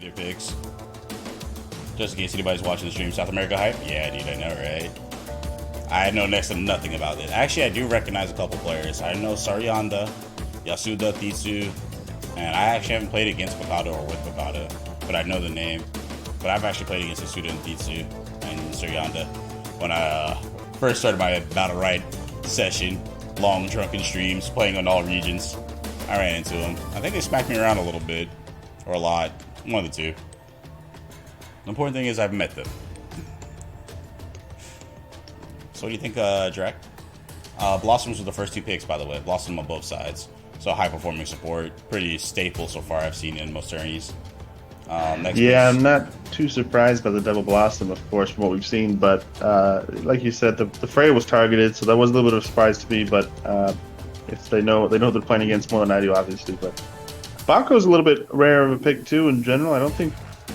their picks. Just in case anybody's watching the stream. South America hype? Yeah, dude, I know, right? I know next to nothing about it. Actually, I do recognize a couple players. I know Saryanda, Yasuda, Titsu, and I actually haven't played against Mikado or with Mikado, but I know the name. But I've actually played against Yasuda and Titsu and Saryanda when I first started my Battlerite session. Long, drunken streams, playing on all regions. I ran into them. I think they smacked me around a little bit, or a lot. One of the two. The important thing is I've met them. So what do you think, Drak? Blossoms were the first two picks, by the way. Blossom on both sides. So high-performing support. Pretty staple so far I've seen in most tourneys. Yeah, I'm not too surprised by the double Blossom, of course, from what we've seen. But like you said, the Freya was targeted, so that was a little bit of a surprise to me. But if they know they're playing against more than I do, obviously. But Bako's a little bit rare of a pick, too, in general. I don't think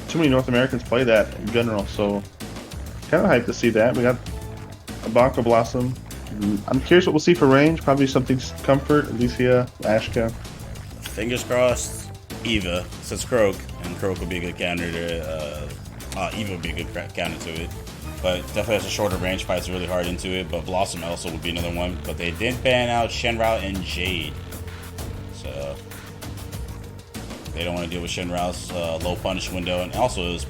too many North Americans play that in general, so kind of hyped to see that. We got a Bako Blossom. I'm curious what we'll see for range. Probably something Comfort, Alicia, Ashka. Fingers crossed. Eva, since Croak, and Croak would be a good counter to. Eva would be a good counter to it, but definitely has a shorter range. Fights really hard into it. But Blossom also would be another one. But they did ban out Shenrao and Jade, so they don't want to deal with Shenrao's low punish window, and also his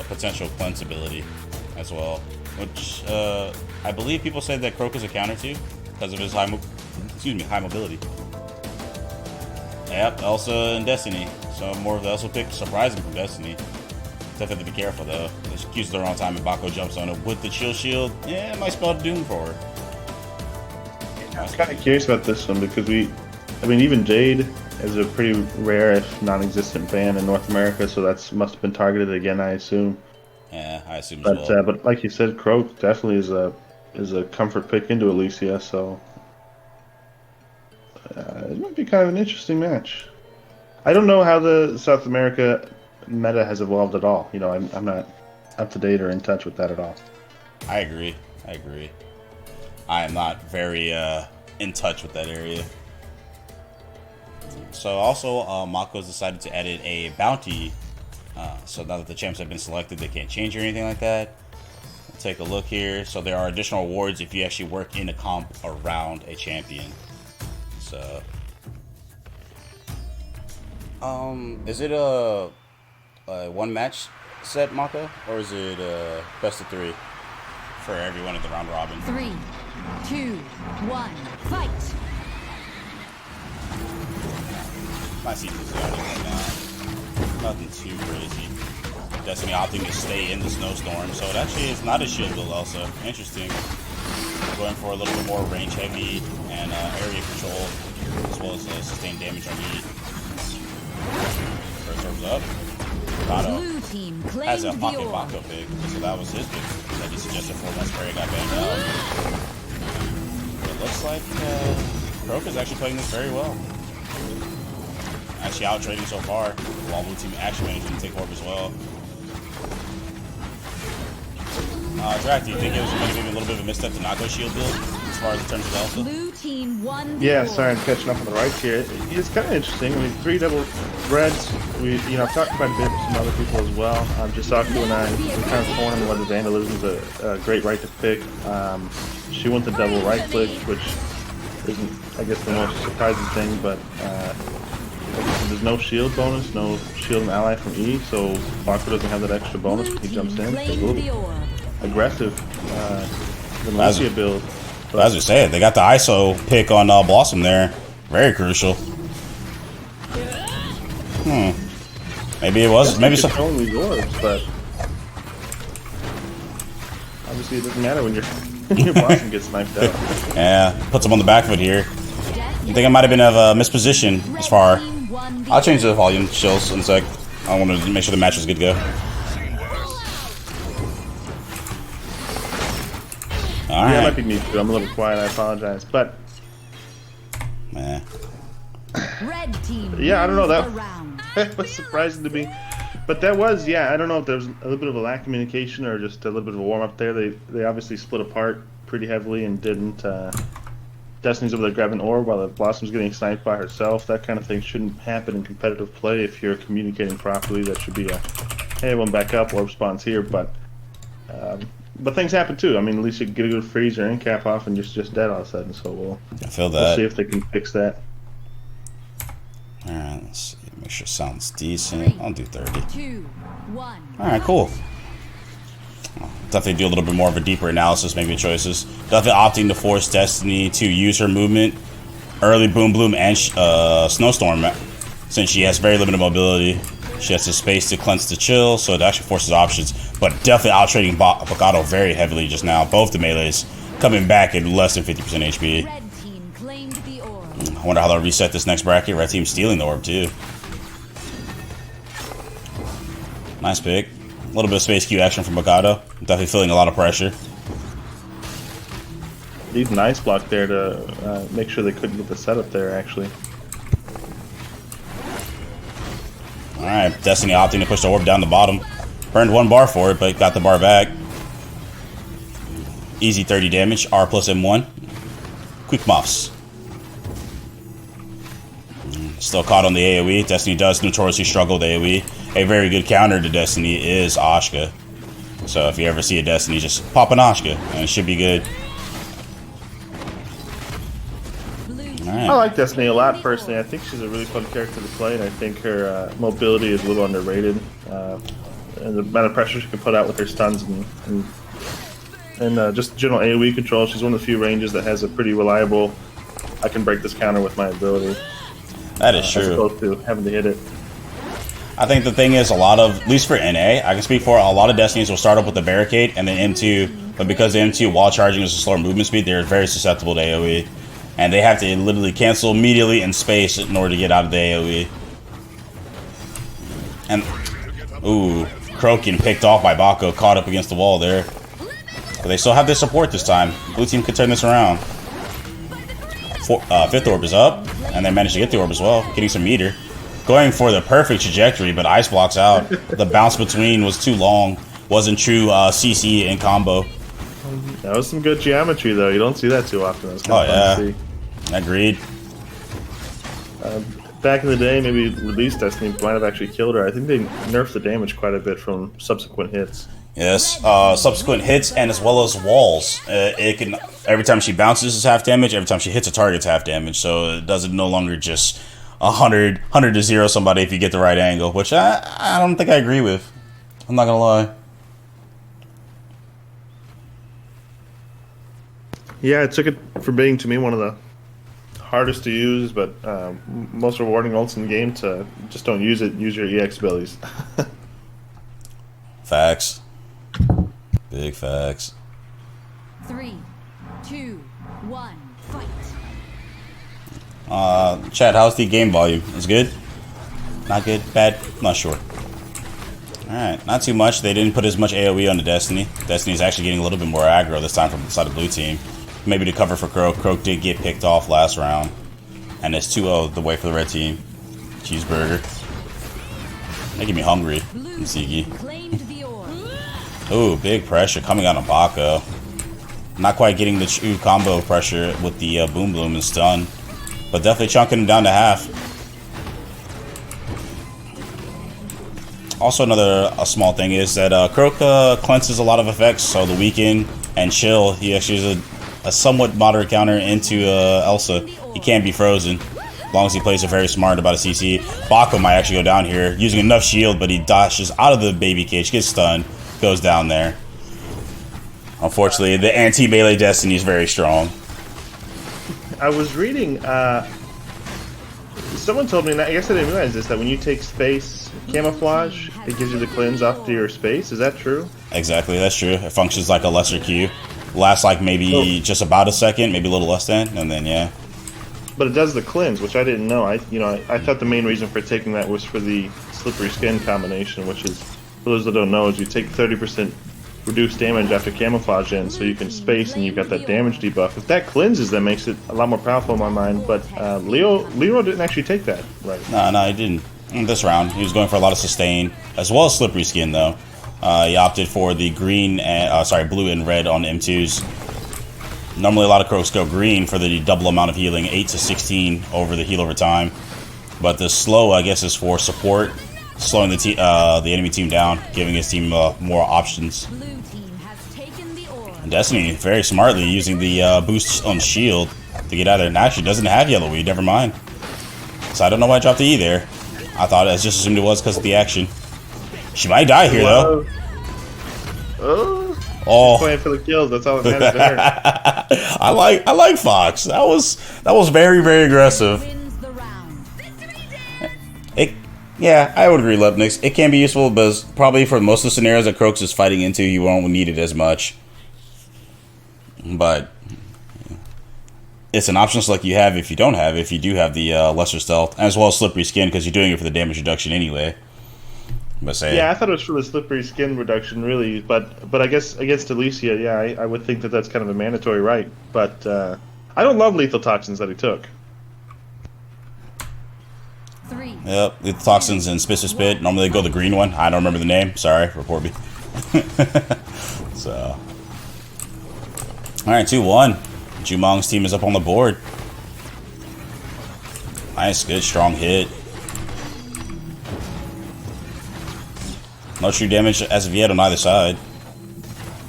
potential cleanse ability as well, which I believe people said that Croak is a counter to because of his high mobility. Yep, Elsa and Destiny. So more of the Elsa pick, surprising from Destiny. Definitely be careful though. She Q's the wrong time and Bako jumps on it with the chill shield. Yeah, it might spell doom for her. I'm kind of curious about this one because even Jade is a pretty rare, if non-existent ban in North America, so that's must have been targeted again, I assume. Yeah, I assume as well. But like you said, Croak definitely is a comfort pick into Alicia, so it might be kind of an interesting match. I don't know how the South America meta has evolved at all. I'm not up to date or in touch with that at all. I agree. I am not very in touch with that area. So also, Mako's decided to edit a bounty. So now that the champs have been selected, they can't change or anything like that. Let's take a look here. So there are additional awards if you actually work in a comp around a champion. So, is it a one match set, Mako, or is it a best of 3 for everyone at the round robin? 3, 2, 1, fight! My season's going right now. Nothing too crazy. Destiny opting to stay in the snowstorm, so it actually is not a shield build also. Interesting. Going for a little bit more range heavy and area control, as well as sustained damage on E. First orbs up. Mikado has a pocket Bako pick, so that was his pick that he suggested for once Prey got banned out. It looks like Croak is actually playing this very well. Actually out trading so far, while blue team actually managing to take orb as well. Drak, do you think it was maybe a little bit of a misstep to not go shield build as far as in terms of Elsa? Blue team won. Yeah, sorry, I'm catching up on the rights here. It's kind of interesting. 3 double reds. I've talked quite a bit with some other people as well. Jisaku and I, we kind of torn on whether Vandalism is a great right to pick. She went the double right click, which isn't, I guess, the most surprising thing, but there's no shield bonus, no shield and ally from E, so Bako doesn't have that extra bonus when he jumps in. So a little bit aggressive the Lucia build. But as you said, they got the ISO pick on Blossom there. Very crucial. Maybe it was. Maybe so. Only yours, but obviously it doesn't matter when your Blossom gets sniped out. Yeah, puts him on the back foot here. I think I might have been of a misposition as far. I'll change the volume chills in a sec. I want to make sure the match is good to go. All right. Yeah, it might be me too. I'm a little quiet. I apologize, but yeah, I don't know. That was surprising to me, but that was I don't know if there was a little bit of a lack of communication or just a little bit of a warm up there. They obviously split apart pretty heavily and didn't Destiny's over there grabbing orb while the Blossom's getting sniped by herself. That kind of thing shouldn't happen in competitive play if you're communicating properly. That should be a, hey, everyone back up, orb spawns here, but things happen too. I mean, at least you get a good freeze or end cap off and just dead all of a sudden. So I feel that. We'll see if they can fix that. Alright, let's see. Make sure it sounds decent. I'll do 30. 2, 1. Alright, cool. Definitely do a little bit more of a deeper analysis, making choices. Definitely opting to force Destiny to use her movement, early Boom Bloom and Snowstorm, since she has very limited mobility. She has the space to cleanse to chill, so it actually forces options. But definitely out-trading Bogado very heavily just now. Both the melees coming back at less than 50% HP. Red team claimed the orb. I wonder how they'll reset this next bracket. Red team stealing the orb too. Nice pick. A little bit of space Q action from Bogado. Definitely feeling a lot of pressure. Need an ice block there to make sure they couldn't get the setup there, actually. Alright, Destiny opting to push the orb down the bottom. Burned 1 bar for it, but got the bar back. Easy 30 damage. R plus M1. Quick muffs. Still caught on the AoE. Destiny does notoriously struggle with AoE. A very good counter to Destiny is Ashka. So if you ever see a Destiny, just pop an Ashka, and it should be good. Alright. I like Destiny a lot, personally. I think she's a really fun character to play, and I think her mobility is a little underrated. And the amount of pressure she can put out with her stuns and just general AoE control. She's one of the few ranges that has a pretty reliable, I can break this counter with my ability. That is true. As opposed to having to hit it. I think the thing is, a lot of, at least for NA, I can speak for a lot of Destinies will start up with the barricade and then M2, but because the M2 while charging is a slower movement speed, they're very susceptible to AoE. And they have to literally cancel immediately in space in order to get out of the AoE. And, ooh, Croak getting picked off by Bako, caught up against the wall there. But they still have their support this time. Blue team could turn this around. Fifth orb is up, and they managed to get the orb as well, getting some meter. Going for the perfect trajectory, but ice blocks out. The bounce between was too long. Wasn't true CC in combo. That was some good geometry, though. You don't see that too often. That's kind of fun to see. Agreed. Back in the day, maybe release Destiny might have actually killed her. I think they nerfed the damage quite a bit from subsequent hits. Yes, subsequent hits and as well as walls. It can, every time she bounces is half damage. Every time she hits a target, it's half damage. So it doesn't no longer just 100 to 0 somebody if you get the right angle, which I don't think I agree with. I'm not gonna lie. Yeah, it took it from being, to me, one of the hardest to use, but most rewarding ults in the game to just don't use it. Use your EX abilities. Facts. Big facts. 3, 2, 1, fight. Chad, how's the game volume? Is good? Not good? Bad? Not sure. Alright, not too much. They didn't put as much AoE on the Destiny. Destiny's actually getting a little bit more aggro this time from the side of the blue team. Maybe to cover for Croak. Croak did get picked off last round. And it's 2-0 the way for the red team. Cheeseburger. Making me hungry. Sigi. Ooh, big pressure coming out of Bako. Not quite getting the true combo pressure with the Boom Bloom and stun. But definitely chunking him down to half. Also, another small thing is that Croak cleanses a lot of effects. So the weaken and chill, he actually is a somewhat moderate counter into Elsa. He can be frozen as long as he plays it very smart about a CC. Bako might actually go down here using enough shield, but he dashes out of the baby cage, gets stunned, goes down there. Unfortunately, the anti-melee Destiny is very strong. I was reading, someone told me, and I guess I didn't realize this, that when you take space camouflage, it gives you the cleanse off to your space. Is that true? Exactly, that's true. It functions like a lesser Q. Lasts like maybe just about a second, maybe a little less than, and then yeah. But it does the cleanse, which I didn't know. I thought the main reason for taking that was for the slippery skin combination, which is, for those that don't know, is you take 30% reduced damage after camouflage in, so you can space and you've got that damage debuff. If that cleanses, that makes it a lot more powerful in my mind. But Leo didn't actually take that, right? No, he didn't. In this round, he was going for a lot of sustain as well as slippery skin, though. He opted for the green and blue and red on M2s. Normally a lot of Croaks go green for the double amount of healing, 8 to 16 over the heal over time. But the slow, I guess, is for support, slowing the enemy team down, giving his team more options. Blue team has taken the orb. And Destiny, very smartly, using the boost on shield to get out of there. And actually doesn't have yellow weed, never mind. So I don't know why I dropped the E there. I just assumed it was because of the action. She might die here, though. Oh, playing for the kills. That's all that matters to her. I like Fox. That was very, very aggressive. Wins the round. Yeah, I would agree, Lepnix. It can be useful, but probably for most of the scenarios that Croaks is fighting into, you won't need it as much. But it's an option select you have if you don't have it, if you do have the lesser stealth, as well as slippery skin, because you're doing it for the damage reduction anyway. But yeah, I thought it was for the slippery skin reduction, really. But I guess against Alicia, yeah, I would think that that's kind of a mandatory right. But I don't love lethal toxins that he took. 3. Yep, lethal toxins and Spit to Spit. Normally they go the green one. I don't remember the name. Sorry, report me. So, all right, 2-1. Jumong's team is up on the board. Nice, good, strong hit. No true damage as of yet on either side.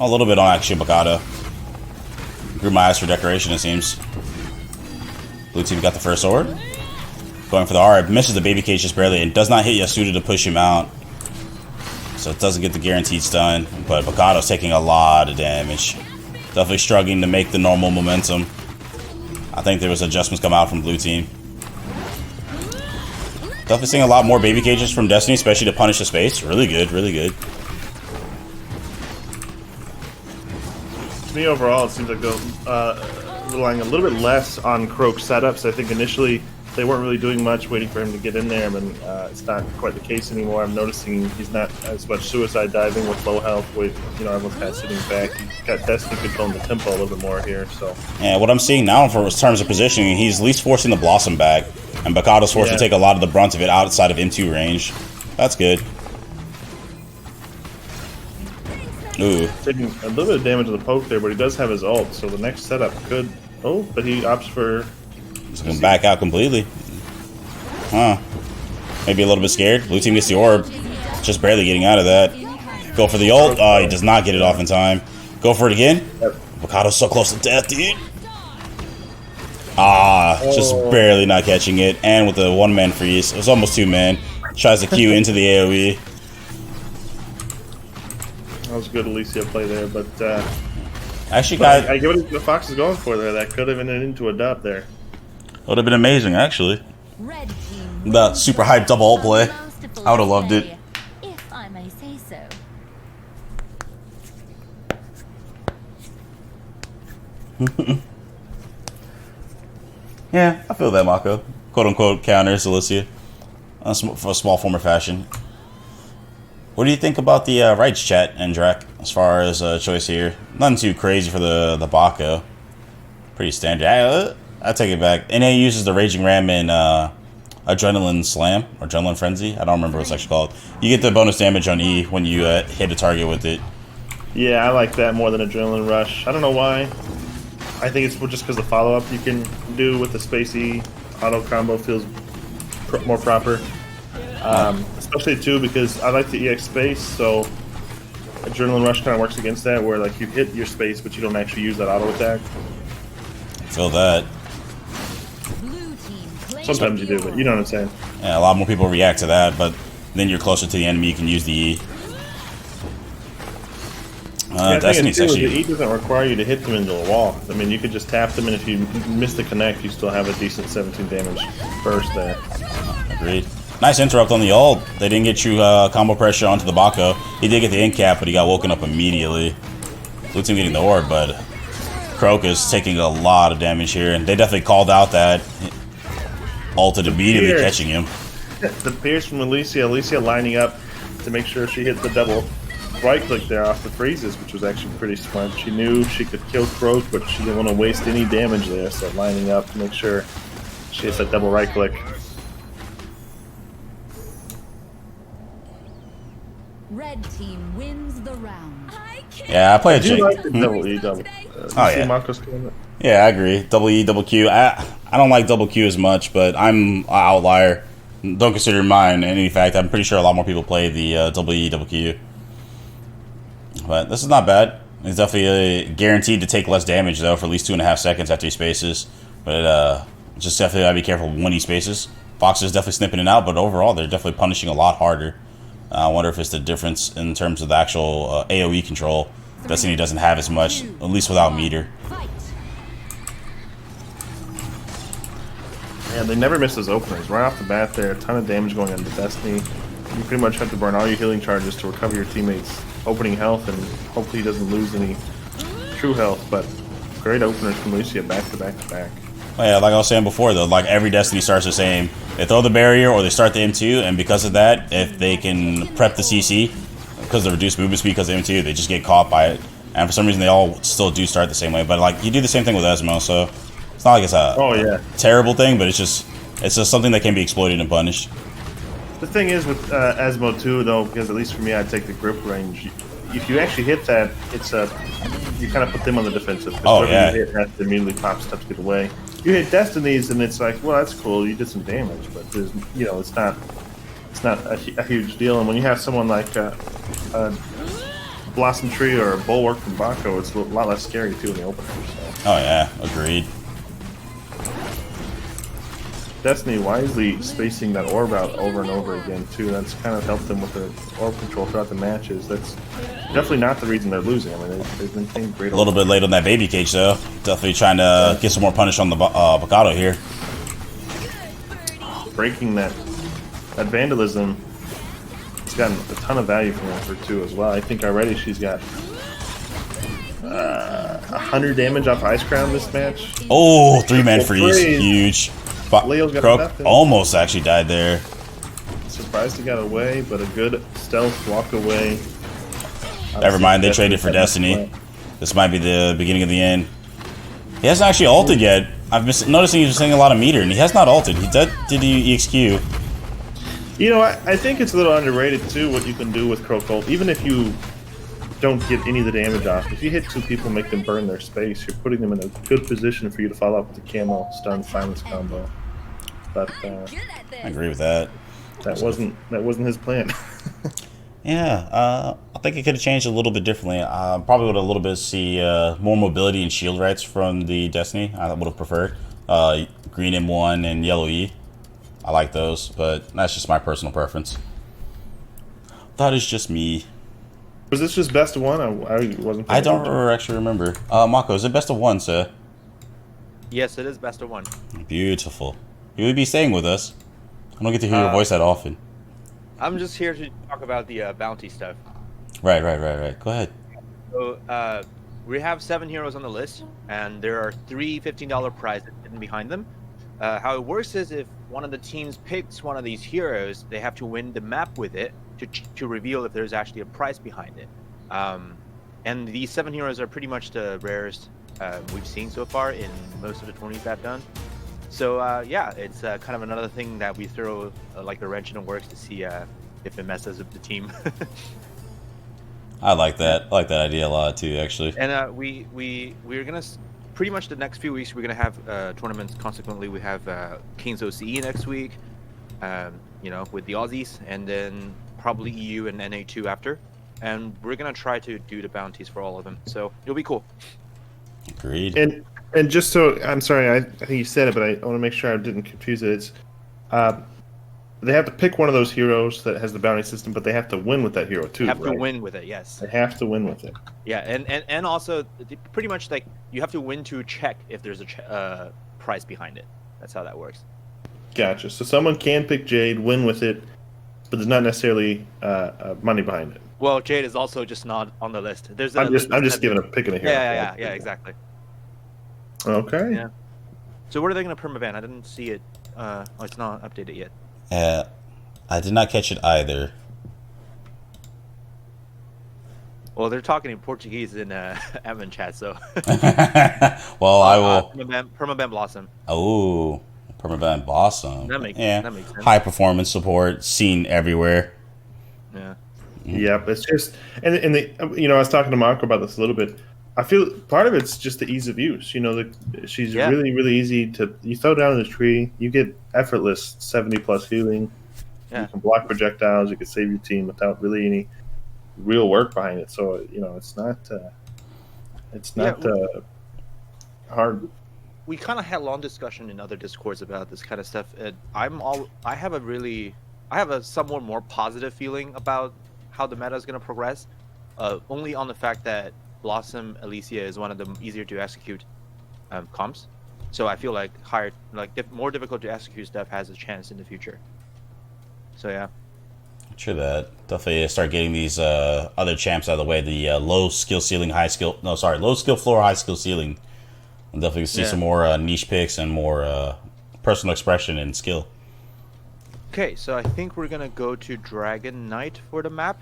A little bit on actually Bakata. Grew my eyes for decoration, it seems. Blue team got the first sword. Going for the R. Misses the baby cage just barely and does not hit Yasuda to push him out. So it doesn't get the guaranteed stun. But Bakato's taking a lot of damage. Definitely struggling to make the normal momentum. I think there was adjustments come out from blue team. Definitely seeing a lot more baby cages from Destiny, especially to punish the space. Really good, really good. To me, overall, it seems like they're relying a little bit less on Croak setups. I think initially they weren't really doing much, waiting for him to get in there, but it's not quite the case anymore. I'm noticing he's not as much suicide diving with low health. With everyone's kind of sitting back. He's got Destiny controlling the tempo a little bit more here. So yeah, what I'm seeing now for terms of positioning, he's at least forcing the Blossom back, and Bakato's forced to take a lot of the brunt of it outside of M2 range. That's good. Ooh, taking a little bit of damage to the poke there, but he does have his ult, so the next setup could. Oh, but he opts for. He's going to back out completely. Huh. Maybe a little bit scared. Blue team gets the orb. Just barely getting out of that. Go for the ult. Oh, he does not get it off in time. Go for it again. Makado's so close to death, dude. Just barely not catching it. And with the one-man freeze. It was almost two-man. Tries to Q into the AoE. That was a good Alicia play there, but actually, I get what the Fox is going for there. That could have ended into a dub there. Would have been amazing, actually. Red team. The super hyped double ult play. I would have loved it. If I may say so. Yeah, I feel that, Mako. Quote-unquote counters Alicia. For a small form of fashion. What do you think about the rights chat and Drak as far as choice here? Nothing too crazy for the Bako. Pretty standard. I take it back. NA uses the Raging Ram in Adrenaline Slam or Adrenaline Frenzy. I don't remember what it's actually called. You get the bonus damage on E when you hit a target with it. Yeah, I like that more than Adrenaline Rush. I don't know why. I think it's just because the follow-up you can do with the Space E auto combo feels more proper. Especially too because I like the EX space, so Adrenaline Rush kind of works against that, where like you hit your space but you don't actually use that auto attack. Feel that. Sometimes you do, but you know what I'm saying. Yeah, a lot more people react to that, but then you're closer to the enemy, you can use the E. Destiny's actually... The E doesn't require you to hit them into a wall. I mean, you could just tap them, and if you miss the connect, you still have a decent 17 damage burst there. Agreed. Nice interrupt on the ult. They didn't get you combo pressure onto the Bako. He did get the end cap, but he got woken up immediately. Blue team getting the orb, but Croak is taking a lot of damage here, and they definitely called out that ulted immediately catching him. The Pierce from Alicia lining up to make sure she hit the double right click there off the freezes, which was actually pretty smart. She knew she could kill Croak, but she didn't want to waste any damage there, so lining up to make sure she hits that double right click. Red team wins the round. Yeah, I play a Do you Jake. like the double E double? Oh, See yeah. Mako's doing it? Yeah, I agree. Double E, double Q. I don't like double Q as much, but I'm an outlier. Don't consider mine any fact. I'm pretty sure a lot more people play the double E, double Q. But this is not bad. It's definitely guaranteed to take less damage, though, for at least 2.5 seconds after he spaces. But just definitely gotta be careful when he spaces. Fox is definitely snipping it out, but overall, they're definitely punishing a lot harder. I wonder if it's the difference in terms of the actual AoE control. Destiny doesn't have as much, at least without meter. Yeah, they never miss those openers. Right off the bat there, a ton of damage going into Destiny. You pretty much have to burn all your healing charges to recover your teammates' opening health, and hopefully he doesn't lose any true health, but great openers from Lucia back to back to back. Oh, yeah, like I was saying before, though, like every Destiny starts the same. They throw the barrier or they start the M2, and because of that, if they can prep the CC, because of the reduced movement speed because of M2, they just get caught by it. And for some reason, they all still do start the same way. But like you do the same thing with Esmo, so it's not like it's a terrible thing, but it's just something that can be exploited and punished. The thing is with Esmo too, though, because at least for me, I'd take the grip range. If you actually hit that, it's you kind of put them on the defensive. Oh yeah, you hit has to immediately pop stuff to get away. You hit Destiny's, and it's like, well, that's cool. You did some damage, but there's, it's not a huge deal. And when you have someone like a Blossom Tree or a Bulwark from Baco, it's a lot less scary too in the opener. So. Oh yeah, agreed. Destiny wisely spacing that orb out over and over again too. That's kind of helped them with their orb control throughout the matches. That's definitely not the reason they're losing. I mean, they've maintained great. A little bit late on that baby cage though. Definitely trying to get some more punish on the Bocado here. Breaking that vandalism. It's gotten a ton of value from her too as well. I think already she's got 100 damage off Ice Crown this match. Oh, 3-man freeze, huge. Leo's got Croak almost actually died there. Surprised he got away, but a good stealth walk away. Never mind, they traded for Destiny. This might be the beginning of the end. He hasn't actually ulted yet. I've been noticing he's saying a lot of meter, and he has not ulted. Did he EXQ? You know, I think it's a little underrated too what you can do with Croak ult. Even if you don't get any of the damage off, if you hit 2 people, make them burn their space, you're putting them in a good position for you to follow up with the camo stun silence combo. But I agree with that. That wasn't his plan. Yeah, I think it could have changed a little bit differently. Probably would have a little bit see more mobility and shield rights from the Destiny. I would have preferred green M1 and yellow E. I like those, but that's just my personal preference. That is just me. Was this just best of one? I wasn't. I don't actually remember. Mako, is it best of one, sir? Yes, it is best of one. Beautiful. You would be staying with us. I don't get to hear your voice that often. I'm just here to talk about the bounty stuff. Right. Go ahead. So, we have 7 heroes on the list, and there are 3 $15 prizes hidden behind them. How it works is if one of the teams picks one of these heroes, they have to win the map with it to reveal if there's actually a prize behind it. And these 7 heroes are pretty much the rarest we've seen so far in most of the tourneys I've done. So yeah, it's kind of another thing that we throw like a wrench in the works to see if it messes up the team. I like that. I like that idea a lot too, actually. And we're gonna pretty much the next few weeks we're gonna have tournaments. Consequently, we have Kings OCE next week. You know, with the Aussies, and then probably EU and NA2 after. And we're gonna try to do the bounties for all of them. So it'll be cool. Agreed. And just so, I'm sorry, I think you said it, but I want to make sure I didn't confuse it. It's they have to pick one of those heroes that has the bounty system, but they have to win with that hero too. They have right? to win with it, yes. They have to win with it. Yeah, and also pretty much like you have to win to check if there's a prize behind it. That's how that works. Gotcha. So someone can pick Jade, win with it, but there's not necessarily money behind it. Well, Jade is also just not on the list. There's I'm just picking a hero. Yeah, exactly. Okay. Yeah. So what are they going to perma-ban? I didn't see it. Oh, it's not updated yet. I did not catch it either. Well, they're talking in Portuguese in admin chat, so. Well, I will. Perma-ban Blossom. Oh, perma-banned Blossom. That makes sense. High performance support, seen everywhere. Yeah. Yep, it's just and the I was talking to Mako about this a little bit. I feel part of it's just the ease of use. She's Yeah. really easy to you throw down in the tree, you get effortless 70 plus healing. Yeah. You can block projectiles, you can save your team without really any real work behind it. So it's not hard. We kind of had long discussion in other discords about this kind of stuff. I have a somewhat more positive feeling about how the meta is going to progress, only on the fact that Blossom Alicia is one of the easier to execute comps. So I feel like more difficult to execute stuff has a chance in the future. So yeah. True that. Definitely start getting these other champs out of the way. The low skill ceiling, low skill floor, high skill ceiling. We'll definitely see some more niche picks and more personal expression and skill. Okay, so I think we're gonna go to Dragon Knight for the map,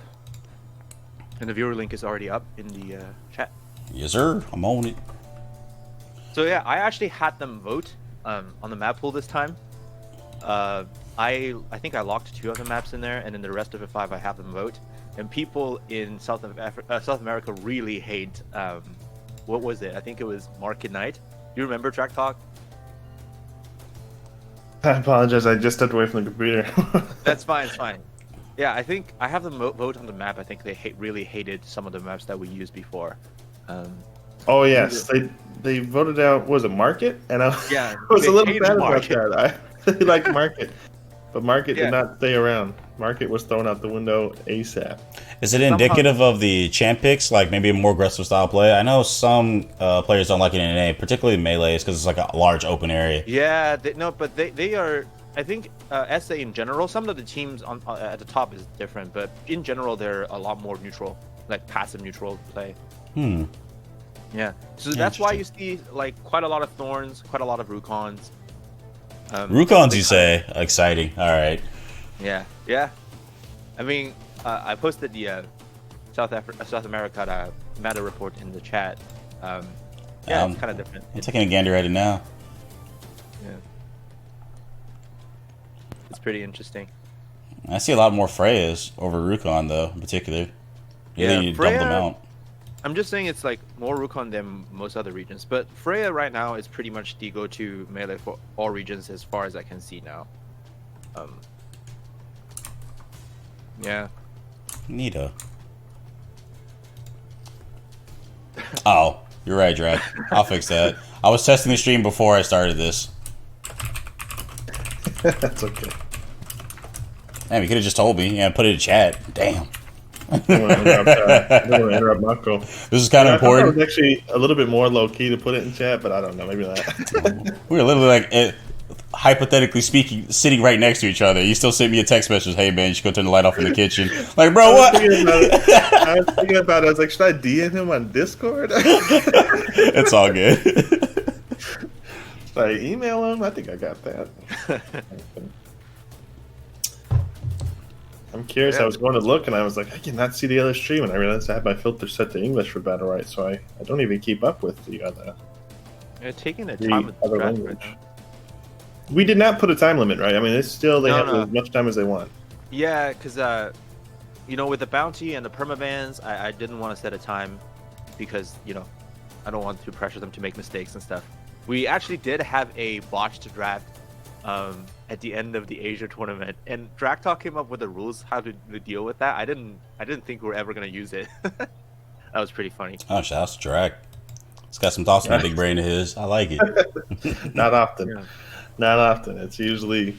and the viewer link is already up in the chat. Yes, sir. I'm on it. So yeah, I actually had them vote on the map pool this time. I think I locked 2 of the maps in there, and then the rest of the 5 I have them vote. And people in South America really hate what was it? I think it was Market Night. Do you remember Draktok? I apologize. I just stepped away from the computer. That's fine. It's fine. Yeah, I think I have them vote on the map. I think they really hated some of the maps that we used before. Oh yes, they voted out. Was it Market? And I was a little sad about that. I really liked Market, but Market did not stay around. Market was thrown out the window ASAP. Is it indicative of the champ picks, like maybe a more aggressive style play? I know some players don't like it in NA, particularly melees, because it's like a large open area. Yeah, but they are. I think SA in general, some of the teams at the top is different, but in general they're a lot more neutral, like passive neutral play. Yeah, so that's why you see like quite a lot of Thorns, quite a lot of Rukons. Rukons, you say? Exciting. All right. Yeah. I mean, I posted the South America meta report in the chat. It's kind of different. I'm taking a gander at it now. Yeah. It's pretty interesting. I see a lot more Freyas over Rukon, though, in particular. You Freya, double them out. I'm just saying it's like more Rukon than most other regions, but Freya right now is pretty much the go-to melee for all regions as far as I can see now. Yeah. Neato. Oh, you're right, Drag. I'll fix that. I was testing the stream before I started this. That's okay. Man, you could have just told me. Yeah, put it in chat. Damn. I don't want to interrupt Mako. This is kind of important. I thought it was actually a little bit more low key to put it in chat, but I don't know. Maybe not. We were literally like, hypothetically speaking, sitting right next to each other. You still sent me a text message, "Hey man, you should go turn the light off in the kitchen." Like, bro, what? I was thinking about it. I was like, should I DM him on Discord? It's all good. Should I email him? I think I got that. I'm curious. I was going to look, and I was like, I cannot see the other stream, and I realized I have my filter set to English for Battlerite, so I don't even keep up with the other. They're taking their time with the other draft language. right now. We did not put a time limit, right? I mean, it's still they have as much time as they want. Yeah, because with the bounty and the perma-bans, I didn't want to set a time because I don't want to pressure them to make mistakes and stuff. We actually did have a botched draft at the end of the Asia tournament, and Draktok came up with the rules how to deal with that. I didn't think we were ever gonna use it. That was pretty funny. Oh, shout out to Drak. He's got some thoughts on the big brain of his. I like it. Not often. Yeah. Not often. It's usually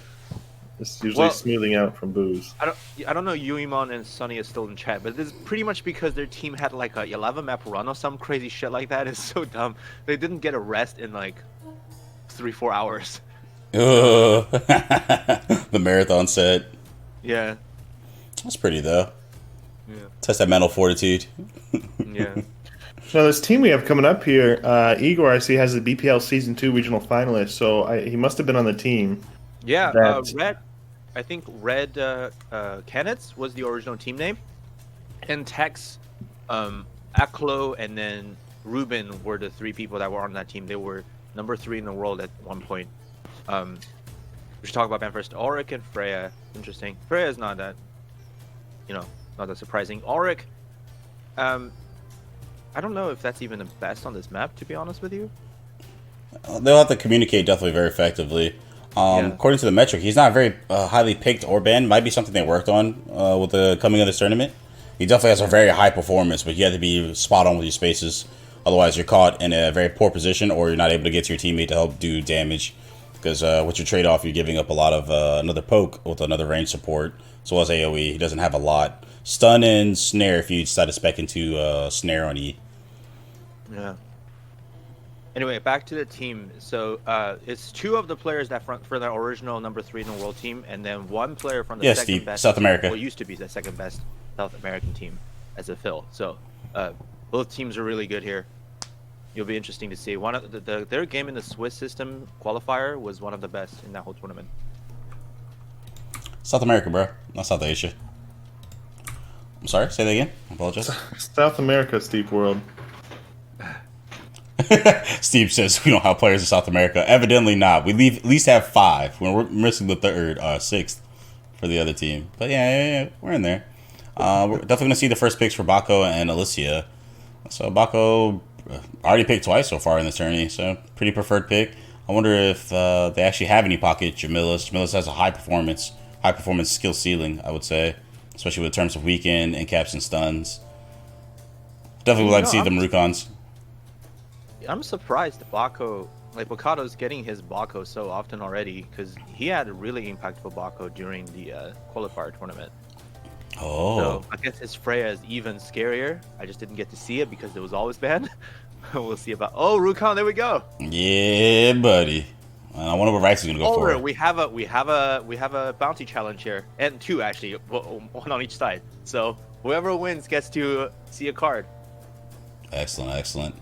smoothing out from booze. I don't know. Yuimon and Sunny is still in chat, but this is pretty much because their team had like a 11 map run or some crazy shit like that. It's so dumb. They didn't get a rest in like 3-4 hours. The marathon set. Yeah. That's pretty though. Yeah. Test that mental fortitude. Yeah. Now, this team we have coming up here, Igor, I see, has the BPL Season 2 regional finalist, so he must have been on the team. Yeah, Red Canids was the original team name. And Tex, Aklo, and then Ruben were the 3 people that were on that team. They were number 3 in the world at one point. We should talk about Ban first. Auric and Freya. Interesting. Freya is not that, not not that surprising. Auric, I don't know if that's even the best on this map, to be honest with you. They'll have to communicate definitely very effectively. According to the metric, he's not very highly picked or banned. Might be something they worked on with the coming of this tournament. He definitely has a very high performance, but you have to be spot on with your spaces. Otherwise, you're caught in a very poor position, or you're not able to get to your teammate to help do damage. Because with your trade-off, you're giving up a lot of another poke with another range support, as well as AoE. He doesn't have a lot. Stun and snare if you decide to spec into snare on E. Yeah. Anyway, back to the team. So it's 2 of the players that front for the original number 3 in the world team, and then 1 player from the second best South America. What used to be the second best South American team as a fill. So both teams are really good here. It'll be interesting to see. One of their game in the Swiss system qualifier was one of the best in that whole tournament. South America, bro, not South Asia. I'm sorry. Say that again. I apologize. South America, Steve World. Steve says we don't have players in South America. Evidently not. We at least have 5. We're missing the 6th for the other team. But yeah, we're in there. We're definitely going to see the first picks for Mako and Alicia. So Mako already picked twice so far in this tourney, so pretty preferred pick. I wonder if they actually have any pocket Jamilus. Jamilus has a high performance skill ceiling, I would say, especially with terms of weekend and caps and stuns. Definitely would like to see them Rukons. I'm surprised Bako, like Bokado's getting his Bako so often already, because he had a really impactful Bako during the qualifier tournament. Oh. So I guess his Freya is even scarier. I just didn't get to see it because it was always banned. We'll see about. Oh, Rukon, there we go. Yeah, buddy. I wonder what Rex is gonna go for. We have a bounty challenge here, and 2 actually, 1 on each side. So whoever wins gets to see a card. Excellent, excellent.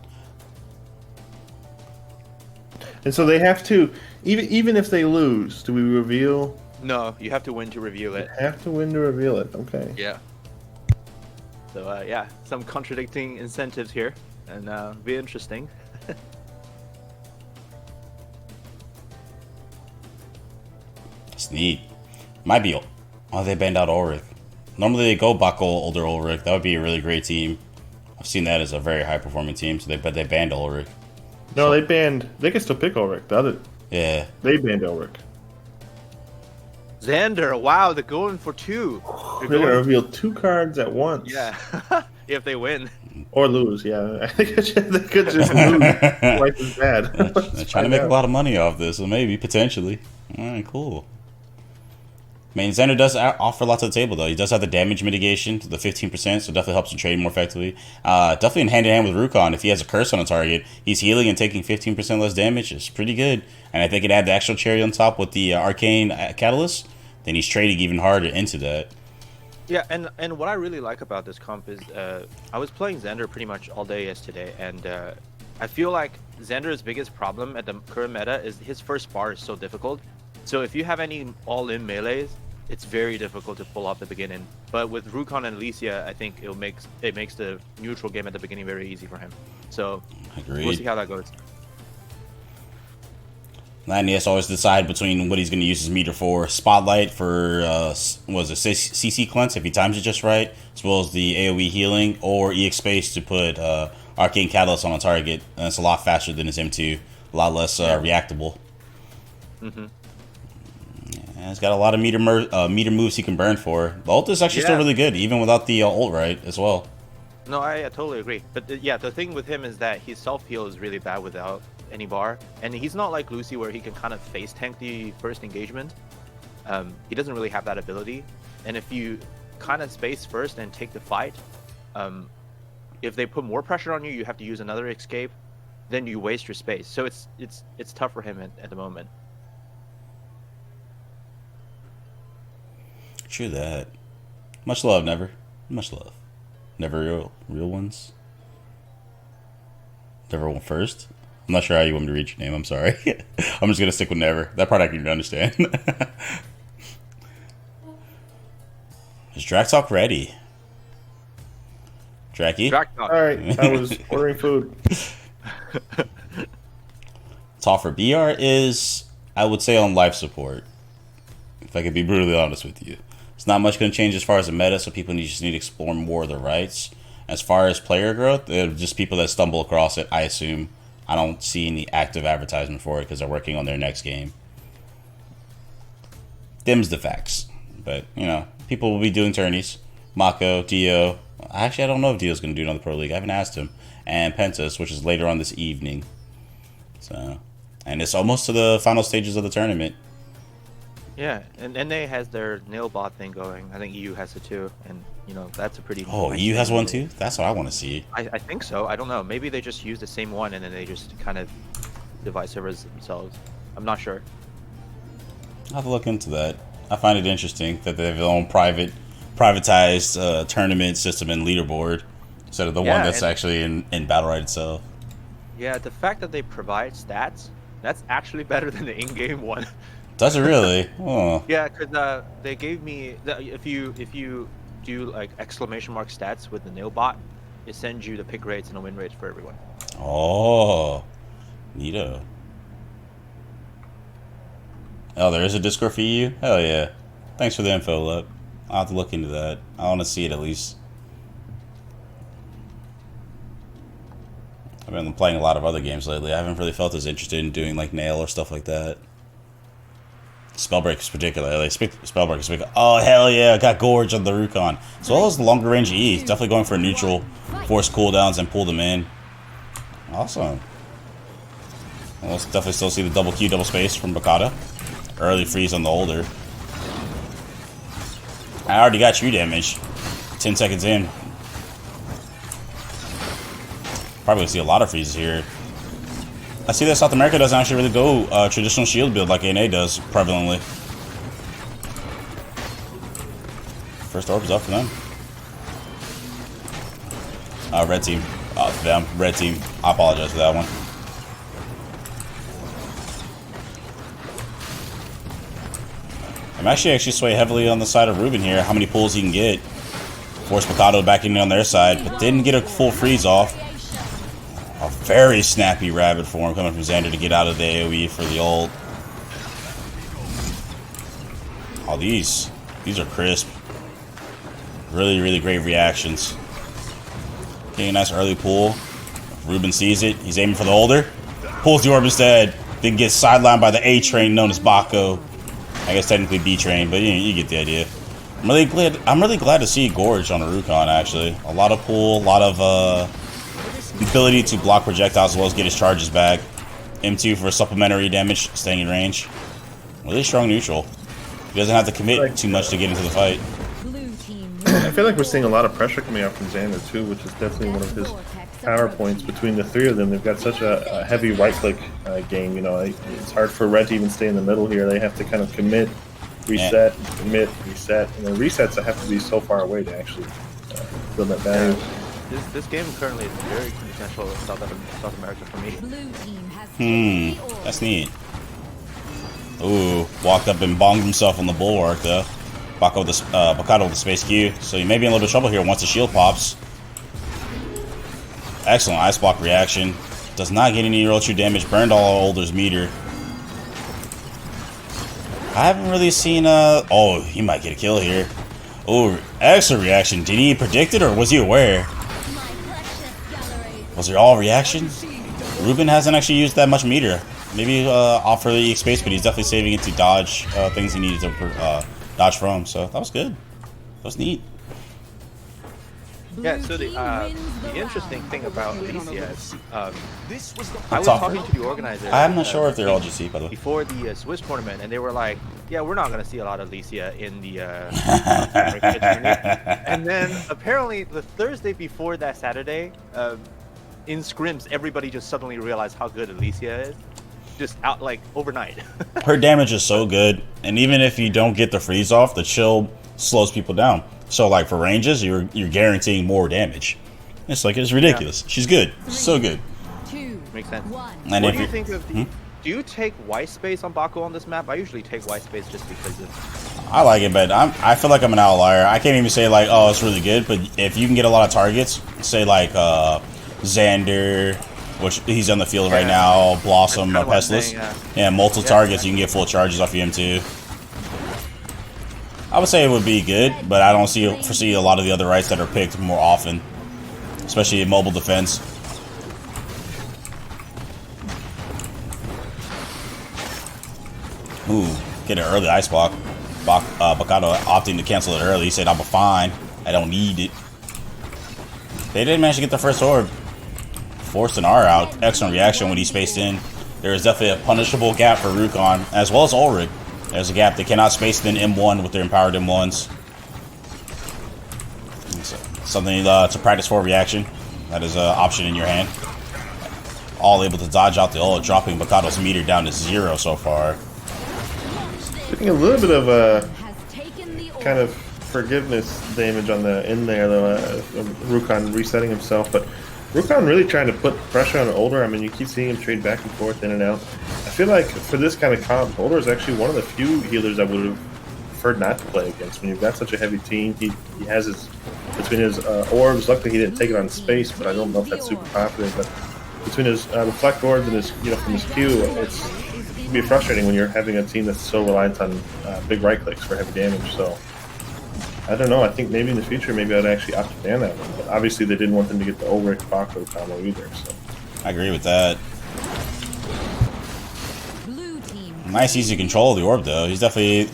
And so they have to, even if they lose, do we reveal? No, you have to win to reveal it. Have to win to reveal it. Okay. Yeah. So yeah, some contradicting incentives here, and be interesting. It's neat. Might be. Oh, they banned out Ulrich. Normally they go Bako, older Ulrich. That would be a really great team. I've seen that as a very high performing team. So they banned Ulrich. No, they banned. They can still pick Ulrich. Yeah. They banned Ulrich. Xander, wow, they're going for 2. They're gonna reveal 2 cards at once. Yeah, if they win. Or lose, yeah. I think they could just lose. Life is bad. They're trying to make a lot of money off this, so maybe, potentially. Alright, cool. I mean, Xander does offer lots of the table, though. He does have the damage mitigation to the 15%, so definitely helps him trade more effectively. Definitely in hand-to-hand with Rukon. If he has a curse on a target, he's healing and taking 15% less damage. It's pretty good. And if they could add the extra cherry on top with the Arcane Catalyst, then he's trading even harder into that. Yeah, and what I really like about this comp is I was playing Xander pretty much all day yesterday, and I feel like Xander's biggest problem at the current meta is his first bar is so difficult. So if you have any all-in melees, it's very difficult to pull off the beginning. But with Rukon and Alicia, I think it makes the neutral game at the beginning very easy for him. So Agreed. We'll see how that goes. And he has to always decide between what he's going to use his meter for. Spotlight for, CC Cleanse if he times it just right, as well as the AoE healing, or EX Space to put Arcane Catalyst on a target. And it's a lot faster than his M2, a lot less reactable. Mm-hmm. Yeah, he's got a lot of meter moves he can burn for. The ult is actually still really good, even without the ult right as well. No, I totally agree. But the thing with him is that his self-heal is really bad without any bar. And he's not like Lucy where he can kind of face tank the first engagement. He doesn't really have that ability. And if you kind of space first and take the fight, if they put more pressure on you, you have to use another escape. Then you waste your space. So it's tough for him at the moment. True that. Much love, Never. Much love. Never real ones. Never went first. I'm not sure how you want me to read your name. I'm sorry. I'm just gonna stick with Never. That part I can understand. Is Draktok ready? Dracky? Draktok. All right, I was ordering food. Toffer BR is, I would say, on life support. If I could be brutally honest with you. It's not much going to change as far as the meta, so people just need to explore more of the rights. As far as player growth, they're just people that stumble across it, I assume. I don't see any active advertisement for it because they're working on their next game. Them's the facts. But, you know, people will be doing tourneys. Mako, Dio. Actually, I don't know if Dio's going to do it on the Pro League. I haven't asked him. And Pentas, which is later on this evening. So, and it's almost to the final stages of the tournament. Yeah, and NA has their nail bot thing going. I think EU has it too, and you know that's a pretty. Oh, nice EU has thing. one too. That's what I want to see. I think so. I don't know. Maybe they just use the same one and then they just kind of device servers themselves. I'm not sure. I'll have to look into that. I find it interesting that they have their own privatized tournament system and leaderboard instead of the one that's actually in Battlerite itself. Yeah, the fact that they provide stats, that's actually better than the in-game one. Does it really? Oh. Yeah, because they gave me if you do like exclamation mark stats with the nail bot, it sends you the pick rates and the win rates for everyone. Oh, neato. Oh, there is a Discord for you? Hell yeah. Thanks for the info, Luck. I'll have to look into that. I want to see it at least. I've been playing a lot of other games lately. I haven't really felt as interested in doing like nail or stuff like that. Spellbreakers particularly. Spellbreakers. Oh, hell yeah. I got Gorge on the Rukon. As well as the longer range E. Definitely going for neutral. Force cooldowns and pull them in. Awesome. Well, let's definitely still see the double Q, double space from Bakata. Early freeze on the older. I already got true damage. 10 seconds in. Probably gonna see a lot of freezes here. I see that South America doesn't actually really go traditional shield build like NA does prevalently. First orb is up for them. Red team. Them. Red team. I apologize for that one. I'm actually sway heavily on the side of Ruben here. How many pulls he can get. Force Mikado back in on their side, but didn't get a full freeze off. A very snappy rabbit form coming from Xander to get out of the AoE for the ult. Oh, these are crisp. Really, really great reactions. Okay, a nice early pull. Ruben sees it. He's aiming for the older. Pulls the orb instead. Then gets sidelined by the A train known as Bako. I guess technically B train, but you get the idea. I'm really glad to see Gorge on a Rukon actually. A lot of pull, a lot of ability to block projectiles as well as get his charges back. M2 for supplementary damage, staying in range. Really strong neutral. He doesn't have to commit too much to get into the fight. I feel like we're seeing a lot of pressure coming out from Xander too, which is definitely one of his power points between the three of them. They've got such a heavy right-click game, you know. It's hard for Red to even stay in the middle here. They have to kind of commit, reset, commit, reset. And the resets have to be so far away to actually build that value. Yeah. This game currently is very quintessential South America for me. That's neat. Ooh, walked up and bonged himself on the bulwark though. Bakado with the space Q, so he may be in a little bit of trouble here once the shield pops. Excellent ice block reaction. Does not get any real true damage. Burned all Older's meter. I haven't really seen oh, he might get a kill here. Oh, excellent reaction. Did he predict it or was he aware? Was it all reaction? Ruben hasn't actually used that much meter. Maybe off for the space, but he's definitely saving it to dodge things he needed to dodge from. So that was good. That was neat. Yeah, so the interesting thing about Alicia is, I was talking to the organizer. I'm not sure if they're all GC, by the way. Before the Swiss tournament, and they were like, yeah, we're not going to see a lot of Alicia in the and then apparently the Thursday before that Saturday, in scrims, everybody just suddenly realized how good Alicia is. Just out like overnight. Her damage is so good, and even if you don't get the freeze off, the chill slows people down. So like for ranges, you're guaranteeing more damage. It's ridiculous. Yeah. She's good. So good. Makes sense. And what do you think of the, do you take white space on Bako on this map? I usually take white space just because of... I like it, but I feel like I'm an outlier. I can't even say like, oh, it's really good, but if you can get a lot of targets, say like Xander, which he's on the field right now, Blossom, Pestless, multiple targets, you can get full charges off your M2. I would say it would be good, but I don't foresee a lot of the other rights that are picked more often, especially in mobile defense. Ooh, get an early ice block. Bacano opting to cancel it early. He said, "I'm fine. I don't need it." They didn't manage to get the first orb. Forced an R out. Excellent reaction when he spaced in. There is definitely a punishable gap for Rukon, as well as Ulrich. There's a gap. They cannot space in M1 with their empowered M1s. Something to practice for reaction. That is an option in your hand. All able to dodge out the ult, dropping Bacato's meter down to 0 so far. Getting a little bit of kind of forgiveness damage on the in there though. Rukon resetting himself, but Rukon really trying to put pressure on Older. I mean, you keep seeing him trade back and forth, in and out. I feel like for this kind of comp, Older is actually one of the few healers I would have preferred not to play against. When you've got such a heavy team, he has his between his orbs. Luckily, he didn't take it on space, but I don't know if that's super popular. But between his reflect orbs and his from his Q, it can be frustrating when you're having a team that's so reliant on big right clicks for heavy damage. So I don't know. I think maybe in the future, maybe I'd actually opt to ban that one. But obviously, they didn't want them to get the Ulrich Bako combo either. So I agree with that. Nice, easy control of the orb though. He's definitely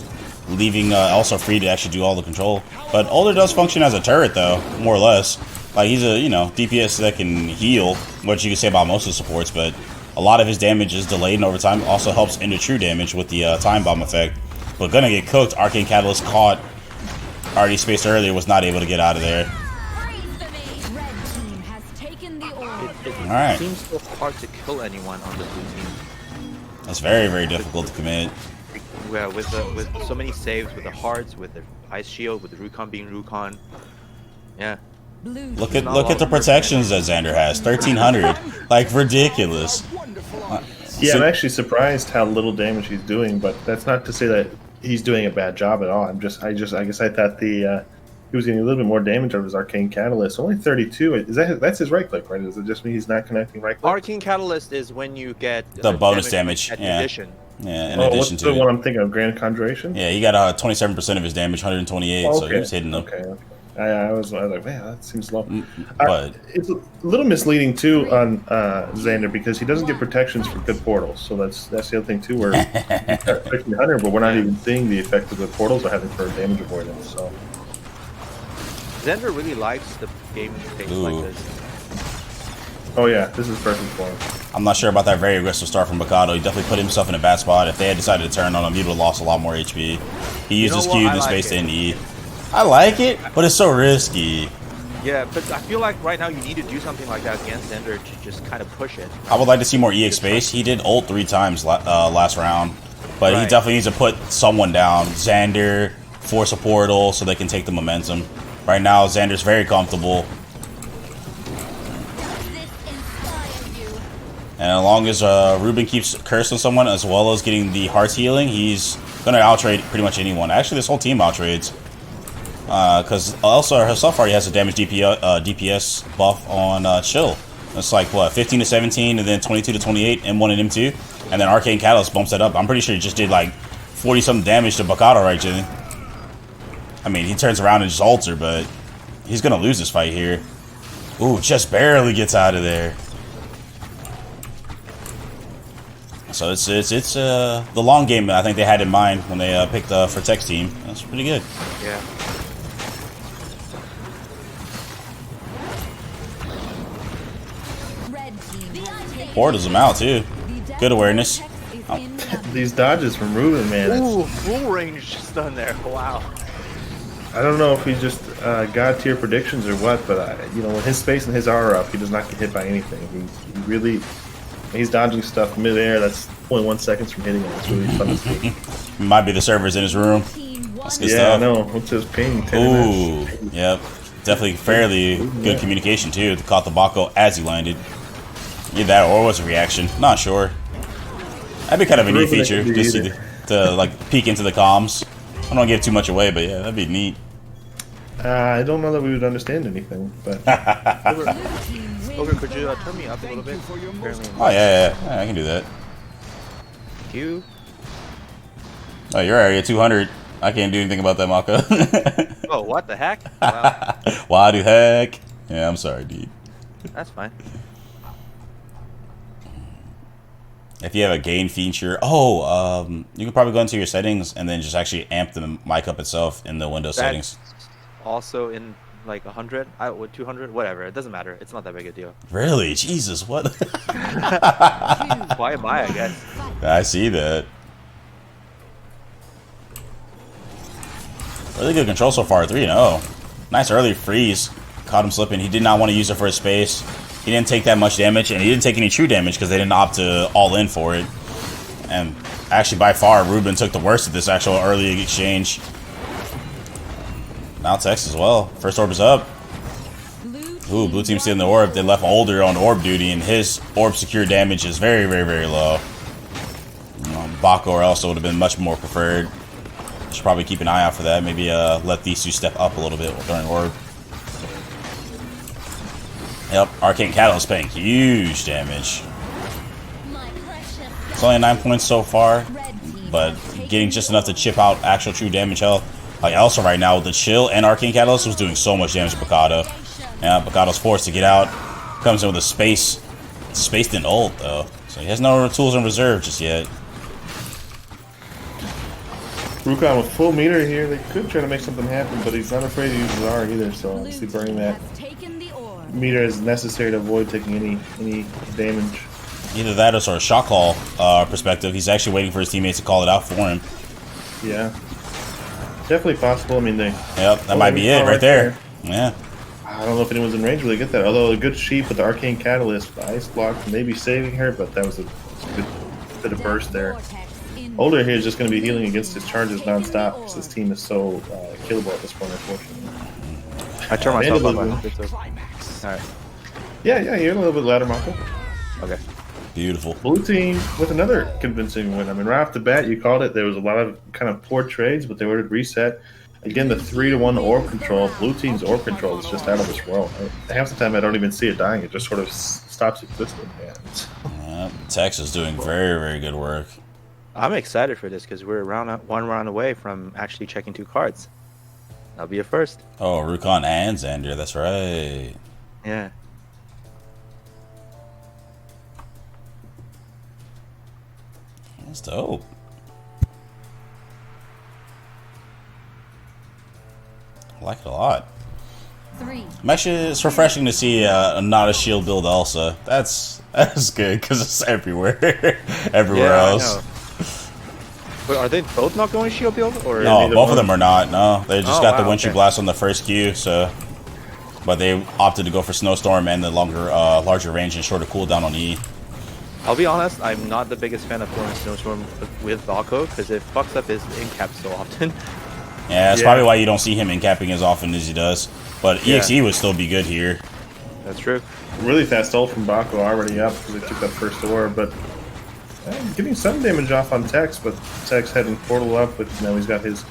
leaving also free to actually do all the control. But Older does function as a turret though, more or less. Like he's a DPS that can heal, which you can say about most of the supports. But a lot of his damage is delayed and over time. Also helps into true damage with the time bomb effect. But gonna get cooked. Arcane Catalyst caught. Already spaced earlier, was not able to get out of there. It seems so hard to kill anyone on the blue team. That's very, very difficult to commit. Yeah, with so many saves, with the hearts, with the ice shield, with the Rukon being Rukon. Yeah. Look at the protections that Xander has. 1300, like ridiculous. Yeah, I'm actually surprised how little damage he's doing, but that's not to say that he's doing a bad job at all. I guess I thought he was getting a little bit more damage out of his Arcane Catalyst. Only 32. Is that's his right click, right? Does it just mean he's not connecting right click? Arcane Catalyst is when you get the bonus damage. Yeah. Addition. Yeah, in addition what's to the it. one I'm thinking of? Grand Conjuration? Yeah, he got 27% of his damage, 128, so he was hitting them. Okay. I was like, man, that seems low. But it's a little misleading too on Xander because he doesn't get protections for good portals. So that's the other thing too. We're 1500, but we're not even seeing the effect of the portals are having for damage avoidance. So Xander really likes the game pace like this. Oh yeah, this is perfect for him. I'm not sure about that very aggressive start from Bacano. He definitely put himself in a bad spot. If they had decided to turn on him, he would have lost a lot more HP. He used his Q and space in E. I like it, but it's so risky. Yeah, but I feel like right now you need to do something like that against Xander to just kind of push it. I would like to see more EX space. He did ult 3 times last round, but he definitely needs to put someone down. Xander, force a portal so they can take the momentum. Right now, Xander's very comfortable. And as long as Ruben keeps cursing someone as well as getting the hearts healing, he's going to outtrade pretty much anyone. Actually, this whole team outtrades. Because Elsa herself already has a damage DPS buff on Chill. It's like, what, 15 to 17, and then 22 to 28, M1 and M2. And then Arcane Catalyst bumps that up. I'm pretty sure he just did like 40-something damage to Bacano right then. I mean, he turns around and just ults her, but he's going to lose this fight here. Ooh, just barely gets out of there. So it's the long game that I think they had in mind when they picked the Fortex team. That's pretty good. Yeah. Portals him out too. Good awareness. Oh. These dodges from Ruben, man. Ooh, full range stun there. Wow. I don't know if he's just god tier predictions or what, but when his space and his R are up, he does not get hit by anything. He really. He's dodging stuff mid-air. That's 0.1 seconds from hitting him. It's really fun to see. Might be the servers in his room. That's good stuff. Yeah, I know. What's his ping? 10 Ooh, yep. Definitely fairly good communication, too. Caught the Bako as he landed. Either that or was a reaction. Not sure. That'd be kind of a neat feature. Just to like, peek into the comms. I don't want to give too much away, but yeah, that'd be neat. I don't know that we would understand anything, but... Ogre, could you turn me up a little bit? Oh, yeah, I can do that. Thank you. Oh, your area, 200. I can't do anything about that, Mako. Oh, what the heck? Wow, Why the heck? Yeah, I'm sorry, dude. that's fine. If you have a gain feature, you can probably go into your settings and then just actually amp the mic up itself in the Windows settings. Also in like 100, 200, whatever. It doesn't matter. It's not that big a deal. Really? Jesus, what? Why am I guess. I see that. Really good control so far, 3-0. Nice early freeze. Caught him slipping. He did not want to use it for his space. He didn't take that much damage, and he didn't take any true damage because they didn't opt to all in for it. And actually, by far, Ruben took the worst of this actual early exchange. Now Tex as well. First orb is up. Ooh, blue team stealing the orb. They left Older on orb duty, and his orb secure damage is very, very, very low. Bako or else would have been much more preferred. Should probably keep an eye out for that. Maybe let these two step up a little bit during orb. Yep, Arcane Catalyst paying huge damage. It's only 9 points so far, but getting just enough to chip out actual true damage health. Like Elsa right now with the chill and Arcane Catalyst was doing so much damage to Bacado. Yeah, Bacado's forced to get out. Comes in with a spaced in ult though. So he has no tools in reserve just yet. Rukon with full meter here. They could try to make something happen, but he's not afraid to use his R either, so obviously burning that meter is necessary to avoid taking any damage. Either that or sort of shot call perspective. He's actually waiting for his teammates to call it out for him. Yeah. Definitely possible. I mean, Yep, that might be it right there. Yeah. I don't know if anyone's in range really get that. Although a good sheep with the Arcane Catalyst, the Ice Block, maybe saving her, but that was a good bit of burst there. Older here is just going to be healing against his charges nonstop because his team is so killable at this point, unfortunately. I turn myself up. Alright. Yeah, you're a little bit louder, Mako. Okay. Beautiful. Blue team with another convincing win. I mean, right off the bat, you called it. There was a lot of kind of poor trades, but they were reset. Again, the 3-1 orb control. Blue team's orb control is just out of this world. Half the time, I don't even see it dying. It just sort of stops existing. Tex is doing very, very good work. I'm excited for this because we're one round away from actually checking 2 cards. That'll be a first. Oh, Rukon and Xander. That's right. Yeah. That's dope. I like it a lot. It's refreshing to see not a shield build Elsa. That's good because it's everywhere. Everywhere else. But are they both not going shield build? Or no, both of them are not. No, they just got the Wintry okay. Blast on the first queue. So, but they opted to go for Snowstorm and the larger range and shorter cooldown on E. I'll be honest, I'm not the biggest fan of throwing Snowstorm with Bako because it fucks up his in-cap so often. Yeah, that's probably why you don't see him in-capping as often as he does. But EXE would still be good here. That's true. Really fast ult from Bako already up because they took that first orb, but getting some damage off on Tex, but Tex heading portal up, but now he's got his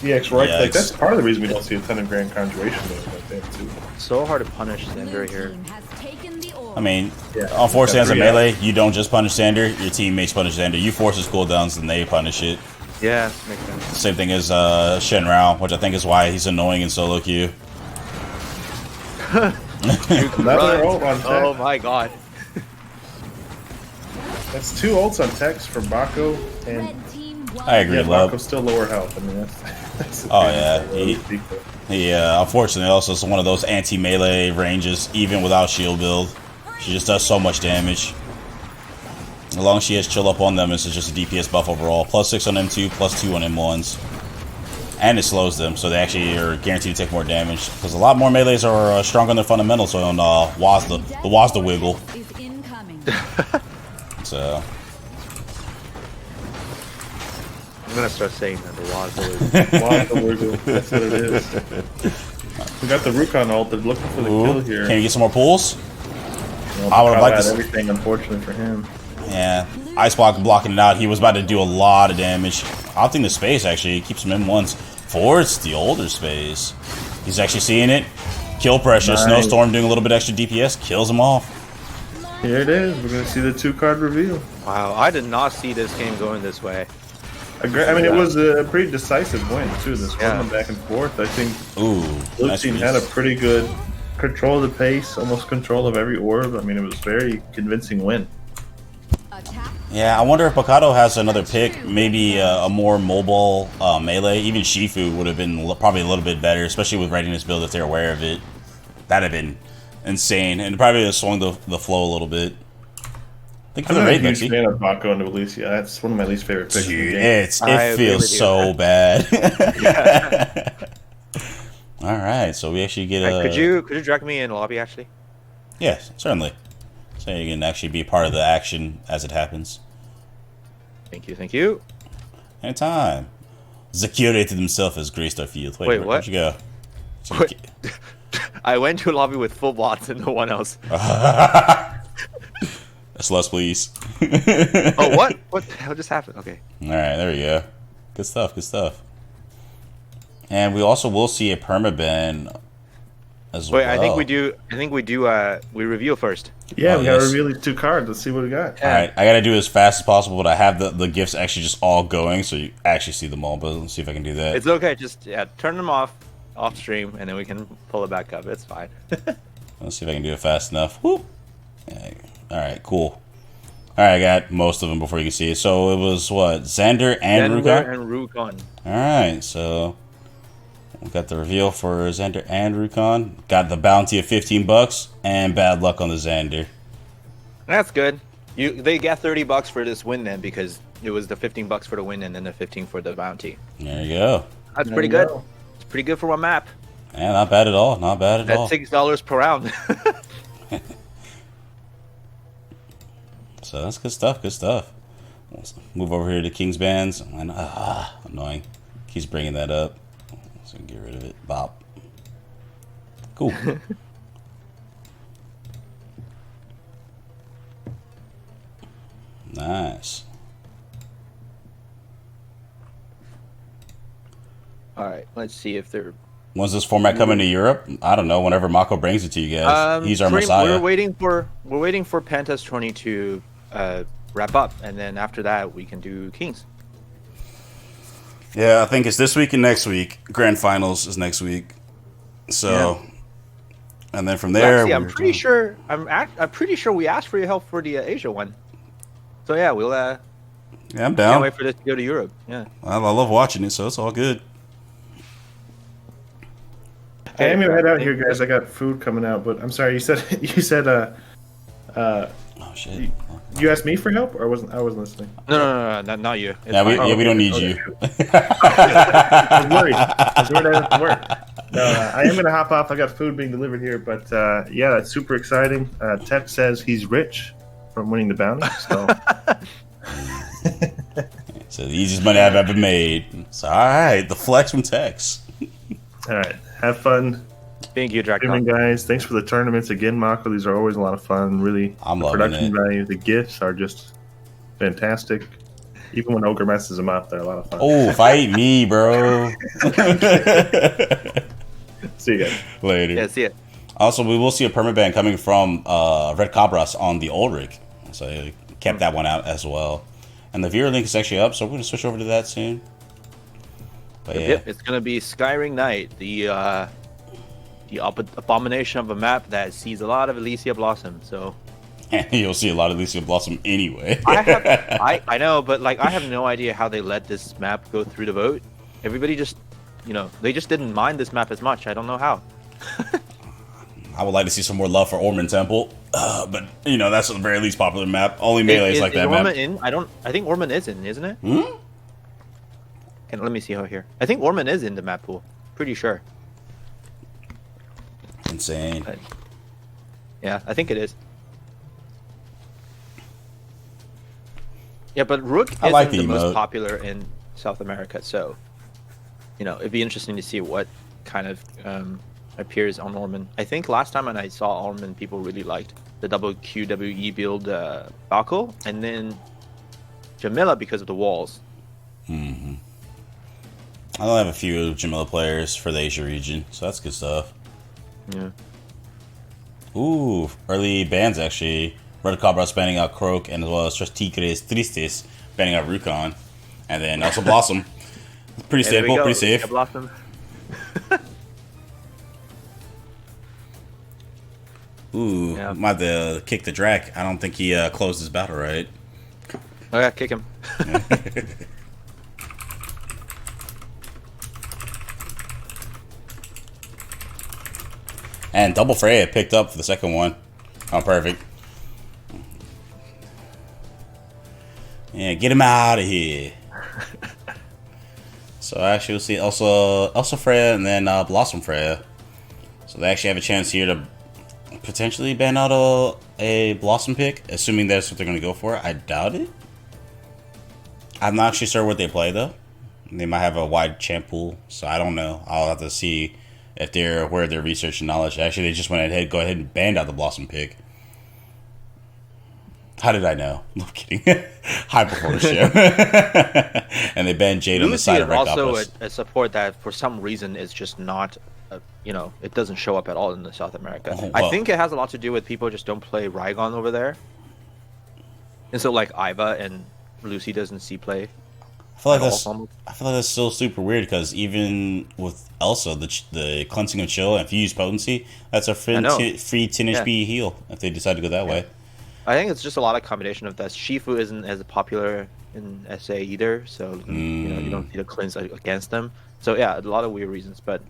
EX right click. That's part of the reason we don't see a ton of Grand Conjuration damage like that too. So hard to punish Xander here. I mean, unfortunately as a melee, you don't just punish Xander, your teammates punish Xander. You force his cooldowns and they punish it. Yeah, makes sense. Same thing as Shen Rao, which I think is why he's annoying in solo queue. Another ult on Tex. Oh my god. That's 2 ults on Tex for Bako, and I agree, Love. Bako's still lower health. I mean, that's oh yeah, he unfortunately also is one of those anti-melee ranges, even without shield build. She just does so much damage. As long as she has chill up on them, it's just a DPS buff overall. +6 on M2, +2 on M1s. And it slows them, so they actually are guaranteed to take more damage. Because a lot more melees are strong on their fundamentals on Wazda, the Wazda Wiggle. So I'm gonna start saying that the Wazda Wiggle. That's what it is. We got the Rukon ult. They're looking for the kill here. Can you get some more pulls? Well, I would have liked to everything, unfortunately for him. Yeah, Ice Block blocking it out. He was about to do a lot of damage. Opting the space actually keeps him in ones. Forwards the older space. He's actually seeing it. Kill pressure. Nice. Snowstorm doing a little bit extra DPS. Kills him off. Here it is. We're going to see the 2-card reveal. Wow, I did not see this game going this way. I mean, it was a pretty decisive win too. This one went back and forth. I think blue nice team piece. had a pretty good control of the pace, almost control of every orb. I mean, it was a very convincing win. Attack. Yeah, I wonder if Picado has another pick, maybe a more mobile melee. Even Shifu would have been probably a little bit better, especially with readiness build if they're aware of it. That'd have been insane, and probably have swung the flow a little bit. Thank you for I'm the not a raid, huge Lexi. fan of Mako and Alicia. That's one of my least favorite picks in the Dude, game. it agree feels with you. so bad. All right, so we actually get a. Could you drag me in lobby actually? Yes, certainly. So you can actually be part of the action as it happens. Thank you, thank you. Anytime. Zacurated himself as Grey Starfield. Wait, where'd what? you go? Wait. I went to a lobby with full bots and no one else. Sluts, please. Oh, what? What the hell just happened? Okay. All right, there we go. Good stuff, good stuff. And we also will see a perma-ban as well. Wait, I think we do. We reveal first. Yeah, Oh, we gotta yes. reveal these two cards. Let's see what we got. All right, I gotta do it as fast as possible, but I have the gifts actually just all going, so you actually see them all. But let's see if I can do that. It's okay. Just turn them off stream, and then we can pull it back up. It's fine. Let's see if I can do it fast enough. Whoop. Yeah. All right, cool. All right, I got most of them before you can see it. So it was what? Xander and Rukon? and Rukon. All right, so we got the reveal for Xander and Rukon. Got the bounty of $15 and bad luck on the Xander. That's good. They get $30 for this win then because it was the $15 for the win and then the 15 for the bounty. There you go. That's There pretty you good. go. It's pretty good for one map. Yeah, not bad at all. Not bad at all. That's $6 per round. So that's good stuff. Good stuff. Let's move over here to King's Bands. Annoying. Keeps bringing that up. So get rid of it. Bop. Cool. Nice. All right, let's see if they're. When's this format coming to Europe? I don't know. Whenever Mako brings it to you guys. He's our messiah. We're waiting for Pantas 20 to wrap up, and then after that we can do Kings. Yeah, I think it's this week and next week. Grand Finals is next week. So, and then from there, Actually, I'm pretty sure we asked for your help for the Asia one. So yeah, we'll. Yeah, I'm Can't down. wait for this to go to Europe. Yeah. I love watching it, so it's all good. Hey, I'm gonna head out here, guys. I got food coming out, but I'm sorry. You said Oh shit. you asked me for help, or I wasn't listening. No, not you. It's Yeah, fine. we don't need Okay. you. I was worried. I didn't have to work. No, I am gonna hop off. I got food being delivered here, but yeah, that's super exciting. Tech says he's rich from winning the bounty. So It's the easiest money I've ever made. So all right, the flex from Tex. all right, have fun. Thank you, Streaming, Draktok. guys. Thanks for the tournaments again, Mako. These are always a lot of fun. Really, I'm the loving production it. value, the gifts are just fantastic. Even when Ogre messes them up, they're a lot of fun. Oh, fight me, bro. See you guys. Later. Yeah, see it. Also, we will see a perma-ban coming from Red Cabras on the Ulrich. So I kept that one out as well. And the viewer link is actually up, so we're going to switch over to that soon. But yeah. Yep, it's gonna be Skyring Knight, the abomination of a map that sees a lot of Elysia Blossom. So You'll see a lot of Elysia Blossom anyway. I know, but like I have no idea how they let this map go through the vote. Everybody just, they just didn't mind this map as much. I don't know how. I would like to see some more love for Ormond Temple. But, that's the very least popular map. Only melee is like that Ormond map. in? I think Ormond is in, isn't it? Hmm? And let me see here. I think Ormond is in the map pool. Pretty sure. Insane. Yeah, I think it is. Yeah, but Rook I isn't like the the most emote. popular in South America, so it'd be interesting to see what kind of appears on Ormond. I think last time when I saw Ormond, people really liked the double QWE build Balco, and then Jamila because of the walls. Mm-hmm. I only have a few Jamila players for the Asia region, so that's good stuff. Yeah. Ooh, early bans actually. Red Cabra banning out Croak, and as well as Tres Tigres Tristes banning out Rukon. And then also Blossom. Pretty stable, pretty safe. Blossom. Ooh, Yeah. I'm about to kick the Drak. I don't think he closed his Battlerite. Oh yeah, kick him. And double Freya picked up for the second one. Oh, perfect. Yeah, get him out of here. So actually, we'll see also Freya and then Blossom Freya. So they actually have a chance here to potentially ban out a Blossom pick, assuming that's what they're going to go for. I doubt it. I'm not actually sure what they play though. They might have a wide champ pool, so I don't know. I'll have to see if they're aware of their research and knowledge. Actually, they just go ahead and banned out the Blossom pick. How did I know? No kidding. High performance show. And they banned Jade on the side of Red also a support that for some reason is just not, it doesn't show up at all in the South America. Oh, I think it has a lot to do with people just don't play Raygon over there. And so like Iva and Lucy doesn't see play. I feel like that's still super weird because even with Elsa, the cleansing of chill and fused potency, that's a free 10 HP heal if they decide to go that way. I think it's just a lot of combination of that. Shifu isn't as popular in SA either, so you don't see the cleanse against them. So yeah, a lot of weird reasons, but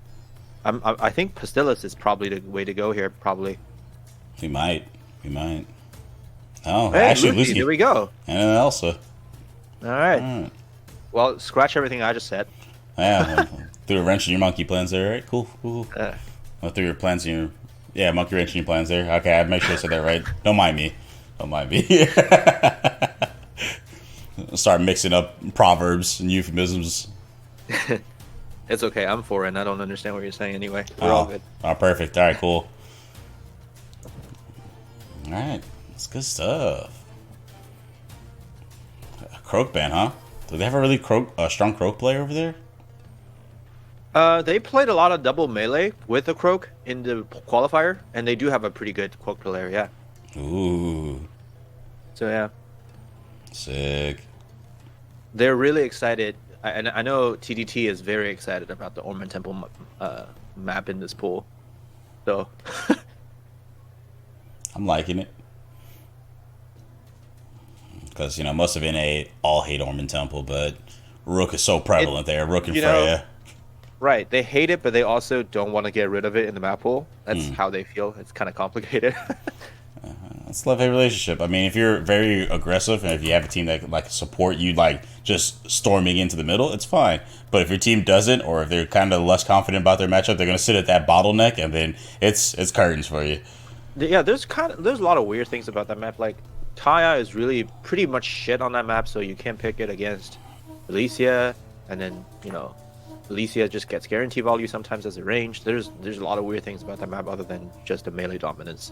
I think Pastillas is probably the way to go here. Probably. We might. Oh, hey, actually, Lucy, there we go. And then Elsa. All right. Well, scratch everything I just said. Yeah, threw a wrench in your monkey plans there, right? Cool. I threw your plans in your monkey wrench in your plans there. Okay, I make sure I said that right. Don't mind me. Start mixing up proverbs and euphemisms. It's okay. I'm foreign. I don't understand what you're saying anyway. We're all good. Oh, perfect. All right, cool. All right, that's good stuff. Croak ban, huh? Do they have a really strong Croak player over there? They played a lot of double melee with the Croak in the qualifier, and they do have a pretty good Croak player, yeah. Ooh. So yeah. Sick. They're really excited, and I know TDT is very excited about the Orman Temple map in this pool. So. I'm liking it. Because, most of NA all hate Orman Temple, but Rook is so prevalent there. Rook and Freya. Right. They hate it, but they also don't want to get rid of it in the map pool. That's how they feel. It's kind of complicated. It's a love-hate relationship. I mean, if you're very aggressive and if you have a team that support you, just storming into the middle, it's fine. But if your team doesn't, or if they're kind of less confident about their matchup, they're going to sit at that bottleneck, and then it's curtains for you. Yeah, there's a lot of weird things about that map. Like, Taya is really pretty much shit on that map, so you can't pick it against Alicia, and then Alicia just gets guarantee value sometimes as a range. There's a lot of weird things about that map other than just the melee dominance.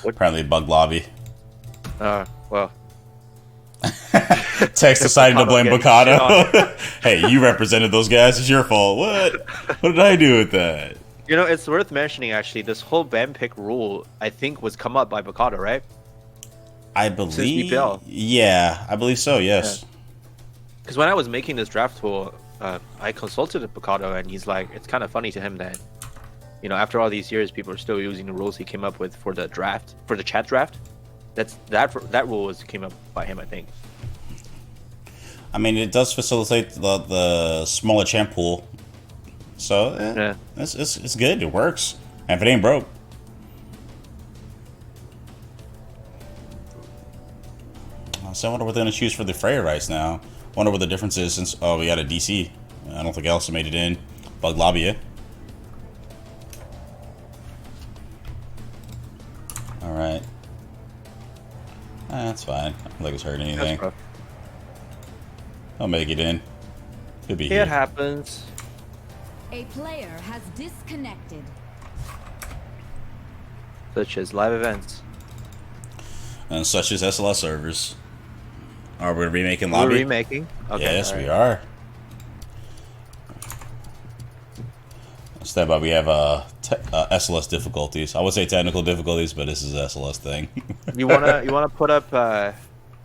Apparently bug lobby. Well. Text deciding to blame Bacano. Hey, you represented those guys. It's your fault. What did I do with that? It's worth mentioning, actually, this whole ban pick rule, I think, was come up by Bacano, right? I believe. Yeah, I believe so, yes. Because when I was making this draft tool, I consulted Bacano, and he's like, it's kind of funny to him that, after all these years, people are still using the rules he came up with for the draft, for the chat draft. That rule came up by him, I think. I mean, it does facilitate the smaller champ pool, so it's good. It works, and if it ain't broke. So I wonder what they're gonna choose for the Freya rights now. Wonder what the difference is since we got a DC. I don't think Elsa made it in. Bug lobby it. All right. That's fine. I don't think it's hurt anything. I'll make it in. Could be here. It happens. A player has disconnected. Such as live events. And such as SLS servers. Are we remaking lobby? We're remaking? Okay, yes, we are. Stand by. We have SLS difficulties. I would say technical difficulties, but this is an SLS thing. you wanna put up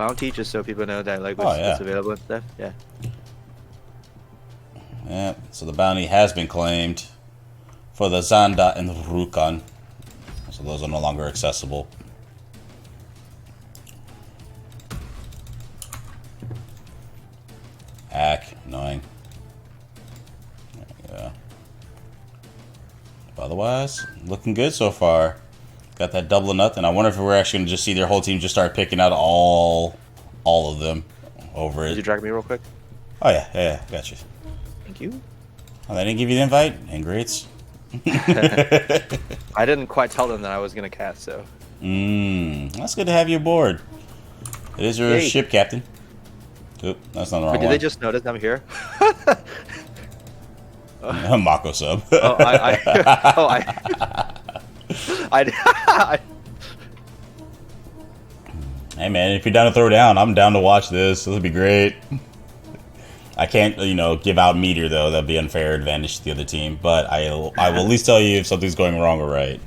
bounty just so people know that like Oh, what's, yeah. what's available and stuff? Yeah. Yeah, so the bounty has been claimed for the Zanda and the Rukan. So those are no longer accessible. Hack, annoying. There you go. But otherwise, looking good so far. Got that double or nothing. I wonder if we're actually going to just see their whole team just start picking out all of them over Did you it. drag me real quick? Oh yeah, got you. Thank you. Oh, they didn't give you the invite? Ingrates. I didn't quite tell them that I was gonna cast, so. That's good to have you aboard. It is your Yay. ship, Captain. Oop, that's not the wrong Wait, did one. they just notice I'm here? Mako sub. Oh, I Hey man, if you're down to throw down, I'm down to watch this. This would be great. I can't, give out meter though. That'd be unfair advantage to the other team. But I will at least tell you if something's going wrong or right.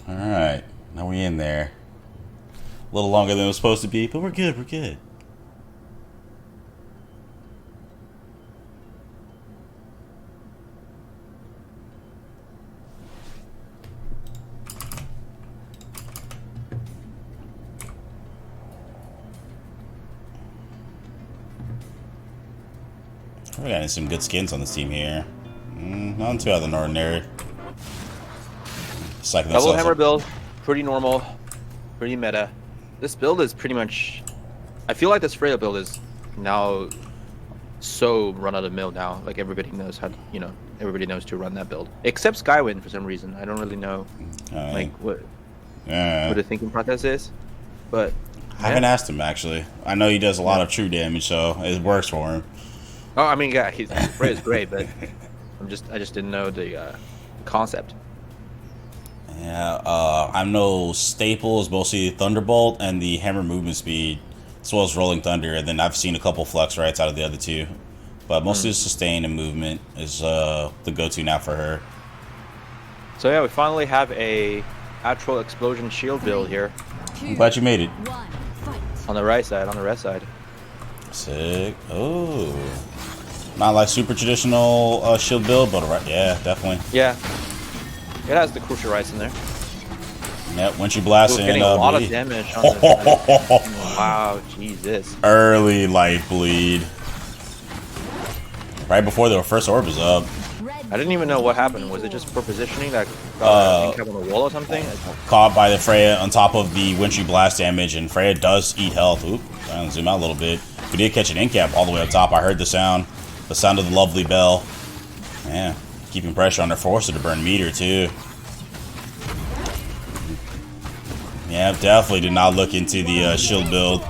All right, now we in there. A little longer than it was supposed to be, but we're good. We're good. We're getting some good skins on this team here. Not too out of the ordinary. Psyching double themselves hammer up. build, pretty normal, pretty meta. This build is pretty much. I feel like this Freya build is now so run of the mill now. Like everybody knows how, everybody knows to run that build, except Skywind for some reason. I don't really know, like what the thinking process is, but I haven't asked him actually. I know he does a lot of true damage, so it works for him. Oh, I mean, yeah, Freya's great, but I just didn't know the concept. Yeah, I know staple is mostly Thunderbolt and the hammer movement speed, as well as Rolling Thunder, and then I've seen a couple flex rights out of the other two. But mostly sustain and movement is the go-to now for her. So yeah, we finally have a actual explosion shield build here. I'm glad you made it. One, fight. On the right side, on the red side. Sick. Oh. Not like super traditional shield build, but yeah, definitely. Yeah. It has the crucial rights in there. Yep, once you blast We're in, getting a lot of bleed. damage on the Wow, Jesus. Early light bleed. Right before the first orb is up. I didn't even know what happened. Was it just for positioning that got on the wall or something? Caught by the Freya on top of the wintry blast damage, and Freya does eat health. Oop, trying to zoom out a little bit. We did catch an in cap all the way up top. I heard the sound of the lovely bell. Yeah, keeping pressure on their Forcer to burn meter too. Yeah, definitely did not look into the shield build.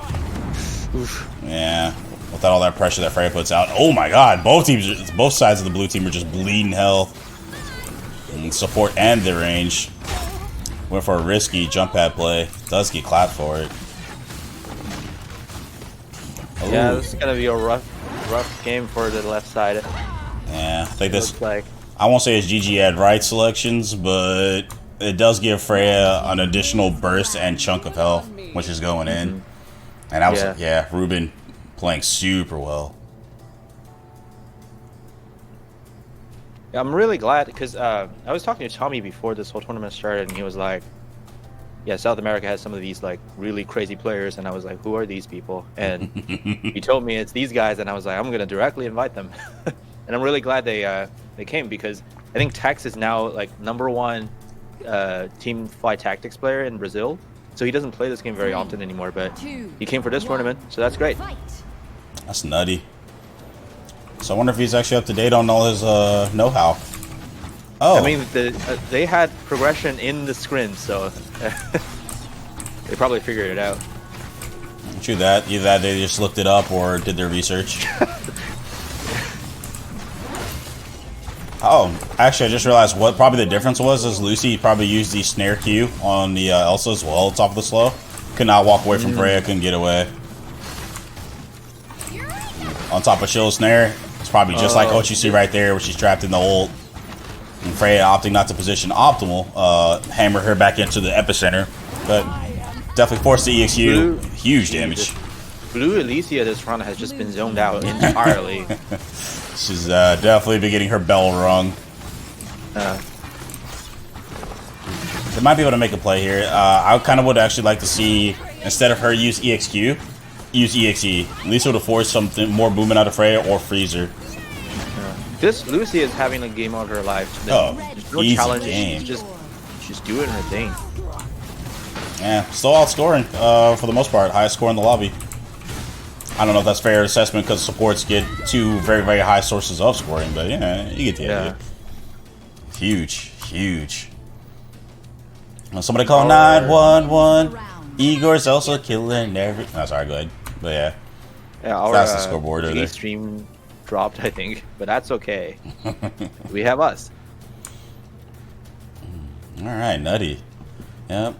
Oof. Yeah, without all that pressure that Freya puts out. Oh my God, both sides of the blue team are just bleeding health. And support and their range. Went for a risky jump pad play. Does get clapped for it. Yeah, Ooh. this is gonna be a rough game for the left side. Yeah, I think this. Looks like. I won't say it's GG at right selections, but it does give Freya an additional burst and chunk of health, which is going in. And I was Ruben playing super well. Yeah, I'm really glad because I was talking to Tommy before this whole tournament started, and he was like, "Yeah, South America has some of these like really crazy players," and I was like, "Who are these people?" And he told me it's these guys, and I was like, "I'm gonna directly invite them," and I'm really glad they came because I think Tex is now like #1 team fight tactics player in Brazil, so he doesn't play this game very often anymore, but he came for this tournament, so that's great. That's nutty. So I wonder if he's actually up to date on all his know-how. Oh, I mean, they had progression in the scrim, so they probably figured it out. true that. Either that they just looked it up or did their research. Oh, actually, I just realized what probably the difference was is Lucy probably used the snare Q on the Elsa as well, top of the slow. Could not walk away from Freya, couldn't get away. On top of Shield snare, it's probably just like what you see right there, where she's trapped in the ult. And Freya opting not to position optimal, hammer her back into the epicenter. But Definitely forced the EXU. Huge damage. Blue Elysia this run has just been zoned out entirely. She's definitely been getting her bell rung. They might be able to make a play here. I kind of would actually like to see, instead of her use EXQ, use EXE. At least it would have forced something more movement out of Freya or Freezer. This Lucy is having a game of her life. There's no easy challenge. game. She's doing her thing. Yeah, still outscoring for the most part. Highest score in the lobby. I don't know if that's fair assessment because supports get two very, very high sources of scoring, but yeah, you get the idea. Huge, huge. Somebody call 911. Igor's also killing every. Oh, sorry, go ahead. But yeah, our that's the scoreboard over there. stream dropped, I think, but that's okay. We have us. All right, nutty. Yep.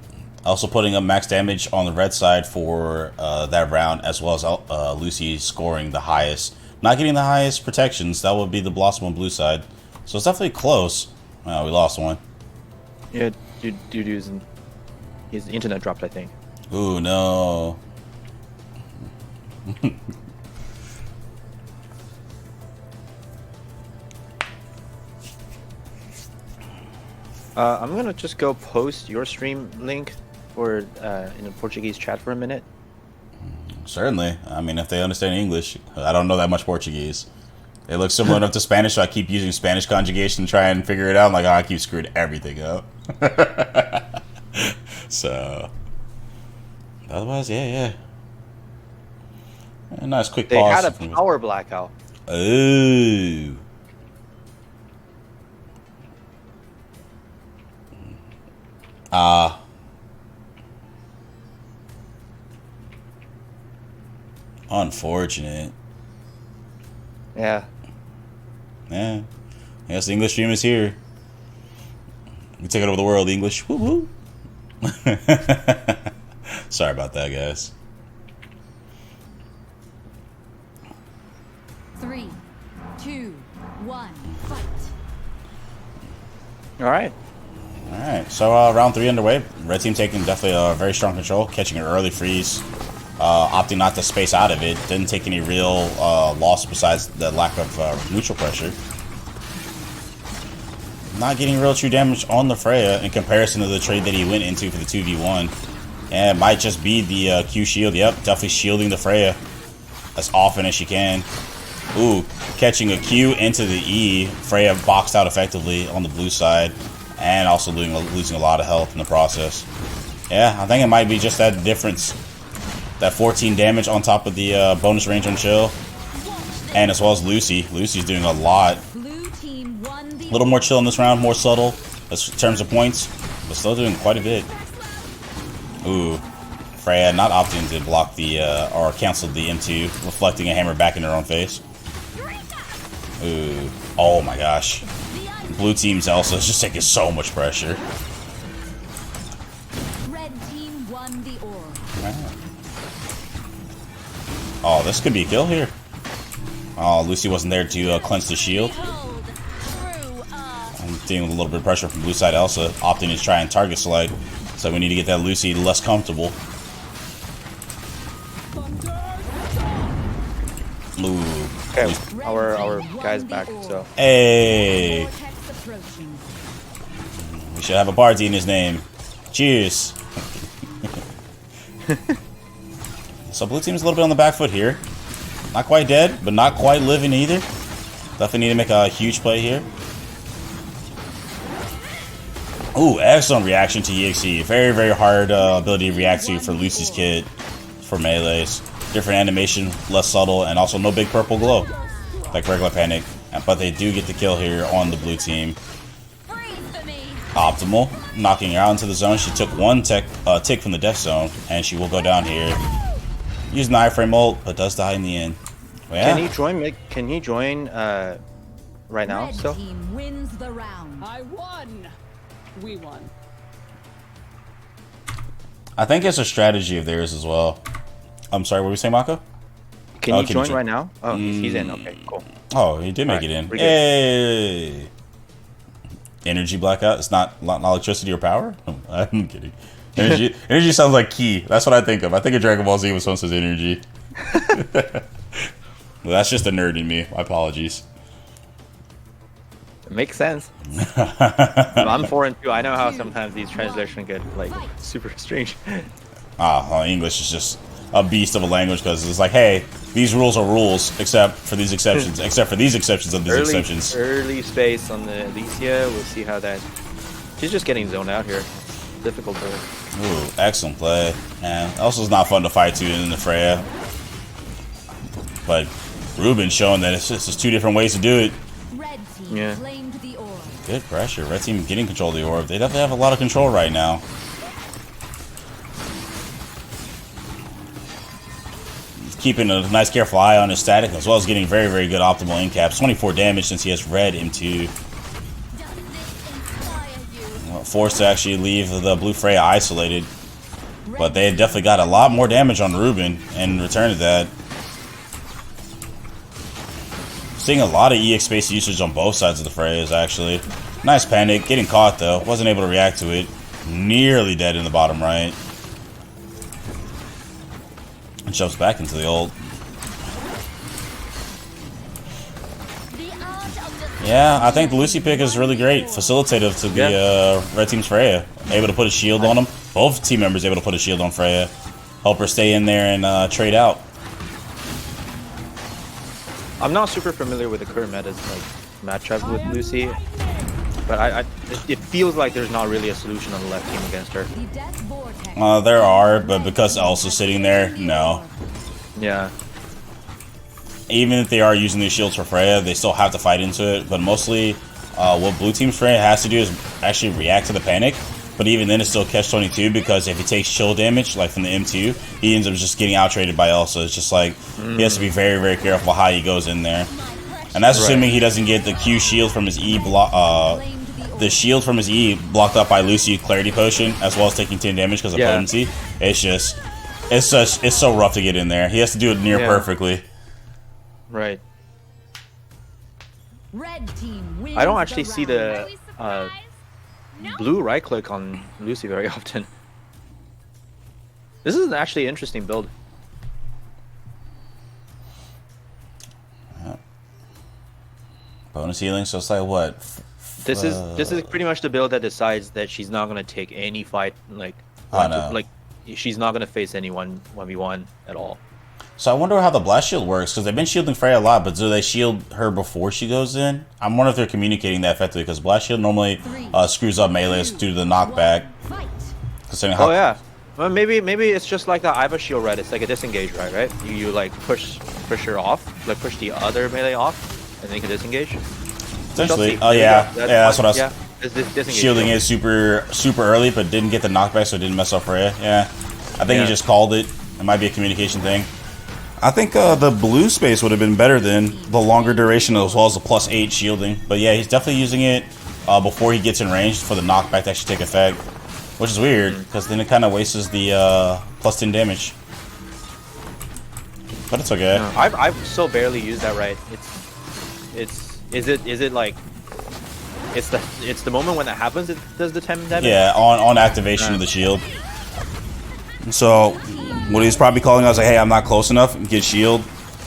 Also putting up max damage on the red side for that round, as well as Lucy scoring the highest. Not getting the highest protections. That would be the Blossom on blue side. So it's definitely close. Oh, we lost one. Yeah, dude's his internet dropped, I think. Ooh, no. I'm gonna just go post your stream link for in the Portuguese chat for a minute. Certainly. I mean, if they understand English. I don't know that much Portuguese. They look similar enough to Spanish, so I keep using Spanish conjugation to try and figure it out. I'm like, oh, I keep screwing everything up. So, otherwise, yeah. A nice quick They pause. had a power blackout. Ooh. Unfortunate. Yeah. Yeah. Yes, the English stream is here. We take it over the world, English. Woo woo. Sorry about that, guys. 3, 2, 1, fight. All right. All right. So round 3 underway. Red team taking definitely a very strong control, catching an early freeze, opting not to space out of it. Didn't take any real loss besides the lack of neutral pressure. Not getting real true damage on the Freya in comparison to the trade that he went into for the 2v1. And it might just be the Q shield. Yep, definitely shielding the Freya as often as she can. Ooh, catching a Q into the E. Freya boxed out effectively on the blue side and also losing a lot of health in the process. Yeah, I think it might be just that difference. That 14 damage on top of the bonus range on chill. And as well as Lucy. Lucy's doing a lot. A little more chill in this round, more subtle in terms of points, but still doing quite a bit. Ooh, Freya not opting to block the, or cancel the M2, reflecting a hammer back in her own face. Ooh, oh my gosh. Blue team's Elsa is just taking so much pressure. Red team won the orb. Oh, this could be a kill here. Oh, Lucy wasn't there to cleanse the shield. I'm dealing with a little bit of pressure from blue side Elsa, opting to try and target select. So we need to get that Lucy less comfortable. Ooh. Okay, our guy's back, so. Hey! We should have a party in his name. Cheers! So blue team's a little bit on the back foot here. Not quite dead, but not quite living either. Definitely need to make a huge play here. Ooh, excellent reaction to EXE. Very, very hard ability to react to for Lucy's kit for melees. Different animation, less subtle, and also no big purple glow like regular Panic. But they do get the kill here on the blue team. Optimal, knocking her out into the zone. She took one tick from the death zone, and she will go down here. Using the iframe ult, but does die in the end. Well, yeah. Can he join right now? So Team wins the round. I won. We won. I think it's a strategy of theirs as well. I'm sorry, what were we saying, Mako? Can you join right now? Oh, he's in. Okay, cool. Oh, he did make it in. Hey! Energy blackout? It's not electricity or power? I'm kidding. Energy sounds like key. That's what I think of. I think of Dragon Ball Z when someone says energy. Well, that's just a nerd in me. My apologies. It makes sense. I'm foreign too. I know how sometimes these translations get like super strange. Well, English is just a beast of a language because it's like, hey, these rules are rules except for these exceptions, except for these exceptions of these exceptions. Early space on the Alicia. We'll see how that. She's just getting zoned out here. Difficult for her. Ooh, excellent play. And also, it's not fun to fight too in the Freya. But Ruben showing that it's just two different ways to do it. Red team claimed the orb. Good pressure. Red team getting control of the orb. They definitely have a lot of control right now. He's keeping a nice careful eye on his static as well as getting very, very good optimal in caps. 24 damage since he has red M2. Forced to actually leave the blue Freya isolated. But they definitely got a lot more damage on Ruben in return to that. Seeing a lot of EX space usage on both sides of the Freyas, actually. Nice panic. Getting caught, though. Wasn't able to react to it. Nearly dead in the bottom right. And shoves back into the ult. Yeah, I think the Lucy pick is really great. Facilitative to the red team's Freya. Able to put a shield on them. Both team members able to put a shield on Freya. Help her stay in there and trade out. I'm not super familiar with the current meta's like matchup with Lucy, but it feels like there's not really a solution on the left team against her. There are, but because Elsa's sitting there, no. Yeah. Even if they are using these shields for Freya, they still have to fight into it. But mostly, what blue team's Freya has to do is actually react to the panic. But even then, it's still catch-22 because if he takes chill damage, like from the M2, he ends up just getting out-traded by Elsa. It's just like, he has to be very, very careful how he goes in there. And that's assuming he doesn't get the Q shield from his E block, the shield from his E blocked up by Lucy Clarity Potion, as well as taking 10 damage because of potency. It's just, it's so rough to get in there. He has to do it near perfectly. Right. Red team wins I don't actually the see round. the blue right click on Lucy very often. This is actually an interesting build. Bonus healing, so it's like what? This is pretty much the build that decides that she's not gonna take any fight, like she's not gonna face anyone 1v1 at all. So I wonder how the blast shield works, because they've been shielding Freya a lot, but do they shield her before she goes in? I'm wondering if they're communicating that effectively, because blast shield normally screws up melees due to the knockback. Considering how well, maybe it's just like the Iva shield, right? It's like a disengage, right? You like push her off, like push the other melee off, and then you can disengage. Essentially, that's what I was. Yeah, it's shielding is super early, but didn't get the knockback, so it didn't mess up Freya. Yeah, I think he just called it. It might be a communication thing. I think the blue space would have been better than the longer duration as well as the +8 shielding. But yeah, he's definitely using it before he gets in range for the knockback to actually take effect. Which is weird, because then it kind of wastes the +10 damage. But it's okay. I've so barely used that right. Is it like it's the moment when that happens it does the 10 damage? Yeah, on activation of the shield. So what he's probably calling out is like, hey, I'm not close enough, get shield.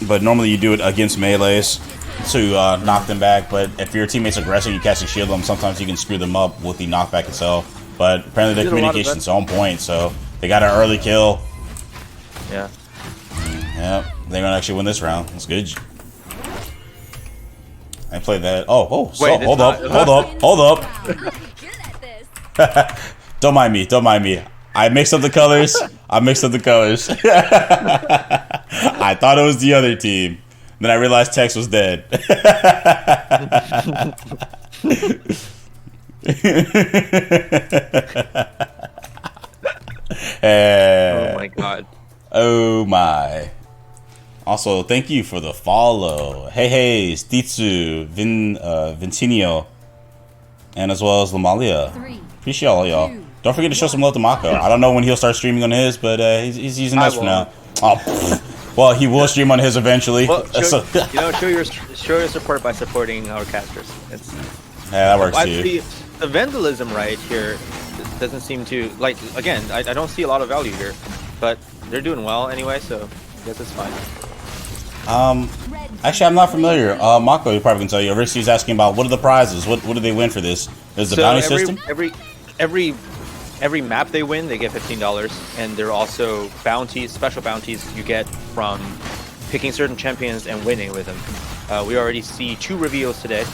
But normally you do it against melees to knock them back. But if your teammate's aggressive, you catch a shield them, sometimes you can screw them up with the knockback itself. But apparently the communication's on point, so they got an early kill. Yeah. Yeah, they're gonna actually win this round. That's good. I played that. Oh, so, wait, hold up. Don't mind me. I mixed up the colors. I thought it was the other team. Then I realized Tex was dead. Oh my god. Oh my. Also, thank you for the follow. Hey, Stitsu, Vintinio, and as well as Lamalia. Appreciate all y'all. Don't forget to show some love to Mako. I don't know when he'll start streaming on his, but he's using us for now. Oh, well, he will stream on his eventually. Well, show your support by supporting our casters. Yeah, that works too. The vandalism right here, doesn't seem to like. Again, I don't see a lot of value here, but they're doing well anyway, so I guess it's fine. Actually, I'm not familiar. Mako, you probably can tell you. Rixi's asking about what are the prizes? What do they win for this? There's the bounty system. Every map they win, they get $15, and there are also bounties, special bounties you get from picking certain champions and winning with them. We already see 2 reveals today,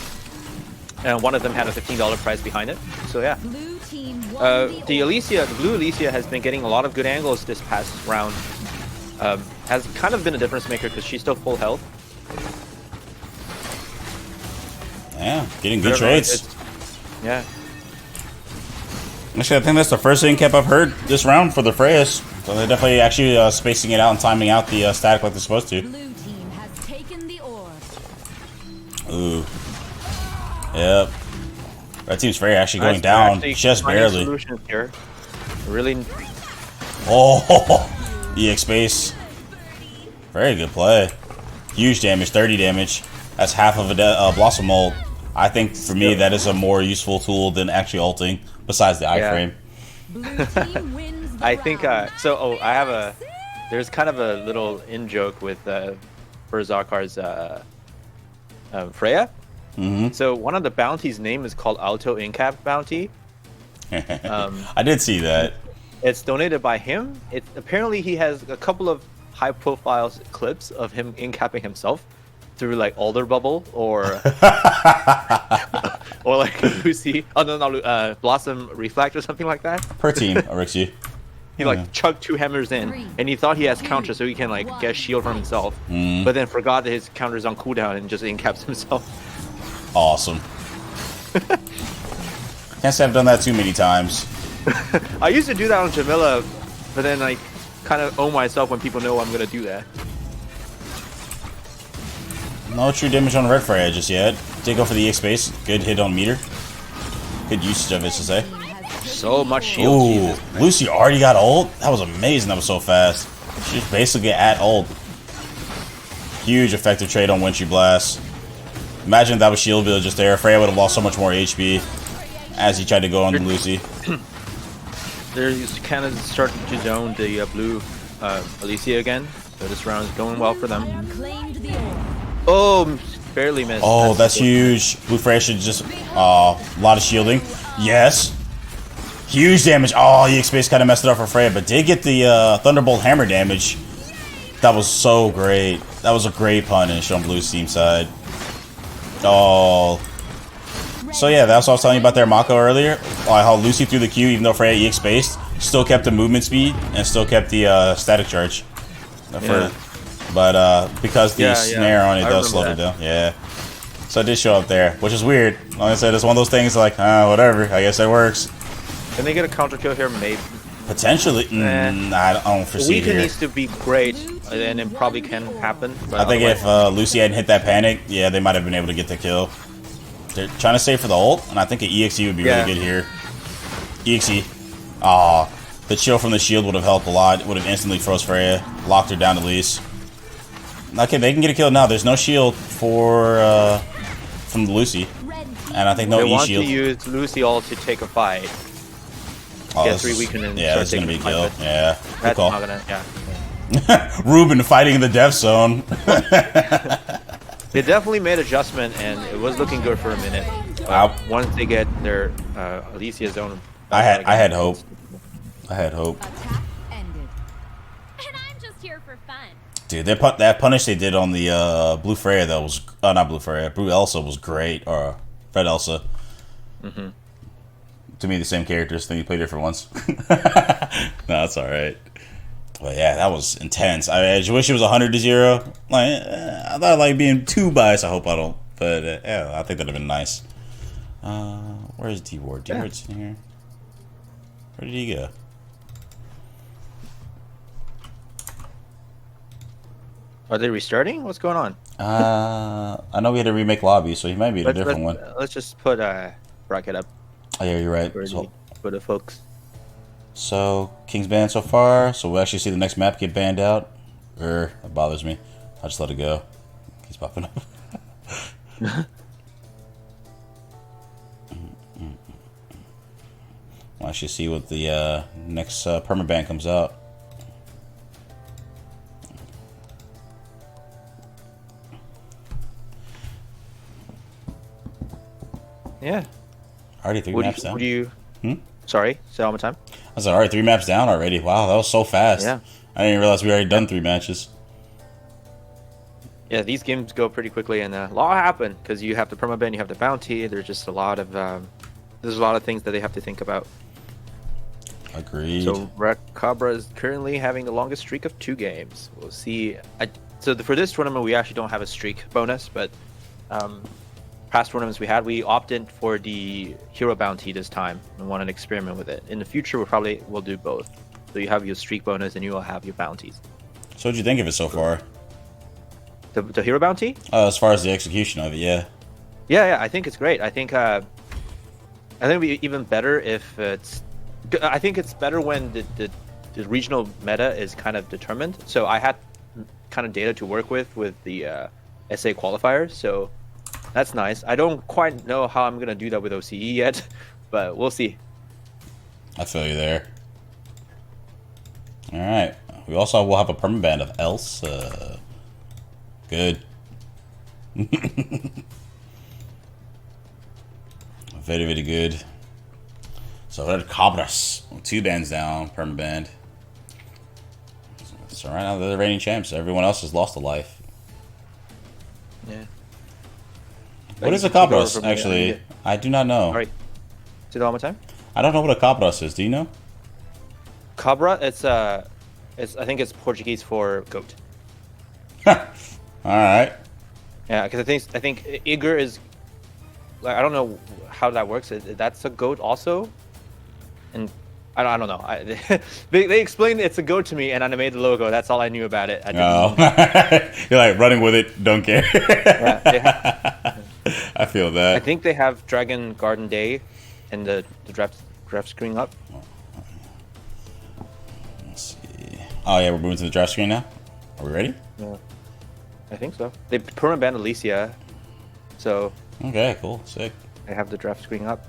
and one of them had a $15 prize behind it. So yeah, Blue team won the blue Alicia has been getting a lot of good angles this past round. Has kind of been a difference maker because she's still full health. Yeah, getting good trades. Yeah. Actually, I think that's the first thing I've heard this round for the Freyas. So they're definitely actually spacing it out and timing out the static like they're supposed to. Blue team has taken the orb. Ooh. Yep. Red team's Freya actually going down just barely. Here. Really. Oh, EX space. Very good play. Huge damage, 30 damage. That's half of a Blossom ult. I think for me that is a more useful tool than actually ulting, besides the iframe. Blue team wins the I think round. I have there's kind of a little in joke with Berserkar's Freya. So one of the bounties name is called Auto Incap Bounty. I did see that. It's donated by him. Apparently he has a couple of high profile clips of him incapping himself through like Alder Bubble or or like Lucy, Blossom Reflect or something like that. Per team, Rixie. He like chugged 2 hammers in, and he thought he has counter so he can like get shield from himself, but then forgot that his counter's on cooldown and just incaps himself. Awesome. Can't say I've done that too many times. I used to do that on Jamila, but then I kind of owe myself when people know I'm gonna do that. No true damage on Red Freya just yet. Did go for the EX space. Good hit on meter. Good usage of it, to say. So much shield. Ooh, Jesus. Lucy already got ult? That was amazing. That was so fast. She's basically at ult. Huge effective trade on when she blasts. Imagine if that was shield build just there. Freya would have lost so much more HP as he tried to go on Lucy. They're kind of starting to zone the blue Alicia again. So this round is going well for them. Claimed the orb. Oh, barely missed. Oh, that's huge. Blue Freya should just... a lot of shielding. Yes. Huge damage. Oh, EX space kind of messed it up for Freya, but did get the Thunderbolt hammer damage. That was so great. That was a great punish on Blue's team side. Oh. So yeah, that's what I was telling you about there, Mako, earlier. How Lucy threw the Q, even though Freya EX spaced, still kept the movement speed and still kept the static charge. Yeah. But because the snare on it I does slow remember it down. Yeah. So it did show up there, which is weird. Like I said, it's one of those things like, whatever. I guess it works. Can they get a counter kill here? Maybe. Potentially. I don't foresee it Weaken here. needs to be great, and it probably can happen. But I think if Lucy hadn't hit that panic, yeah, they might have been able to get the kill. They're trying to save for the ult, and I think an EXE would be really good here. EXE. Aw. The chill from the shield would have helped a lot. It would have instantly froze Freya. Locked her down at least. Okay, they can get a kill now. There's no shield for from Lucy. And I think no they E want shield. to use Lucy all to take a fight. Oh, Get this 3 is- weaken and yeah, start this is gonna be a taking kill. fight. Yeah. Good That's call. not gonna. Ruben fighting in the death zone. They definitely made adjustment, and it was looking good for a minute. Wow. Once they get their Alicia zone, I had hope. I had hope. Attack ended. And I'm just here for fun. Dude, that punish they did on the Blue Freya though was not Blue Freya, Blue Elsa was great, or Red Elsa. To me, the same characters. Then you play different ones. No, that's all right. But yeah, that was intense. I just wish it was 100-0. Like I thought like being too biased. I hope I don't. But yeah, I think that'd have been nice. Where's D-Ward? D-Ward's in here. Where did he go? Are they restarting? What's going on? I know we had to remake lobby, so he might be in a different one. Let's just put bracket up Oh yeah, you're right. for the folks. So King's banned so far, so we'll actually see the next map get banned out. It bothers me. I just let it go. He's popping up. Well, Actually, see what the next perma-ban comes out. Yeah. Already 3 maps down. Would you? Sorry, say it one more time. I said, alright, 3 maps down already. Wow, that was so fast. Yeah. I didn't even realize we already done 3 matches. Yeah, these games go pretty quickly, and a lot happen because you have the perma-ban, you have the bounty. There's just a lot of there's a lot of things that they have to think about. Agreed. So Red Cobra is currently having the longest streak of 2 games. We'll see. For this tournament, we actually don't have a streak bonus, but past tournaments we opted for the hero bounty this time and wanted to experiment with it. In the future, we'll do both. So you have your streak bonus and you will have your bounties. So what'd you think of it so far? The hero bounty? As far as the execution of it, yeah. Yeah, I think it's great. I think it'd be even better if it's. I think it's better when the regional meta is kind of determined. So I had kind of data to work with the SA qualifiers, so that's nice. I don't quite know how I'm gonna do that with OCE yet, but we'll see. I feel you there. All right. We also will have a perma-ban of Elsa. Good. Very, very good. So Red Cobras, 2 bans down, perma-banned. So right now they're the reigning champs. Everyone else has lost a life. Yeah. What is a Cabras, actually? I do not know. All right. Say that one more time. I don't know what a Cabras is. Do you know? Cabra, it's I think it's Portuguese for goat. All right. Yeah, because I think Igor is like I don't know how that works. That's a goat also, and I don't know. They explained it's a goat to me, and I made the logo. That's all I knew about it. You're like running with it. Don't care. Yeah, I feel that. I think they have Dragon Garden Day, and the draft screen up. Let's see. Oh yeah, we're moving to the draft screen now. Are we ready? Yeah. I think so. They perma-banned Alicia, so Okay, cool, sick. they have the draft screen up.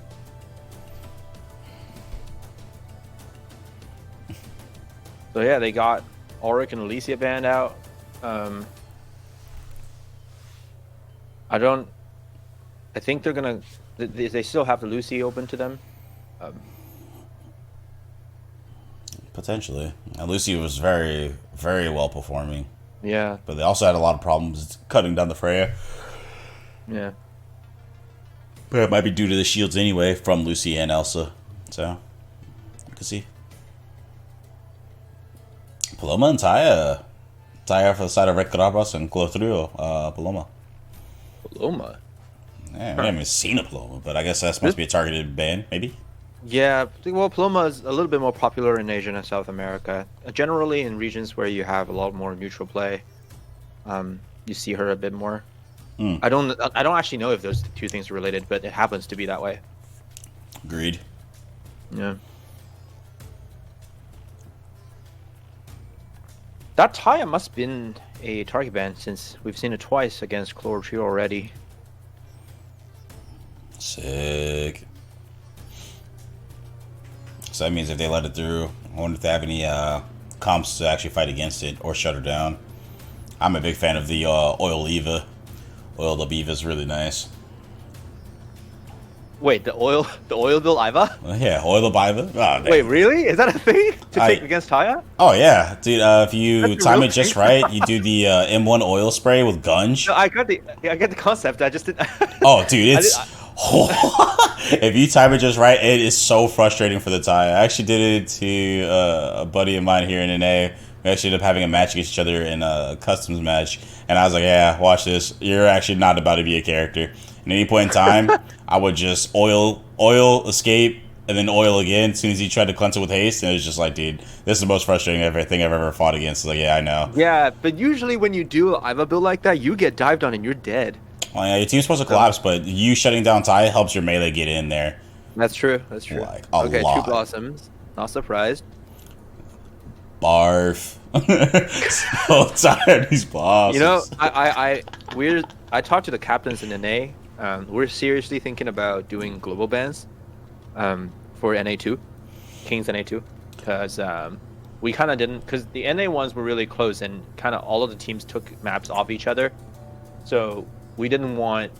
So yeah, they got Auric and Alicia banned out. I think they're gonna. They still have the Lucy open to them. Potentially. And Lucy was very, very well performing. Yeah. But they also had a lot of problems cutting down the Freya. Yeah. But it might be due to the shields anyway from Lucy and Elsa. So, you can see. Paloma and Taya. Taya for the side of Red Carabas and Clotrio, Paloma. Paloma? Yeah, we haven't even seen a Paloma, but I guess that must be a targeted ban, maybe? Yeah, well, Paloma is a little bit more popular in Asia and South America. Generally, in regions where you have a lot more neutral play, you see her a bit more. I don't actually know if those 2 things are related, but it happens to be that way. Agreed. Yeah. That Taya must have been a target ban since we've seen it twice against Chloro Trio already. Sick. So that means if they let it through, I wonder if they have any comps to actually fight against it or shut her down. I'm a big fan of the Oil Eva. Oil Eva is really nice. Wait, the oil bill Iva? Yeah, Oil Eva. Oh, Wait, really? Is that a thing to take against Taya? Oh yeah, dude. If you That's a time real it just thing? right, you do the M1 oil spray with Gunge. No, I get the concept. I just didn't. Oh, dude, it's. If you time it just right, it is so frustrating for the tie. I actually did it to a buddy of mine here in NA. We actually ended up having a match against each other in a customs match, and I was like, "Yeah, watch this. You're actually not about to be a character." At any point in time, I would just oil, escape, and then oil again as soon as he tried to cleanse it with haste, and it was just like, dude, this is the most frustrating thing I've ever fought against. Like, yeah, I know. Yeah, but usually when you do Iva build like that, you get dived on and you're dead. Well, yeah, your team's supposed to collapse, but you shutting down Ty helps your melee get in there. That's true. That's true. Like, a okay, lot. 2 blossoms. Not surprised. Barf. So tired of these bosses. You know, I talked to the captains in NA. We're seriously thinking about doing global bans for NA2. Kings and A2 because we kind of didn't, because the NA ones were really close and kind of all of the teams took maps off each other, so we didn't want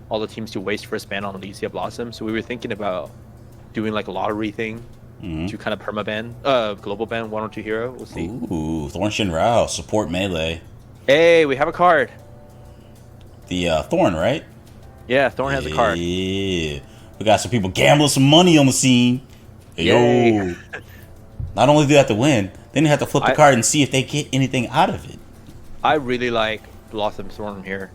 all the teams to waste first ban on Elysia Blossom. So we were thinking about doing like a lottery thing to kind of perma-ban, global ban 1 or 2 hero. We'll see. Ooh, Thorn Shinrao, support melee. Hey, we have a card. The Thorn, right? Yeah, Thorn has a card. Yeah. We got some people gambling some money on the scene. Hey, Yay. yo. Not only do they have to win, then they have to flip the card and see if they get anything out of it. I really like Blossom Thorn here.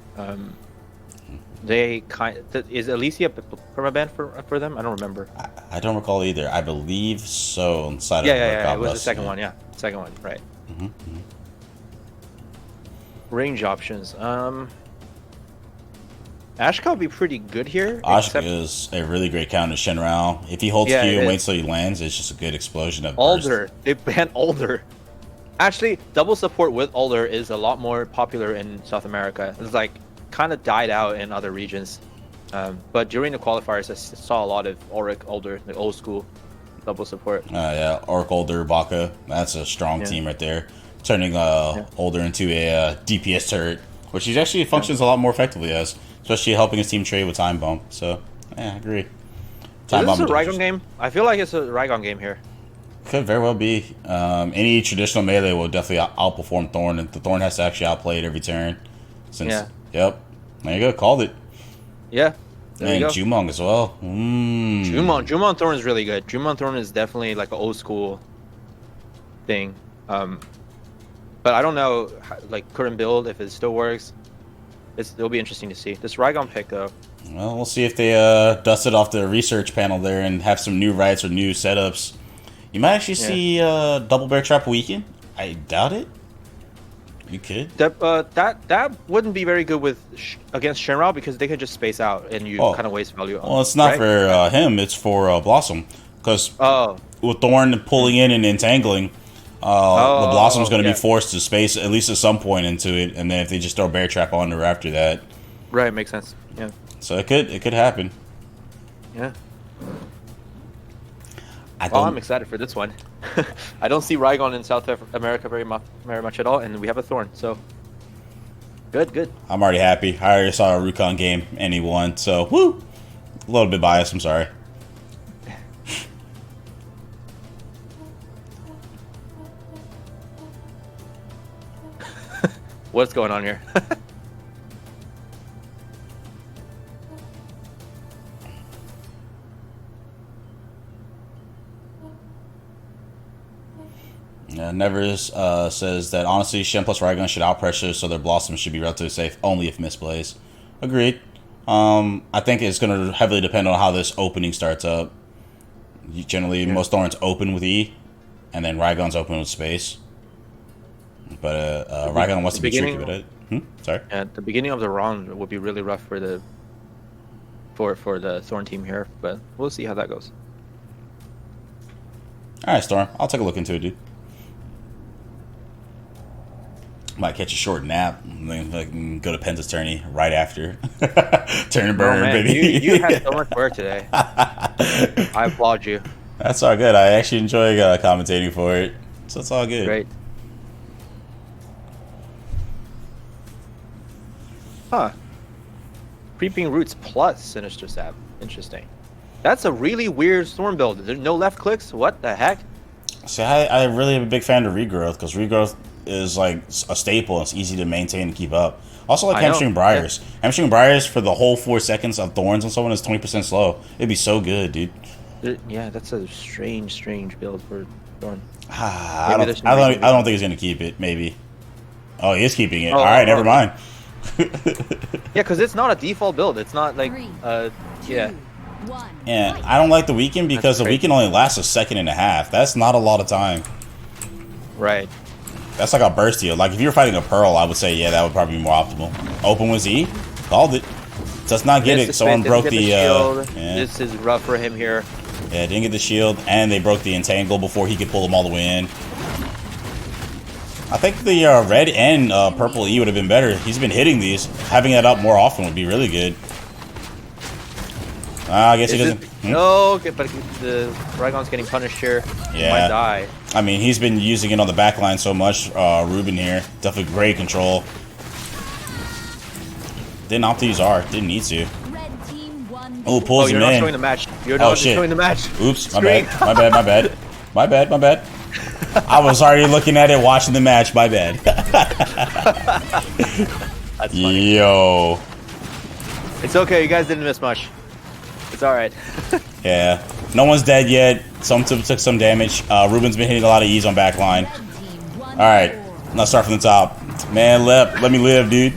They is Elysia perma-banned for them? I don't remember. I don't recall either. I believe so. Inside Yeah, of it was the second one. Yeah, second one, right. Range options. Ashka would be pretty good here. Ashka is a really great counter to Shinrao. If he holds Q and waits till he lands, it's just a good explosion of Alder. burst. They banned Alder. Actually, double support with Alder is a lot more popular in South America. It's like kind of died out in other regions. But during the qualifiers, I saw a lot of Auric Alder, the old school double support. Yeah, Auric Alder, Baka. That's a strong team right there. Turning Alder into a DPS turret, which he actually functions a lot more effectively as. Especially helping his team trade with Time Bomb. So, yeah, I agree. Time Bomb is this a Raigon game? I feel like it's a Raigon game here. Could very well be. Any traditional melee will definitely outperform Thorn, and the Thorn has to actually outplay it every turn. Yep. There you go. Called it. Yeah. And Jumong as well. Jumong Thorn is really good. Jumong Thorn is definitely like an old school thing. But I don't know, like current build, if it still works. It'll be interesting to see. This Raigon pick, though. Well, we'll see if they dust it off the research panel there and have some new rights or new setups. You might actually see Double Bear Trap weaken. I doubt it. You could. That wouldn't be very good with against Shinrao because they could just space out and you kind of waste value. Well, it's not for him. It's for Blossom. Because with Thorn pulling in and entangling, the Blossom's going to be forced to space at least at some point into it, and then if they just throw Bear Trap on her after that, right, makes sense. Yeah. So it could happen. Yeah. I'm excited for this one. I don't see Raigon in South America very much at all, and we have a Thorn, so good. I'm already happy. I already saw a Rukon game and he won, so woo! A little bit biased. I'm sorry. What's going on here? Nevers says that honestly, Shen plus Raigon should outpressure, so their Blossoms should be relatively safe only if misplays. Agreed. I think it's going to heavily depend on how this opening starts up. Generally, most Thorns open with E, and then Raigon's open with space. But Raigon wants to be tricky with it. Sorry. At the beginning of the round would be really rough for the Thorn team here, but we'll see how that goes. All right, Storm. I'll take a look into it, dude. Might catch a short nap and then go to Penta's tourney right after. Turn and burn, baby. You had so much work today. I applaud you. That's all good. I actually enjoy commentating for it, so it's all good. Great. Huh. Creeping Roots plus Sinister Stab. Interesting. That's a really weird Storm build. There's no left clicks? What the heck? See, I really am a big fan of Regrowth, because Regrowth is like a staple. It's easy to maintain and keep up. Also like Hamstring Briars. Yeah. Hamstring Briars for the whole 4 seconds of Thorns on someone is 20% slow. It'd be so good, dude. Yeah, that's a strange build for Thorn. I don't think he's gonna keep it. Maybe. Oh, he is keeping it. All right, never mind. Yeah, because it's not a default build. It's not like yeah. Yeah, I don't like the weekend because the weekend only lasts a second and a half. That's not a lot of time. Right. That's like a burst deal. Like if you were fighting a Pearl, I would say that would probably be more optimal. Open with Z, called it. Does not get it. Someone broke the shield. This is rough for him here. Yeah, didn't get the shield, and they broke the entangle before he could pull them all the way in. I think the red and purple E would have been better. He's been hitting these. Having that up more often would be really good. I guess he doesn't. No, okay, but the Raigon's getting punished here. He might Yeah. die. I mean, he's been using it on the back line so much. Ruben here. Definitely great control. Didn't opt to use R. Didn't need to. Red team won. Oh, pulls you're him not in. showing the match. You're Oh, not shit. showing the match. Oops, my Screen. bad. My bad, my bad. My bad, my bad. I was already looking at it, watching the match. My bad. That's funny. Yo. It's okay. You guys didn't miss much. It's all right. Yeah. No one's dead yet. Some took some damage. Ruben's been hitting a lot of E's on backline. Red team won. All right. Let's start from the top. Man, let me live, dude.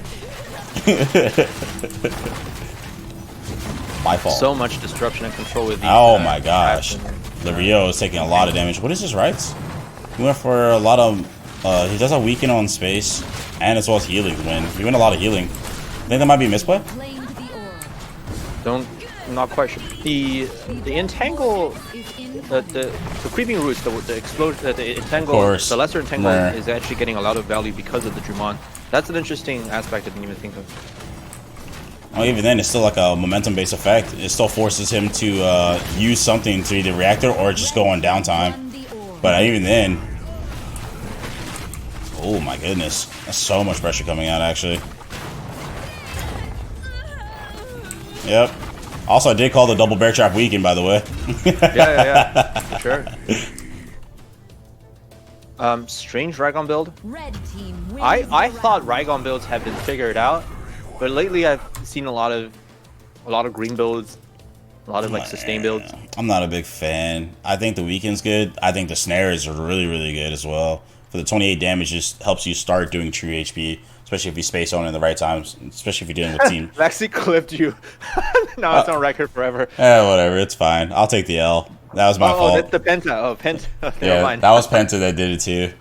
My fault. So much disruption and control with these. Oh my gosh. traps. Rio is taking a lot of damage. What is his rights? He went for a lot of... he does a weaken on space, and as well as healing win. He went a lot of healing. I think that might be misplay? Claimed the aura. Don't. I'm not quite sure. The entangle, Is in the creeping roots, the explode, the entangle, course. the lesser entangle Nah. is actually getting a lot of value because of the Drummond. That's an interesting aspect I didn't even think of. Well, even then, it's still like a momentum-based effect. It still forces him to use something to either reactor or just go on downtime. won the aura. But even then... Oh my goodness. That's so much pressure coming out, actually. Yep. Also, I did call the double bear trap weakened, by the way. Yeah, for sure. Strange Raigon build. Red team wins. I the thought round. Raigon builds have been figured out, but lately I've seen a lot of green builds, a lot of like sustain builds. I'm not a big fan. I think the weakened's good. I think the snare is really, really good as well. For the 28 damage, just helps you start doing true HP, especially if you space on in the right times, especially if you're dealing with team. Maxi clipped you. Now it's on record forever. Whatever, it's fine. I'll take the L. That was my Oh, fault. that's the Penta. Oh, Penta. Never Yeah, mind. that was Penta that did it too.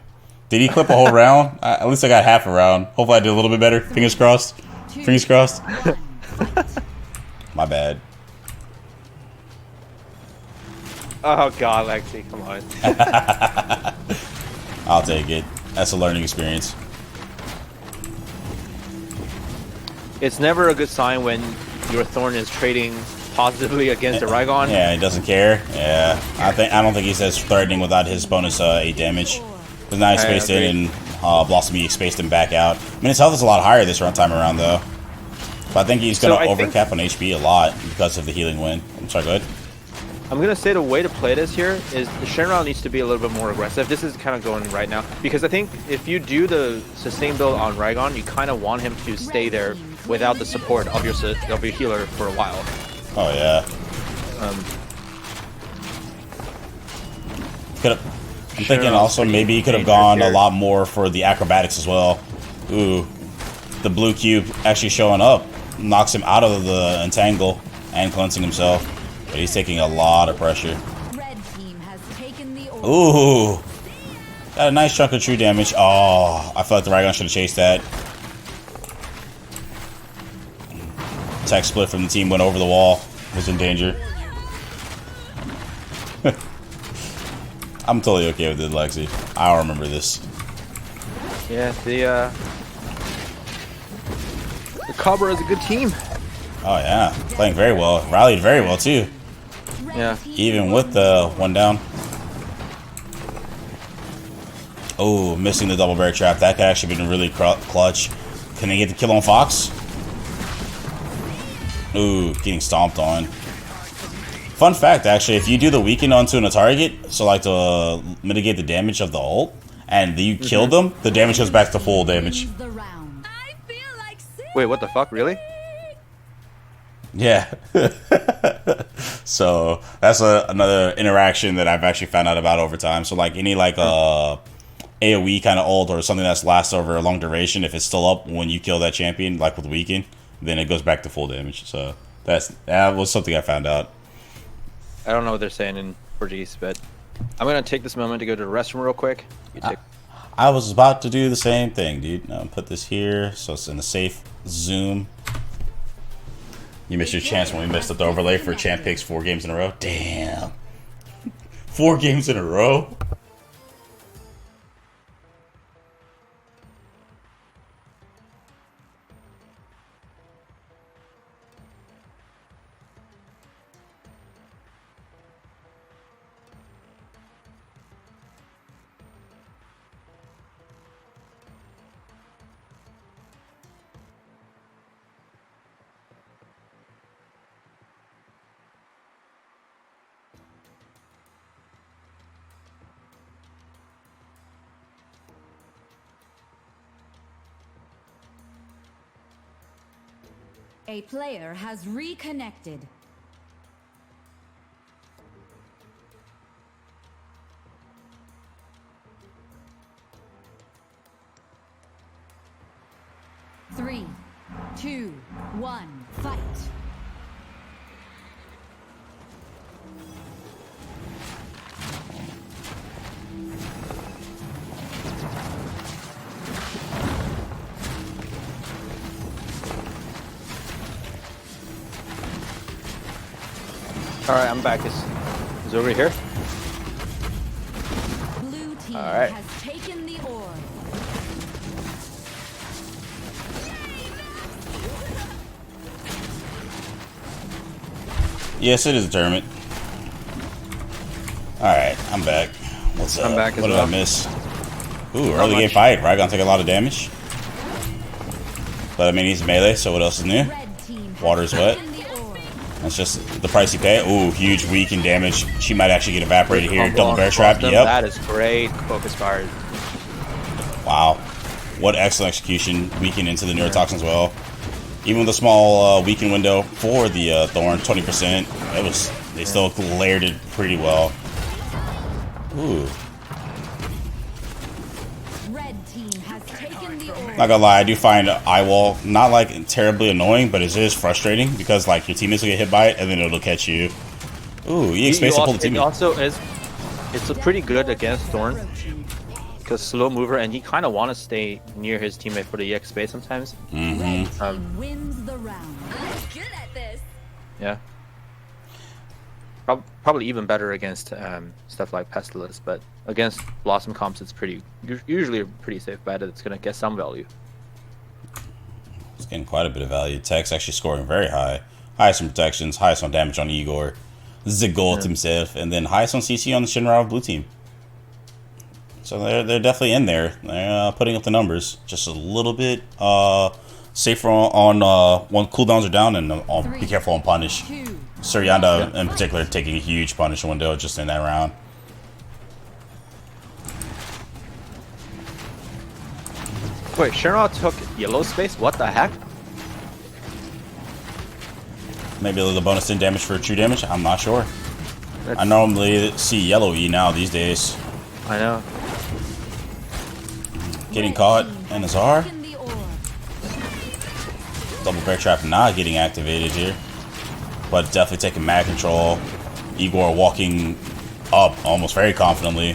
Did he clip a whole round? At least I got half a round. Hopefully I did a little bit better. Fingers crossed. Fingers crossed. My bad. Oh god, Lexi, come on. I'll take it. That's a learning experience. It's never a good sign when your Thorn is trading positively against a Raigon. Yeah, he doesn't care. Yeah, I don't think he's as threatening without his bonus 8 damage. Because now he spaced in and Blossom E spaced him back out. I mean, his health is a lot higher this time around though. But I think he's So gonna I think- overcap on HP a lot because of the healing win. I'm sorry, go ahead. I'm gonna say the way to play this here is the Shenron needs to be a little bit more aggressive. This is kind of going right now because I think if you do the sustain build on Raigon, you kind of want him to stay there without the support of your healer for a while. Oh yeah. I'm thinking also maybe he could have gone a lot more for the acrobatics as well. Ooh, the blue cube actually showing up knocks him out of the entangle and cleansing himself, but he's taking a lot of pressure. Red team has taken the aura. Ooh, got a nice chunk of true damage. Oh, I feel like the Raigon should have chased that. Attack split from the team went over the wall. Was in danger. I'm totally okay with it, Lexi. I'll remember this. Yeah, the Cobra is a good team. Oh yeah, playing very well. Rallied very well too. Yeah. Even with the one down. Oh, missing the double bear trap. That could actually been really clutch. Can they get the kill on Fox? Ooh, getting stomped on. Fun fact, actually, if you do the weaken onto a target, so like to mitigate the damage of the ult, and you kill them, the damage goes back to full damage. Wins the round. I feel like Wait, what the fuck? Really? Yeah. So that's another interaction that I've actually found out about over time. So like any like AoE kind of ult or something that's lasts over a long duration, if it's still up when you kill that champion, like with weaken, then it goes back to full damage. So that was something I found out. I don't know what they're saying in Portuguese, but I'm gonna take this moment to go to the restroom real quick. You take. I was about to do the same thing, dude. I'll put this here so it's in a safe zoom. You missed your chance when we missed up the overlay for champ picks 4 games in a row. Damn. 4 games in a row? A player has reconnected. Three, two, one, fight. All right, I'm back. Is over here. Blue team All right. has taken the orb. Yes, it is a tournament. Alright, I'm back. What's up? I'm back as what did well. I miss? Ooh, early game fight. Right, gonna take a lot of damage. But I mean, he's melee, so what else is new? Red team has Water's wet. taken the orb. That's just the price you pay. Ooh, huge weaken damage. She might actually get evaporated here. Combo Double bear on trap. them. Yep. That is great. Focus fire. Wow. What excellent execution. Weaken into the neurotoxin as well. Even with a small weaken window for the Thorn, 20%, they still layered it pretty well. Ooh. Red team has taken the orb. Not gonna lie, I do find eye wall not like terribly annoying, but it is frustrating because like your teammates will get hit by it and then it'll catch you. Ooh, EX space to pull the It teammate. also is. It's a pretty good against Thorn because slow mover, and he kind of want to stay near his teammate for the EX space sometimes. Mm-hmm. Red team wins the round. I'm good at this. Yeah. Probably even better against stuff like Pestilence, but against Blossom comps, it's usually a pretty safe bet. It's gonna get some value. It's getting quite a bit of value. Tech's actually scoring very high. Highest on protections, highest on damage on Igor, Zigolt himself, and then highest on CC on the Shinra of blue team. So they're definitely in there. They're putting up the numbers. Just a little bit safer on when cooldowns are down, and be careful on punish. Two. Suryanda in particular taking a huge punish window just in that round. Wait, Shinra took yellow space? What the heck? Maybe a little bonus in damage for true damage. I'm not sure. I normally see yellow E now these days. I know. Getting caught, and Azar. Taken the orb. Double bear trap not getting activated here, but definitely taking mag control. Igor walking up almost very confidently,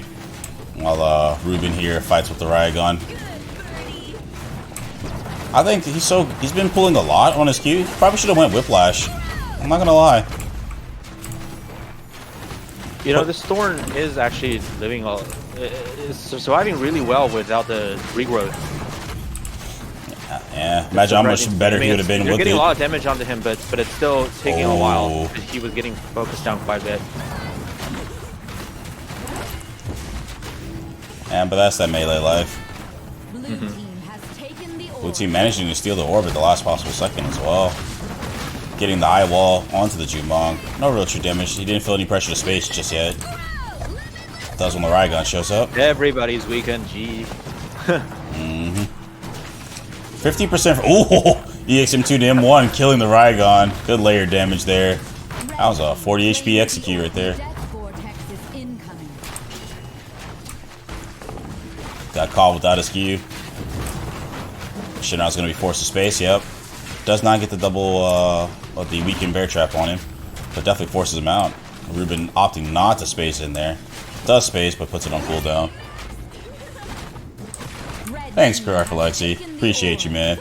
while Ruben here fights with the riot gun. I think he's been pulling a lot on his Q. Probably should have went whiplash. I'm not gonna lie. You know, this Thorn is actually is surviving really well without the regrowth. Yeah, imagine how much better he would have been You're with getting it. a lot of damage onto him, but it's still taking a while. Oh. He was getting focused down quite a bit. Yeah, but that's that melee life. Blue team has taken the orb. Blue team managing to steal the orb at the last possible second as well. Getting the eye wall onto the Jumong. No real true damage. He didn't feel any pressure to space just yet. Does when the riot gun shows up. Everybody's weakened. Gee. 50% for ooh, EXM2 to M1 killing the Rygon. Good layer damage there. That was a 40 HP execute right there. Death vortex is incoming. Got caught without his Q. Shinra's gonna be forced to space, yep. Does not get the double the weakened bear trap on him, but definitely forces him out. Ruben opting not to space in there. Does space, but puts it on cooldown. Red Thanks, team has Alexi. taken the Appreciate you, orb. man.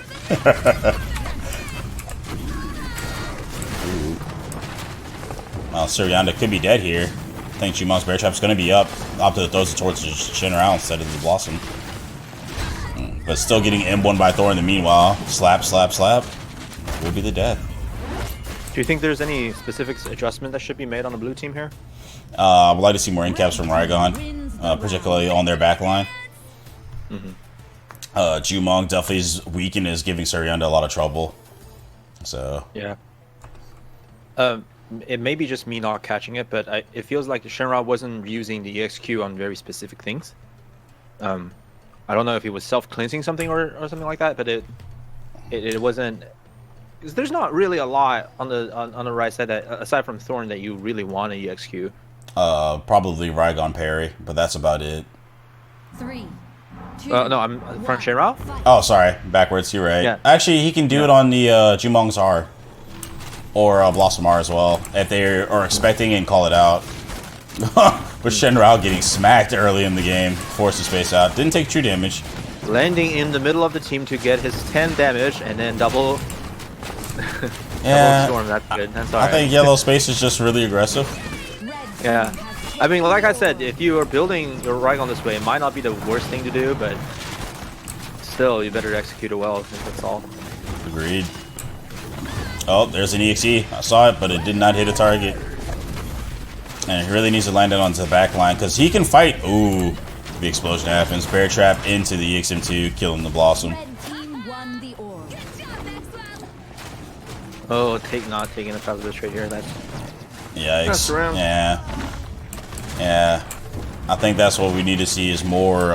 Well, Suryanda could be dead here. I think Jumong's bear trap's gonna be up. Opted throws it towards Shinra instead of the Blossom. But still getting M1 by Thor in the meanwhile. Slap, slap, slap. Will be the death. Do you think there's any specific adjustment that should be made on the blue team here? I would like to see more in-caps from Rygon, particularly on their back line. Jumong definitely is weak and is giving Suryanda a lot of trouble. So Yeah. It may be just me not catching it, but it feels like Shinra wasn't using the EXQ on very specific things. I don't know if he was self-cleansing something or something like that, but it wasn't Because there's not really a lot on the right side that aside from Thorn that you really want to EXQ. Probably Rygon parry, but that's about it. 3, 2. No, I'm front Shenrao. Oh, sorry, backwards. You're right. Yeah. Actually, he can do it on the Jumong's R or Blossom R as well if they are expecting and call it out. But Shenrao getting smacked early in the game, forced his face out. Didn't take true damage. Landing in the middle of the team to get his 10 damage and then double. Yeah, double storm. That's good. That's I alright. think yellow space is just really aggressive. Yeah. I mean, like I said, if you are building your Rygon this way, it might not be the worst thing to do, but still, you better execute it well. I think that's all. Agreed. Oh, there's an EXE. I saw it, but it did not hit a target. And he really needs to land it onto the back line because he can fight. Ooh, the explosion happens. Bear trap into the EXM2, killing the Blossom. Red team won the orb. Oh, not taking a positive trade here. That's Yikes. around. Yeah. Yeah. I think that's what we need to see is more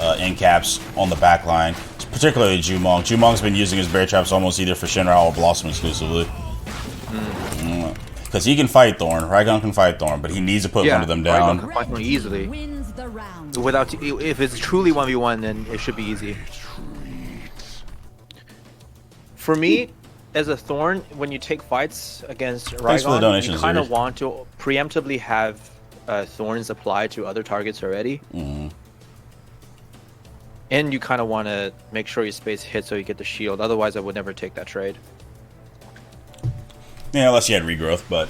end caps on the back line. Particularly Jumong. Jumong's been using his bear traps almost either for Shenrao or Blossom exclusively. Because he can fight Thorn. Rygon can fight Thorn, but he needs to put one of them down. Rygon can fight one easily. Wins the round. Without, if it's truly 1v1, then it should be easy. For me, as a Thorn, when you take fights against Thanks for the Rygon, donation, you kind of Zuri. want to preemptively have Thorns apply to other targets already. And you kind of want to make sure your space hits so you get the shield. Otherwise, I would never take that trade. Yeah, unless you had regrowth, but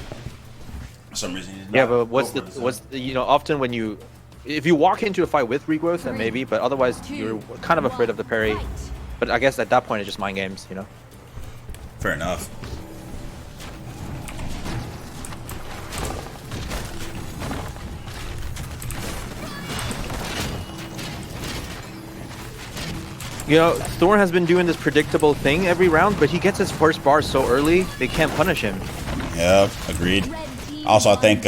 for some reason he did Yeah, not but go for it, so. often when if you walk into a fight with regrowth, then maybe, but otherwise you're kind of afraid of the parry. But I guess at that point it's just mind games, you know. Fair enough. You know, Thorn has been doing this predictable thing every round, but he gets his first bar so early, they can't punish him. Yeah, agreed. Also, I think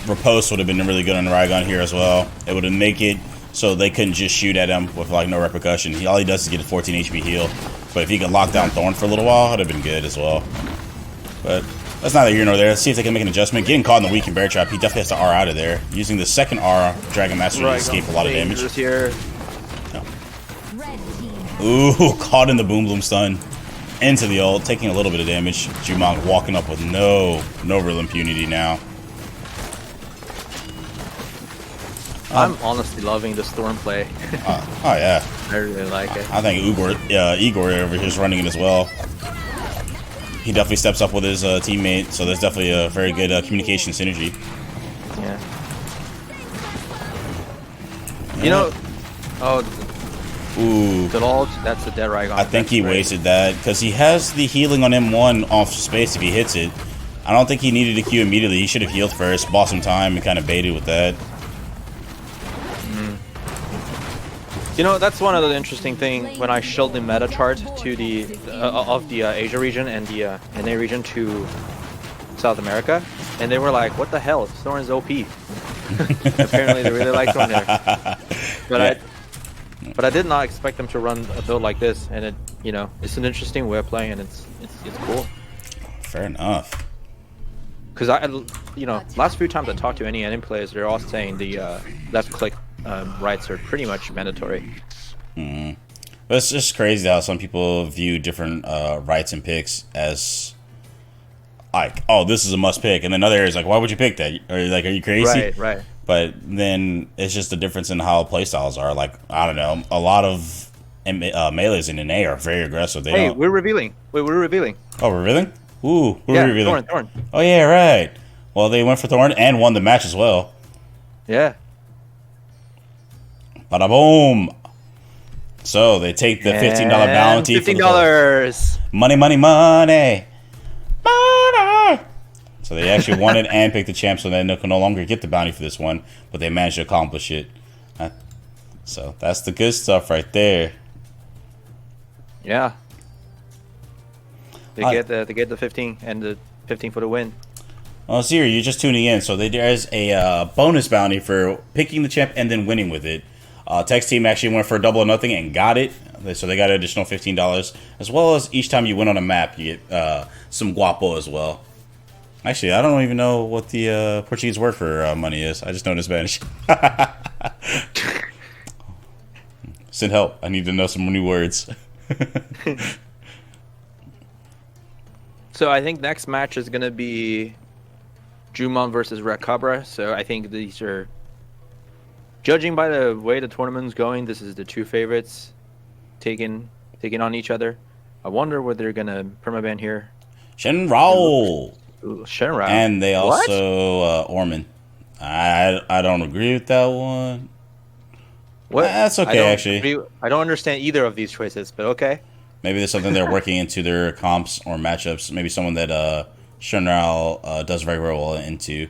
Riposte would have been really good on Rygon here as well. It would have make it so they couldn't just shoot at him with like no repercussion. All he does is get a 14 HP heal. But if he could lock down Thorn for a little while, it would have been good as well. But that's neither here nor there. Let's see if they can make an adjustment. Getting caught in the weakened bear trap, he definitely has to R out of there. Using the second R, Dragon Master to escape a lot of damage. Here. Red team Ooh, caught in the Boom Bloom stun. Into the ult, taking a little bit of damage. Jumong walking up with no real impunity now. I'm honestly loving the Storm play. Oh yeah. I really like it. I think Igor over here is running it as well. He definitely steps up with his teammate, so there's definitely a very good communication synergy. Yeah. You know, Ooh. the ult, that's the dead Rygon. I think he wasted that because he has the healing on M1 off space if he hits it. I don't think he needed to Q immediately. He should have healed first, bought some time, and kind of baited with that. You know, that's one of the interesting thing when I showed the meta chart to the of the Asia region and the NA region to South America, and they were like, "What the hell? Thorn's OP." Apparently, they really like Thorn there. But I did not expect them to run a build like this, and it, you know, it's an interesting way of playing, and it's cool. Fair enough. Because you know, last few times I talked to any NA players, they're all saying the left click rights are pretty much mandatory. But it's just crazy how some people view different rights and picks as like, oh, this is a must pick, and then other areas like, why would you pick that? Are you crazy? Right. But then it's just the difference in how playstyles are. Like, I don't know, a lot of melees in NA are very aggressive. They don't... we're revealing. Wait, we're revealing. Oh, we're revealing? Ooh, we're revealing. Thorn. Oh yeah, right. Well, they went for Thorn and won the match as well. Yeah. Bada boom. So they take the $15 bounty. $15. Money. So they actually won it and picked the champ, so they can no longer get the bounty for this one, but they managed to accomplish it. So that's the good stuff right there. Yeah. They get the 15 and the 15 for the win. Well, Zero, you're just tuning in, so there's a bonus bounty for picking the champ and then winning with it. Tex team actually went for a double or nothing and got it. So they got an additional $15, as well as each time you win on a map, you get some guapo as well. Actually, I don't even know what the Portuguese word for money is. I just know it in Spanish. Send help. I need to know some new words. So I think next match is going to be Jumon versus Red Cabra. So I think these are, judging by the way the tournament's going, this is the two favorites taking on each other. I wonder what they're going to perma-ban here. Shenrao. Shenrao. And they also Orman. I don't agree with that one. What? That's okay, actually. I don't understand either of these choices, but okay. Maybe there's something they're working into their comps or matchups. Maybe someone that Shenrao does very, very well into.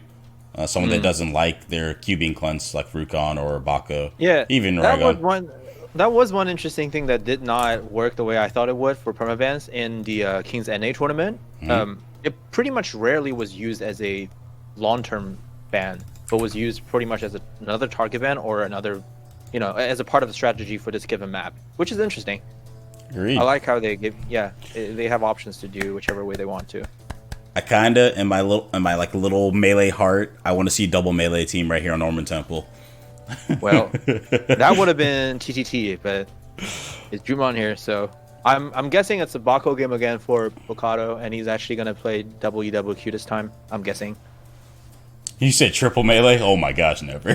Someone that doesn't like their Q being cleansed, like Rukon or Bako. Yeah, even Raygon. That was one interesting thing that did not work the way I thought it would for permabans in the King's NA tournament. It pretty much rarely was used as a long-term ban, but was used pretty much as another target ban or another, as a part of the strategy for this given map, which is interesting. Agreed. I like how they they have options to do whichever way they want to. I kinda in my little melee heart, I want to see double melee team right here on Norman Temple. Well, that would have been TTT, but it's Jumon here, so I'm guessing it's a Bako game again for Bocado, and he's actually gonna play double EWQ this time. I'm guessing. You said triple melee? Oh my gosh, never.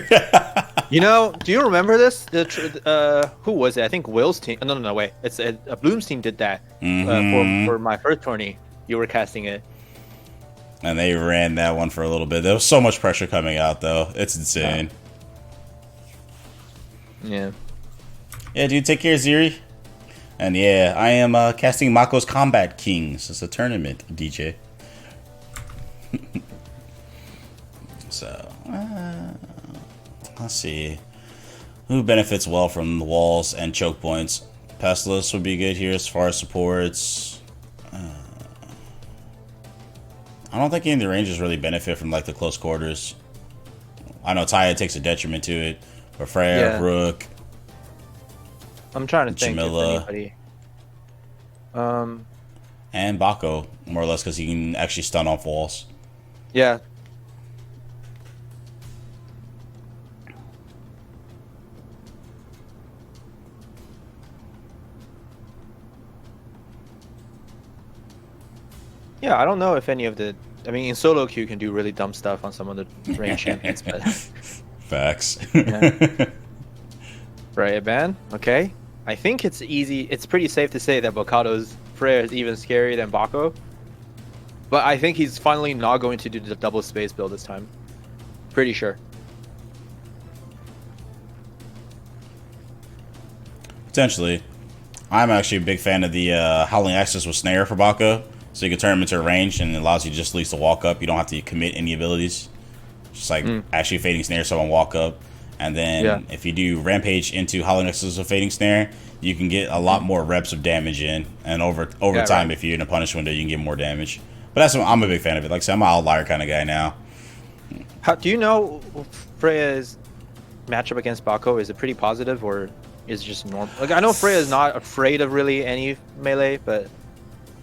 Do you remember this? Who was it? I think Will's team. No, wait. It's Bloom's team did that for my first tourney. You were casting it. And they ran that one for a little bit. There was so much pressure coming out, though. It's insane. Yeah. Yeah, dude, take care, Ziri. And yeah, I am casting Mako's Combat Kings. It's a tournament, DJ. So, let's see. Who benefits well from the walls and choke points? Pestilus would be good here as far as supports. I don't think any of the rangers really benefit from like the close quarters. I know Taya takes a detriment to it, but Freya, Rook. I'm trying to think Jamila, if anybody. And Bako, more or less, because he can actually stun off walls. Yeah. Yeah, I don't know if any of the... I mean, in solo queue can do really dumb stuff on some of the range champions, but... Facts. Right, ban. Okay. I think it's easy. It's pretty safe to say that Bokado's Freya is even scarier than Bako. But I think he's finally not going to do the double space build this time. Pretty sure. Potentially. I'm actually a big fan of the Howling Access with Snare for Bako. So you can turn him into a range, and it allows you just at least to walk up. You don't have to commit any abilities. Just like actually Fading Snare someone walk up. And then if you do Rampage into Howling Access with Fading Snare, you can get a lot more reps of damage in. And over time, if you're in a punish window, you can get more damage. But that's what I'm a big fan of it. Like I said, I'm an outlier kind of guy now. How do you know Freya's matchup against Bako? Is it pretty positive, or is it just normal? Like, I know Freya is not afraid of really any melee, but...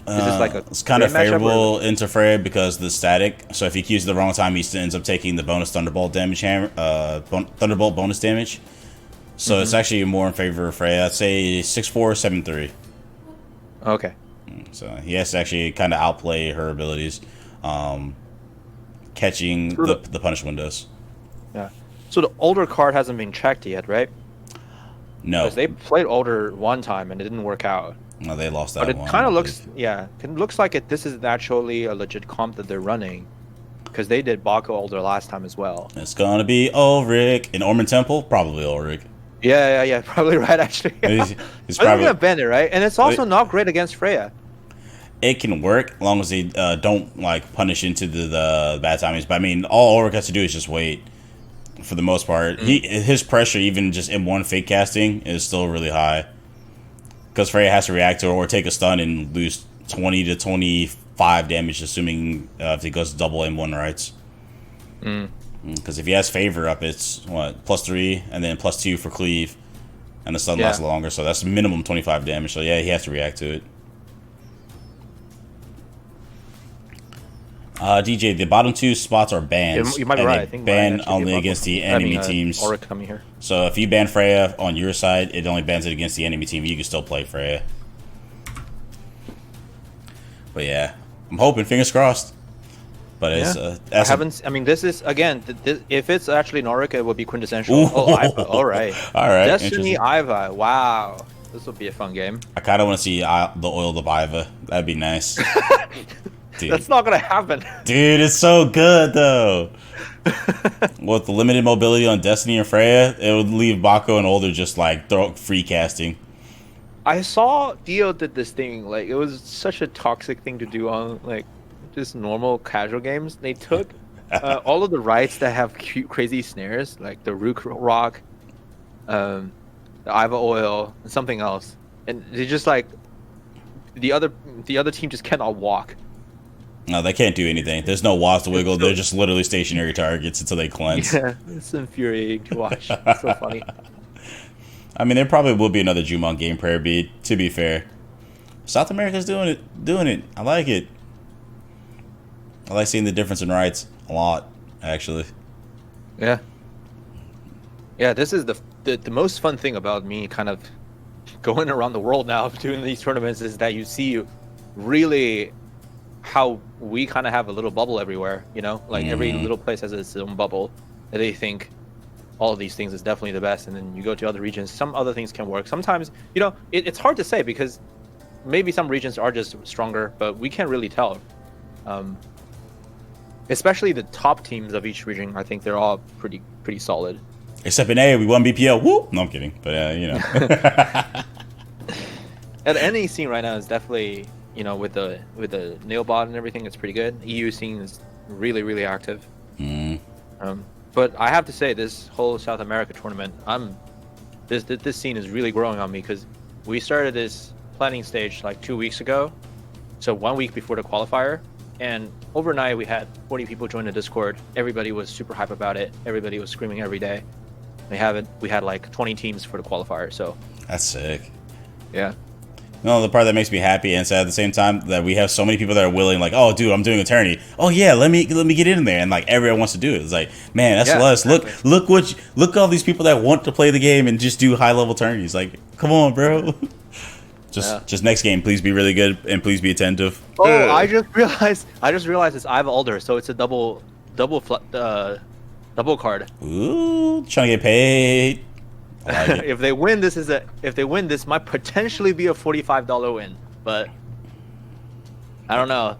Is this like it's kind of favorable into Freya because of the static. So if he Qs the wrong time, he still ends up taking the bonus Thunderbolt damage, Thunderbolt bonus damage. So it's actually more in favor of Freya. I'd say 6'4", 7'3". Okay. So he has to actually kind of outplay her abilities, catching the punish windows. Yeah. So the older card hasn't been checked yet, right? No. Because they played older one time and it didn't work out. No, they lost that one. But it kind of looks, it looks like this is actually a legit comp that they're running, because they did Bako older last time as well. It's gonna be Ulrich in Orman Temple, probably Ulrich. Yeah, probably right actually. He's probably gonna bend it, right? And it's also not great against Freya. It can work as long as they don't like punish into the bad timings. But I mean, all Ulrich has to do is just wait. For the most part, his pressure, even just M1 fake casting, is still really high. Because Freya has to react to it or take a stun and lose 20 to 25 damage, assuming if he goes double M1 rights. Because if he has favor up, it's what, +3 and then +2 for cleave. and the stun lasts longer, so that's minimum 25 damage. So yeah, he has to react to it. DJ, the bottom 2 spots are bans. You might be right. I think ban only against the enemy teams. Aura coming here. So if you ban Freya on your side, it only bans it against the enemy team. You can still play Freya. But yeah, I'm hoping, fingers crossed. But it's I mean, this is again. If it's actually Norica, it would be quintessential. Ooh. Oh, Iva. All right. All right. Destiny Iva. Wow, this will be a fun game. I kind of want to see the oil of Iva. That'd be nice. Dude. That's not gonna happen. Dude, it's so good though. With the limited mobility on Destiny and Freya, it would leave Mako and Older just like free casting. I saw Dio did this thing. Like, it was such a toxic thing to do on like just normal casual games. They took all of the rights that have cute, crazy snares, like the Rook Rock, the Iva Oil, and something else, and they just like the other team just cannot walk. No, they can't do anything. There's no walls to wiggle. They're just literally stationary targets until they cleanse. Yeah, it's infuriating to watch. It's so funny. I mean, there probably will be another Jumon game prayer beat, to be fair. South America's doing it. I like it. I like seeing the difference in rights a lot, actually. Yeah. Yeah, this is the most fun thing about me kind of going around the world now doing these tournaments is that you see really how we kind of have a little bubble everywhere, you know? Like every little place has its own bubble that they think all of these things is definitely the best, and then you go to other regions, some other things can work. Sometimes, you know, it's hard to say because maybe some regions are just stronger, but we can't really tell. Especially the top teams of each region, I think they're all pretty solid. Except in A, we won BPL. Woo! No, I'm kidding. But, you know. And any scene right now is definitely, you know, with the Nailbot and everything, it's pretty good. EU scene is really active. But I have to say, this whole South America tournament, this scene is really growing on me because we started this planning stage like 2 weeks ago, so 1 week before the qualifier, and overnight we had 40 people join the Discord. Everybody was super hype about it. Everybody was screaming every day. We had like 20 teams for the qualifier, so that's sick. Yeah. No, the part that makes me happy and sad at the same time that we have so many people that are willing, like, oh, dude, I'm doing a tourney. Oh yeah, let me get in there, and like everyone wants to do it. It's like, man, that's us. Exactly. Look at all these people that want to play the game and just do high level tourneys. Like, come on, bro. Just next game, please be really good and please be attentive. Oh, I just realized it's Iva Alder, so it's a double card. Ooh, trying to get paid. Like if they win, this might potentially be a $45 win, but I don't know.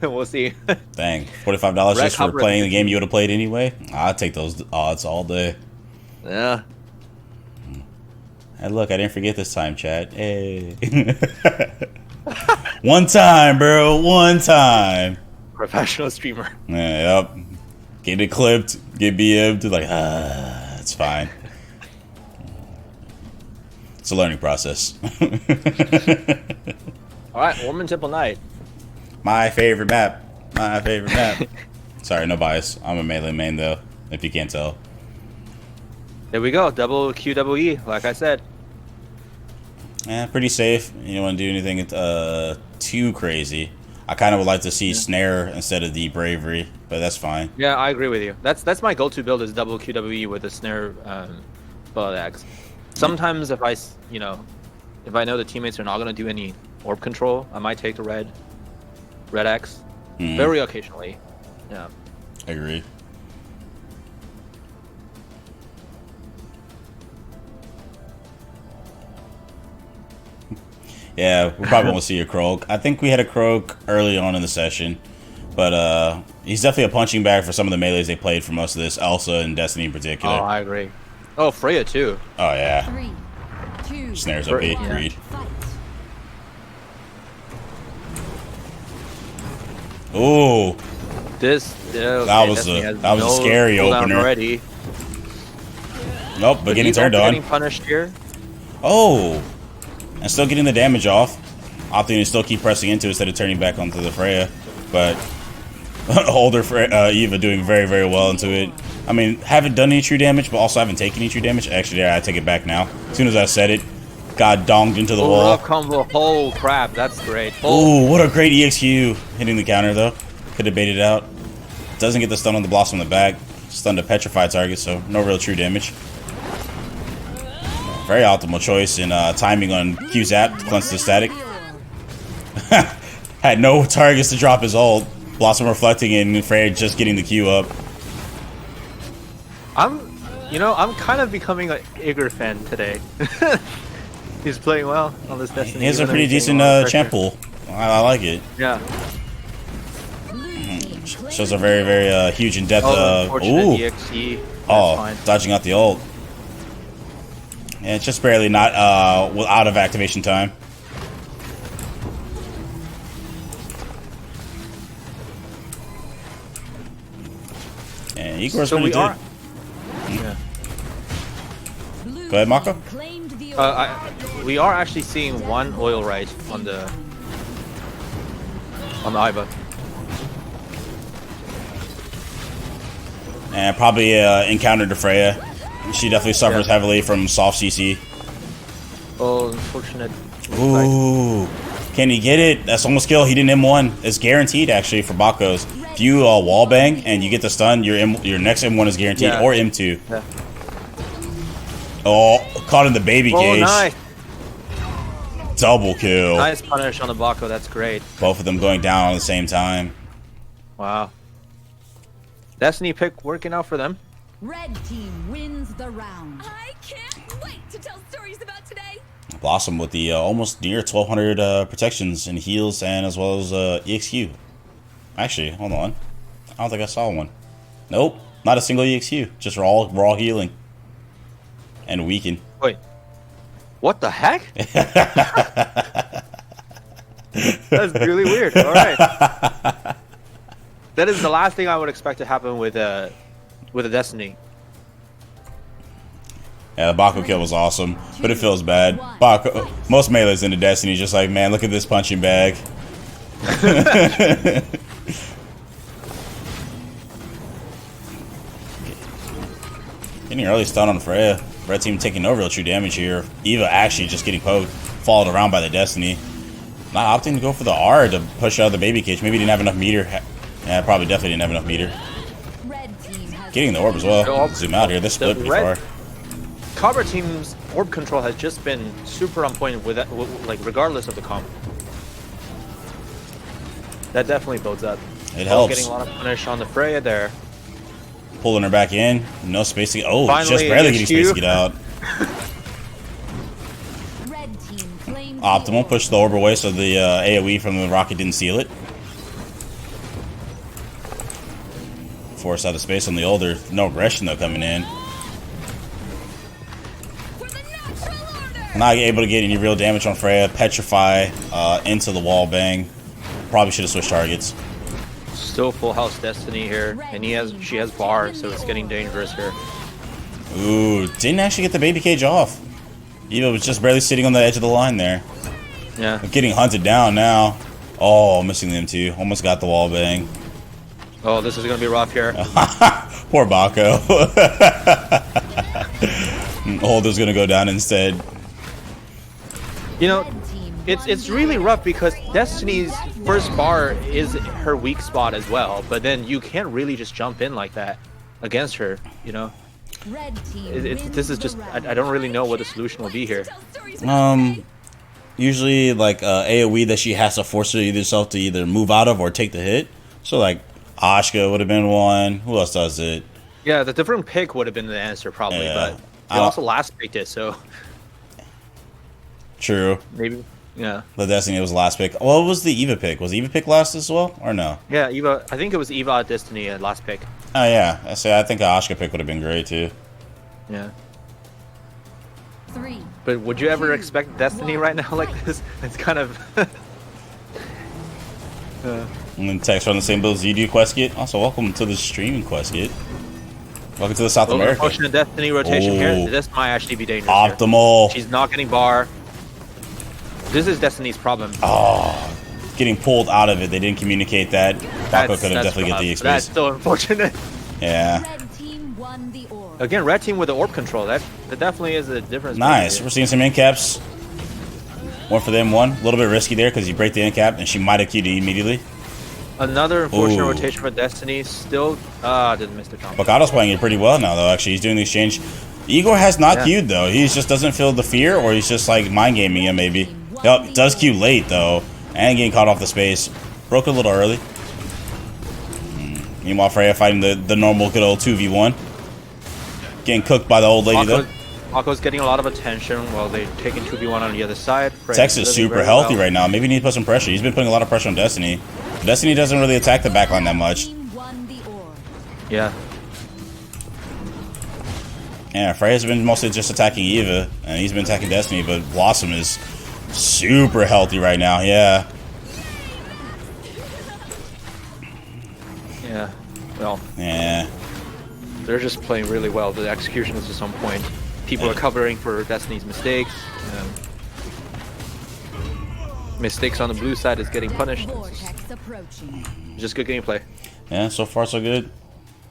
We'll see. Dang, $45 just for playing the game you would have played anyway? I'd take those odds all day. Yeah. Hey, look, I didn't forget this time, chat. Hey. One time, bro. One time. Professional streamer. Yeah, yep. Get it clipped, get BM'd, like, it's fine. It's a learning process. Alright, Woman Temple Knight. My favorite map. Sorry, no bias. I'm a melee main, though, if you can't tell. There we go, double QWE, like I said. Yeah, pretty safe. You don't want to do anything too crazy. I kind of would like to see snare instead of the bravery, but that's fine. Yeah, I agree with you. That's my go-to build is double QWE with the snare bullet axe. Sometimes if I know the teammates are not going to do any orb control, I might take the red axe. Very occasionally. Yeah. I agree. Yeah, we probably won't see a Croak. I think we had a Croak early on in the session, but he's definitely a punching bag for some of the melees they played for most of this, Elsa and Destiny in particular. Oh, I agree. Oh, Freya too. Oh yeah. 3, 2, Snares OP, agreed. Ooh. That was a scary opener. Already. Nope, but getting turned on. Getting punished here. Oh. And still getting the damage off. Opting to still keep pressing into it instead of turning back onto the Freya. But older Eva doing very, very well into it. I mean, haven't done any true damage, but also haven't taken any true damage. Actually, yeah, I take it back now. As soon as I said it, got donged into the wall. Rough combo. Oh crap, that's great. Ooh, what a great EXQ. Hitting the counter though. Could have baited out. Doesn't get the stun on the Blossom in the back. Stun to petrify target, so no real true damage. Very optimal choice in timing on Q zap to cleanse the static. Had no targets to drop his ult. Blossom reflecting and Freya just getting the Q up. I'm kind of becoming an Igor fan today. He's playing well on this Destiny. He has a pretty decent champ pool. I like it. Yeah. Shows a very, very huge in depth. Ooh. EXE. Oh, dodging out the ult. And it's just barely not out of activation time. And Igor's pretty good. Yeah. Go ahead, Mako. We are actually seeing one oil right on the IVA. And probably encountered to Freya. She definitely suffers heavily from soft CC. Oh, unfortunate. Ooh. Can he get it? That's almost kill. He didn't M1. It's guaranteed, actually, for Bakos. If you wall bang and you get the stun, your next M1 is guaranteed, or M2. Yeah. Oh, caught in the baby cage. Nice. Double kill. Nice punish on the Bako. That's great. Both of them going down at the same time. Wow. Destiny pick working out for them. Red team wins the round. I can't wait to tell stories about today. Blossom with the almost near 1200 protections and heals, and as well as EXQ. Actually, hold on. I don't think I saw one. Nope, not a single EXQ. Just raw healing and weaken. Wait, what the heck? That's really weird. All right, that is the last thing I would expect to happen with a Destiny. Yeah, the Bako kill was awesome, but it feels bad. Bako, most melees into Destiny just like, man, look at this punching bag. Getting early stun on Freya. Red team taking no real true damage here. Eva actually just getting poked, followed around by the Destiny. Not opting to go for the R to push out the baby cage. Maybe didn't have enough meter. Yeah, probably definitely didn't have enough meter. Getting the orb as well. Zoom out here. This split pretty far. Cobra team's orb control has just been super on point with that, like regardless of the comp. That definitely builds up. It helps. Getting a lot of punish on the Freya there. Pulling her back in. No space to get. Oh, Finally, just barely getting space to get out. Optimal. Push the orb away so the AoE from the rocket didn't seal it. Force out of space on the older. No aggression though coming in. Not able to get any real damage on Freya. Petrify into the wall bang. Probably should have switched targets. Still full house Destiny here, and she has bar, so it's getting dangerous here. Ooh, didn't actually get the baby cage off. Eva was just barely sitting on the edge of the line there. Yeah. Getting hunted down now. Oh, missing the M2. Almost got the wall bang. Oh, this is gonna be rough here. Poor Bako. Holder's gonna go down instead. You know, it's really rough because Destiny's first bar is her weak spot as well, but then you can't really just jump in like that against her, you know? This is just, I don't really know what the solution will be here. Usually like AoE that she has to force herself to either move out of or take the hit. So like Ashka would have been one. Who else does it? Yeah, the different pick would have been the answer probably, Yeah. but they also last picked it, so True. maybe. Yeah. The Destiny was the last pick. What was the Eva pick? Was the Eva pick last as well, or no? Yeah, Eva. I think it was Eva Destiny last pick. Oh yeah, I say I think the Ashka pick would have been great too. Yeah. 3. But would you ever expect Destiny right now like this? It's kind of. And then text from the same build as you do, Questkit. Also, welcome to the streaming, Questkit. Welcome to the South America. Unfortunate Destiny rotation here. This might actually be dangerous. Optimal. Here. She's not getting bar. This is Destiny's problem. Oh, getting pulled out of it. They didn't communicate that. Mako could have definitely get the XP. That's so unfortunate. Yeah. Again, red team with the orb control. That definitely is a difference. Nice. We're seeing some end caps. One for them, one. A little bit risky there because you break the end cap, and she might have queued immediately. Another unfortunate Ooh. rotation for Destiny. Still, didn't miss the combo. Bakado's playing it pretty well now, though. Actually, he's doing the exchange. Igor has not queued, though. He just doesn't feel the fear, or he's just like mind gaming him, maybe. Yup, does queue late, though, and getting caught off the space. Broke a little early. Meanwhile, Freya fighting the normal good old 2v1. Getting cooked by the old lady, though. Mako's getting a lot of attention while they're taking 2v1 on the other side. Tex is super healthy right now. Maybe he needs to put some pressure. He's been putting a lot of pressure on Destiny. Destiny doesn't really attack the backline that much. Yeah. Yeah, Freya's been mostly just attacking Eva, and he's been attacking Destiny, but Blossom is super healthy right now, yeah. Yeah. Well, Yeah. they're just playing really well. The execution is just on point. People are covering for Destiny's mistakes. Mistakes on the blue side is getting punished. Vortex approaching. Just good gameplay. Yeah, so far so good.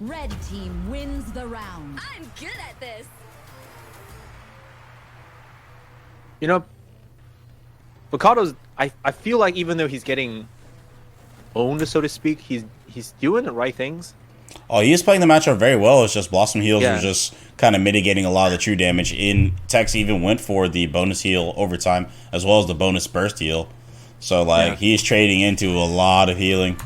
Red team wins the round. I'm good at this. You know, Bakado's. I feel like even though he's getting owned, so to speak, he's doing the right things. Oh, he is playing the matchup very well. It's just Blossom heals Yeah. are just kind of mitigating a lot of the true damage. Tex even went for the bonus heal overtime as well as the bonus burst heal. So, like, he's trading into a lot of healing.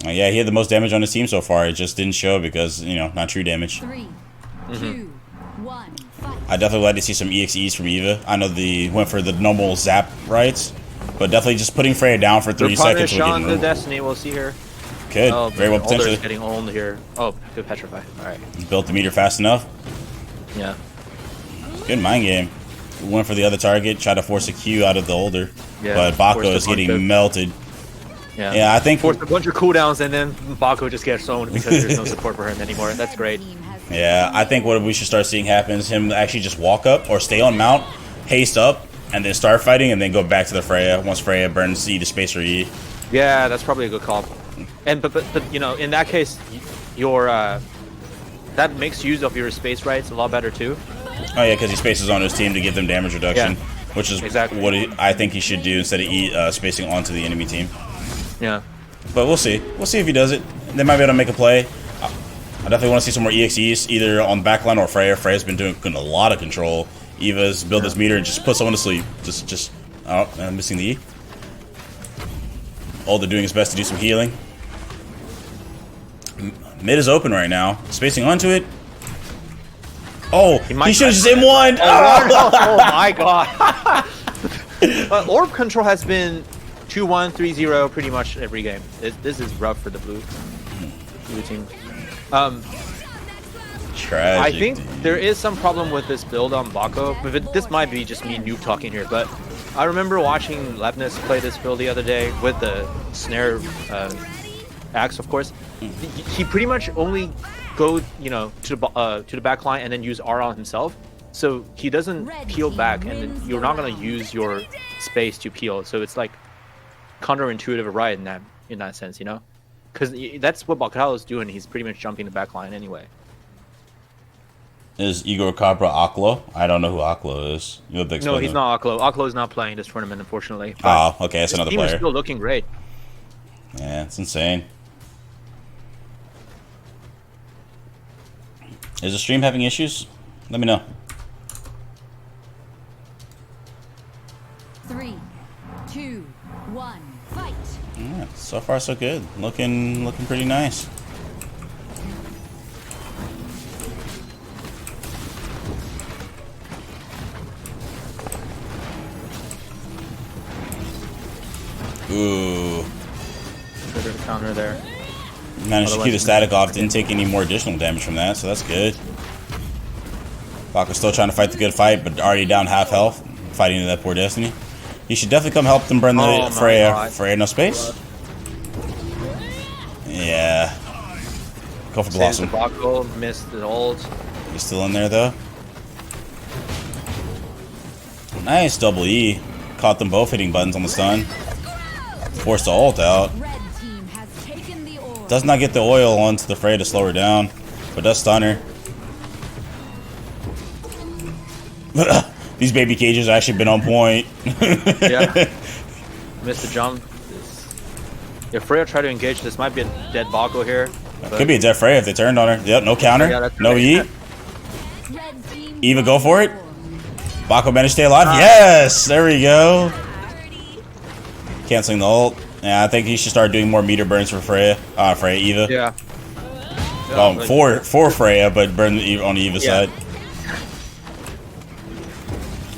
Yeah, he had the most damage on his team so far. It just didn't show because, you know, not true damage. 3, 2, 1, fight. I definitely like to see some EXEs from Eva. I know they went for the normal zap rights, but definitely just putting Freya down for 30 seconds. Sean the Destiny. We'll see her. Could. Oh, Very well potentially. Alder's getting owned here. Oh, good petrify. All right. Built the meter fast enough. Yeah. Good mind game. Went for the other target, tried to force a Q out of the Older, Yeah, but forced Bako a is bunch getting of- melted. Yeah, I think. Forced a bunch of cooldowns and then Bako just gets owned because there's no support for him anymore. That's great. Yeah, I think what we should start seeing happen is him actually just walk up or stay on mount, haste up, and then start fighting, and then go back to the Freya once Freya burns E to space or E. Yeah, that's probably a good call. And but you know, in that case, your that makes use of your space rights a lot better too. Oh yeah, because he spaces on his team to give them damage reduction, Yeah, which is exactly what I think he should do instead of spacing onto the enemy team. Yeah. But we'll see. We'll see if he does it. They might be able to make a play. I definitely want to see some more EXEs, either on backline or Freya. Freya's been doing a lot of control. Eva's build this meter and just put someone to sleep. Oh, I'm missing the E. Older doing his best to do some healing. Mid is open right now. Spacing onto it. Oh, he should have just M1. Oh my god. Orb control has been 2-1, 3-0 pretty much every game. This is rough for the blue team. Tragic, I think dude. there is some problem with this build on Bako. But this might be just me noob talking here, but I remember watching Lepnis play this build the other day with the snare axe, of course. He pretty much only goes, you know, to the back line and then use R on himself. So he doesn't peel back, and then you're not gonna use your space to peel. So it's like counterintuitive, right? In that sense, you know, because that's what Bakal is doing. He's pretty much jumping the back line anyway. Is Igor Cabra Aklo? I don't know who Aklo is. You have to explain No, he's him. not Aklo. Aklo is not playing this tournament, unfortunately. Oh, okay, that's his another team is player. still looking great. Yeah, it's insane. Is the stream having issues? Let me know. 3, 2, 1, fight. Yeah, so far so good. Looking pretty nice. Ooh. Trigger the counter there. Managed to keep the Otherwise- static off, didn't take any more additional damage from that, so that's good. Bako's still trying to fight the good fight, but already down half health, fighting that poor Destiny. He should definitely come help them burn the Oh my Freya. God. Freya, no space? Yeah. Go for Saves the Blossom. Bako, missed the ult. He's still in there, though. Nice double E. Caught them both hitting buttons on the stun. Forced the ult out. Red team has taken the orb. Does not get the oil onto the Freya to slow her down. but does stun her. These baby cages have actually been on point. Yeah. Mr. Jump. If Freya try to engage, this might be a dead Mako here. Could be a dead Freya if they turned on her. Yep, no counter. Yeah, that's no right. E. Red team Eva, go for it. score. Mako managed to stay alive. Yes! There we go. Canceling the ult. Yeah, I think he should start doing more meter burns for Freya. Freya, Eva. Yeah. For Freya, but burn on the Eva Yeah. side.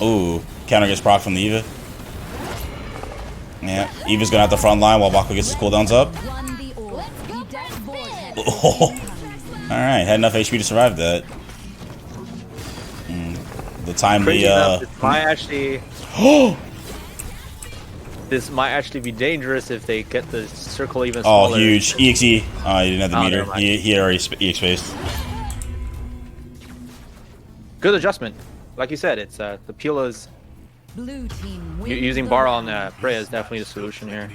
Ooh, counter gets proc from the Eva. Yeah, Eva's gonna have the front line while Mako gets his cooldowns up. Won the orb. The death vortex Oh. incoming. Alright, had enough HP to survive that. The time Crazy the enough, this might actually be dangerous if they get the circle even Oh, smaller. huge. EXE. Oh, he didn't have the Oh, meter. never mind. He had already EX spaced. Good adjustment. Like you said, it's the peel is Blue team wins using the bar on round. Freya is definitely the solution here.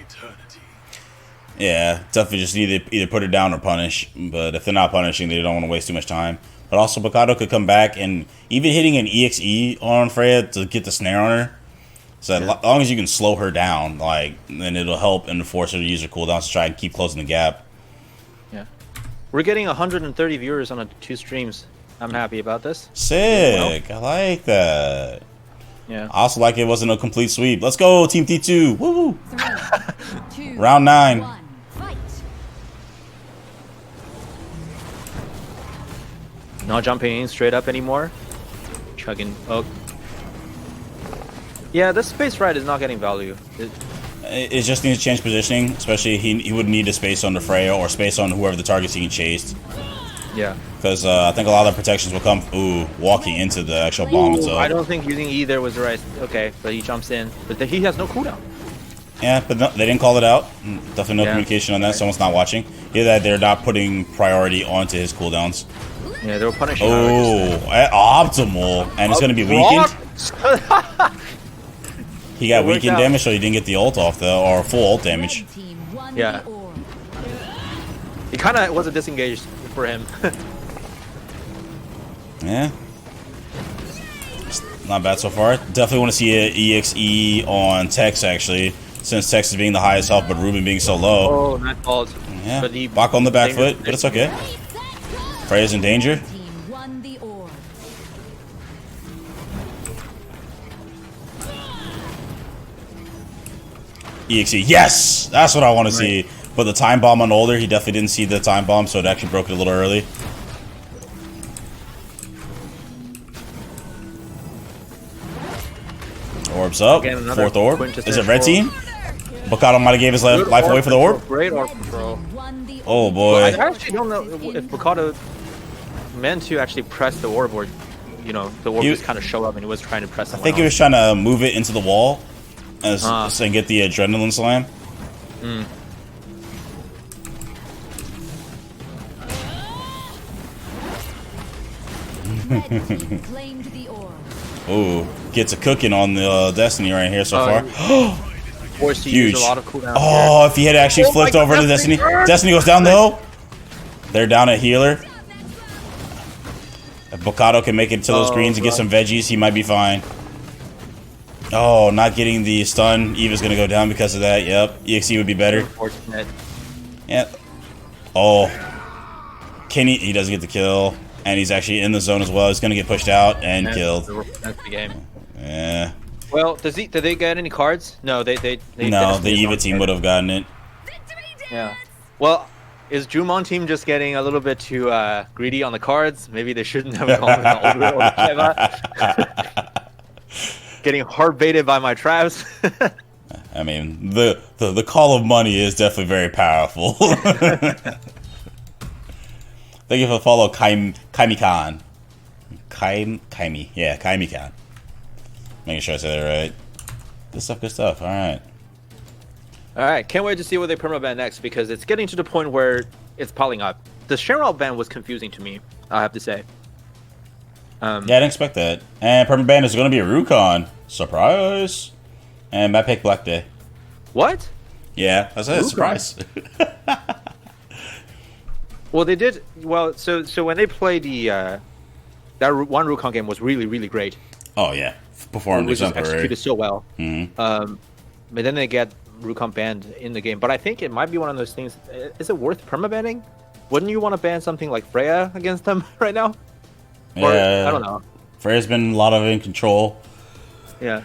Yeah, definitely just need to either put it down or punish. But if they're not punishing, they don't want to waste too much time. But also, Mikado could come back and even hitting an EXE on Freya to get the snare on her. So as long as you can slow her down, like, then it'll help and force her to use her cooldowns to try and keep closing the gap. Yeah, we're getting 130 viewers on 2 streams. I'm happy about this. Sick. I like that. Yeah. I also like it wasn't a complete sweep. Let's go, Team T2. Woo! 3, 2, Round 9. 1, fight. Not jumping in straight up anymore. Chugging. Oh. Yeah, this space ride is not getting value. It just needs to change positioning, especially he would need a space on the Freya or space on whoever the target's being chased. Yeah. Because I think a lot of the protections will come, walking into the actual bomb I itself. don't think using E there was the right. Okay, but he jumps in, but he has no cooldown. Yeah, but no, they didn't call it out. Definitely no Yeah. communication on that. Someone's not watching. Either that they're not putting priority onto his cooldowns. Yeah, they were punishing. Oh, optimal. And it's going to be weakened. He got It worked weakened out. damage, so he didn't get the ult off, though, or full ult damage. Red team won Yeah. the orb. He kind of wasn't disengaged for him. Yeah. It's not bad so far. Definitely want to see an EXE on Tex, actually, since Tex is being the highest health, but Ruben being so low. Oh, nice balls. Yeah, But he- back on the back dangerous foot, but it's okay. Freya's in danger. Team won the orb. EXE, yes! That's what I want to see. But the time bomb on Older, he definitely didn't see the time bomb, so it actually broke it a little early. Orbs up. Again, another 4th orb. Is it red team? Bocado might have gave his life away for the orb. Great orb Red control. team won the Oh orb. boy. I actually don't know if Bocado meant to actually press the orb, or the orb He- just kind of showed up and he was trying to press. I think he was trying to move it into the wall and get the adrenaline slam. Red team claimed the orb. Ooh, gets a cooking on the Destiny right here so far. forced to Huge. use a lot of cooldown. Oh, if he had actually Oh my flipped over God, to Destiny. Destiny! Destiny goes down though. They're down at healer. If Bocado can make it to those Oh, greens and get bro. some veggies, he might be fine. Oh, not getting the stun. Eva's gonna go down because of that. Yep. EXE would be better. Unfortunate. Yeah. Oh. Kenny, he doesn't get the kill. And he's actually in the zone as well. He's gonna get pushed out and killed. That's the game. Yeah. Well, did they get any cards? No, they No, the devastated Eva on team cards. would have gotten it. Yeah. Well, is Jumon team just getting a little bit too greedy on the cards? Maybe they shouldn't have gone with the Ogre or Shiva. Getting hard baited by my traps. I mean, the call of money is definitely very powerful. Thank you for the follow, Kaimi-kan. Kaimi. Yeah, Kaimi-kan. Making sure I say that right. Good stuff, good stuff. Alright. All right, can't wait to see what they perma-ban next, because it's getting to the point where it's piling up. The Shenron ban was confusing to me, I have to say. Yeah, I didn't expect that. And perma-banned is going to be a Rukon. Surprise! And Matt picked Black Day. What? Yeah, that's it. Rukon? Surprise. Well, they did. Well, so when they played the that one Rukon game was really, really great. Oh yeah, performed It was just exemplary. executed so well. Mhm. But then they get Rukon banned in the game. But I think it might be one of those things. Is it worth perma-banning? Wouldn't you want to ban something like Freya against them right now? Or, Yeah, I don't know. Freya's been a lot of in control. Yeah.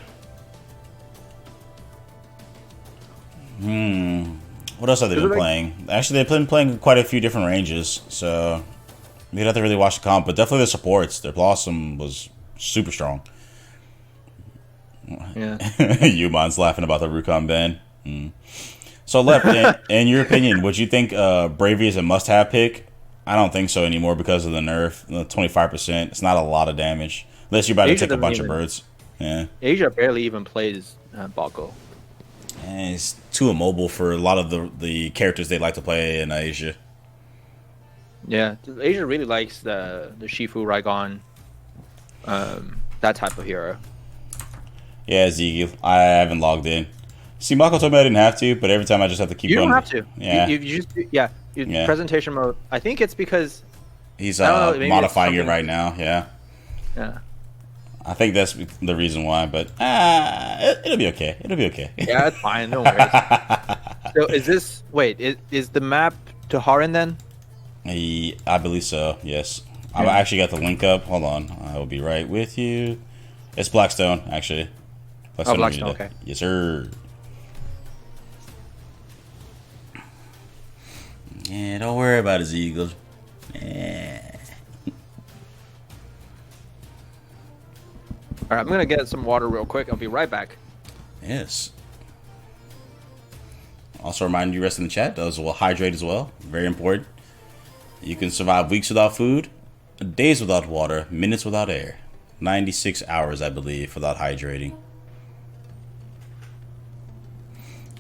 What else have they been playing? Actually, they've been playing quite a few different ranges, so you'd have to really watch the comp. But definitely the supports. Their Blossom was super strong. Yeah. Yumon's laughing about the Rukon ban. So, Lep, in your opinion, would you think Bravery is a must-have pick? I don't think so anymore because of the nerf. The 25%. It's not a lot of damage. Unless you're about to take a bunch of birds. Yeah. Asia barely even plays Bako. And he's too immobile for a lot of the characters they like to play in Asia. Yeah. Asia really likes the Shifu, Raigon, that type of hero. Yeah, Ezekiel. I haven't logged in. See, Mako told me I didn't have to, but every time I just have to keep You going. don't have to. Yeah. You just Yeah. presentation mode. I think it's because He's I don't know, maybe it's modifying it something- right now. Yeah. yeah. I think that's the reason why, but it'll be okay. It'll be okay. Yeah, it's fine. No worries. So is this is the map to Haran then? I believe so. Yes. I've actually got the link up. Hold on. I will be right with you. It's Blackstone, actually. Blackstone, okay. Yes, sir. Yeah, don't worry about his Eagles. Yeah. All right, I'm gonna get some water real quick. I'll be right back. Yes. Also remind you, rest in the chat, those will hydrate as well. Very important. You can survive weeks without food, days without water, minutes without air. 96 hours, I believe, without hydrating.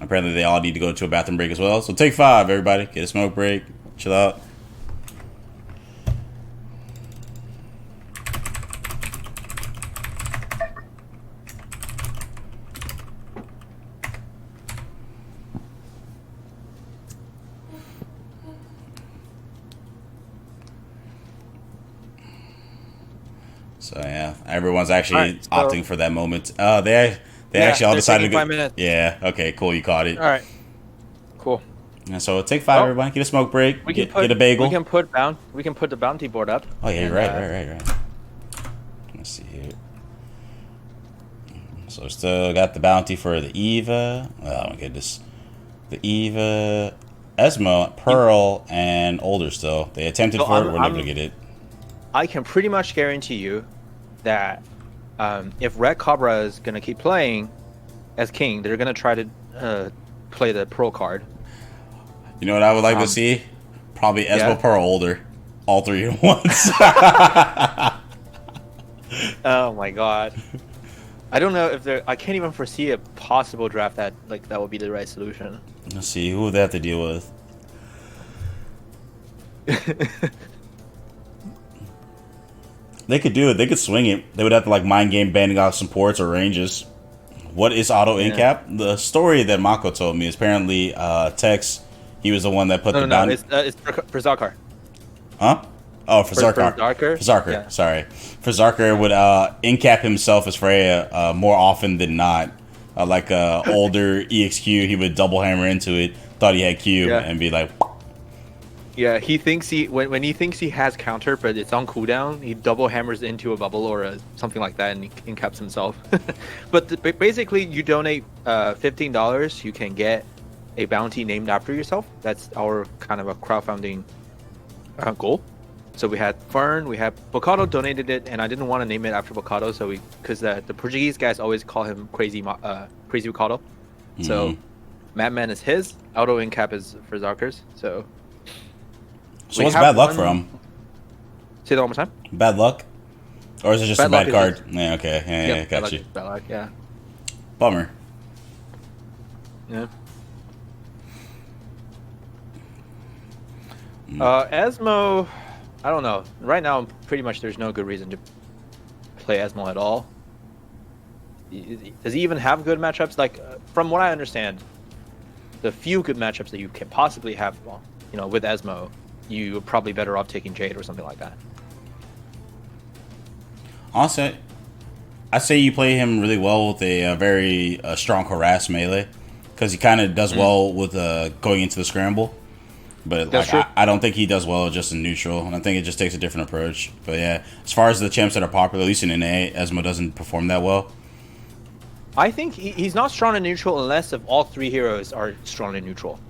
Apparently, they all need to go to a bathroom break as well. So take 5, everybody. Get a smoke break. Chill out. So yeah, everyone's actually opting for that moment. They actually all decided to go. 5 minutes. Yeah. Okay. Cool. You caught it. All right. Cool. And so take 5, everybody. Get a smoke break. Get a bagel. We can put the bounty board up. Oh yeah, you're right. Let's see here. So still got the bounty for the Eva. Oh my goodness, the Eva, Esmo, Pearl, and Older. Still, they attempted for it. We're never to get it. I can pretty much guarantee you that if Red Cobra is gonna keep playing as king, they're gonna try to play the Pearl card. You know what I would like to see? Probably Esmo, Pearl, Older, all 3 at once. Oh my god. I don't know if I can't even foresee a possible draft that would be the right solution. Let's see, who would they have to deal with? They could do it. They could swing it. They would have to mind game banning out some ports or ranges. What is auto incap? The story that Mako told me is apparently Tex. He was the one that put the bounty. It's for Zarkar. Huh? Oh, for Zarkar. For Zarkar. Yeah. Sorry. For Zarkar would incap himself as Freya more often than not. Like older EXQ, he would double hammer into it. Thought he had Q and be like. Yeah, he thinks when he thinks he has counter, but it's on cooldown, he double hammers into a bubble or something like that, and he incaps himself. But basically, you donate $15, you can get a bounty named after yourself. That's our kind of a crowdfunding goal. So we had Fern, we had Bocado donated it, and I didn't want to name it after Bocado, so because the Portuguese guys always call him Crazy Bocado. So Madman is his, auto incap is for Zarkers. So what's bad luck for him? Say that one more time. Bad luck, or is it just a bad card? Yeah, okay, yeah, got bad you. Luck, bad luck, yeah. Bummer. Yeah. Esmo, I don't know. Right now, pretty much there's no good reason to play Esmo at all. Does he even have good matchups? From what I understand, the few good matchups that you can possibly have, with Esmo, you're probably better off taking Jade or something like that. Honestly, I say you play him really well with a very strong harass melee, because he kind of does well with going into the scramble. But like, I don't think he does well just in neutral, and I think it just takes a different approach. But yeah, as far as the champs that are popular, at least in NA, Ezmo doesn't perform that well. I think he's not strong in neutral unless if all 3 heroes are strong in neutral.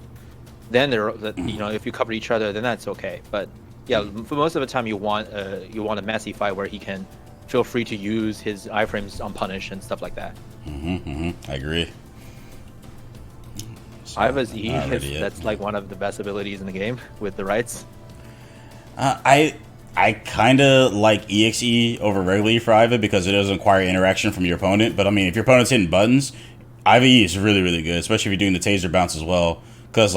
Then if you cover each other, then that's okay. But yeah, for most of the time, you want a messy fight where he can feel free to use his iframes on punish and stuff like that. I agree. Iva's E, that's like one of the best abilities in the game with the rights. I kind of like EXE over regular E for Iva because it doesn't require interaction from your opponent. But I mean, if your opponent's hitting buttons, Iva E is really, really good, especially if you're doing the taser bounce as well. Because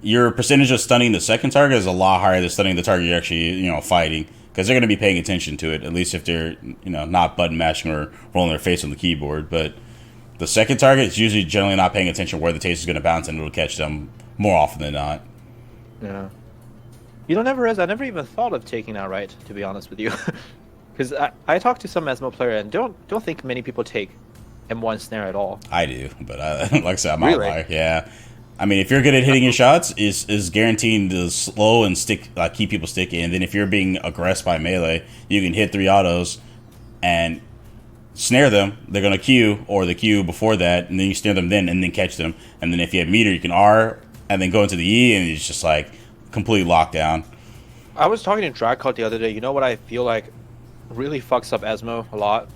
your percentage of stunning the second target is a lot higher than stunning the target you're actually fighting. Because they're going to be paying attention to it, at least if they're not button mashing or rolling their face on the keyboard. But the second target is usually generally not paying attention where the taser is going to bounce, and it'll catch them more often than not. Yeah. I never even thought of taking that right, to be honest with you. Because I talked to some Ezmo player and don't think many people take M1 snare at all. I do, but like I said, I'm outlier. Yeah. I mean, if you're good at hitting your shots, is guaranteeing to slow and keep people sticky. And then if you're being aggressed by melee, you can hit 3 autos and snare them. They're gonna Q or the Q before that, and then you snare them and then catch them. And then if you have meter, you can R and then go into the E, and it's just like complete lockdown. I was talking to Draktok the other day. You know what I feel like really fucks up Ezmo a lot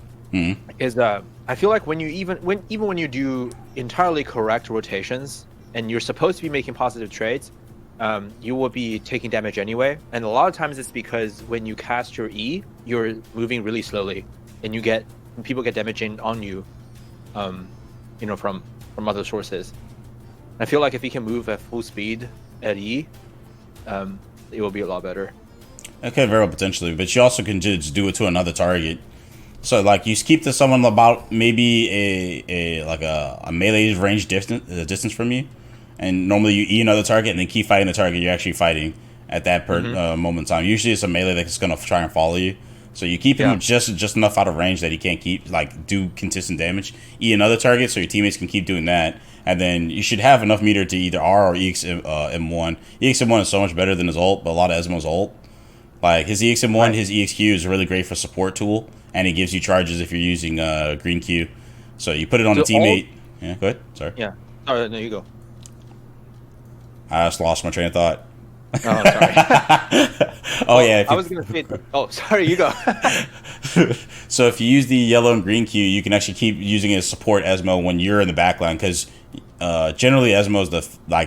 is I feel like when you do entirely correct rotations and you're supposed to be making positive trades, you will be taking damage anyway. And a lot of times it's because when you cast your E, you're moving really slowly, and people get damaging on you, from other sources. I feel like if you can move at full speed at E, it will be a lot better. Okay, very well, potentially, but you also can just do it to another target. So like you keep to someone about maybe a melee range distance from you, and normally you E another target and then keep fighting the target you're actually fighting at that moment in time. Usually it's a melee that's gonna try and follow you. So you keep him just enough out of range that he can't do consistent damage. E another target so your teammates can keep doing that, and then you should have enough meter to either R or EX M1. EX M1 is so much better than his ult, but a lot of Ezmo's ult. Like his EX M1, his EXQ is really great for support tool, and it gives you charges if you're using green Q. So you put it on a teammate. Yeah, go ahead. Sorry. Yeah. Oh, no, you go. I just lost my train of thought. Oh, sorry. I was going to say... Oh, sorry, you go. So if you use the yellow and green Q, you can actually keep using it as support Ezmo when you're in the backline, because generally Ezmo's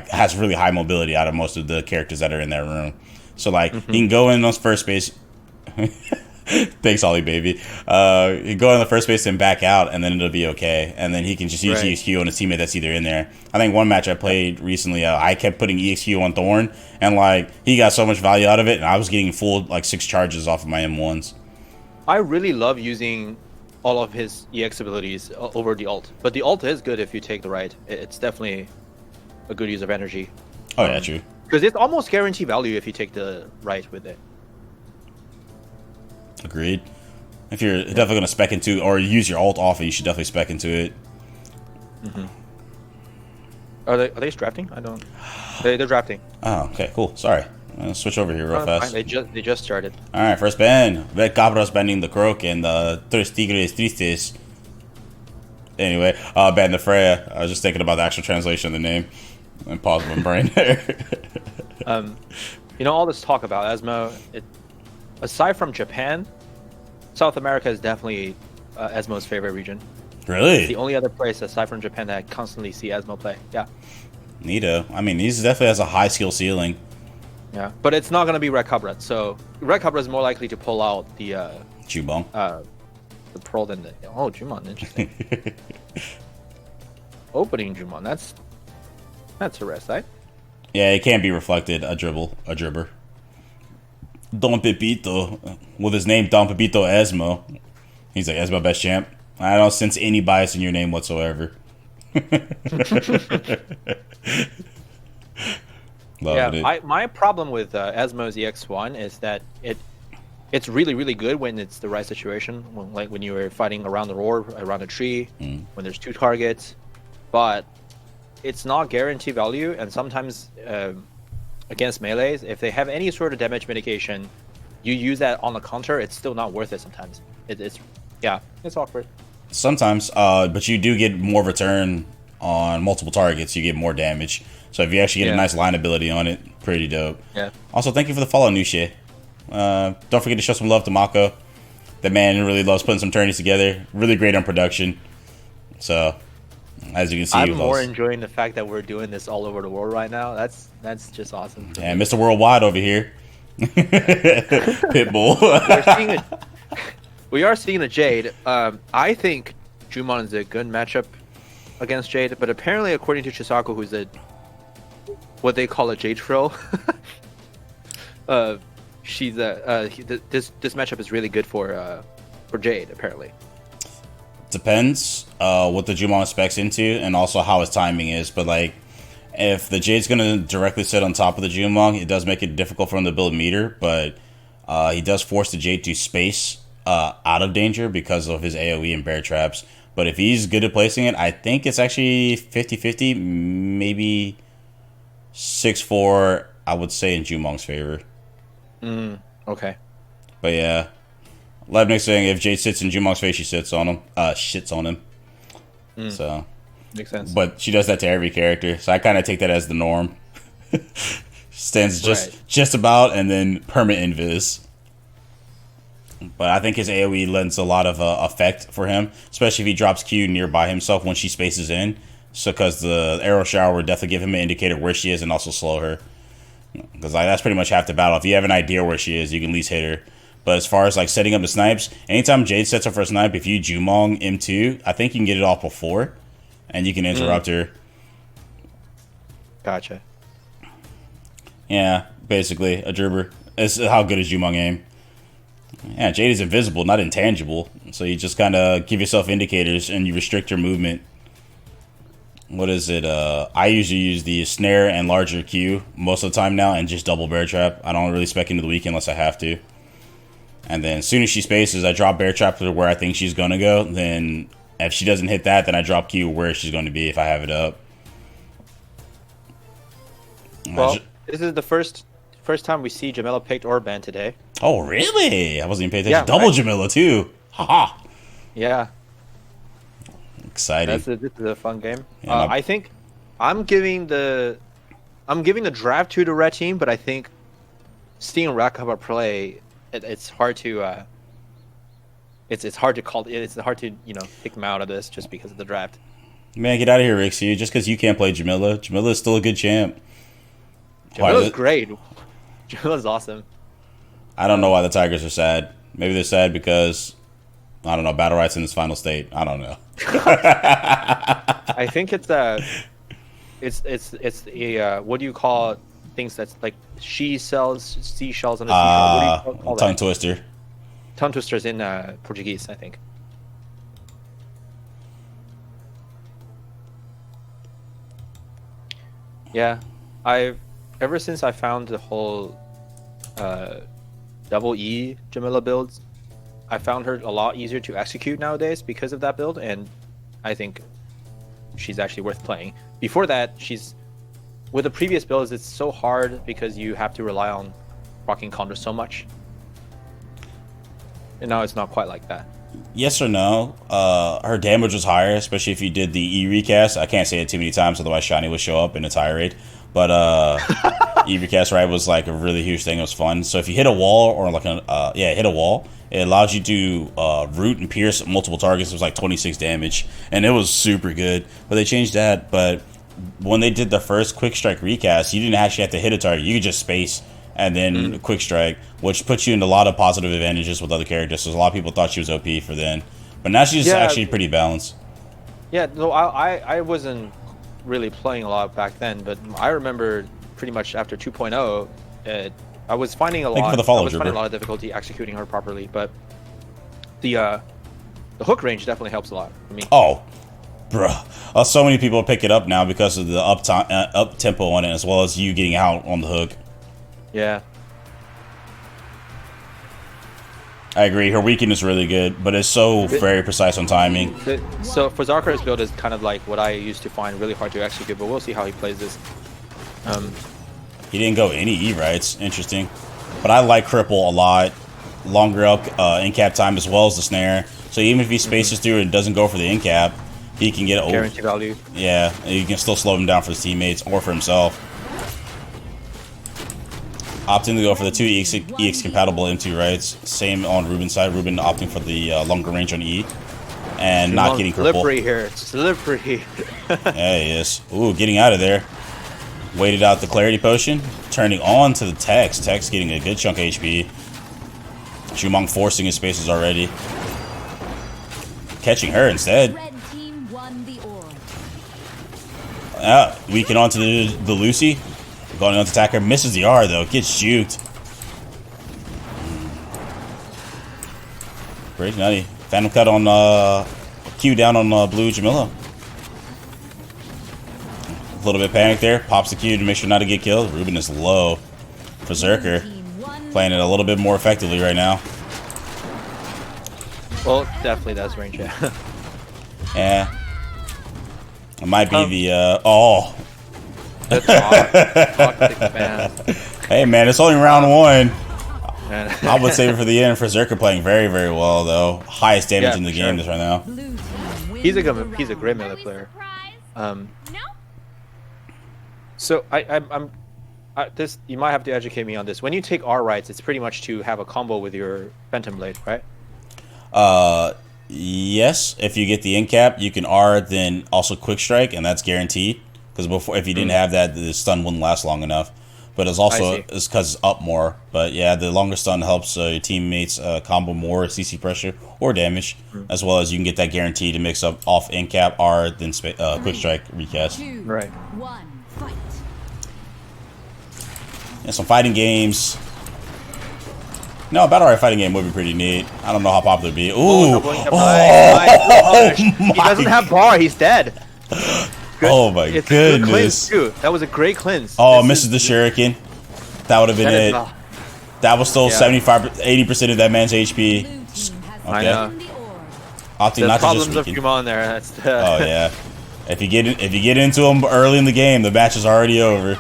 has really high mobility out of most of the characters that are in that room. So he can go in on first base. Thanks, Ollie, baby. He can go in the first base and back out, and then it'll be okay. And then he can just use EXQ on a teammate that's either in there. I think one match I played recently, I kept putting EXQ on Thorn, and he got so much value out of it, and I was getting full 6 charges off of my M1s. I really love using all of his EX abilities over the ult, but the ult is good if you take the right. It's definitely a good use of energy. Oh yeah, true. Because it's almost guaranteed value if you take the right with it. Agreed. If you're definitely going to spec into or use your ult off it, you should definitely spec into it. Are they drafting? I don't. They're drafting. Oh, okay, cool. Sorry. I'll switch over here real fast. Fine. They just started. All right, first ban. Red Cabras banning the Croak and Tres Tigres Tristes. Anyway, ban the Freya. I was just thinking about the actual translation of the name and paused my brain there. All this talk about Ezmo, aside from Japan, South America is definitely Ezmo's favorite region. Really? It's the only other place aside from Japan that I constantly see Ezmo play. Yeah. Neato. I mean, he's definitely has a high skill ceiling. Yeah, but it's not going to be Red Cabra. So Red Cabra is more likely to pull out the Jumon. The Pearl than the Jumon. Interesting. Opening Jumon. That's a rest, right? Yeah, it can't be reflected. A dribber. Don Pepito, with his name Don Pepito Ezmo. He's like, Ezmo best champ. I don't sense any bias in your name whatsoever. Loving it. My problem with Esmo's EX1 is that it's really, really good when it's the right situation, when you are fighting around the roar, around a tree, when there's 2 targets, but it's not guaranteed value, and sometimes against melees, if they have any sort of damage mitigation, you use that on the counter, it's still not worth it sometimes. It's awkward. Sometimes, but you do get more return on multiple targets. You get more damage. So if you actually get a nice line ability on it, pretty dope. Yeah. Also, thank you for the follow, Nushe. Don't forget to show some love to Mako. The man really loves putting some tourneys together. Really great on production. So, as you can see, I'm more enjoying the fact that we're doing this all over the world right now. That's just awesome. Yeah, Mr. Worldwide over here. Pitbull. We are seeing a Jade. I think Jumon is a good matchup against Jade, but apparently, according to Chisaku, who's what they call a Jade troll, she's this matchup is really good for Jade. Apparently, depends what the Jumon specs into, and also how his timing is. But like, if the Jade's gonna directly sit on top of the Jumong, it does make it difficult for him to build meter. But he does force the Jade to space out of danger because of his AoE and bear traps. But if he's good at placing it, I think it's actually 50-50, maybe 6-4, I would say, in Jumong's favor. Okay. But yeah. Lebnick's saying if Jade sits in Jumong's face, she sits on him. Shits on him. So. Makes sense. But she does that to every character. So I kind of take that as the norm. Stands just about, and then perma-invis. But I think his AoE lends a lot of effect for him, especially if he drops Q nearby himself when she spaces in. So, because the arrow shower would definitely give him an indicator where she is and also slow her. Because that's pretty much half the battle. If you have an idea where she is, you can at least hit her. But as far as like setting up the snipes, anytime Jade sets up for a snipe, if you Jumong M2, I think you can get it off before, and you can interrupt her. Gotcha. Yeah, basically a dribber. It's how good is Jumong aim. Yeah, Jade is invisible, not intangible. So you just kind of give yourself indicators and you restrict your movement. What is it? I usually use the snare and larger Q most of the time now and just double bear trap. I don't really spec into the weak unless I have to. And then as soon as she spaces, I drop bear trap to where I think she's going to go. Then if she doesn't hit that, then I drop Q where she's going to be if I have it up. Well, this is the first time we see Jamila picked or banned today. Oh, really? I wasn't even paying attention. Double Jamila, too. Haha. Yeah. Exciting. This is a fun game. Yeah, I think I'm giving the draft to the red team, but I think seeing Rakaba play, it's hard to it's hard to call. It's hard to pick them out of this just because of the draft. Man, get out of here, Rixie. Just because you can't play Jamila, Jamila is still a good champ. Jamila's great. Jamila's awesome. I don't know why the Tigers are sad. Maybe they're sad because, I don't know, Battlerite's in its final state. I don't know. I think it's the what do you call things that's like seashells on the seashell? What do you call tongue that? twister. Tongue twisters in Portuguese, I think. Yeah, ever since I found the whole double E Jamila builds, I found her a lot easier to execute nowadays because of that build, and I think she's actually worth playing. Before that, with the previous builds, it's so hard because you have to rely on rocking counter so much. And now it's not quite like that. Yes or no? Her damage was higher, especially if you did the E recast. I can't say it too many times, otherwise Shiny would show up in a tirade. But E recast was like a really huge thing. It was fun. So if you hit a wall or like hit a wall, it allows you to root and pierce multiple targets. It was like 26 damage, and it was super good. But they changed that. But when they did the first quick strike recast, you didn't actually have to hit a target. You could just space and then quick strike, which puts you into a lot of positive advantages with other characters. So a lot of people thought she was OP for then, but now she's actually pretty balanced. Yeah, no, I wasn't really playing a lot back then, but I remember pretty much after 2.0, I was finding a lot of difficulty executing her properly. But the hook range definitely helps a lot for me. Oh, Bruh. So many people pick it up now because of the up tempo on it, as well as you getting out on the hook. Yeah. I agree. Her weekend is really good, but it's so very precise on timing. So for Zarkar's build is kind of like what I used to find really hard to execute, but we'll see how he plays this. He didn't go any E-rights. Interesting. But I like Cripple a lot. Longer up in-cap time as well as the snare. So even if he spaces through and doesn't go for the in-cap, he can get guarantee value. Yeah, he can still slow him down for his teammates or for himself. Opting to go for the 2 EX compatible M2 rights. Same on Ruben's side. Ruben opting for the longer range on E. And not getting crippled. Slippery here. Slippery. Yeah, he is. Ooh, getting out of there. Waited out the clarity potion. Turning on to the Tex. Tex getting a good chunk of HP. Chumong forcing his spaces already. Catching her instead. Red team won the orb. Weaken onto the Lucy. Going on to attack her. Misses the R though. Gets juked. Pretty nutty. Phantom cut on Q down on blue Jamila. A little bit panic there. Pops the Q to make sure not to get killed. Ruben is low. Berserker playing it a little bit more effectively right now. Well, definitely that's range. Yeah. Yeah. It might be the oh. That's toxic, man. Hey man, it's only round 1. Man. I would save it for the end. Berserker playing very, very well though. Highest damage Yeah, in the for game sure. this right now. Blue team wins He's a the great round. melee player. No? So this you might have to educate me on this. When you take R rights, it's pretty much to have a combo with your Phantom Blade, right? Yes. If you get the in cap, you can R then also quick strike, and that's guaranteed. Because before, if you didn't have that, the stun wouldn't last long enough. But it's also it's because it's up more. But yeah, the longer stun helps your teammates combo more CC pressure or damage, as well as you can get that guarantee to mix up off in cap R then quick strike recast. 2, Right. 1, fight. And some fighting games. No, a Battlerite fighting game would be pretty neat. I don't know how popular it'd be. Ooh! He doesn't have bar. He's dead. Good. Oh my It's a good goodness! cleanse, too. That was a great cleanse. Oh, This misses the shuriken. That would have been that is it. not- That was still Yeah. 75, 80% of that man's HP. Blue team has Okay. won the orb. Opting The not to problems just of weaken. Kumon there. That's the, Oh yeah. If you get into them early in the game, the match is already over.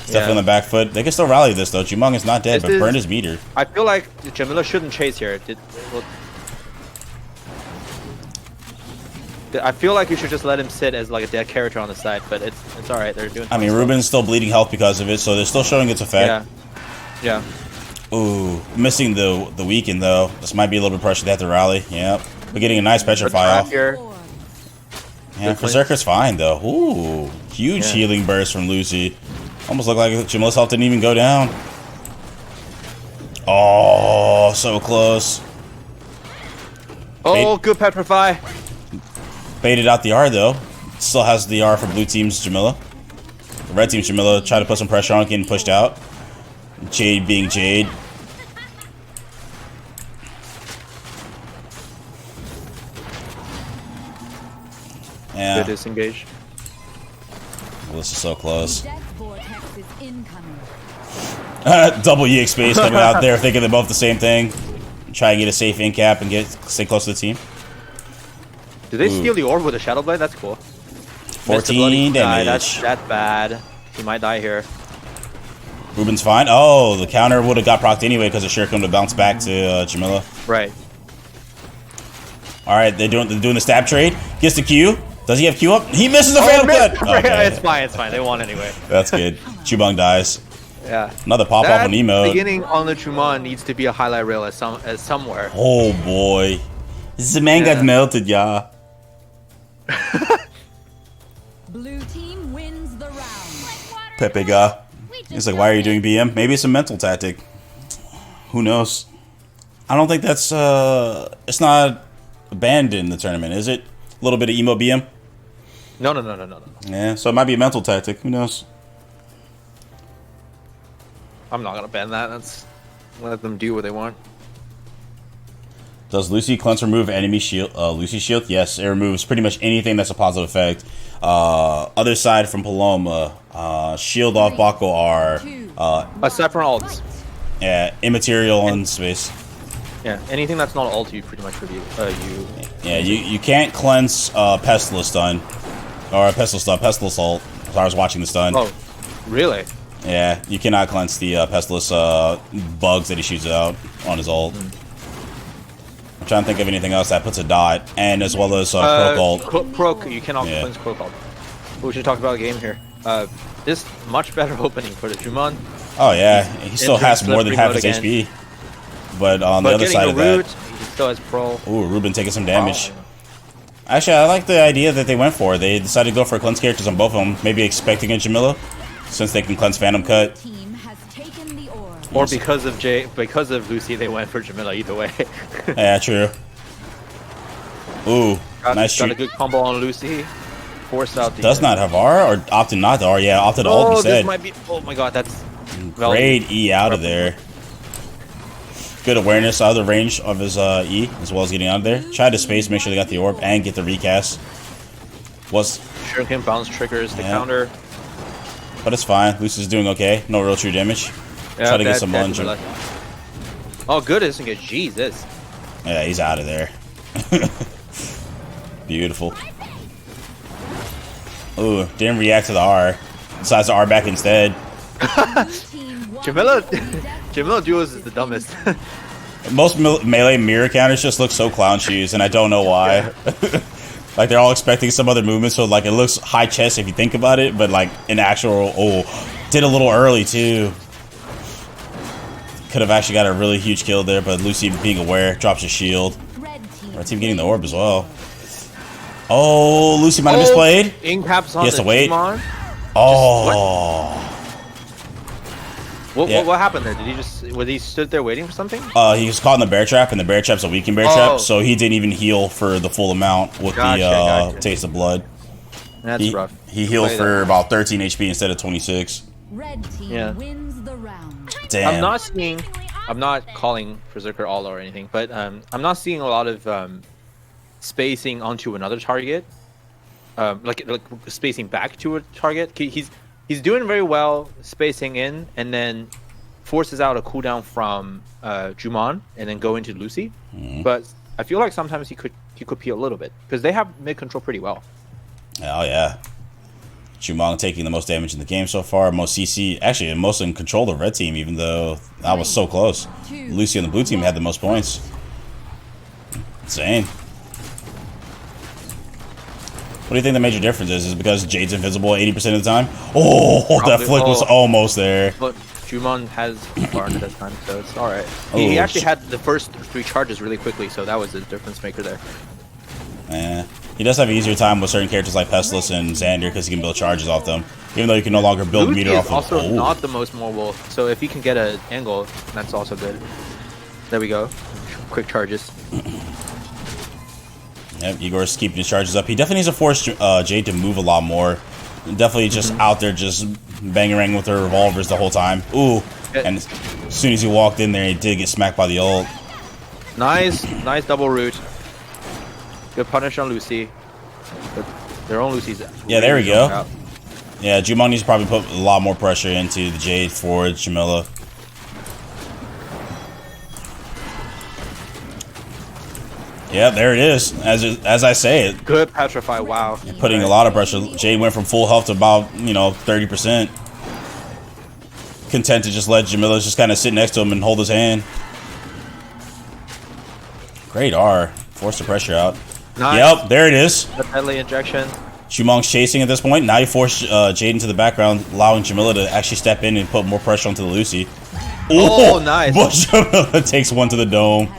Definitely on the back foot. They can still rally this though. Chumong is not dead, This but is- burned his meter. I feel like Jamila shouldn't chase here. I feel like you should just let him sit as like a dead character on the side, but it's all right. They're doing. I mean, fine Ruben's still bleeding health because of it, so they're still showing its effect. stuff. Yeah. Ooh, missing the weaken though. This might be a little bit pressure. They have to rally. Yep. We're getting a nice petrify Trap off. here. Orb. Yeah, Good Berserker's fine though. Ooh, huge Yeah. healing burst from Lucy. Almost looked like Jamila's health didn't even go down. Oh, so close. Oh, good petrify. Baited out the R though. Still has the R for blue team's Jamila. The red team's Jamila tried to put some pressure on, getting pushed out. Jade being Jade. Yeah, Good disengage. well, this is so close. Death vortex is incoming. Double EX space coming out there, thinking they're both the same thing. Try and get a safe in cap and stay close to the team. Did they Ooh. steal the orb with a shadow blade? That's cool. 14 damage. That's bad. He might die here. Ruben's fine. Oh, the counter would have got procced anyway because the Shuriken would have bounced back to Jamila. Right. All right, they're doing the stab trade. Gets the Q. Does he have Q up? He misses the Phantom Cut. Okay. It's fine. It's fine. They won anyway. That's good. Chubong dies. Yeah. Another pop off on emote. Beginning on the Chumon needs to be a highlight reel as somewhere. Oh boy, the man got melted, yeah. Blue team wins the round. Pepe guy. He's like, why are you doing BM? Maybe it's a mental tactic. Who knows? I don't think that's it's not banned in the tournament, is it? A little bit of emo BM. No. Yeah, so it might be a mental tactic. Who knows? I'm not gonna ban that. That's let them do what they want. Does Lucy cleanse remove enemy shield? Lucy shield? Yes, it removes pretty much anything that's a positive effect. Other side from Paloma, shield off Bako are Aside from ults. yeah, immaterial in space. Yeah, anything that's not ult, you pretty much review. Yeah, you can't cleanse Pestilence stun or Pestilence ult. As I was watching the stun. Oh, really? Yeah, you cannot cleanse the Pestilence bugs that he shoots out on his ult. I'm trying to think of anything else that puts a dot, and as well as Croak ult. Croak, you cannot cleanse Croak ult. We should talk about a game here. This much better opening for the Jumon. Oh yeah, he still has more than half his HP. But on the other side of that, he still has pro. Ooh, Ruben taking some damage. Actually, I like the idea that they went for. They decided to go for cleanse characters on both of them, maybe expecting a Jamila, since they can cleanse Phantom Cut. Team has taken the orb. Or because of Lucy, they went for Jamila either way. Yeah, true. Ooh, nice shoot. Got a good combo on Lucy. Force out the... Does not have R, or opted not to R? Yeah, opted to ult instead. This might be... Oh my god, that's... Great E out of there. Good awareness out of the range of his E, as well as getting out of there. Tried to space, make sure they got the orb, and get the recast. Shuriken bounce triggers the counter. But it's fine. Lucy's doing okay. No real true damage. Yeah, Try to get some lunge. Oh, good. Isn't it? Jesus. Yeah, he's out of there. Beautiful. Ooh, didn't react to the R. Decides to R back instead. Jamila duos is the dumbest. Most melee mirror counters just look so clown shoes, and I don't know why. Like they're all expecting some other movement, so like it looks high chest if you think about it, but like in actual, did a little early too. Could have actually got a really huge kill there, but Lucy being aware drops his shield. Our team getting the orb as well. Oh, Lucy might have misplayed. Incaps on he has to wait. Timon. Oh. What happened there? Did he just... Was he stood there waiting for something? He was caught in the bear trap, and the bear trap's a weakened bear trap, so he didn't even heal for the full amount with the taste of blood. That's rough. He healed for about 13 HP instead of 26. Red team wins the round. Damn. I'm not calling Berserker all or anything, but I'm not seeing a lot of spacing onto another target. Like spacing back to a target. He's doing very well spacing in, and then forces out a cooldown from Jumon, and then go into Lucy. But I feel like sometimes he could peel a little bit because they have mid control pretty well. Oh yeah, Jumon taking the most damage in the game so far, most CC, actually most in control of red team, even though that was so close. Lucy on the blue team had the most points. Insane. What do you think the major difference is? Is it because Jade's invisible 80% of the time? Oh, probably, that flick was almost there. But Jumon has burned at that time, so it's alright. He actually had the first 3 charges really quickly, so that was the difference maker there. Yeah. He does have an easier time with certain characters like Pestilence and Xander because he can build charges off them. Even though you can no longer build Lucy meter off of... also not the most mobile, so if he can get an angle, that's also good. There we go. Quick charges. Yep, Igor's keeping his charges up. He definitely needs to force Jade to move a lot more. Definitely just out there just banging with her revolvers the whole time. Ooh, and as soon as he walked in there, he did get smacked by the ult. Nice double root. Good punish on Lucy. But their own Lucy's... Yeah, there we go. Out. Yeah, Jumon needs to probably put a lot more pressure into the Jade for Jamila. Yeah, there it is. As I say it. Good petrify. Wow. Putting a lot of pressure. Jade went from full health to about 30%. Content to just let Jamila just kind of sit next to him and hold his hand. Great R. Force the pressure out. Nice. Yep, there it is. The deadly injection. Chumon's chasing at this point. Now you force Jade into the background, allowing Jamila to actually step in and put more pressure onto the Lucy. Oh, nice. But Jamila takes one to the dome.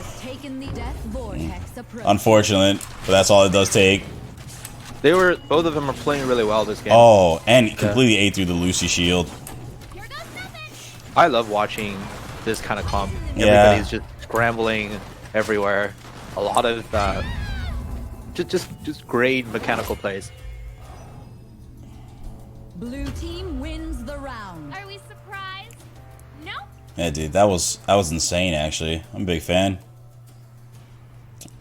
Unfortunate, but that's all it does take. Both of them are playing really well this game. Oh, and completely ate through the Lucy shield. I love watching this kind of comp. Yeah. Everybody's just scrambling everywhere. A lot of just great mechanical plays. Blue team wins the round. Are we surprised? No. Yeah, dude, that was insane. Actually, I'm a big fan.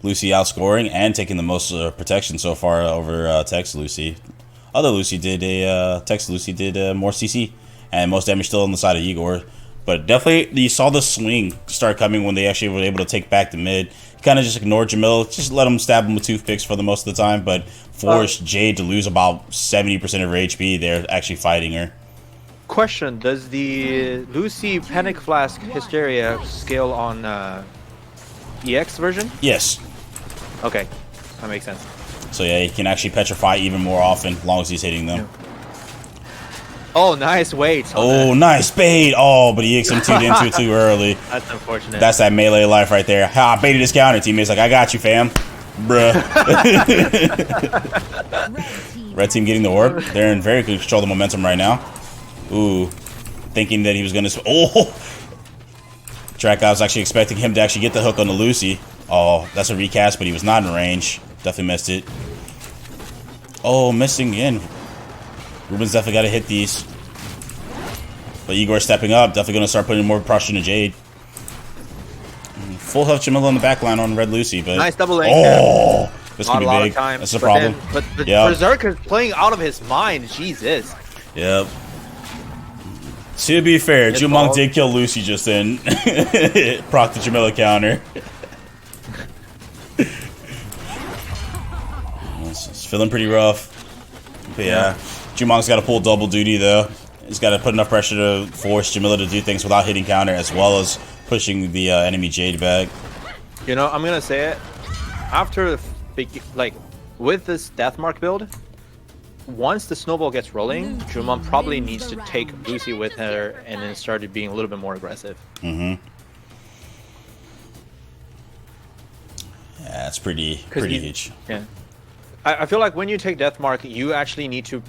Lucy outscoring and taking the most protection so far over Tex Lucy. Other Lucy did Tex Lucy did more CC and most damage still on the side of Igor. But definitely you saw the swing start coming when they actually were able to take back the mid. He kind of just ignored Jamil, just let him stab him with toothpicks for the most of the time, but forced Jade to lose about 70% of her HP. They're actually fighting her. Question: does the Lucy Panic Flask Hysteria scale on EX version? Yes. Okay, that makes sense. So yeah, he can actually petrify even more often, as long as he's hitting them. Oh, nice wait. Oh, nice bait. Oh, but he XM2'd into it too early. That's unfortunate. That's that melee life right there. Ha, I baited his counter. Teammate's like, I got you, fam. Bruh. Red team getting the orb. They're in very good control of the momentum right now. Ooh. Thinking that he was going to... Oh! Draktok was actually expecting him to actually get the hook on the Lucy. Oh, that's a recast, but he was not in range. Definitely missed it. Oh, missing again. Ruben's definitely got to hit these. But Igor stepping up. Definitely going to start putting more pressure into Jade. Full health Jamila on the back line on Red Lucy. But nice double lane. Oh! This could be big. That's the problem. But the Berserker's playing out of his mind. Jesus. Yep. To be fair, Jumong did kill Lucy just then. Proc the Jamila counter. It's feeling pretty rough. But yeah, Jumong's got to pull double duty though. He's got to put enough pressure to force Jamila to do things without hitting counter, as well as pushing the enemy Jade back. You know, I'm gonna say it. After with this Deathmark build, once the snowball gets rolling, Jumong probably needs to take Lucy with her and then started being a little bit more aggressive. Mm-hmm. Yeah, that's pretty huge. Yeah. I feel like when you take Deathmark, you actually need to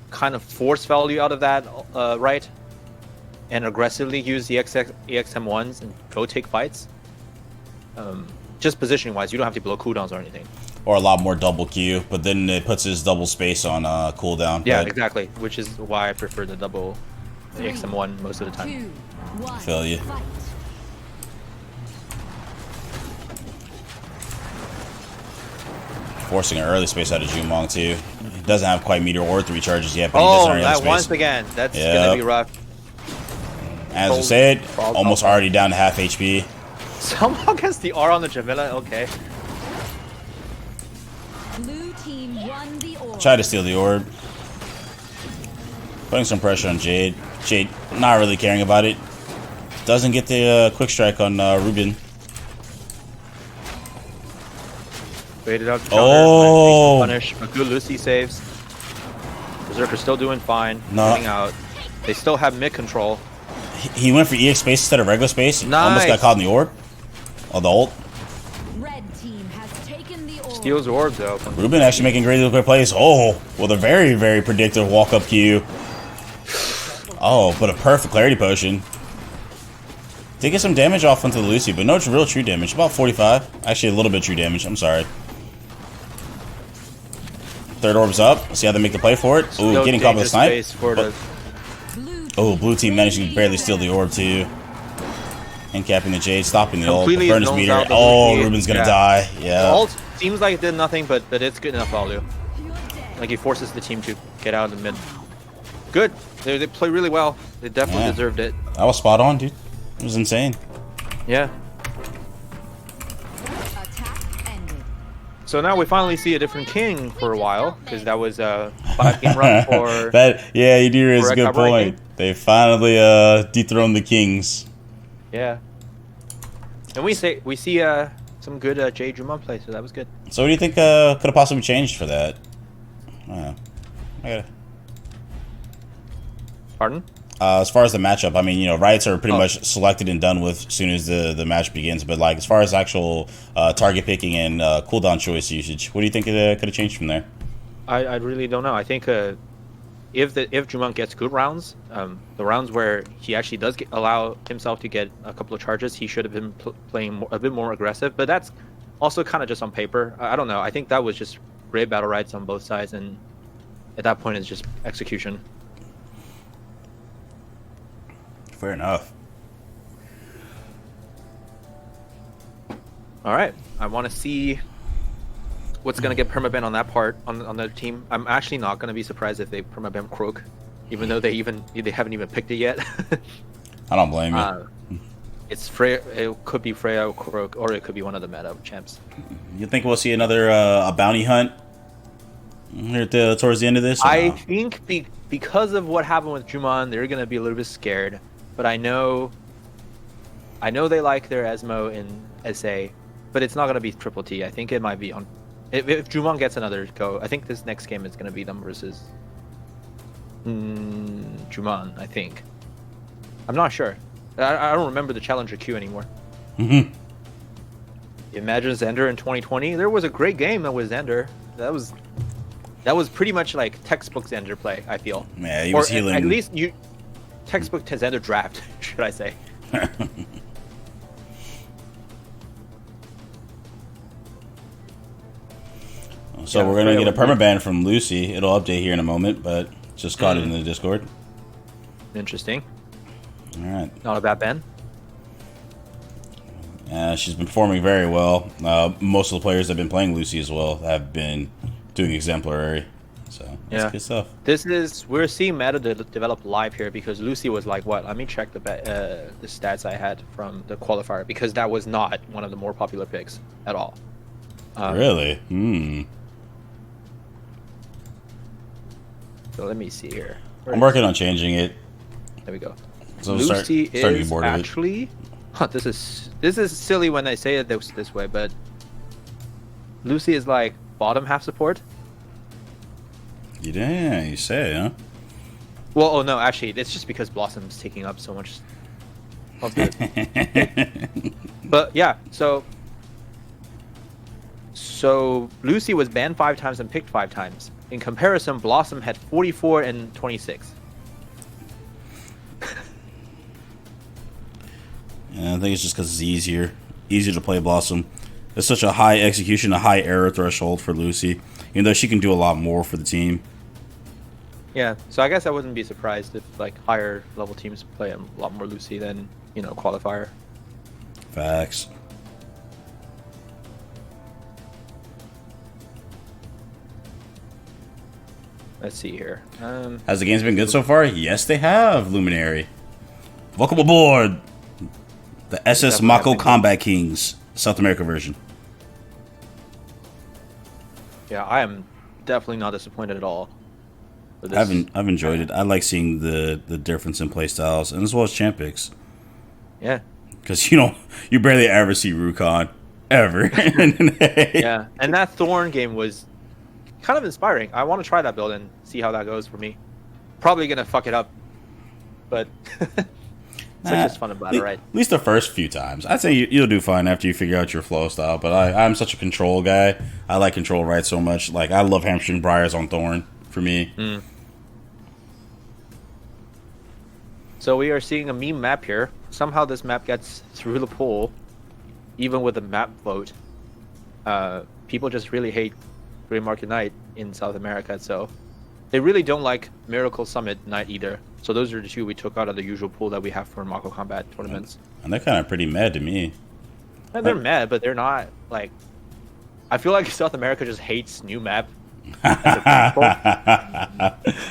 kind of force value out of that, right? And aggressively use the EXM1s and go take fights. Just positioning-wise, you don't have to blow cooldowns or anything. Or a lot more double Q, but then it puts his double space on cooldown. Yeah, but exactly. Which is why I prefer the double EXM1 most of the time. 2, 1, feel you. fight. Forcing an early space out of Jumong too. He doesn't have quite meteor or 3 charges yet, but he doesn't that space. once again, that's gonna be rough. As I said, almost already down to half HP. Somehow gets the R on the Jamila, okay. Blue team won the orb. Try to steal the orb. Putting some pressure on Jade. Jade not really caring about it. Doesn't get the quick strike on Ruben. Baited out counter. Oh! Punish. A good Lucy saves. Berserker's still doing fine. No. Getting out. They still have mid control. He went for EX space instead of regular space. Nice. Almost got caught in the orb. Oh, the ult. Red team has taken the orb. Steals orbs though. Ruben actually making great little quick plays. Oh, with a very, very predictive walk-up Q. Oh, but a perfect clarity potion. Did get some damage off onto the Lucy, but no real true damage. About 45. Actually, a little bit true damage. I'm sorry. Third orb's up. See how they make the play for it. Ooh, getting caught with a snipe. Oh, blue team managing to barely steal the orb too. And capping the Jade, stopping the ult. Burn his meter. Oh, Ruben's gonna die. Yeah. The ult seems like it did nothing, but it's good enough value. Like he forces the team to get out of the mid. Good. They play really well. They definitely deserved it. That was spot on, dude. It was insane. Yeah. Attack ended. So now we finally see a different king for a while, because that was a 5-game run for that. Yeah, you do raise a good point. King. They finally dethroned the kings. Yeah. And we see some good Jade Jumong play, so that was good. So what do you think could have possibly changed for that? I gotta... Pardon? As far as the matchup, I mean, you know, riots are pretty much selected and done with as soon as the match begins. But like, as far as actual target picking and cooldown choice usage, what do you think it could have changed from there? I really don't know. I think if Jumong gets good rounds, the rounds where he actually does allow himself to get a couple of charges, he should have been playing a bit more aggressive. But that's also kind of just on paper. I don't know. I think that was just great battle rights on both sides, and at that point, it's just execution. Fair enough. All right, I want to see what's gonna get perma-banned on that part on their team. I'm actually not gonna be surprised if they perma-ban Croak, even though they haven't even picked it yet. I don't blame you. It's Freya. It could be Freya or Croak, or it could be one of the meta champs. You think we'll see another a bounty hunt here towards the end of this? I No? think because of what happened with Juman, they're gonna be a little bit scared. But I know they like their Esmo in SA, but it's not gonna be Triple T. I think it might be on. If Juman gets another go, I think this next game is gonna be them versus Juman. I think. I'm not sure. I don't remember the challenger queue anymore. Imagine Xander in 2020. There was a great game that was Xander. That was pretty much like textbook Xander play. I feel. Yeah, he was healing. At least textbook Xander draft, should I say? So Yeah, we're gonna Freya get a would be- permaban from Lucy. It'll update here in a moment, but just caught it in the Discord. Interesting. All right. Not a bad ban. She's been performing very well. Most of the players that have been playing Lucy as well have been doing exemplary. So that's Yeah. good stuff. We're seeing meta develop live here because Lucy was like, what? Let me check the stats I had from the qualifier because that was not one of the more popular picks at all. Really? So let me see here. I'm working on changing it. There we go. So I'm Lucy starting to get is bored of it. actually. This is silly when I say it this way, but Lucy is like bottom half support. Yeah, you say, huh? Well, oh no, actually, it's just because Blossom's taking up so much of it. But yeah, so Lucy was banned 5 times and picked 5 times. In comparison, Blossom had 44 and 26. Yeah, I think it's just because it's easier to play Blossom. There's such a high execution, a high error threshold for Lucy, even though she can do a lot more for the team. Yeah, so I guess I wouldn't be surprised if like higher level teams play a lot more Lucy than qualifier. Facts. Let's see here. Has the games been good so far? Yes, they have, Luminary. Welcome aboard the SS Definitely Mako have been Combat Kings, South America version. Yeah, I am definitely not disappointed at all. with this. I've enjoyed it. I like seeing the difference in playstyles, and as well as champ picks. Yeah. Because you barely ever see Rukon ever. Yeah, and that Thorn game was kind of inspiring. I want to try that build and see how that goes for me. Probably gonna fuck it up, but it's just fun to Battlerite. At least the first few times. I'd say you'll do fine after you figure out your flow style. But I'm such a control guy. I like control right so much. Like I love hamstring briars on Thorn for me. So we are seeing a meme map here. Somehow this map gets through the poll, even with a map vote. People just really hate Grey Market Night in South America, so they really don't like Miracle Summit Night either. So those are the two we took out of the usual pool that we have for Mako Combat tournaments. And they're kind of pretty mad to me. And they're mad, but they're not like. I feel like South America just hates new map. As a principle.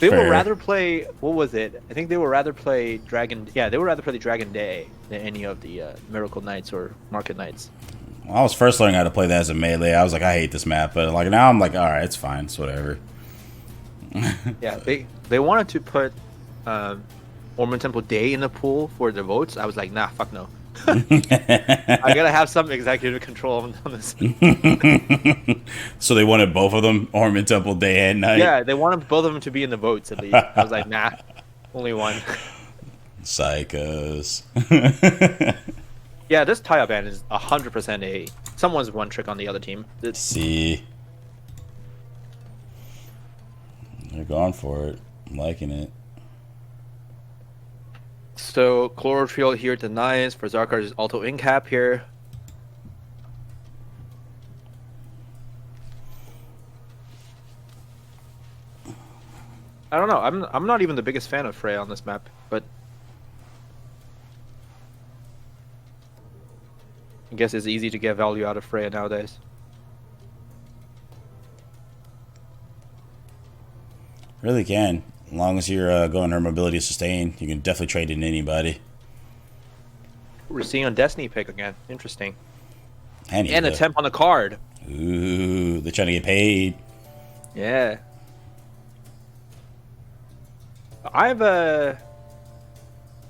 They Fair. would rather play. What was it? I think they would rather play Dragon. Yeah, they would rather play the Dragon Day than any of the Miracle Nights or Market Nights. When I was first learning how to play that as a melee, I was like, I hate this map. But like now I'm like, all right, it's fine. It's whatever. Yeah, they wanted to put Ormond Temple Day in the pool for the votes. I was like, nah, fuck no. I gotta have some executive control on this. So they wanted both of them, Ormond Temple Day and Night. Yeah, they wanted both of them to be in the votes at least. I was like, nah, only one. Psychos. Yeah, this tie-up ban is 100% someone's one trick on the other team. See. They're going for it. I'm liking it. So Chlorotriol here denies for Zarkar's auto incap here. I don't know. I'm not even the biggest fan of Freya on this map, but I guess it's easy to get value out of Freya nowadays. Really can. As long as you're going her mobility sustain, you can definitely trade in anybody. We're seeing a Destiny pick again. Interesting. And a temp on the card. Ooh, they're trying to get paid. Yeah. I've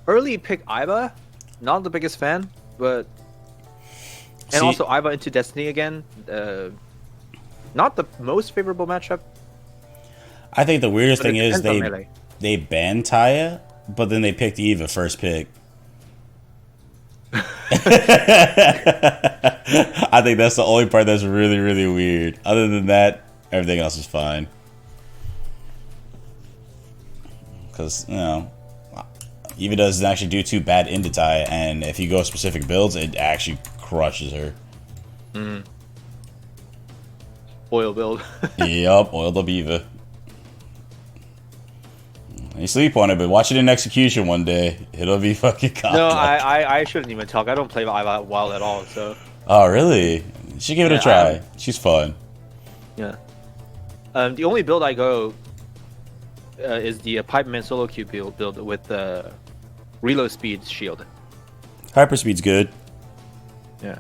early pick Iva. Not the biggest fan, but and See- also Iva into Destiny again. Not the most favorable matchup. I think the weirdest But it thing is depends on melee. they banned Taya, but then they picked Eva first pick. I think that's the only part that's really, really weird. Other than that, everything else is fine. Because, you know, Eva doesn't actually do too bad into Taya, and if you go specific builds, it actually crushes her. Oil build. Yup, oiled up Eva. You sleep on it, but watch it in execution one day. It'll be fucking godlike. No, I shouldn't even talk. I don't play Iva WoW at all, so Oh, really? You should give it a Yeah, try. She's fun. yeah. The only build I go is the Pipeman solo queue build with the reload speed shield. Hyperspeed's good. Yeah.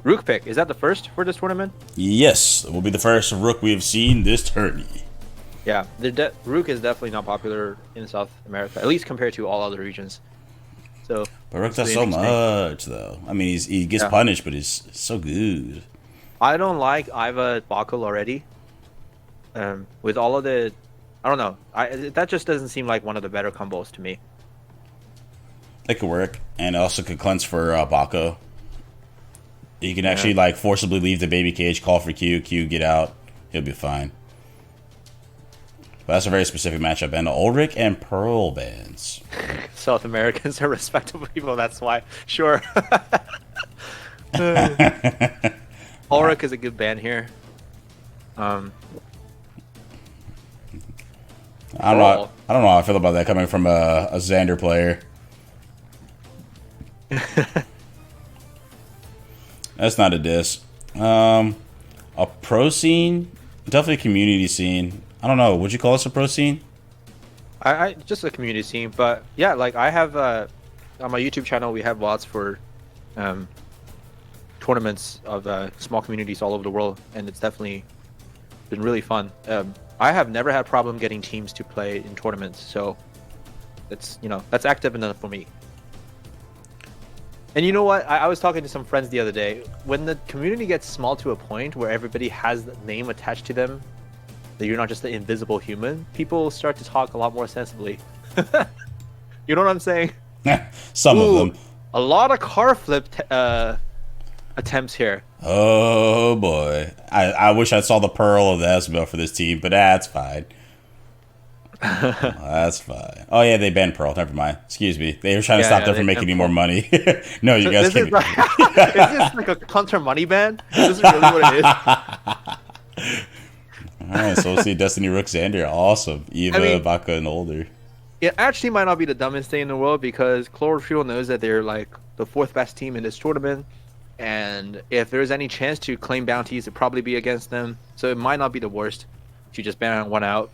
Rook pick, is that the first for this tournament? Yes, it will be the first Rook we have seen this tourney. Yeah, Rook is definitely not popular in South America, at least compared to all other regions. So, But Rook it's does really so interesting. much, though. I mean, he gets Yeah. punished, but he's so good. I don't like Iva Bakul already. With all of the, I don't know. That just doesn't seem like one of the better combos to me. It could work, and it also could cleanse for Bako. You can actually like forcibly leave the baby cage, call for Q, get out. He'll be fine. But that's a very specific matchup, and Ulrich and Pearl bans. South Americans are respectable people. That's why. Sure. Ulrich is a good band here. I don't know. I don't know how I feel about that coming from a Xander player. That's not a diss. A pro scene, definitely a community scene. I don't know. Would you call this a pro scene? I just a community scene, but yeah, like I have on my YouTube channel, we have lots for tournaments of small communities all over the world, and it's definitely been really fun. I have never had problem getting teams to play in tournaments, so it's that's active enough for me. And you know what? I was talking to some friends the other day. When the community gets small to a point where everybody has the name attached to them, that you're not just an invisible human, people start to talk a lot more sensibly. You know what I'm saying? Some Ooh, of them. A lot of car flip attempts here. Oh boy. I wish I saw the Pearl of the SBL for this team, but that's fine. That's fine. Oh yeah, they banned Pearl. Never mind. Excuse me. They were trying to stop them from making any more money. No, you guys This can't. is like, is this like a counter money ban? This is really what it is. Alright, so we'll see Destiny Rook Xander. Awesome. Eva, I mean- Baka, and Older. It actually might not be the dumbest thing in the world because Chlorophyll knows that they're like the fourth best team in this tournament, and if there's any chance to claim bounties, it'd probably be against them. So it might not be the worst to just ban one out.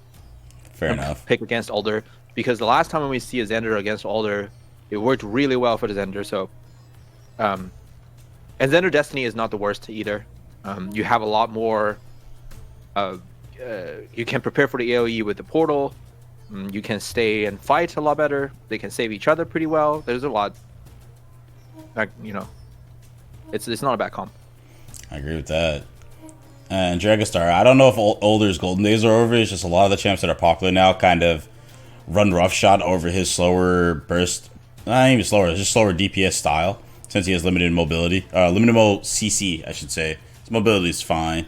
Fair enough. Pick against Alder, because the last time when we see a Xander against Alder, it worked really well for the Xander. So, and Xander Destiny is not the worst either. You have a lot more. You can prepare for the AOE with the portal. You can stay and fight a lot better. They can save each other pretty well. There's a lot. Like it's not a bad comp. I agree with that. And Dragastar, I don't know if Older's golden days are over. It's just a lot of the champs that are popular now kind of run roughshod over his slower burst. Not even slower, it's just slower DPS style since he has limited mobility. Limited CC, I should say. His mobility is fine.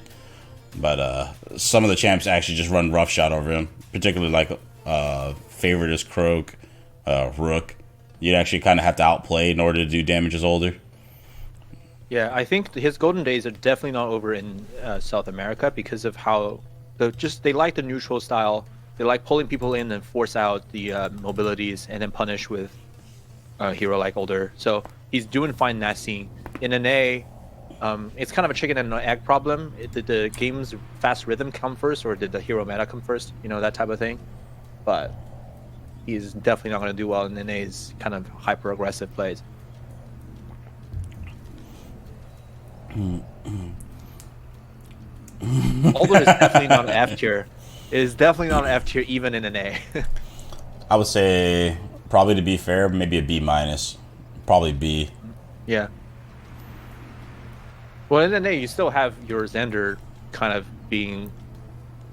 But some of the champs actually just run roughshod over him. Particularly like favorite is Croak, Rook. You'd actually kind of have to outplay in order to do damage as Older. Yeah, I think his golden days are definitely not over in South America because of how they like the neutral style. They like pulling people in and force out the mobilities and then punish with a hero like Older. So he's doing fine in that scene. in NA, it's kind of a chicken and egg problem. Did the game's fast rhythm come first, or did the hero meta come first? You know, that type of thing. But he's definitely not going to do well in NA's kind of hyper aggressive plays. Alder is definitely not an F tier. It is definitely not an F tier even in NA. I would say, probably to be fair, maybe a B minus. Probably B. Yeah. Well, in NA, you still have your Xander kind of being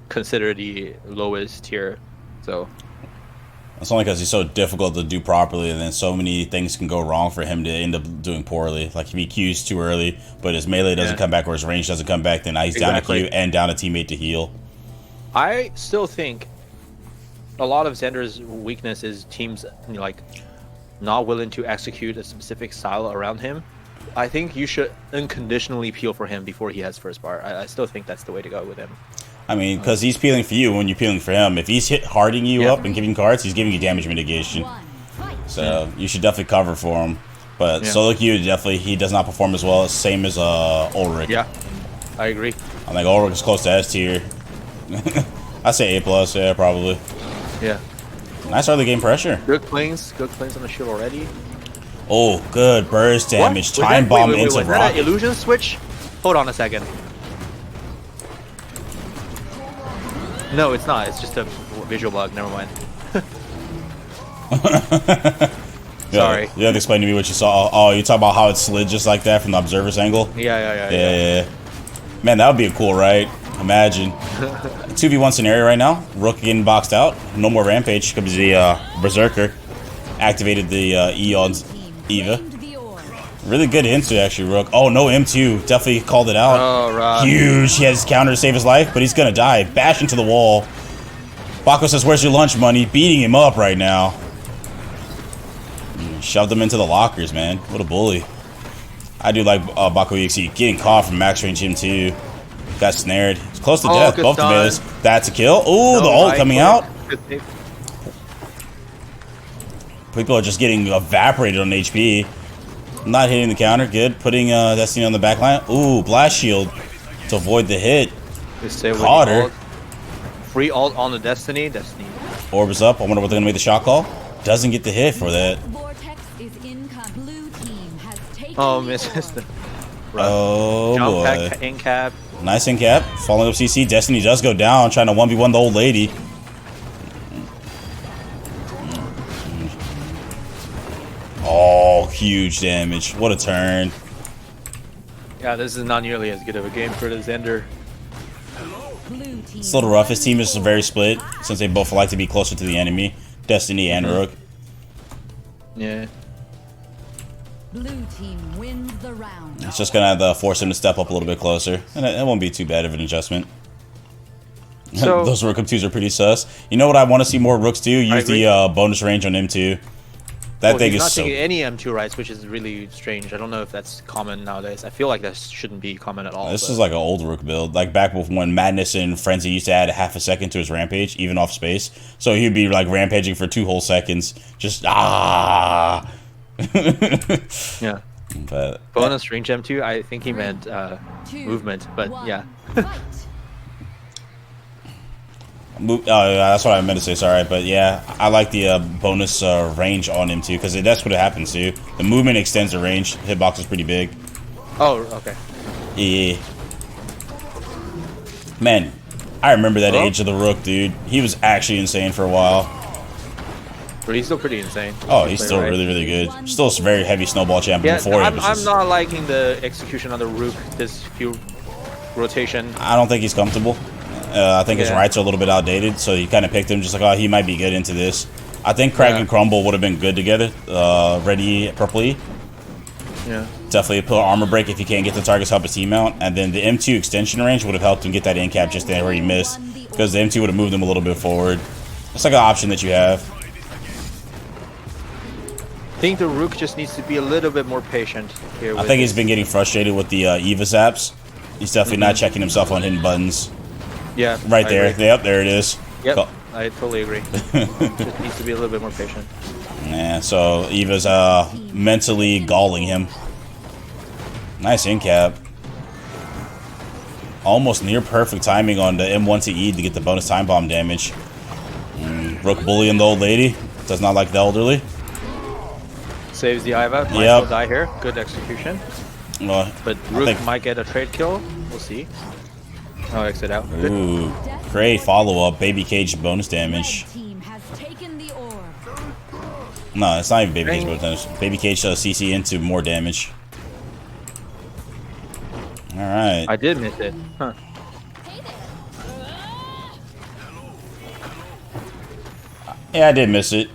considered the lowest tier. So It's only because he's so difficult to do properly, and then so many things can go wrong for him to end up doing poorly. Like if he Qs too early, but his melee doesn't come back or his range doesn't come back, then now he's down a Q and down a teammate to heal. I still think a lot of Xander's weakness is teams like not willing to execute a specific style around him. I think you should unconditionally peel for him before he has first bar. I still think that's the way to go with him. I mean, because he's peeling for you when you're peeling for him. If he's harding you up and giving cards, he's giving you damage mitigation. So you should definitely cover for him. But solo Q, definitely, he does not perform as well. Same as Ulrich. Yeah, I agree. I think Ulrich is close to S tier. I say A+, yeah, probably. Yeah. Nice early game pressure. Good plays on the shield already. Oh, good burst damage. What? Time bomb into was that rocket. an illusion switch? Hold on a second. No, it's not. It's just a visual bug. Never mind. Sorry. You have to explain to me what you saw. Oh, you talk about how it slid just like that from the observer's angle? Yeah. Man, that would be a cool right. Imagine. 2v1 scenario right now. Rook getting boxed out. No more rampage because the Berserker activated the E on Eva. Really good into actually, Rook. Oh, no M2. Definitely called it out. Oh, right. Huge. He has his counter to save his life, but he's going to die. Bash into the wall. Bako says, where's your lunch money? Beating him up right now. Shoved him into the lockers, man. What a bully. I do like Bako EXE. Getting caught from max range M2. Got snared. He's close to death. Both the melees. That's a kill. Ooh, the ult coming out. People are just getting evaporated on HP. Not hitting the counter. Good. Putting Destiny on the back line. Ooh, blast shield to avoid the hit. Caught her. Free ult on the Destiny. Orb is up. I wonder what they're going to make the shot call. Doesn't get the hit for that. Oh, misses the... Oh, jump boy. back in cap. Nice in cap. Falling up CC. Destiny does go down. Trying to 1v1 the old lady. Oh, huge damage. What a turn. Yeah, this is not nearly as good of a game for the Xander. It's a little rough. His team is very split since they both like to be closer to the enemy. Destiny and Rook. Yeah. Blue team wins the round. It's just going to force him to step up a little bit closer. And it won't be too bad of an adjustment. So, those Rook M2s are pretty sus. You know what I want to see more Rooks do? Use the bonus range on M2. That thing he's is not so... taking any M2 rights, which is really strange. I don't know if that's common nowadays. I feel like that shouldn't be common at all. This is like an old Rook build. Like back when Madness and Frenzy used to add a half a second to his rampage, even off space. So he'd be like rampaging for 2 whole seconds. Just, Yeah. But, bonus range M2, I think he meant movement, but yeah. That's what I meant to say, sorry. But yeah, I like the bonus range on him too, because that's what it happens to. The movement extends the range. Hitbox is pretty big. Oh, okay. Yeah. Man, I remember that age of the Rook, dude. He was actually insane for a while. But he's still pretty insane. Oh, he's still really, really good. Still a very heavy snowball champion. Yeah, Before I'm not liking the execution of the Rook this few rotation. I don't think he's comfortable. I think his rights are a little bit outdated, so he kind of picked him just like, oh, he might be good into this. I think Crack and Crumble would have been good together. Ready purpley. Yeah. Definitely put armor break if he can't get the targets, help his team out. And then the M2 extension range would have helped him get that in cap just there where he missed, because the M2 would have moved him a little bit forward. It's like an option that you have. I think the Rook just needs to be a little bit more patient here. I think he's been getting frustrated with the Eva zaps. He's definitely not checking himself on hidden buttons. Yeah. Right there. Yep, there it is. Yep, Cool. I totally agree. Just needs to be a little bit more patient. Yeah, so Eva's mentally galling him. Nice in cap. Almost near perfect timing on the M1 to E to get the bonus time bomb damage. Rook bullying the old lady. Does not like the elderly. Saves the IVA. Might Yep. still die here. Good execution. I But Rook think- might get a trade kill. We'll see. Oh, exit out. Good. Ooh, great follow up. Baby cage bonus damage. Red team has taken the orb. No, it's not even baby cage Dang. bonus damage. Baby cage CC into more damage. All right. I did miss it. Huh. Yeah, I did miss it.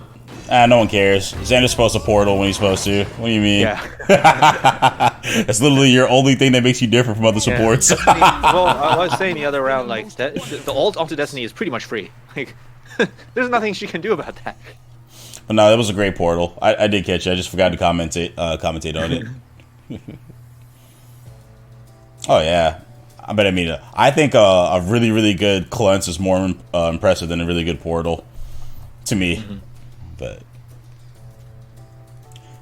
No one cares. Xander's supposed to portal when he's supposed to. What do you mean? Yeah. That's literally your only thing that makes you different from other supports. Well, I was saying the other round, like the ult onto Destiny is pretty much free. Like, there's nothing she can do about that. But no, that was a great portal. I did catch it. I just forgot to commentate on it. Oh yeah, I think a really really good cleanse is more impressive than a really good portal, to me. But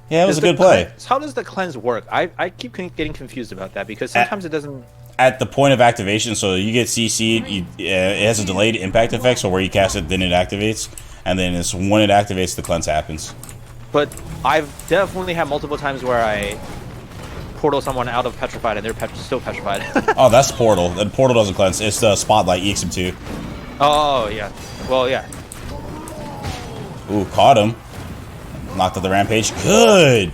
yeah, it was a good play. How does the cleanse work? I keep getting confused about that because sometimes it doesn't. At the point of activation, so you get CC'd, it has a delayed impact effect, so where you cast it, then it activates, and then it's when it activates, the cleanse happens. But I've definitely had multiple times where I portal someone out of petrified and they're still petrified. Oh, that's portal. The portal doesn't cleanse. It's the spotlight EXM2. Oh yeah. Well yeah. Ooh, caught him. Knocked out the rampage. Good.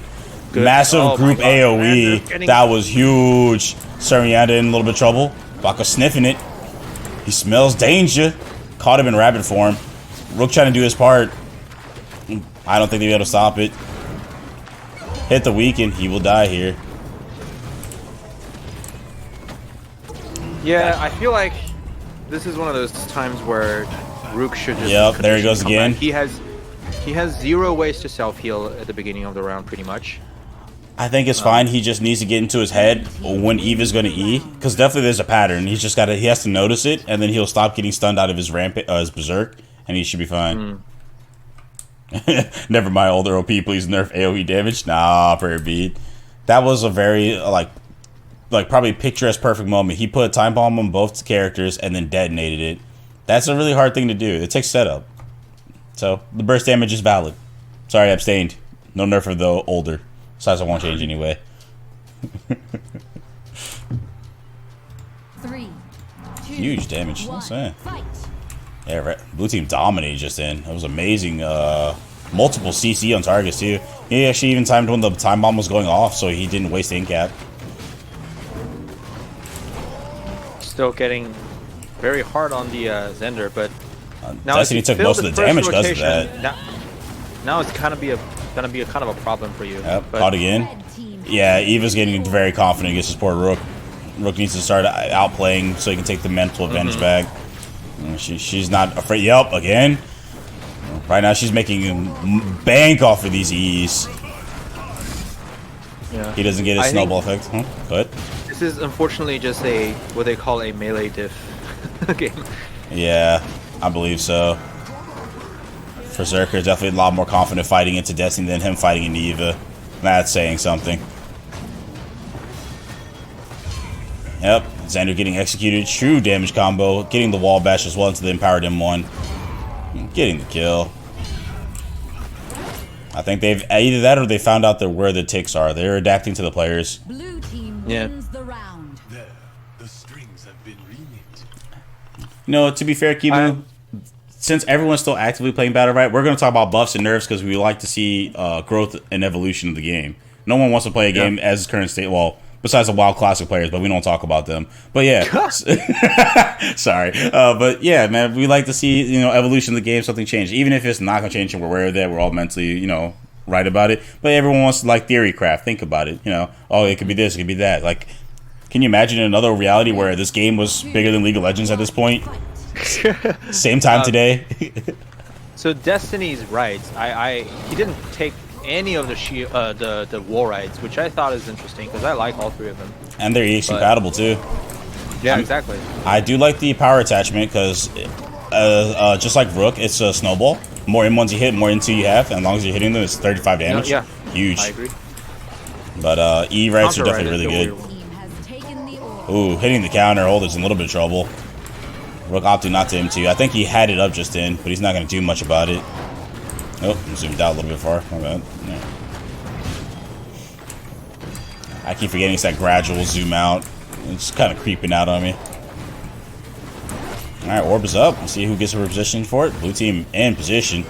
Massive Oh my group God. AoE. Xander's getting- That was huge. Surianda in a little bit of trouble. Baka sniffing it. He smells danger. Caught him in rabbit form. Rook trying to do his part. I don't think they'll be able to stop it. Hit the weaken. He will die here. Yeah, I feel like this is one of those times where Rook should just. Yep, there he goes come back. again. He has 0 ways to self heal at the beginning of the round, pretty much. I think it's fine. He just needs to get into his head when Eve is going to E, because definitely there's a pattern. He has to notice it, and then he'll stop getting stunned out of his his berserk, and he should be fine. Never mind, older OP. Please nerf AOE damage. Nah, prayer bead. That was a very like probably picturesque perfect moment. He put a time bomb on both characters and then detonated it. That's a really hard thing to do. It takes setup. So the burst damage is valid. Sorry, I abstained. No nerf of the older. Size I won't change anyway. 3, 2, Huge damage. 1, That's it. fight. Yeah, right. Blue team dominated just then. That was amazing. Multiple CC on targets too. He actually even timed when the time bomb was going off, so he didn't waste the in cap. Still getting very hard on the Zender, but now Destiny if you took fail most of the first damage because of rotation, that. Now it's gonna be a kind of a problem for you. Yep, But caught again. Red team Yeah, Eva's getting very confident against his poor Rook. Rook needs to start outplaying so he can take the mental advantage back. She's not afraid. Yep, again. Right now she's making bank off of these E's. yeah. He doesn't get his I think- snowball effect. Huh? Good. This is unfortunately just a what they call a melee diff game. Yeah, I believe so. Berserker is definitely a lot more confident fighting into Destiny than him fighting into Eva. That's saying something. Yep, Xander getting executed. True damage combo. Getting the wall bash as well into the empowered M1. Getting the kill. I think they've either that or they found out where the ticks are. They're adapting to the players. Blue team Yeah. wins the round. There, the strings have been reknit. You know, to be fair, Kimu, since everyone's still actively playing Battlerite, we're going to talk about buffs and nerfs because we like to see growth and evolution of the game. No one wants to play a game as its current state. Well, besides the WoW Classic players, but we don't talk about them. But yeah, sorry. But yeah, man, we like to see evolution of the game, something change, even if it's not going to change, and we're aware of that. We're all mentally right about it. But everyone wants to like theory craft. Think about it. Oh, it could be this, it could be that. Like, can you imagine another reality where this game was bigger than League of Legends at this point? Same time today. So Destiny's rights, he didn't take any of the war rights, which I thought is interesting because I like all 3 of them. And they're EX compatible too. Yeah, exactly. I do like the power attachment because just like Rook, it's a snowball. More M1s you hit, more N2 you have, and as long as you're hitting them, it's 35 damage. Yeah, Huge. I agree. But E-rights are definitely really good. Team has taken the orb. Ooh, hitting the counter. Holder's in a little bit of trouble. Rook opting not to M2. I think he had it up just in, but he's not going to do much about it. Oh, I'm zoomed out a little bit far. My bad. Yeah. I keep forgetting it's that gradual zoom out. It's kind of creeping out on me. Alright, orb is up. Let's see who gets a position for it. Blue team in position.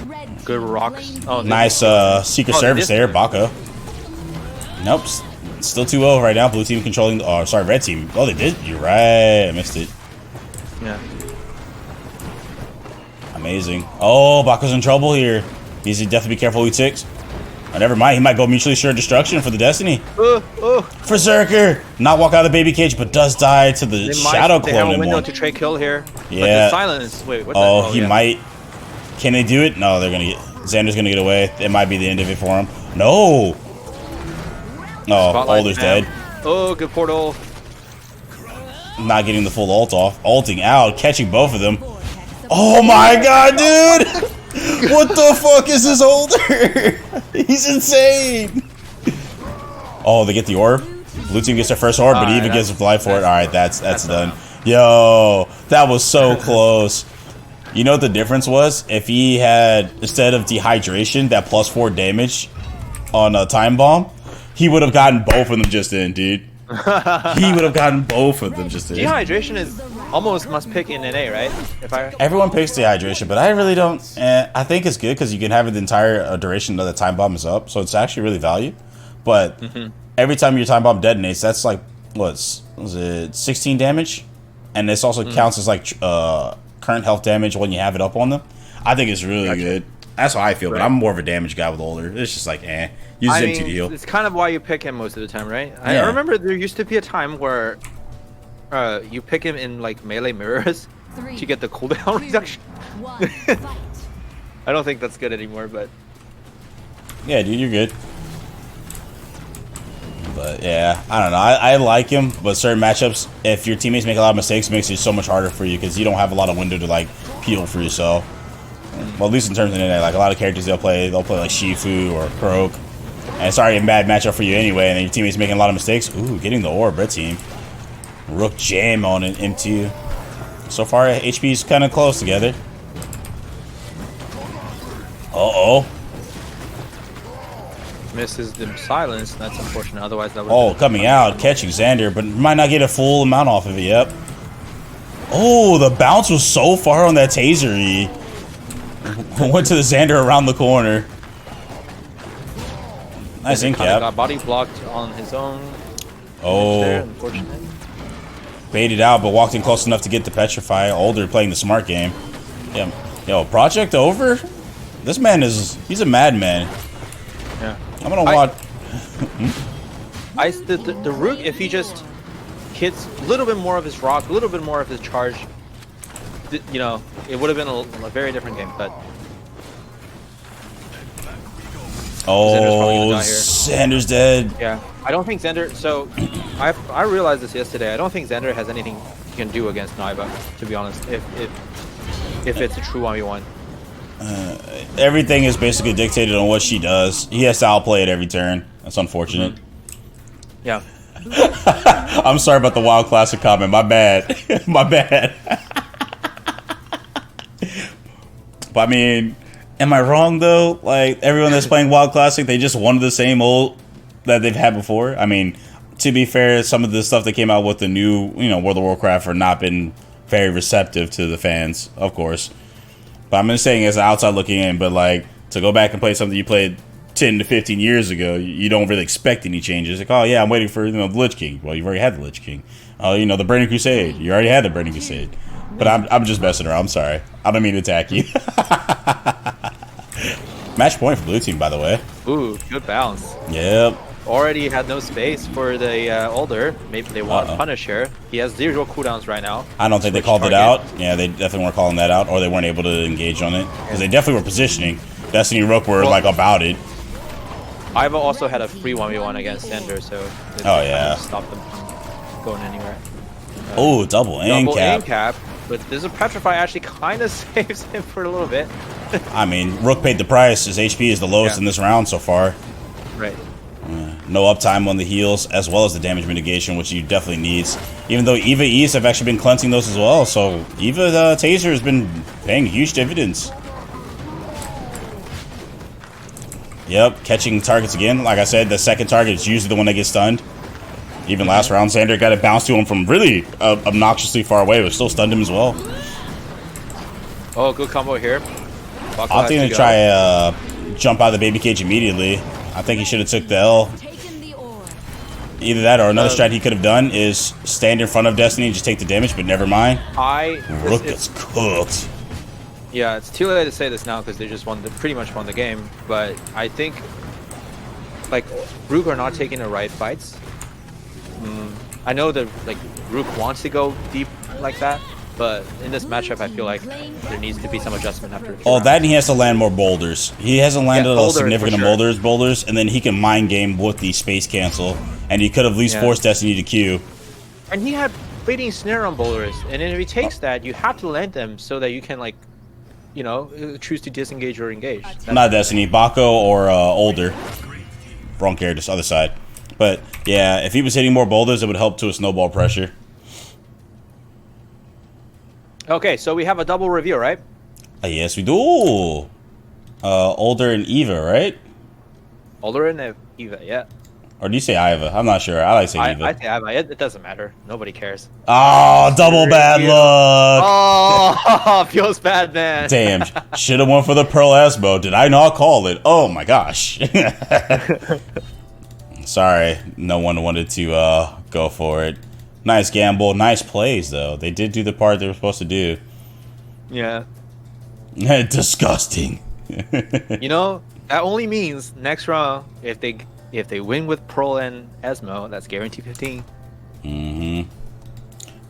Red Good team rocks. slain. Oh, Nice Secret Oh, Service this- there, Baka. Nope. Still 2-0 right now. Blue team controlling. Oh, sorry, red team. Oh, they did. You're right. I missed it. Yeah. Amazing. Oh, Baka's in trouble here. Needs to definitely be careful who he ticks. Oh, never mind. He might go mutually assured destruction for the Destiny. Berserker. Not walk out of the baby cage, but does die to the shadow They have clone a in window one. to trade kill here. But Yeah. the silence. Wait, what the Oh, he yeah. might. Can they do it? No, they're gonna get. Xander's gonna get away. It might be the end of it for him. No. Oh, Spotlight Alder's now. dead. Oh, good portal. Not getting the full ult off. Ulting out, catching both of them. Oh my god, dude! What the fuck is this Older? He's insane! Oh, they get the orb? Blue team gets their first orb, but he even gets a fly for it. Alright, that's done. Yo, that was so close. You know what the difference was? If he had, instead of dehydration, that +4 damage on a time bomb, he would have gotten both of them just in, dude. He would have gotten both of them just in. Dehydration is almost must pick in NA, right? If I Everyone picks dehydration, but I really don't. I think it's good because you can have it the entire duration of the time bomb is up, so it's actually really valued. But every time your time bomb detonates, that's like was it 16 damage, and this also counts as like current health damage when you have it up on them. I think it's really good. That's how I feel, but I'm more of a damage guy with Older. It's just like, use I him mean, to heal. it's kind of why you pick him most of the time, right? I Yeah. remember there used to be a time where you pick him in like melee mirrors to get the cooldown reduction. One, fight. I don't think that's good anymore, but Yeah, dude, you're good. But yeah, I don't know. I like him, but certain matchups, if your teammates make a lot of mistakes, it makes it so much harder for you because you don't have a lot of window to like peel for yourself. Well, at least in terms of internet, like a lot of characters they'll play like Shifu or Croak, and it's already a bad matchup for you anyway. And then your teammates making a lot of mistakes. Ooh, getting the orb, red team. Rook jam on an M2. So far, HP's kind of close together. Uh-oh. misses the silence. That's unfortunate. Otherwise, that would. Oh, coming out, catching Xander, but might not get a full amount off of it. Yep. Oh, the bounce was so far on that taser. He went to the Xander around the corner. Nice in Kinda cap. got body blocked on his own. Oh, There, unfortunate. baited out, but walked in close enough to get the petrify. Older playing the smart game. Yeah. Yo, project over? This man he's a madman. Yeah. I'm gonna watch. The Rook, if he just hits a little bit more of his rock, a little bit more of his charge, you know, it would have been a very different game. But Xander's probably gonna Oh, die here. Xander's dead. yeah, I don't think Xander. So I realized this yesterday. I don't think Xander has anything he can do against Naiba. To be honest, if it's a true 1v1. Everything is basically dictated on what she does. He has to outplay it every turn. That's unfortunate. Yeah. I'm sorry about the Wild Classic comment. My bad. My bad. But I mean, am I wrong though? Like everyone that's playing Wild Classic, they just wanted the same ult that they've had before. I mean, to be fair, some of the stuff that came out with the new, World of Warcraft have not been very receptive to the fans, of course. But I'm just saying as an outside looking in, but like to go back and play something you played 10 to 15 years ago, you don't really expect any changes. Like, oh yeah, I'm waiting for the Lich King. Well, you've already had the Lich King. Oh, the Burning Crusade. You already had the Burning Crusade. But I'm just messing around. I'm sorry. I don't mean to attack you. Match point for blue team, by the way. Ooh, good bounce. Yep. Already had no space for the older. Maybe they want to punish here. He has 0 cooldowns right now. I don't think they Switch called it target. out. Yeah, they definitely weren't calling that out, or they weren't able to engage on it because they definitely were positioning. Destiny Rook were like about it. I've also had a free 1v1 against Xander, so it Oh, yeah. stop them from going anywhere. Oh, double aim Double cap. aim cap, but this petrify actually kind of saves him for a little bit. I mean, Rook paid the price. His HP is the lowest in this round so far. Right. No uptime on the heals, as well as the damage mitigation, which you definitely needs. Even though Eva E's have actually been cleansing those as well, so Eva Taser has been paying huge dividends. Yep, catching targets again. Like I said, the second target is usually the one that gets stunned. Even last round, Xander got it bounced to him from really obnoxiously far away, but still stunned him as well. Oh, good combo here. I think they try jump out of the baby cage immediately. I think he should have took the L. Taken the ore. Either that or another strat he could have done is stand in front of Destiny and just take the damage, but never mind. Rook gets cooked. Yeah, it's too late to say this now because they just pretty much won the game. But I think, like, Rook are not taking the right fights. I know that like Rook wants to go deep like that, but in this matchup, I feel like there needs to be some adjustment after. Oh, that and he has to land more boulders. He hasn't landed a significant boulders, and then he can mind game with the space cancel, and he could have at least forced Destiny to Q. And he had fleeting snare on boulders, and then if he takes that, you have to land them so that you can like, you know, choose to disengage or engage. Not Destiny, Bako or Older. Wrong character, other side. But yeah, if he was hitting more boulders, it would help to a snowball pressure. Okay, so we have a double review, right? Yes, we do. Older and Eva, right? Older and Eva, yeah. Or do you say Iva? I'm not sure. I like saying Eva. I say Eva. It doesn't matter. Nobody cares. Oh, double bad luck. Oh, feels bad, man. Damn, should have went for the Pearl Esmo. Did I not call it? Oh my gosh. Sorry, no one wanted to go for it. Nice gamble, nice plays though. They did do the part they were supposed to do. Yeah. Disgusting. You know, that only means next round if they win with Pearl and Esmo, that's guaranteed 15.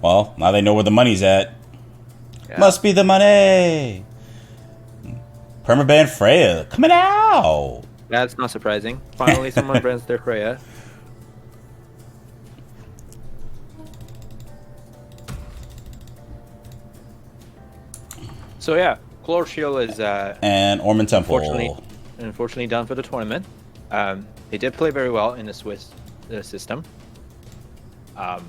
Well, now they know where the money's at. Yeah. Must be the money. Perma-banned Freya coming out. That's not surprising. Finally, someone brands their Freya. So yeah, Chlor Shield is And Ormond Temple. unfortunately done for the tournament. They did play very well in the Swiss system. I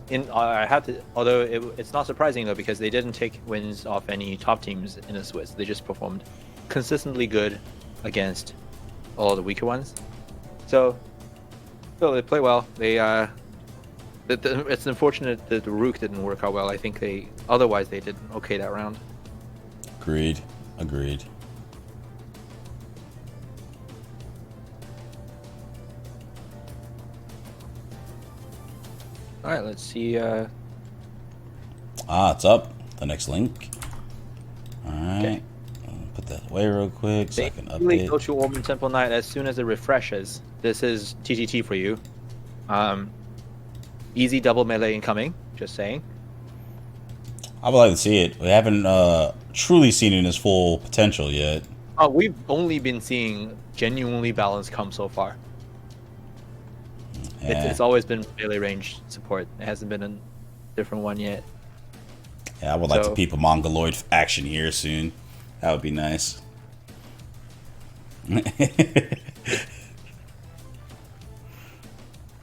have to, although it's not surprising though because they didn't take wins off any top teams in the Swiss. They just performed consistently good against all the weaker ones. So they play well. They it's unfortunate that the Rook didn't work out well. I think otherwise they did okay that round. Agreed. All right, let's see. It's up. The next link. All right. Okay. Put that away real quick so I can Basically, go update. to Ormond Temple Night as soon as it refreshes. This is TTT for you. Easy double melee incoming. Just saying. I would like to see it. We haven't truly seen it in its full potential yet. We've only been seeing genuinely balanced comp so far. Yeah. It's always been melee range support. It hasn't been a different one yet. Yeah, I would like to peep a Mongoloid action here soon. That would be nice.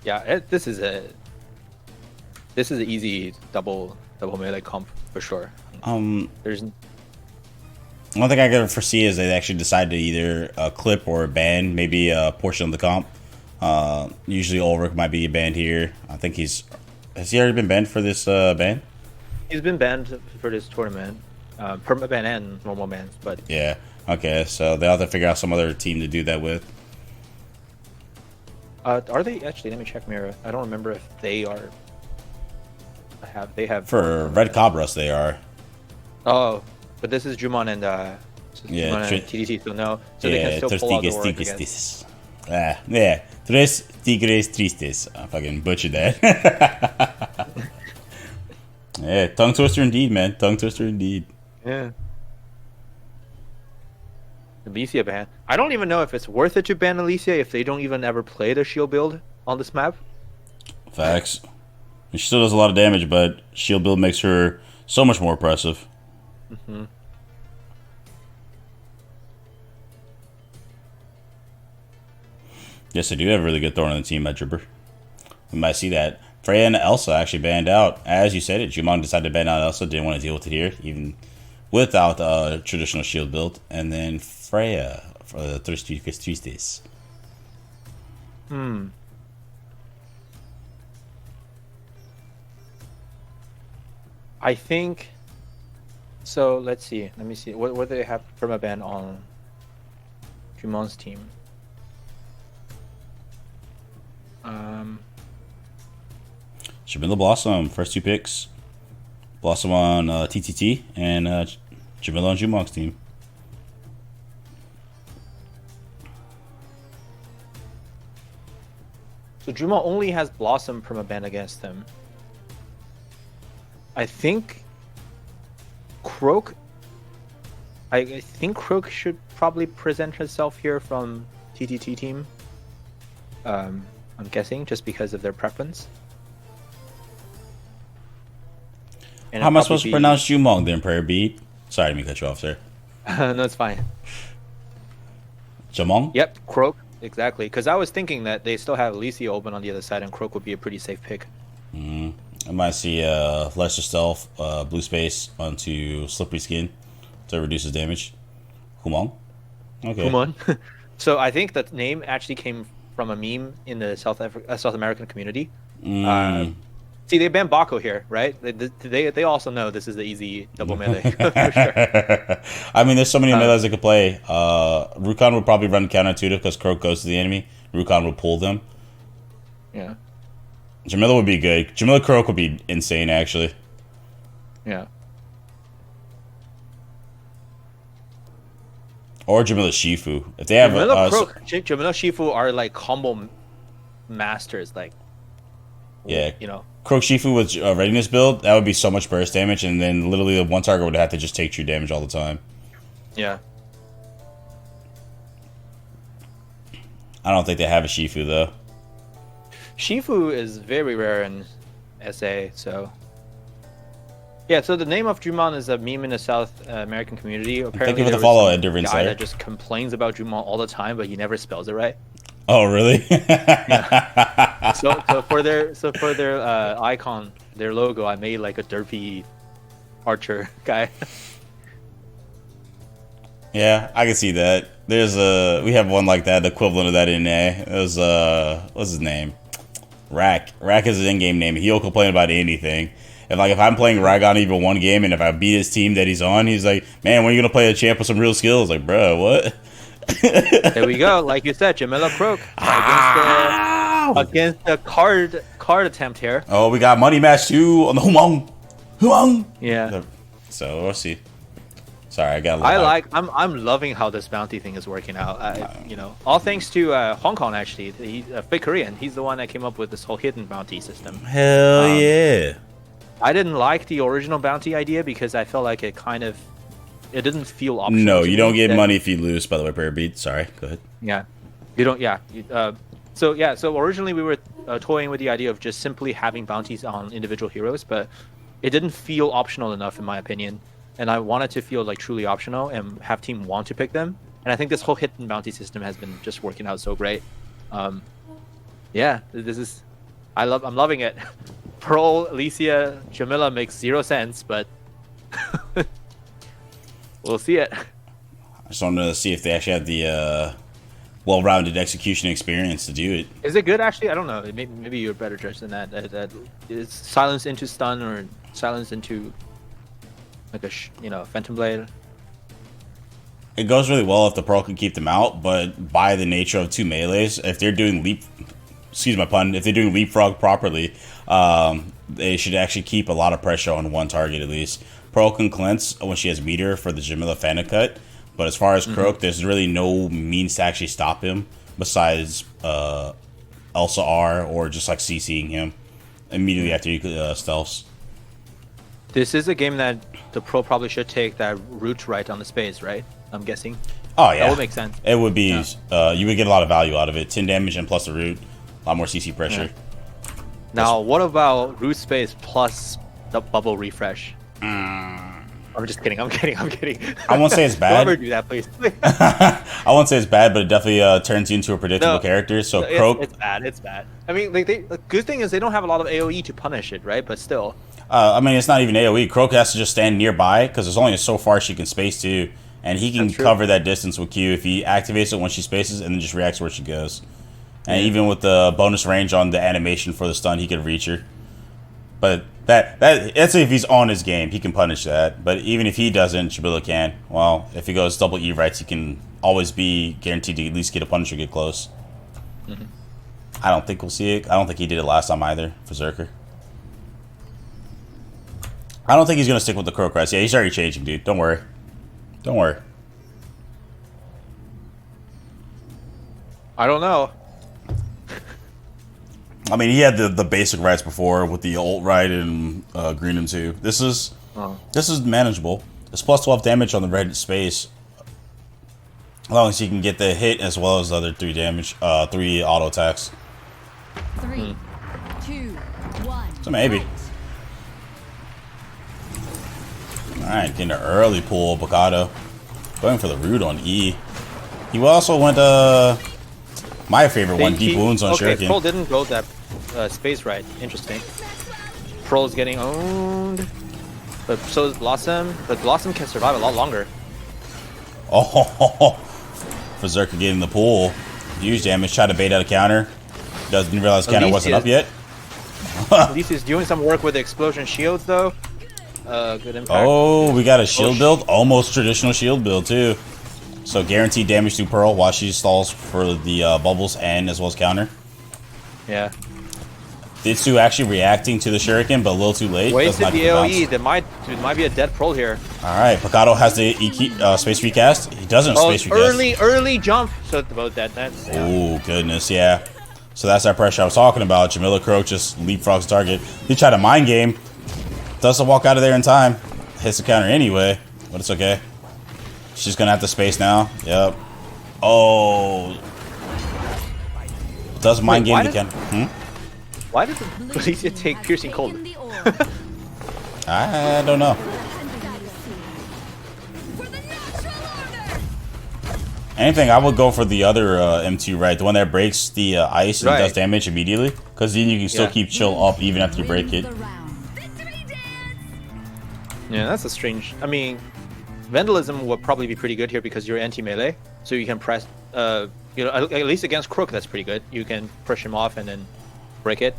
Yeah, this is an easy double melee comp for sure. There's one thing I can foresee is they actually decide to either clip or ban maybe a portion of the comp. Usually Ulrich might be banned here. I think has he already been banned for this ban? He's been banned for this tournament, perma-banned and normal bans, but Yeah. Okay, so they'll have to figure out some other team to do that with. are they actually? Let me check Mira. I don't remember if they are. They have For Red Cabras, they are. Oh, but this is Jumon and Yeah, Jumon and TDT, so no, so they can still pull out the work against. Yeah. Tres tigres tristes. I fucking butchered that. Yeah, tongue twister indeed, man. Tongue twister indeed. Yeah. Alicia ban. I don't even know if it's worth it to ban Alicia if they don't even ever play the shield build on this map. Facts. She still does a lot of damage, but shield build makes her so much more impressive. Mm-hmm. Yes, I do have a really good thorn on the team at Dripper. We might see that. Freya and Elsa actually banned out. As you said it, Jumong decided to ban out Elsa, didn't want to deal with it here, even without the traditional shield build. And then Freya for the Thirsty Tuesdays. I think. So let's see. Let me see. What do they have perma-ban on Jumong's team? Jamila Blossom, first 2 picks. Blossom on TTT and Jamila on Jumong's team. So Jumong only has Blossom perma-ban against them. I think Croak. I think Croak should probably present herself here from TTT team. I'm guessing just because of their preference. And How am I supposed to pronounce Jumong then, Prayer Bead? Sorry, let me cut you off, sir. No, it's fine. Jumong? Yep, Croak, exactly. Because I was thinking that they still have Alicia open on the other side, and Croak would be a pretty safe pick. I might see Lesser Stealth, Blue Space onto Slippery Skin to reduce his damage. Humong? Okay. Kumon. So I think that name actually came from a meme in the South American community. See, they banned Bako here, right? They also know this is the easy double melee. For sure. I mean, there's so many melees they could play. Rukon would probably run counterintuitive because Croak goes to the enemy. Rukon will pull them. Yeah. Jamila would be good. Jamila Croak would be insane, actually. Yeah. Or Jamila Shifu. If they have Jamila Shifu are like combo masters, like. Yeah. You know. Croak Shifu with readiness build, that would be so much burst damage, and then literally the one target would have to just take true damage all the time. Yeah. I don't think they have a Shifu, though. Shifu is very rare in SA, so... Yeah, so the name of Jumong is a meme in the South American community. Apparently, thank you for the there was follow, some Ender guy Insider. that just complains about Jumong all the time, but he never spells it right. Oh, really? So for their icon, their logo, I made like a derpy archer guy. Yeah, I can see that. We have one like that, the equivalent of that in A. It was what's his name? Rack. Rack is his in-game name. He'll complain about anything. If I'm playing Ragon even one game, and if I beat his team that he's on, he's like, "Man, when are you gonna play a champ with some real skills?" Like, bro, what? There we go. Like you said, Jamila Croak against the card attempt here. Oh, we got money match too on the Humong. Yeah. So we'll see. Sorry, I got. I'm loving how this bounty thing is working out. All thanks to Hong Kong actually. He's a fake Korean. He's the one that came up with this whole hidden bounty system. Hell yeah. I didn't like the original bounty idea because I felt like it didn't feel optional. No, you don't get money if you lose. By the way, Prayer Beat. Sorry, go ahead. Yeah, you don't. Yeah. So originally we were toying with the idea of just simply having bounties on individual heroes, but it didn't feel optional enough in my opinion. And I wanted to feel like truly optional and have team want to pick them. And I think this whole hidden bounty system has been just working out so great. Yeah, I'm loving it. Pearl, Alicia, Jamila makes 0 sense, but we'll see it. I just wanted to see if they actually had the well-rounded execution experience to do it. Is it good actually? I don't know. Maybe you're a better judge than that. That is silence into stun or silence into like a Phantom Blade. It goes really well if the Pearl can keep them out, but by the nature of 2 melees, if they're doing if they're doing leapfrog properly, they should actually keep a lot of pressure on one target at least. Pearl can cleanse when she has meter for the Jamila Fanta cut, but as far as Croak, there's really no means to actually stop him besides Elsa R or just like CCing him immediately after he stealths. This is a game that the Pro probably should take that root right on the space, right? I'm guessing. Oh yeah, that would make sense. It would be. Yeah. You would get a lot of value out of it. 10 damage and plus the root, a lot more CC pressure. Yeah. Now, what about root space plus the bubble refresh? I'm just kidding. I'm kidding. I'm kidding. I won't say it's bad. Don't ever do that, please. I won't say it's bad, but it definitely turns you into a predictable character. So Croak, it's bad. It's bad. I mean, like the good thing is they don't have a lot of AOE to punish it, right? But still. I mean, it's not even AOE. Croak has to just stand nearby because there's only so far she can space too, and he can cover that distance with Q if he activates it when she spaces and then just reacts where she goes. And even with the bonus range on the animation for the stun, he could reach her. But that's if he's on his game, he can punish that. But even if he doesn't, Jamila can. Well, if he goes double E rights, he can always be guaranteed to at least get a punish or get close. I don't think we'll see it. I don't think he did it last time either for Zerker. I don't think he's going to stick with the Croak Rest. Yeah, he's already changing, dude. Don't worry. Don't worry. I don't know. I mean, he had the basic rights before with the ult right and green and 2. This is manageable. It's plus 12 damage on the red space, as long as he can get the hit as well as the other 3 damage, 3 auto attacks. 3, 2, 1. So maybe. All right, getting an early pull, Bocado, going for the root on E. He also went my favorite one, deep wounds on Shuriken. Pearl didn't go that space right. Interesting. Pearl's getting owned, but so is Blossom. But Blossom can survive a lot longer. Oh, Berserker getting the pull. Huge damage. Tried to bait out a counter. Didn't realize counter wasn't up yet. At least he's doing some work with the explosion shields, though. Good impact. Oh, we got a shield build. Almost traditional shield build, too. So guaranteed damage to Pearl while she stalls for the bubbles and as well as counter. Yeah. Ditsu actually reacting to the Shuriken, but a little too late. Wasted the AoE. There might be a dead Pearl here. All right, Picado has the space recast. He doesn't space recast. Early jump. So about that. That's. Yeah. Oh goodness, yeah. So that's that pressure I was talking about. Jamila Croak just leapfrogs target. He tried a mind game. Doesn't walk out of there in time. Hits the counter anyway, but it's okay. She's gonna have to space now. Yep. Oh. Does mind game the counter. Why did the Alicia take piercing cold? I don't know. Anything, I would go for the other M2, right? The one that breaks the ice and does damage immediately. Because then you can still keep chill up even after you break it. Yeah, that's a strange... I mean, Vandalism would probably be pretty good here because you're anti-melee. So you can press... at least against Crook, that's pretty good. You can push him off and then break it.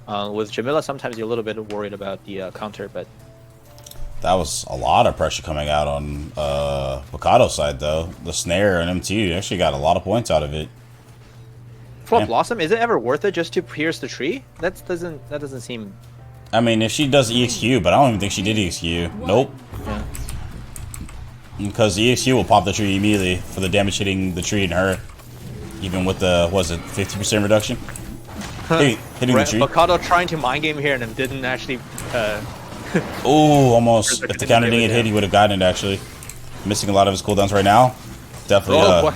With Jamila, sometimes you're a little bit worried about the counter, but... That was a lot of pressure coming out on Picado's side, though. The snare and M2 actually got a lot of points out of it. For Blossom, is it ever worth it just to pierce the tree? That doesn't seem... I mean, if she does EXQ, but I don't even think she did EXQ. Nope. Yeah. Because the EXQ will pop the tree immediately for the damage hitting the tree and her. Even with the, was it 50% reduction? Hitting the tree. Picado trying to mind game here and then didn't actually... Oh, almost. If the counter didn't get hit, he would have gotten it, actually. Missing a lot of his cooldowns right now. Definitely.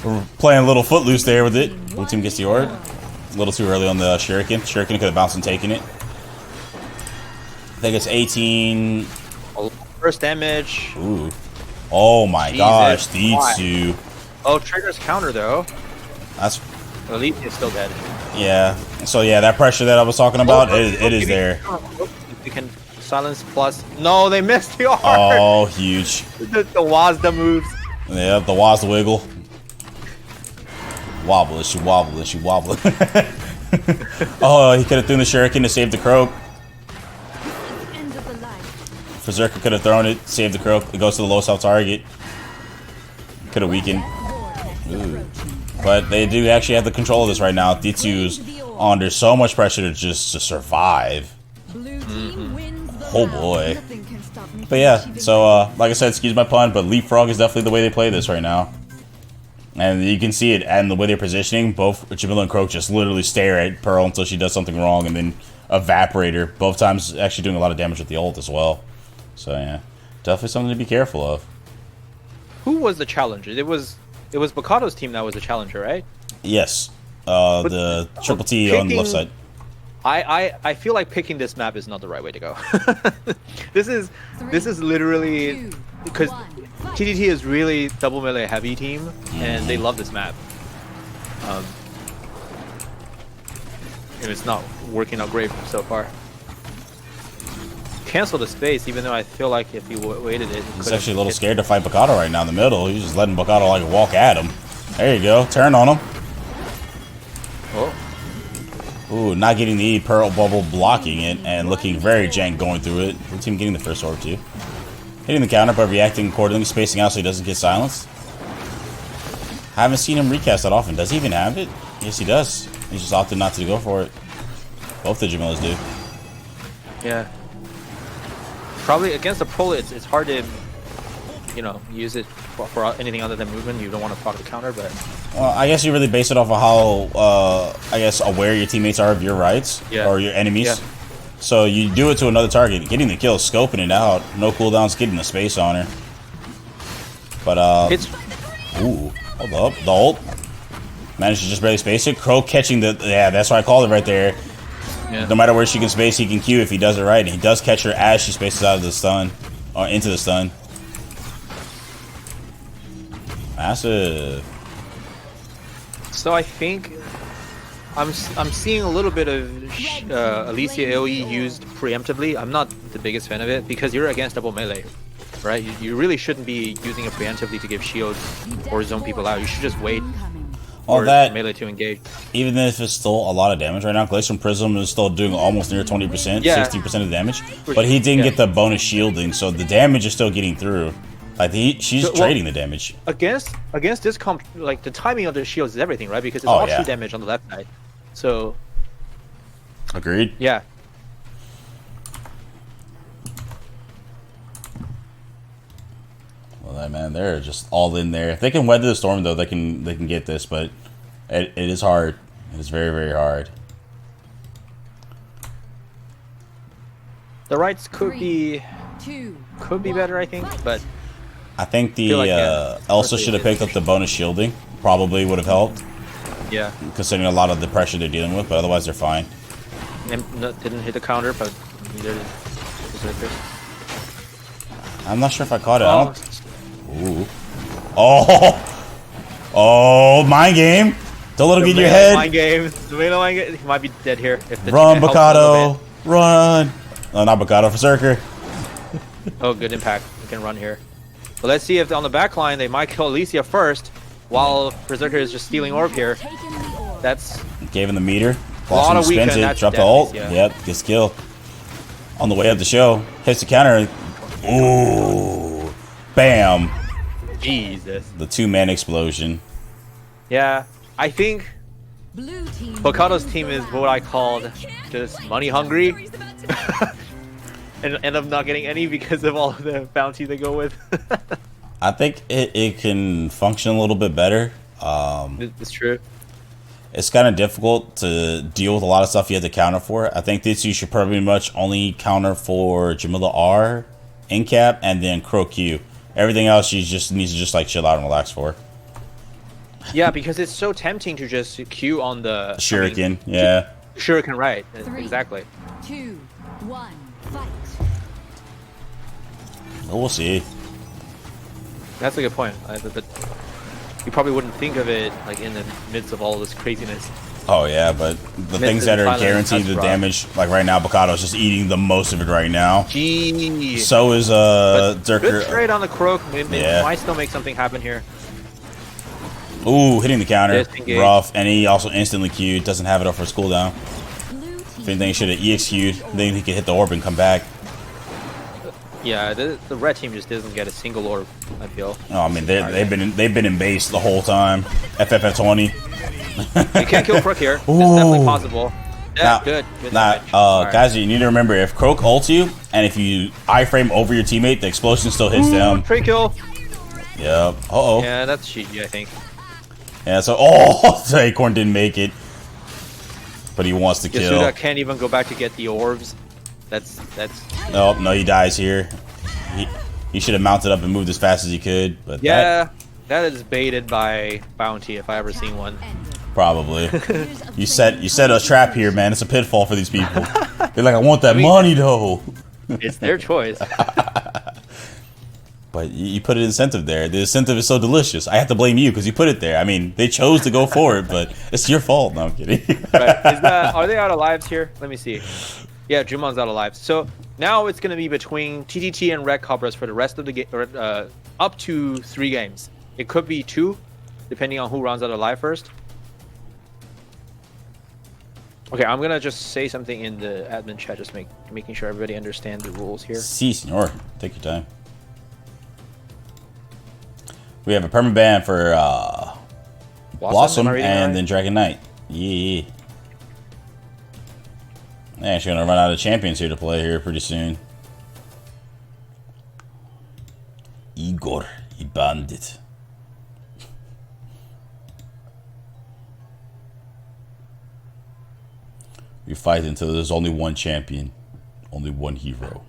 We're playing a little footloose there with it. Blue team gets the orb. A little too early on the Shuriken. Shuriken could have bounced and taken it. I think it's 18. First damage. Ooh. Oh my gosh, Ditsu. Oh, triggers counter, though. That's... Elite is still dead. Yeah. So yeah, that pressure that I was talking about, it is there. You can silence plus. No, they missed the R. Oh, huge. the Wazda moves. Yeah, the Wazda wiggle. Wobble, she wobble, she wobble. Oh, he could have thrown the Shuriken to save the Croak. Berserker could have thrown it, saved the Croak. It goes to the low self target. Could have weakened. Ooh. But they do actually have the control of this right now. Ditsu's under so much pressure to just to survive. Oh boy. But yeah, so like I said, excuse my pun, but leapfrog is definitely the way they play this right now. And you can see it, and the way they're positioning, both Jamila and Croak just literally stare at Pearl until she does something wrong, and then evaporate her. Both times actually doing a lot of damage with the ult as well. So yeah, definitely something to be careful of. Who was the challenger? It was Bocado's team that was the challenger, right? Yes. The triple T on the left side. I feel like picking this map is not the right way to go. This is literally because TTT is really double melee heavy team, and they love this map. And it's not working out great so far. Cancel the space, even though I feel like if he waited it, he's actually a little scared to fight Bocado right now in the middle. He's just letting Bocado like walk at him. There you go, turn on him. Oh. Ooh, not getting the Pearl Bubble, blocking it, and looking very jank going through it. Blue team getting the first orb too. Hitting the counter, but reacting accordingly, spacing out so he doesn't get silenced. Haven't seen him recast that often. Does he even have it? Yes, he does. He's just opted not to go for it. Both the Jamillas do. Yeah. Probably against the pro, it's hard to, you know, use it for anything other than movement. You don't want to proc the counter, but... Well, I guess you really base it off of how, I guess, aware your teammates are of your rights or your enemies. Yeah. So you do it to another target, getting the kill, scoping it out, no cooldowns, getting the space on her. But it's ooh, hold up, the ult managed to just barely space it. Crow catching the that's why I called it right there. Yeah. No matter where she can space, he can Q if he does it right, and he does catch her as she spaces out of the stun or into the stun. Massive. So I think I'm seeing a little bit of Alicia AoE used preemptively. I'm not the biggest fan of it because you're against double melee, right? You really shouldn't be using it preemptively to give shields or zone people out. You should just wait for melee to engage. Even if it's still a lot of damage right now, Glacial Prism is still doing almost near 20%, 60% of damage. But he didn't get the bonus shielding, so the damage is still getting through. Like she's trading the damage. Against this comp, like the timing of the shields is everything, right? Because it's all true damage on the left side. So agreed. Yeah. Well, man, they're just all in there. If they can weather the storm, though, they can get this. But it is hard. It is very, very hard. The rights could be better, I think, but I think the Elsa should have picked up the bonus shielding. Probably would have helped. Yeah. Considering a lot of the pressure they're dealing with, but otherwise they're fine. Didn't hit the counter, but neither did Berserkers. I'm not sure if I caught it. Ooh. Oh, mind game. Don't let him get in your head. Mind game. He might be dead here. If the run, Bocado. Run. Oh, not Bocado, Berserker. Oh, good impact. We can run here. But let's see if on the back line they might kill Alicia first, while Berserker is just stealing orb here. That's gave him the meter. A lot of weekend. Dropped the ult. Yep, gets kill. On the way up the show, hits the counter. Ooh, bam. Jesus. The 2-man explosion. Yeah, I think Bocado's team is what I called just money hungry. And end up not getting any because of all of the bounty they go with. I think it can function a little bit better. It's true. It's kind of difficult to deal with a lot of stuff you have to counter for. I think this you should pretty much only counter for Jamila R, Incap, and then Crow Q. Everything else she just needs to just like chill out and relax for. Yeah, because it's so tempting to just Q on the Shuriken. Yeah. Shuriken, right? 3, exactly. 2, 1, fight. Well, we'll see. That's a good point. But you probably wouldn't think of it like in the midst of all this craziness. Oh yeah, but the things that are guaranteed to damage, like right now, Bocado's just eating the most of it right now. Jeez. So is Zerker. Good trade on the Croak. Might still make something happen here. Ooh, hitting the counter, rough, and he also instantly Q'd. Doesn't have it up for his cooldown. If anything, he should have EXQ'd. Then he could hit the orb and come back. Yeah, the red team just doesn't get a single orb, I feel. Oh, I mean they've been in base the whole time. FFF20. You can't kill Croak here. It's definitely possible. Yeah, good. Guys, you need to remember if Croak ults you and if you iframe over your teammate, the explosion still hits them. Trade kill. Yep. Uh-oh. Yeah, that's cheaty, I think. Yeah, so the Acorn didn't make it. But he wants to kill. Yasuda can't even go back to get the orbs. That's Oh, no, he dies here. He should have mounted up and moved as fast as he could, but yeah, that is baited by Bounty if I ever seen one. Probably. You set a trap here, man. It's a pitfall for these people. They're like, I want that money though. It's their choice. But you put an incentive there. The incentive is so delicious. I have to blame you because you put it there. I mean, they chose to go for it, but it's your fault. No, I'm kidding. Right. Are they out of lives here? Let me see. Yeah, Jumon's out of lives. So now it's going to be between TTT and Red Cobras for the rest of the game, up to 3 games. It could be 2, depending on who runs out of life first. Okay, I'm going to just say something in the admin chat, just making sure everybody understands the rules here. Si, senor. Take your time. We have a perma-ban for Blossom and then Dragon Knight. Yeah. They're actually going to run out of champions here to play here pretty soon. Igor, he bandit. We fight until there's only one champion, only one hero,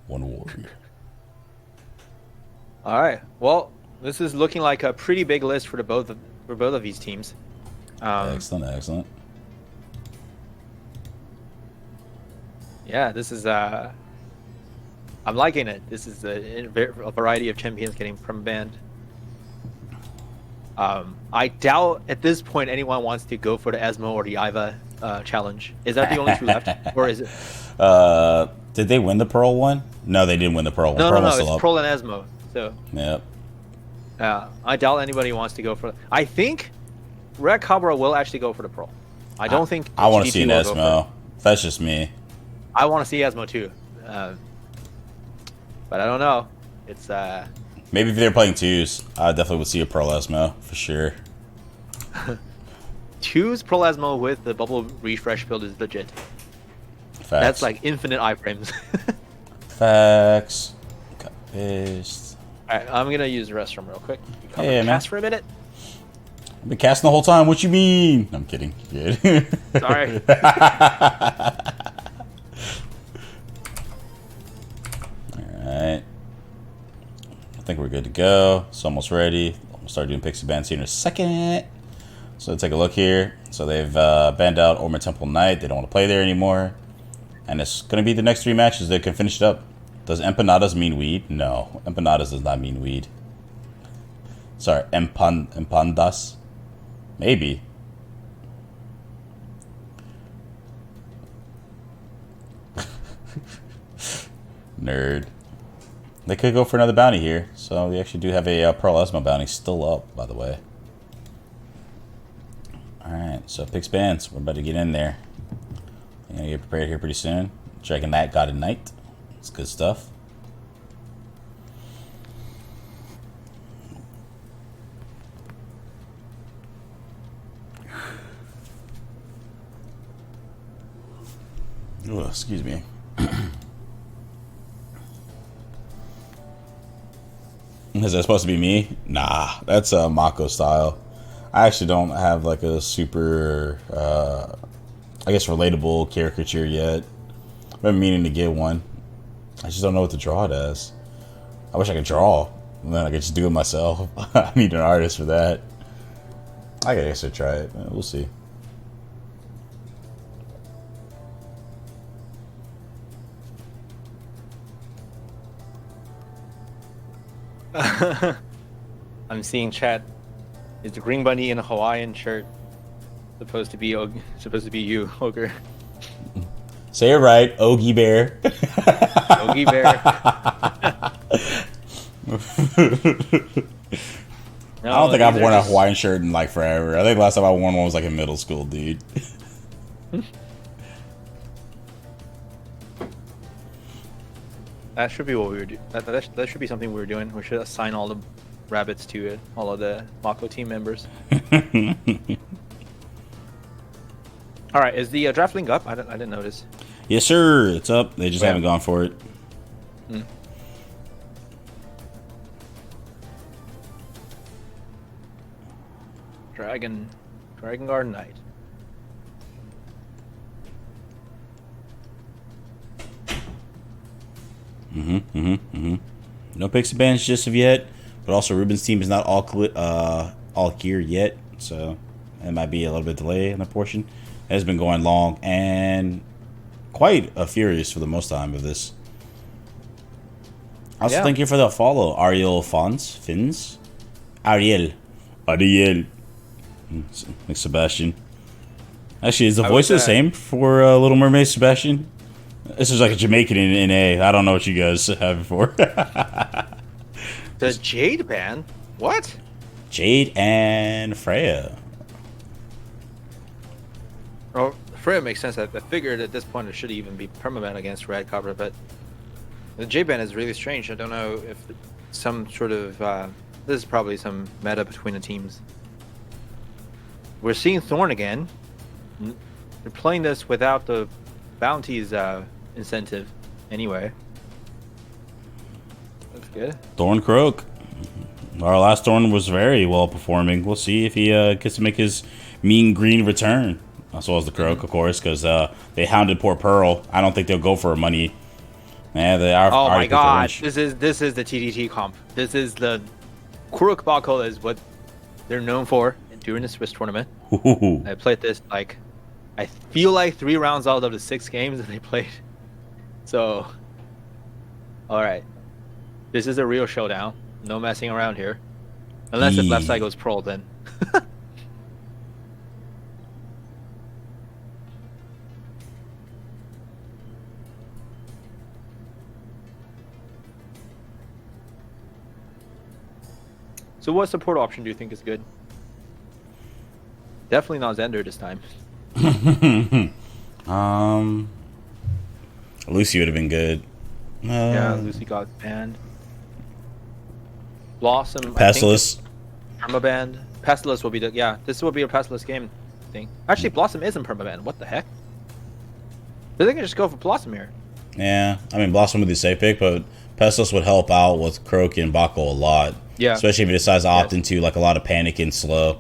one warrior. All right. Well, this is looking like a pretty big list for both of these teams. Excellent. Yeah, this is I'm liking it. This is a variety of champions getting perma-banned. I doubt at this point anyone wants to go for the Esmo or the Iva challenge. Is that the only 2 left, or is it? Did they win the Pearl one? No, they didn't win the Pearl one. No, Pearl it's Pearl and Esmo. So. Yep. I doubt anybody wants to go for. I think Red Cobra will actually go for the Pearl. I don't think. I want to see an Esmo. That's just me. I want to see Esmo too, but I don't know. It's maybe if they're playing 2s, I definitely would see a Pearl Esmo for sure. 2's Pearl Esmo with the bubble refresh build is legit. Facts. That's like infinite iframes. Facts. Got pissed. Alright, I'm gonna use the restroom real quick. Hey, man. Cast for a minute. I've been casting the whole time. What you mean? I'm kidding. Good. Sorry. Alright. I think we're good to go. It's almost ready. We'll start doing pixie bands here in a second. So take a look here. So they've banned out Orma Temple Knight. They don't want to play there anymore. And it's going to be the next 3 matches. They can finish it up. Does empanadas mean weed? No. Empanadas does not mean weed. Sorry. Empandas? Maybe. Nerd. They could go for another bounty here. So we actually do have a Pearl Esmo bounty still up, by the way. Alright, so Pix Bands. We're about to get in there. I'm going to get prepared here pretty soon. Dragon Knight, God and Knight. It's good stuff. Oh, excuse me. Is that supposed to be me? Nah, that's Mako style. I actually don't have like a super, I guess, relatable caricature yet. I've been meaning to get one. I just don't know what to draw it as. I wish I could draw, and then I could just do it myself. I need an artist for that. I guess I'll try it. We'll see. I'm seeing chat. Is the green bunny in a Hawaiian shirt supposed to be you, Ogre? Say it right, Ogie Bear. Ogie Bear. No, I don't think I've worn a Hawaiian shirt in like forever. I think last time I wore one was like in middle school, dude. That should be what we were doing. That should be something we were doing. We should assign all the rabbits to all of the Mako team members. All right, is the draft link up? I didn't notice. Yes, sir. It's up. They just haven't gone for it. Dragon Guard Knight. No pixie bands just of yet, but also Ruben's team is not all geared yet, so It might be a little bit delayed in the portion. It has been going long and quite furious for the most time of this. Also, thank you for the follow, Ariel Fins. Ariel. Like Sebastian. Actually, is the voice the same for Little Mermaid Sebastian? This is like a Jamaican in A. I don't know what you guys have before. The Jade Band? What? Jade and Freya. Oh, Freya makes sense. I figured at this point it should even be perma-banned against Red Cobra, but the Jade Band is really strange. I don't know if some sort of... this is probably some meta between the teams. We're seeing Thorn again. They're playing this without the bounties incentive anyway. That's good. Thorn Croak. Our last Thorn was very well performing. We'll see if he gets to make his mean green return. As well as the Croak, of course, because they hounded poor Pearl. I don't think they'll go for money. Yeah, they are. Oh my god, this is the TDT comp. This is the Kuruk Bako is what they're known for during the Swiss tournament. Ooh. I played this like I feel like 3 rounds out of the 6 games that they played. So, all right, this is a real showdown. No messing around here, unless if left side goes Pearl, then. So what support option do you think is good? Definitely not Xander this time. Lucy would have been good. Yeah, Lucy got banned. Blossom. Pestilus. Perma-banned. Pestilus will be the this will be a Pestilus game thing. Actually, Blossom isn't perma-banned. What the heck? They can just go for Blossom here. Yeah, I mean Blossom would be a safe pick, but Pestilus would help out with Croak and Bako a lot. Yeah. Especially if he decides to opt into like a lot of panic and slow.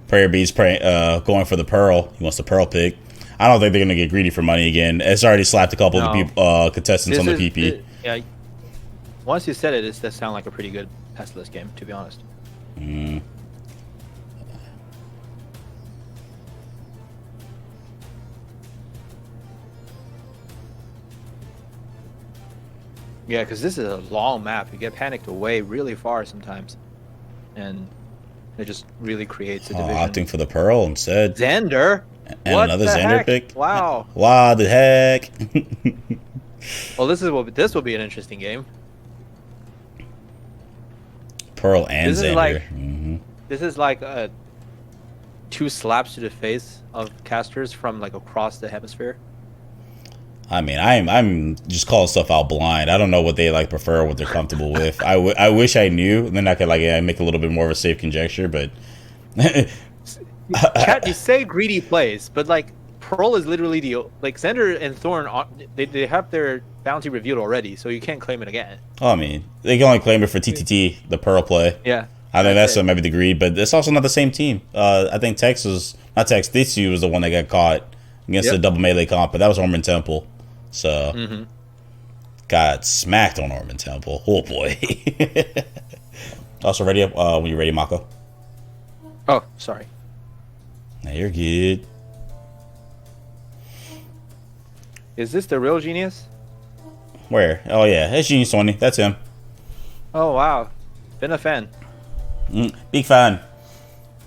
Prayer Beast going for the Pearl. He wants the Pearl pick. I don't think they're gonna get greedy for money again. It's already slapped a couple of the people, contestants on the PP. Yeah. Once you said it, it does sound like a pretty good Pestilus game, to be honest. Mm. Yeah, because this is a long map. You get panicked away really far sometimes, and it just really creates a division. Opting for the Pearl instead. Xander. And what another the Xander heck? pick. Wow. Wow, the heck. Well, this will be an interesting game. Pearl and This is Xander. like- Mhm. This is like 2 slaps to the face of casters from like across the hemisphere. I mean, I'm just calling stuff out blind. I don't know what they like prefer, what they're comfortable with. I wish I knew, and then I could like make a little bit more of a safe conjecture. But Chat, you say greedy plays, but like Pearl is literally like Xander and Thorn. They have their bounty revealed already, so you can't claim it again. oh, I mean, they can only claim it for TTT, the Pearl play. Yeah, I think that's maybe the greed, but it's also not the same team. I think Ditsu was the one that got caught against the double melee comp, but that was Ormond Temple. So got smacked on Ormond Temple. Oh boy. Also ready up when you're ready, Mako. Oh, sorry. Now you're good. Is this the real genius? Where? Oh yeah, it's Genius 20. That's him. Oh wow, been a fan. Big fan.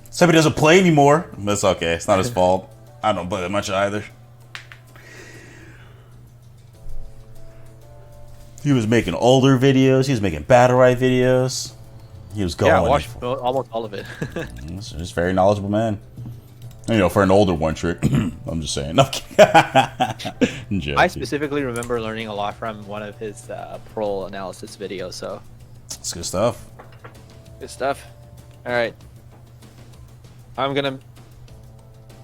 Except he doesn't play anymore. That's okay. It's not his fault. I don't play that much either. He was making older videos. He was making Battlerite videos. He was going. Yeah, I watched almost all of it. He's a very knowledgeable man. You know, for an older one trick. I'm just saying. No, I specifically remember learning a lot from one of his Pearl analysis videos. So it's good stuff. good stuff. All right, I'm gonna.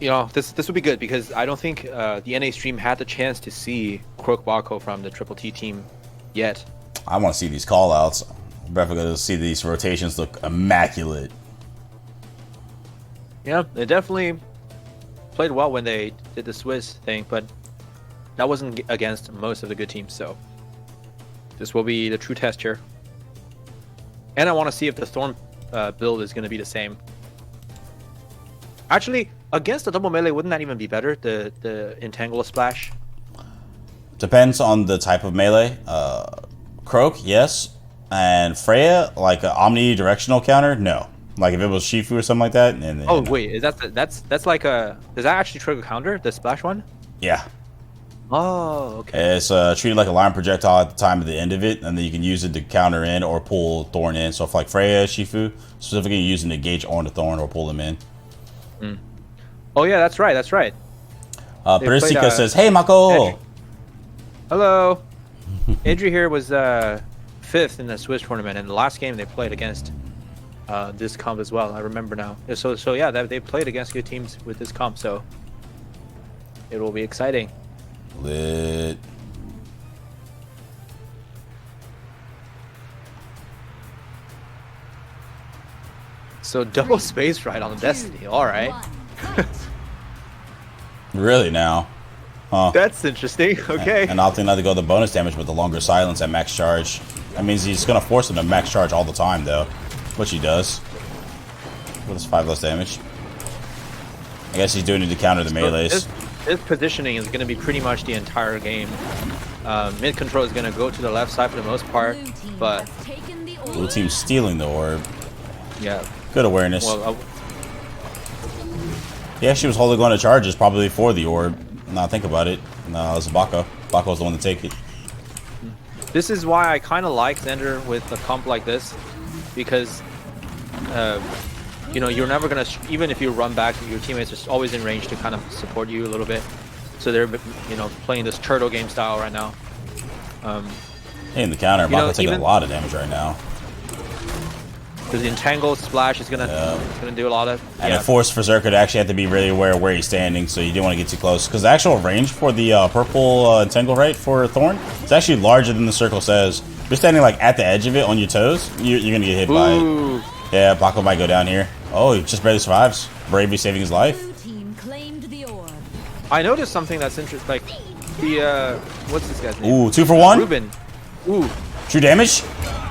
You know, this would be good because I don't think the NA stream had the chance to see Croak Bako from the Triple T team yet. I want to see these call-outs. I'm definitely going to see these rotations look immaculate. Yeah, they definitely played well when they did the Swiss thing, but that wasn't against most of the good teams, so this will be the true test here. And I want to see if the Thorn build is going to be the same. Actually, against the double melee, wouldn't that even be better? The entangle splash. Depends on the type of melee. Croak, yes, and Freya, like an omnidirectional counter, no. Like if it was Shifu or something like that. And Oh wait, is that's like a? Does that actually trigger counter? The splash one? Yeah. Oh, okay. It's treated like a line projectile at the time of the end of it, and then you can use it to counter in or pull Thorn in. So if like Freya, Shifu, specifically using to gauge on the Thorn or pull them in. Oh yeah, that's right. That's right. Peristica says, "Hey Mako." Hello. Adri here was 5th in the Swiss tournament, and the last game they played against this comp as well. I remember now. So yeah, they played against good teams with this comp, so it will be exciting. Lit. So double space ride on the Destiny. All right. Really now? Huh. That's interesting. Okay. And opting not to go the bonus damage with the longer silence at max charge. That means he's gonna force him to max charge all the time though, which he does. With his 5 less damage. I guess he's doing it to counter the melees. This positioning is going to be pretty much the entire game. Mid control is going to go to the left side for the most part, but Blue team's stealing the orb. yeah. Good awareness. Well, He actually was holding on to charges probably for the orb. Now think about it. No, it was Bako. Bako's the one to take it. this is why I kind of like Xander with a comp like this, because you know, you're never gonna, even if you run back, your teammates are always in range to kind of support you a little bit. So they're, you know, playing this turtle game style right now. Hey, in the counter, You know, Bako taking a even- lot of damage right now. Because the entangled splash is gonna, it's gonna do a lot of. And yeah. it forced Berserker to actually have to be really aware of where he's standing, so you didn't want to get too close. Because the actual range for the purple Entangle Right for Thorn, it's actually larger than the circle says. If you're standing like at the edge of it on your toes, you're going to get hit by it. Yeah, Bako might go down here. Oh, he just barely survives. Bravely saving his life. Blue team claimed the orb. I noticed something that's interesting, like the what's this guy's name? Ooh, 2 for 1. Ruben. Ooh. True damage.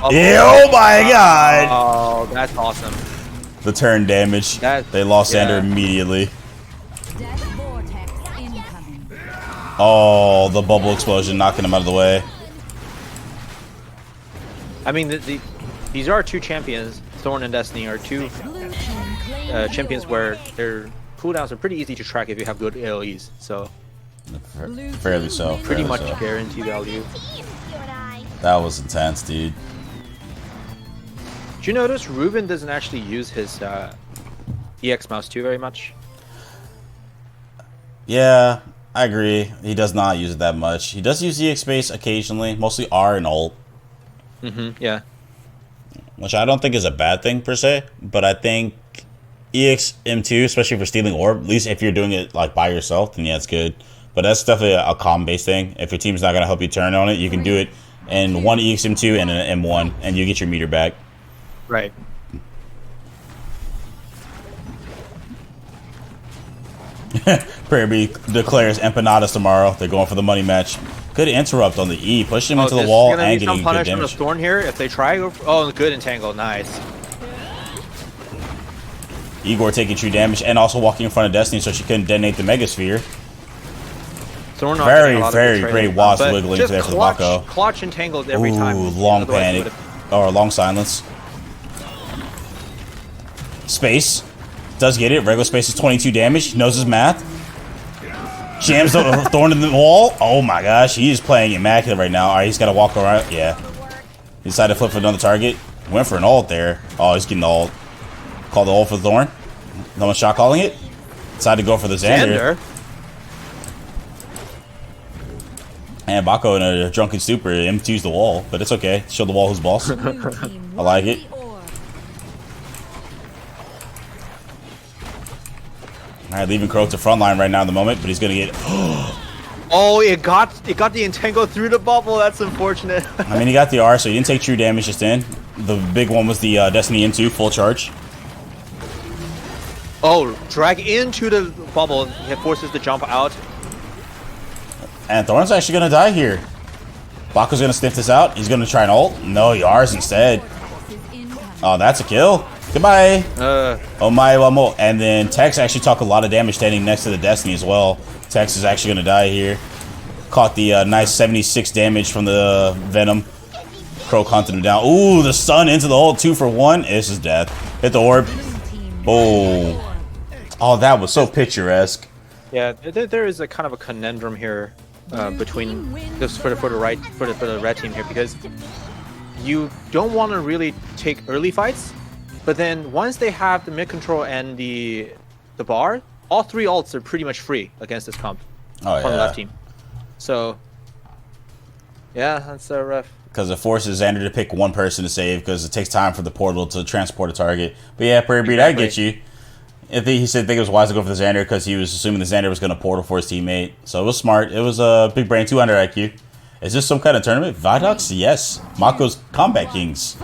Oh, Yeah, oh my god. Oh, that's awesome. The turn damage. They lost Xander immediately. Death vortex incoming. Oh, the bubble explosion knocking him out of the way. I mean, these are 2 champions. Thorn and Destiny are 2 Blue team claimed champions the where orb. their cooldowns are pretty easy to track if you have good AoEs. So Fairly so. pretty fairly much so. guarantee value. That was intense, dude. Did you notice Ruben doesn't actually use his EX mouse 2 very much? Yeah, I agree. He does not use it that much. He does use EX space occasionally, mostly R and ult. Yeah. Which I don't think is a bad thing per se, but I think EX M2, especially for stealing orb, at least if you're doing it like by yourself, then yeah, it's good. But that's definitely a comm based thing. If your team's not gonna help you turn on it, you can do it in one EX M2 and an M1, and you get your meter back. Right. Prayer B declares empanadas tomorrow. They're going for the money match. Good interrupt on the E, pushing him into the wall and getting good punishment damage. of Thorn here if they try. Oh, good entangle, nice. Igor taking true damage and also walking in front of Destiny so she couldn't detonate the Megasphere. Thorn not Very, getting a lot of very good great training, wasp but wiggling just there for the clutch, Mako. Clutch entangled every time. Ooh, long Otherwise he panic. would've- Or long silence. Space. Does get it. Regular space is 22 damage. Knows his math. Jams the Thorn in the wall. Oh my gosh. He is playing immaculate right now. Alright, he's got to walk around. Yeah. He decided to flip for another target. Went for an ult there. Oh, he's getting the ult. Called the ult for Thorn. No one shot calling it. Decided to go for the Xander. And Bako in a drunken stupor M2's the wall, but it's okay. Show the wall who's boss. Blue team I like won it. the orb. Alright, leaving Croak to frontline right now in the moment, but he's gonna get. Oh, it got the entangle through the bubble. That's unfortunate. I mean, he got the R, so he didn't take true damage just in. The big one was the Destiny M2 full charge. Oh, drag into the bubble. It forces the jump out. And Thorn's actually gonna die here. Bako's gonna sniff this out. He's gonna try an ult. No, he R's instead. Vortex is incoming. Oh, that's a kill. Goodbye. Uh, my wamo. And then Tex actually took a lot of damage standing next to the Destiny as well. Tex is actually going to die here. Caught the nice 76 damage from the Venom. Croak hunted him down. Ooh, the stun into the ult. 2 for 1. This is death. Hit the orb. Boom. Oh, that was so picturesque. yeah, there is a kind of a conundrum here between this for the red team here, because you don't want to really take early fights, but then once they have the mid control and the bar, all 3 ults are pretty much free against this comp Oh, from the yeah. left team. So yeah, that's rough. Because it forces Xander to pick one person to save because it takes time for the portal to transport a target. But yeah, Prairie Breed, I get you. He said it was wise to go for the Xander because he was assuming the Xander was going to portal for his teammate. So it was smart. It was a big brain, 200 IQ. Is this some kind of tournament? Vidox? Yes. Mako's Combat Kings.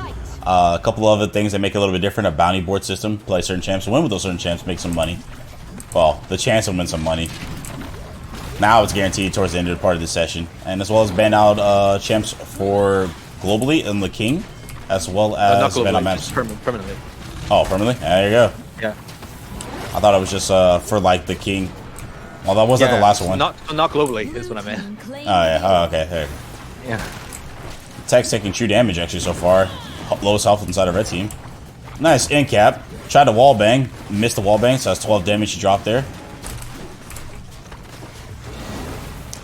A couple of other things that make it a little bit different. A bounty board system. Play certain champs. Win with those certain champs. Make some money. Well, the chance to win some money. Now it's guaranteed towards the end of the part of this session. And as well as ban out champs for globally in the King. As well as Not ban out globally, maps. just permanently. Oh, permanently? There you go. Yeah. I thought it was just for like the King. Well, that wasn't the last one. Not globally is what I meant. Oh, yeah. Oh, okay. There. Yeah. Tech's taking true damage actually so far. Lowest health inside of red team. Nice in cap. Tried to wall bang. Missed the wall bang, so that's 12 damage to drop there.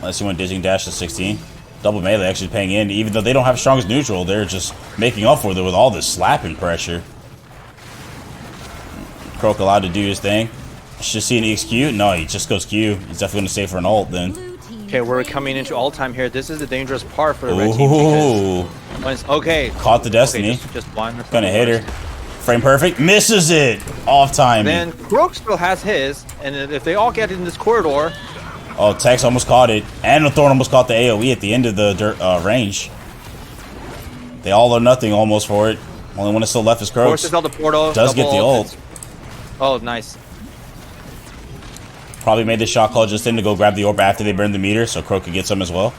Let's see when Dizzying Dash to 16. Double melee actually paying in. Even though they don't have strongest neutral, they're just making up for it with all this slapping pressure. Croak allowed to do his thing. Should see an EXQ? No, he just goes Q. He's definitely going to stay for an ult then. Okay, we're coming into all time here. This is the dangerous part for the red team. Ooh. Okay. Caught the Destiny. Okay, just one. Gonna hit her. Frame perfect. Misses it. Off timing. Then Croak still has his, and if they all get in this corridor. Oh, Tex almost caught it. And the Thorn almost caught the AoE at the end of the range. They all or nothing almost for it. Only one that's still left is Croak. Forces out the portal. Does get the ult. Oh, nice. Probably made the shot call just in to go grab the orb after they burn the meter, so Croak could get some as well.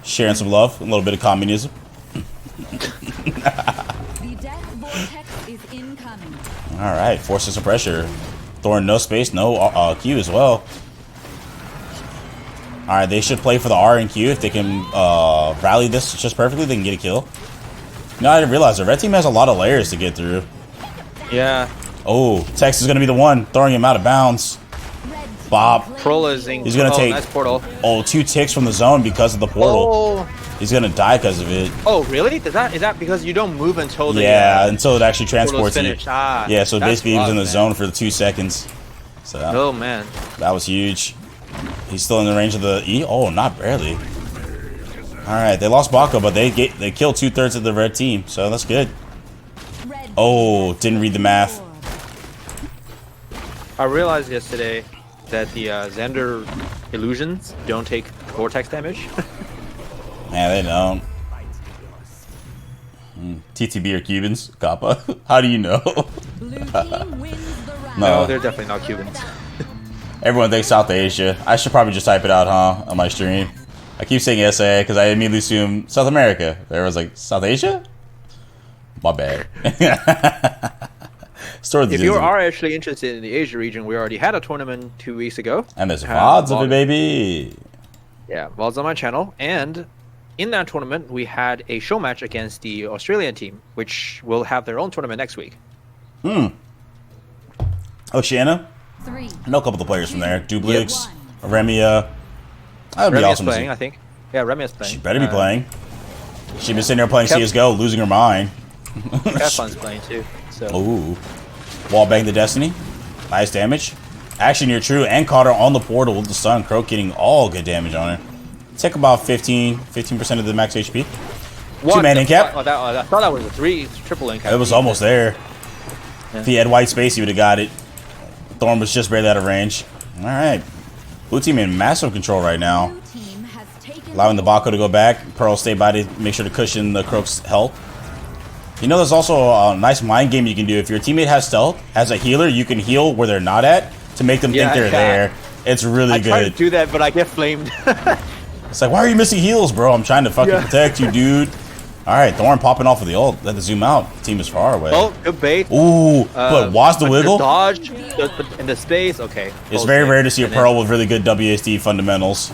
Sharing some love, a little bit of communism. The death vortex is incoming. All right, forces some pressure. Thorn, no space, no Q as well. All right, they should play for the R and Q if they can rally this just perfectly. They can get a kill. No, I didn't realize the red team has a lot of layers to get through. Yeah. Oh, Tex is going to be the one throwing him out of bounds. Bob. Prolazing. He's going to take nice portal. 2 ticks from the zone because of the portal. Oh. He's going to die because of it. Oh, really? Is that because you don't move until the Until it actually transports you. finished? Ah, Yeah, so basically he was in the man. zone for 2 seconds. So Oh man. that was huge. He's still in the range of the E. Oh, not barely. All right, they lost Mako, but they killed 2/3 of the red team, so that's good. Oh, didn't read the math. I realized yesterday that the Xander illusions don't take vortex damage. Yeah, they don't. TTB or Cubans? Kappa? How do you know? Blue team wins the round. No, they're definitely not Cubans. Everyone thinks South Asia. I should probably just type it out, huh, on my stream. I keep saying ISAI because I immediately assume South America. Everyone's like, South Asia? My bad. If you are actually interested in the Asia region, we already had a tournament 2 weeks ago. And there's VODs of it, baby. Yeah, VODs on my channel. And in that tournament, we had a show match against the Australian team, which will have their own tournament next week. Oceania? 3. I know a couple of the players from there. Dublix, One. Remia. That would be Remia's awesome to see. playing, I think. Yeah, Remia's playing. She better be playing. She's been sitting there playing Kev- CSGO, losing her mind. Kefon's playing too. So. Ooh. Wall bang the Destiny. Nice damage. Actually near true and caught her on the portal with the stun. Croak getting all good damage on her. Take about 15% of the max HP. What 2-man the in cap. fuck? Oh, I thought that was a triple in cap. It was almost there. If he had white space, he would have got it. Thorn was just barely out of range. All right. Blue team in massive control right now. Blue team has taken Allowing the Bako to go back. Pearl stay by to make sure to cushion the Croak's health. You know, there's also a nice mind game you can do. If your teammate has stealth, as a healer, you can heal where they're not at to make them think they're there. It's really I try to good. do that, but I get flamed. It's like, why are you missing heals, bro? I'm trying to fucking protect you, dude. All right, Thorn popping off of the ult. Let the zoom out. The team is far away. Oh, good bait. Ooh, but watch the wiggle. Dodge in the space. Okay. It's very rare to see a Pearl with really good WSD fundamentals.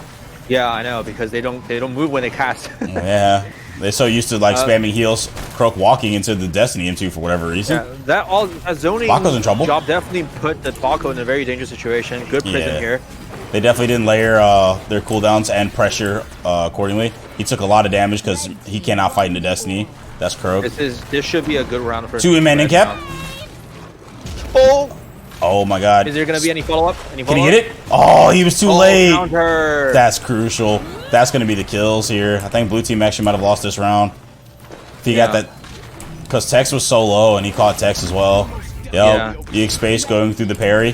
Yeah, I know, because they don't move when they cast. Yeah, they're so used to like spamming heals. Croak walking into the Destiny M2 for whatever reason. Yeah, that zoning Bako's in trouble. job definitely put the Bako in a very dangerous situation. Good prison here. They definitely didn't layer their cooldowns and pressure accordingly. He took a lot of damage because he cannot fight in the Destiny. That's Croak. This should be a good round for 2 in cap. Oh my god. Is there gonna be any follow-up? Can he hit it? Oh, he was too late. Counter. That's crucial. That's gonna be the kills here. I think blue team actually might have lost this round. If he got that, because Tex was so low and he caught Tex as well. Yep. EX space going through the parry.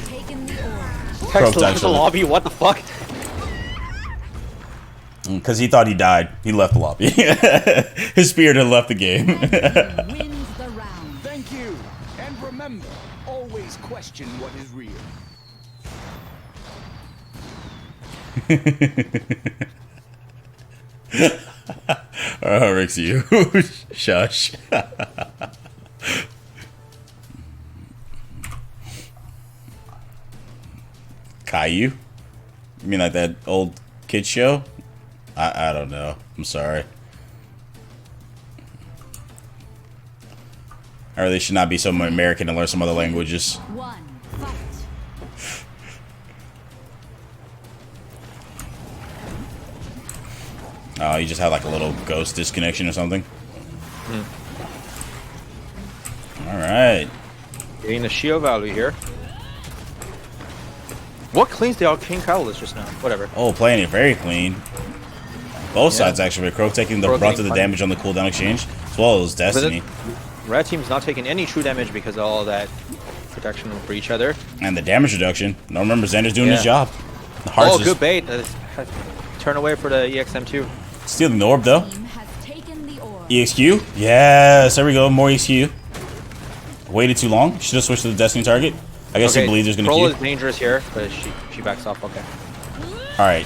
Tex left the lobby. What the fuck? Because he thought he died. He left the lobby. His spirit had left the game. Wins the round. Thank you. And remember, always question what is real. Oh, Rix, you. Shush. Caillou? You mean like that old kid show? I don't know. I'm sorry. I really should not be so American and learn some other languages. One fight. Oh, you just had like a little ghost disconnection or something? Alright. Getting the shield value here. What cleans the Arcane Catalyst just now? Whatever. Oh, playing it very clean. Both sides actually. Croak taking the brunt of the damage on the cooldown exchange, as well as Destiny. Red team's not taking any true damage because of all that protection for each other. And the damage reduction. No, remember, Xander's doing his job. The Hearts good bait. Turn away for the EXM2. Stealing the orb, though. Team has taken the orb. EXQ? Yes, there we go. More EXQ. Waited too long. Should have switched to the Destiny target. I guess he believes there's going to Troll queue. is dangerous here, but she backs off. Okay. Alright.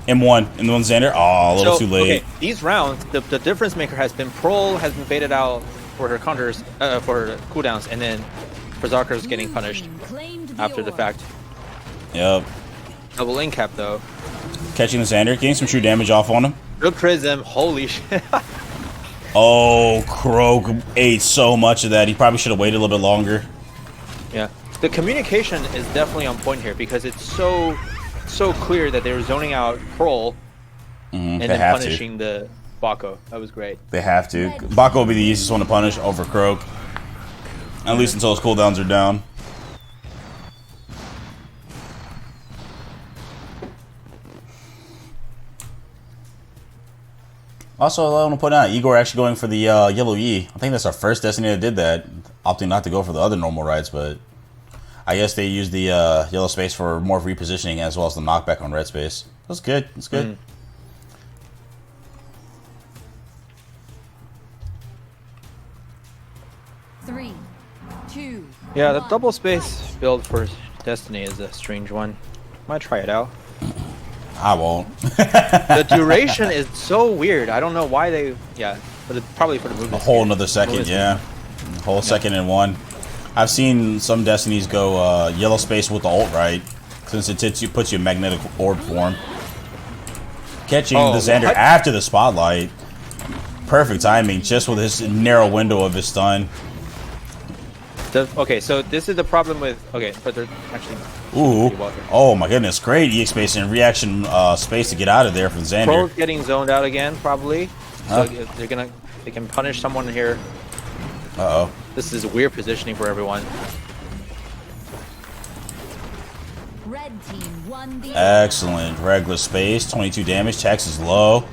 M1 and the one Xander. Oh, a little too late. Okay, these rounds, the difference maker has been Prol has been baited out for her counters, for her cooldowns, and then Berserker's getting punished after the fact. Yep. Double link cap though. Catching the Xander, getting some true damage off on him. Good prism, holy shit. Oh, Croak ate so much of that. He probably should have waited a little bit longer. Yeah. The communication is definitely on point here because it's so clear that they were zoning out Prol and then punishing the Bako. That was great. They have to. Bako will be the easiest one to punish over Croak. At least until his cooldowns are down. Also, I want to point out, Igor actually going for the yellow E. I think that's our first Destiny that did that. Opting not to go for the other normal rights, but I guess they used the yellow space for more repositioning as well as the knockback on red space. That's good. That's good. 3, 2. Yeah, the 1. double space build for Destiny is a strange one. Might try it out. I won't. The duration is so weird. I don't know why they. Yeah, but probably for the movement. A whole another second, yeah. A whole second in one. I've seen some Destinies go yellow space with the ult right, since it puts you in magnetic orb form. Catching the Xander after the spotlight. Perfect timing, just with this narrow window of his stun. Okay, so this is the problem with. Okay, but they're actually. Ooh. Oh my goodness, great EX space and reaction space to get out of there from Xander. Pro's getting zoned out again, probably. So they can punish someone here. Uh-oh. This is weird positioning for everyone. Red team won the Excellent. Regular space, 22 damage. Tax is low.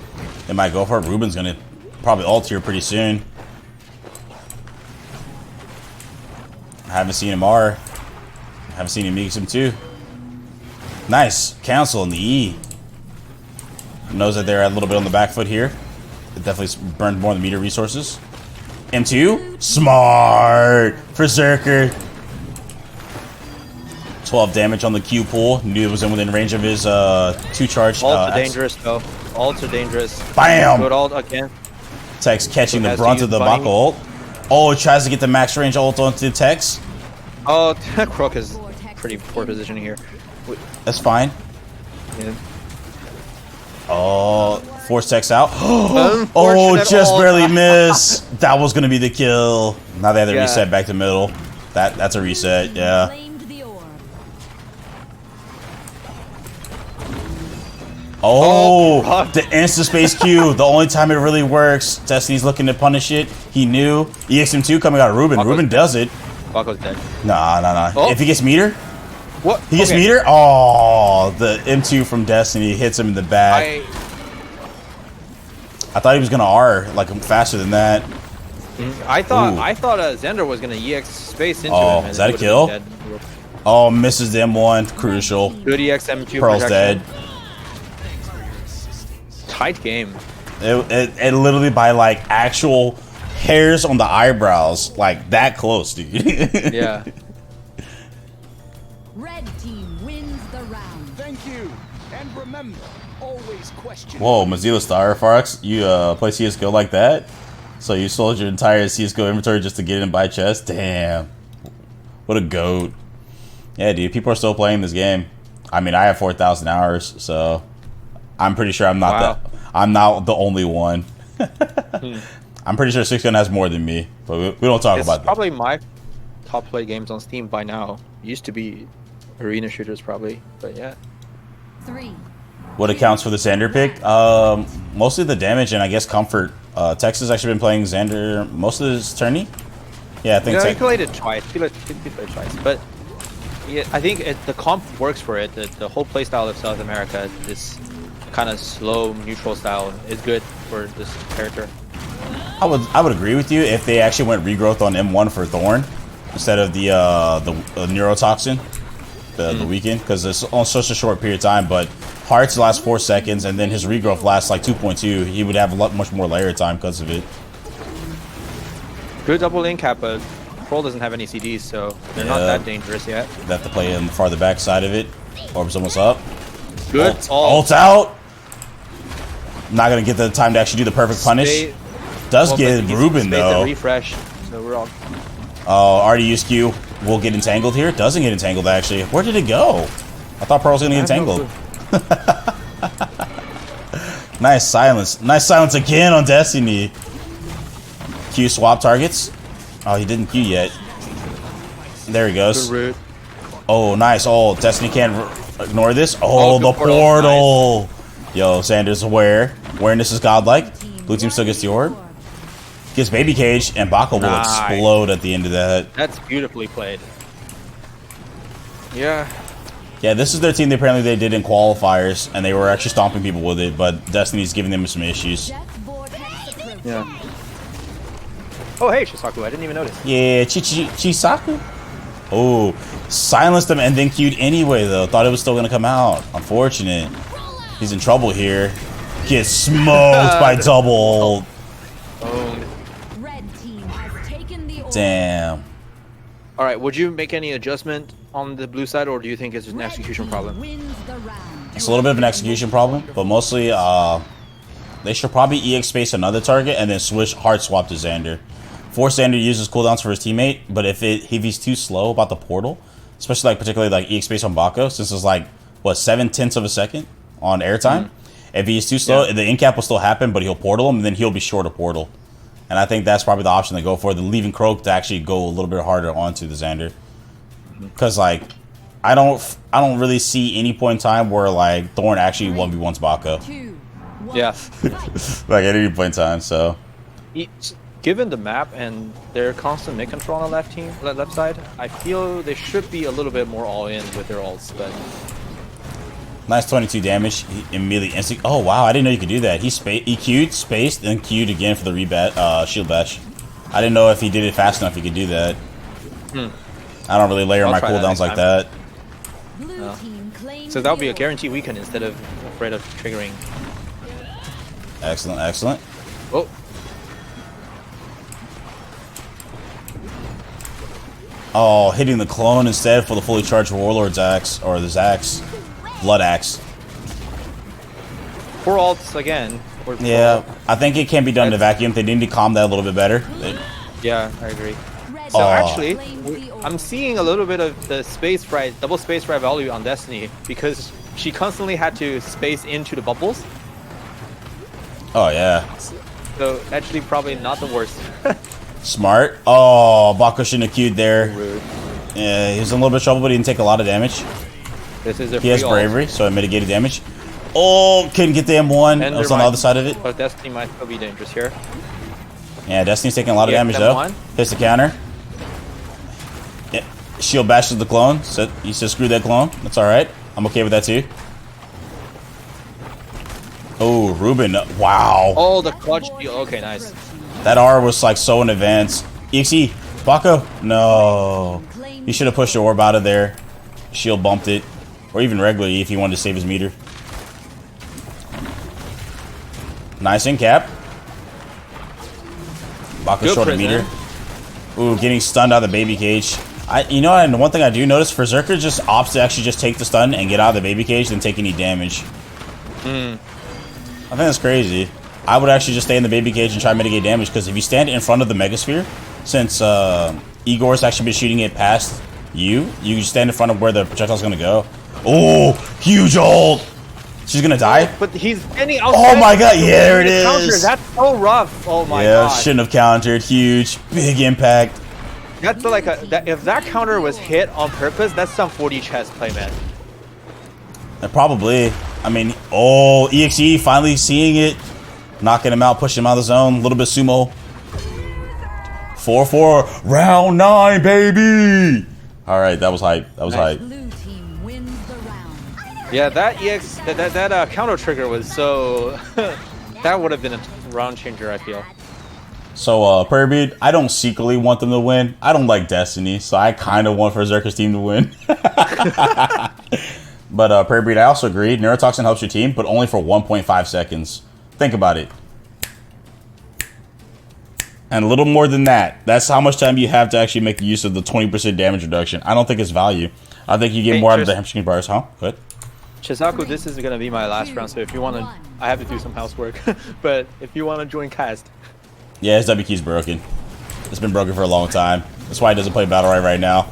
They might go for it. Ruben's going to probably ult here pretty soon. I haven't seen him R. I haven't seen him mix him too. Nice. Cancel in the E. Knows that they're a little bit on the back foot here. It definitely burned more of the meter resources. M2. Smart. Berserker. 12 damage on the Q pull. Knew it was within range of his 2 charge. Ults are dangerous though. Ults are dangerous. Bam! Good ult again. Tex catching So the has brunt to of the use bunny. Mako ult. Oh, it tries to get the max range ult onto Tex. Oh, Croc is pretty poor position here. That's fine. Yeah. Oh, force Tex out. Oh, Unfortunate just ult. barely missed. That was gonna be the kill. Now they have to Yeah. reset back to middle. That's a reset. Yeah. Claimed the orb. Oh, fuck. the insta space Q. The only time it really works. Destiny's looking to punish it. He knew. EXM2 coming out of Ruben. Mako's Ruben dead. does it. Bako's dead. Nah. Oh. If he gets meter, What? he gets Okay. meter. Oh, the M2 from Destiny hits him in the back. I thought he was gonna R like faster than that. I thought Ooh. Xander was gonna EX space into Oh, him. and is that a would've kill? been dead. Oh, misses the M1. Crucial. Good EX M2 Pearl's protection. dead. Tight game. It literally by like actual hairs on the eyebrows, like that close, dude. Yeah. Red team wins the round. Thank you. And remember, always question. Whoa, Mozilla Star Fox, you play CS:GO like that? So you sold your entire CS:GO inventory just to get in by chest? Damn, what a goat! Yeah, dude, people are still playing this game. I mean, I have 4,000 hours, so I'm pretty sure I'm not I'm not the only one. I'm pretty sure 6gun has more than me, but we don't talk It's about that. probably my top play games on Steam by now. Used to be arena shooters probably, but yeah. 3, What accounts for the Xander pick? Mostly the damage and I guess comfort. Tex has actually been playing Xander most of his tourney. Yeah, I think No, so. he played it twice. He played it twice, but yeah, I think the comp works for it. The whole playstyle of South America, this kind of slow, neutral style, is good for this character. I would agree with you if they actually went regrowth on M1 for Thorn instead of the neurotoxin, the weekend, because it's on such a short period of time. But Hearts lasts 4 seconds, and then his regrowth lasts like 2.2. He would have much more layer time because of it. Good double link cap, but Troll doesn't have any CDs, so they're not Yeah. that dangerous yet. They have to play in the farther back side of it. Orb's almost up. Good. Ult out. Not gonna get the time to actually do the perfect punish. Stay- Does well, get but he's Ruben spaced though. and refresh, so we're all. Oh, RDU skew will get entangled here. Doesn't get entangled actually. Where did it go? I thought Pearl was gonna get I have no entangled. Nice silence. Nice silence again on Destiny. Q swap targets. Oh, he didn't Q yet. There he goes. Good route. Oh, nice. Oh, Destiny can't ignore this. Oh, Oh, the good portal. portal. Yo, Sanders aware. Awareness is godlike. Blue team still gets the orb. Gets baby cage, and Baka will Nice. explode at the end of that. That's beautifully played. Yeah. Yeah, this is their team. Apparently, they did in qualifiers, and they were actually stomping people with it. But Destiny's giving them some issues. Death vortex approaching. Yeah. Oh, hey, Shisaku, I didn't even notice. Yeah, Chisaku. Oh, silenced them and then queued anyway, though. Thought it was still gonna come out. Unfortunate. He's in trouble here. Gets smoked by double. Red team has taken the orb. Damn. All right, would you make any adjustment on the blue side, or do you think it's just an Red execution team problem? Wins the round. It's a little bit of an execution problem, but mostly they should probably EX space another target and then switch hard swap to Xander. Force Xander uses cooldowns for his teammate, but if he's too slow about the portal, especially like particularly like EX space on Bako, since it's like what 7/10 of a second on airtime. If he's too slow, the in cap will still happen, but he'll portal him, and then he'll be short of portal. And I think that's probably the option they go for. The leaving Croak to actually go a little bit harder onto the Xander, because like I don't really see any point in time where like Thorn actually 1v1s Bako. 2, 1. Yeah. Like at any point in time. So Given the map and their constant mid control on the left side, I feel they should be a little bit more all in with their ults. But nice 22 damage. He immediately instant. Oh wow, I didn't know you could do that. He Q'd, spaced, then Q'd again for the shield bash. I didn't know if he did it fast enough he could do that. I don't really layer I'll my try that cooldowns next like time. that. Blue team claims so that'll the be a orb. guaranteed weekend instead of afraid of triggering. Excellent, excellent. Oh, Oh, hitting the clone instead for the fully charged Warlord's axe, or the Zax Blood Axe. 4 ults again. Yeah, I think it can be done in a vacuum. They need to calm that a little bit better. Yeah, I agree. Red So Oh. actually, claims the orb. I'm seeing a little bit of the space right, double space right value on Destiny because she constantly had to space into the bubbles. Oh, yeah. So actually, probably not the worst. Smart. Oh, Bako shouldn't have queued there. Rude. Yeah, he was in a little bit of trouble, but he didn't take a lot of damage. This is a He has free ult. bravery, so it mitigated damage. Oh, couldn't get the M1. It was on the other side of it. But Destiny might still be dangerous here. Yeah, Destiny's taking a lot of Yeah, damage, though. M1. Hits the counter. Yeah. Shield bashes the clone. So he says, screw that clone. That's alright. I'm okay with that, too. Oh, Ruben. Wow. Oh, the clutch deal. Okay, nice. That R was, like, so in advance. EXE. Bako. No. He should have pushed the orb out of there. Shield bumped it. Or even regularly if he wanted to save his meter. Nice in cap. Bako Good short of prisoner. meter. Ooh, getting stunned out of the baby cage. You know, and one thing I do notice, Berserker just opts to actually just take the stun and get out of the baby cage than take any damage. I think that's crazy. I would actually just stay in the baby cage and try to mitigate damage, because if you stand in front of the Megasphere, since Igor's actually been shooting it past you, you can stand in front of where the projectile's gonna go. Oh, huge ult! She's gonna die? But he's standing outside. Oh my god, yeah, there it Counter. is! That's so rough. Oh my Yeah, god. shouldn't have countered. Huge, big impact. That's like if that counter was hit on purpose, that's some 40 chess play, man. Probably. I mean, oh, EXE finally seeing it. Knocking him out, pushing him out of the zone. A little bit sumo. 4-4. Round 9, baby! Alright, that was hype. That was hype. Blue team wins the round. Yeah, that that counter trigger was so. That would have been a round changer, I feel. So, Prairie Bead, I don't secretly want them to win. I don't like Destiny, so I kind of want Berserker's team to win. But, Prairie Bead, I also agree. Neurotoxin helps your team, but only for 1.5 seconds. Think about it. And a little more than that. That's how much time you have to actually make use of the 20% damage reduction. I don't think it's value. I think you get more out of the hamstring bars, huh? Good. Chisaku, this is gonna be my last round, so if you wanna, I have to do some housework. But if you wanna join cast, Yeah, his W key's broken. It's been broken for a long time. That's why he doesn't play Battlerite right now.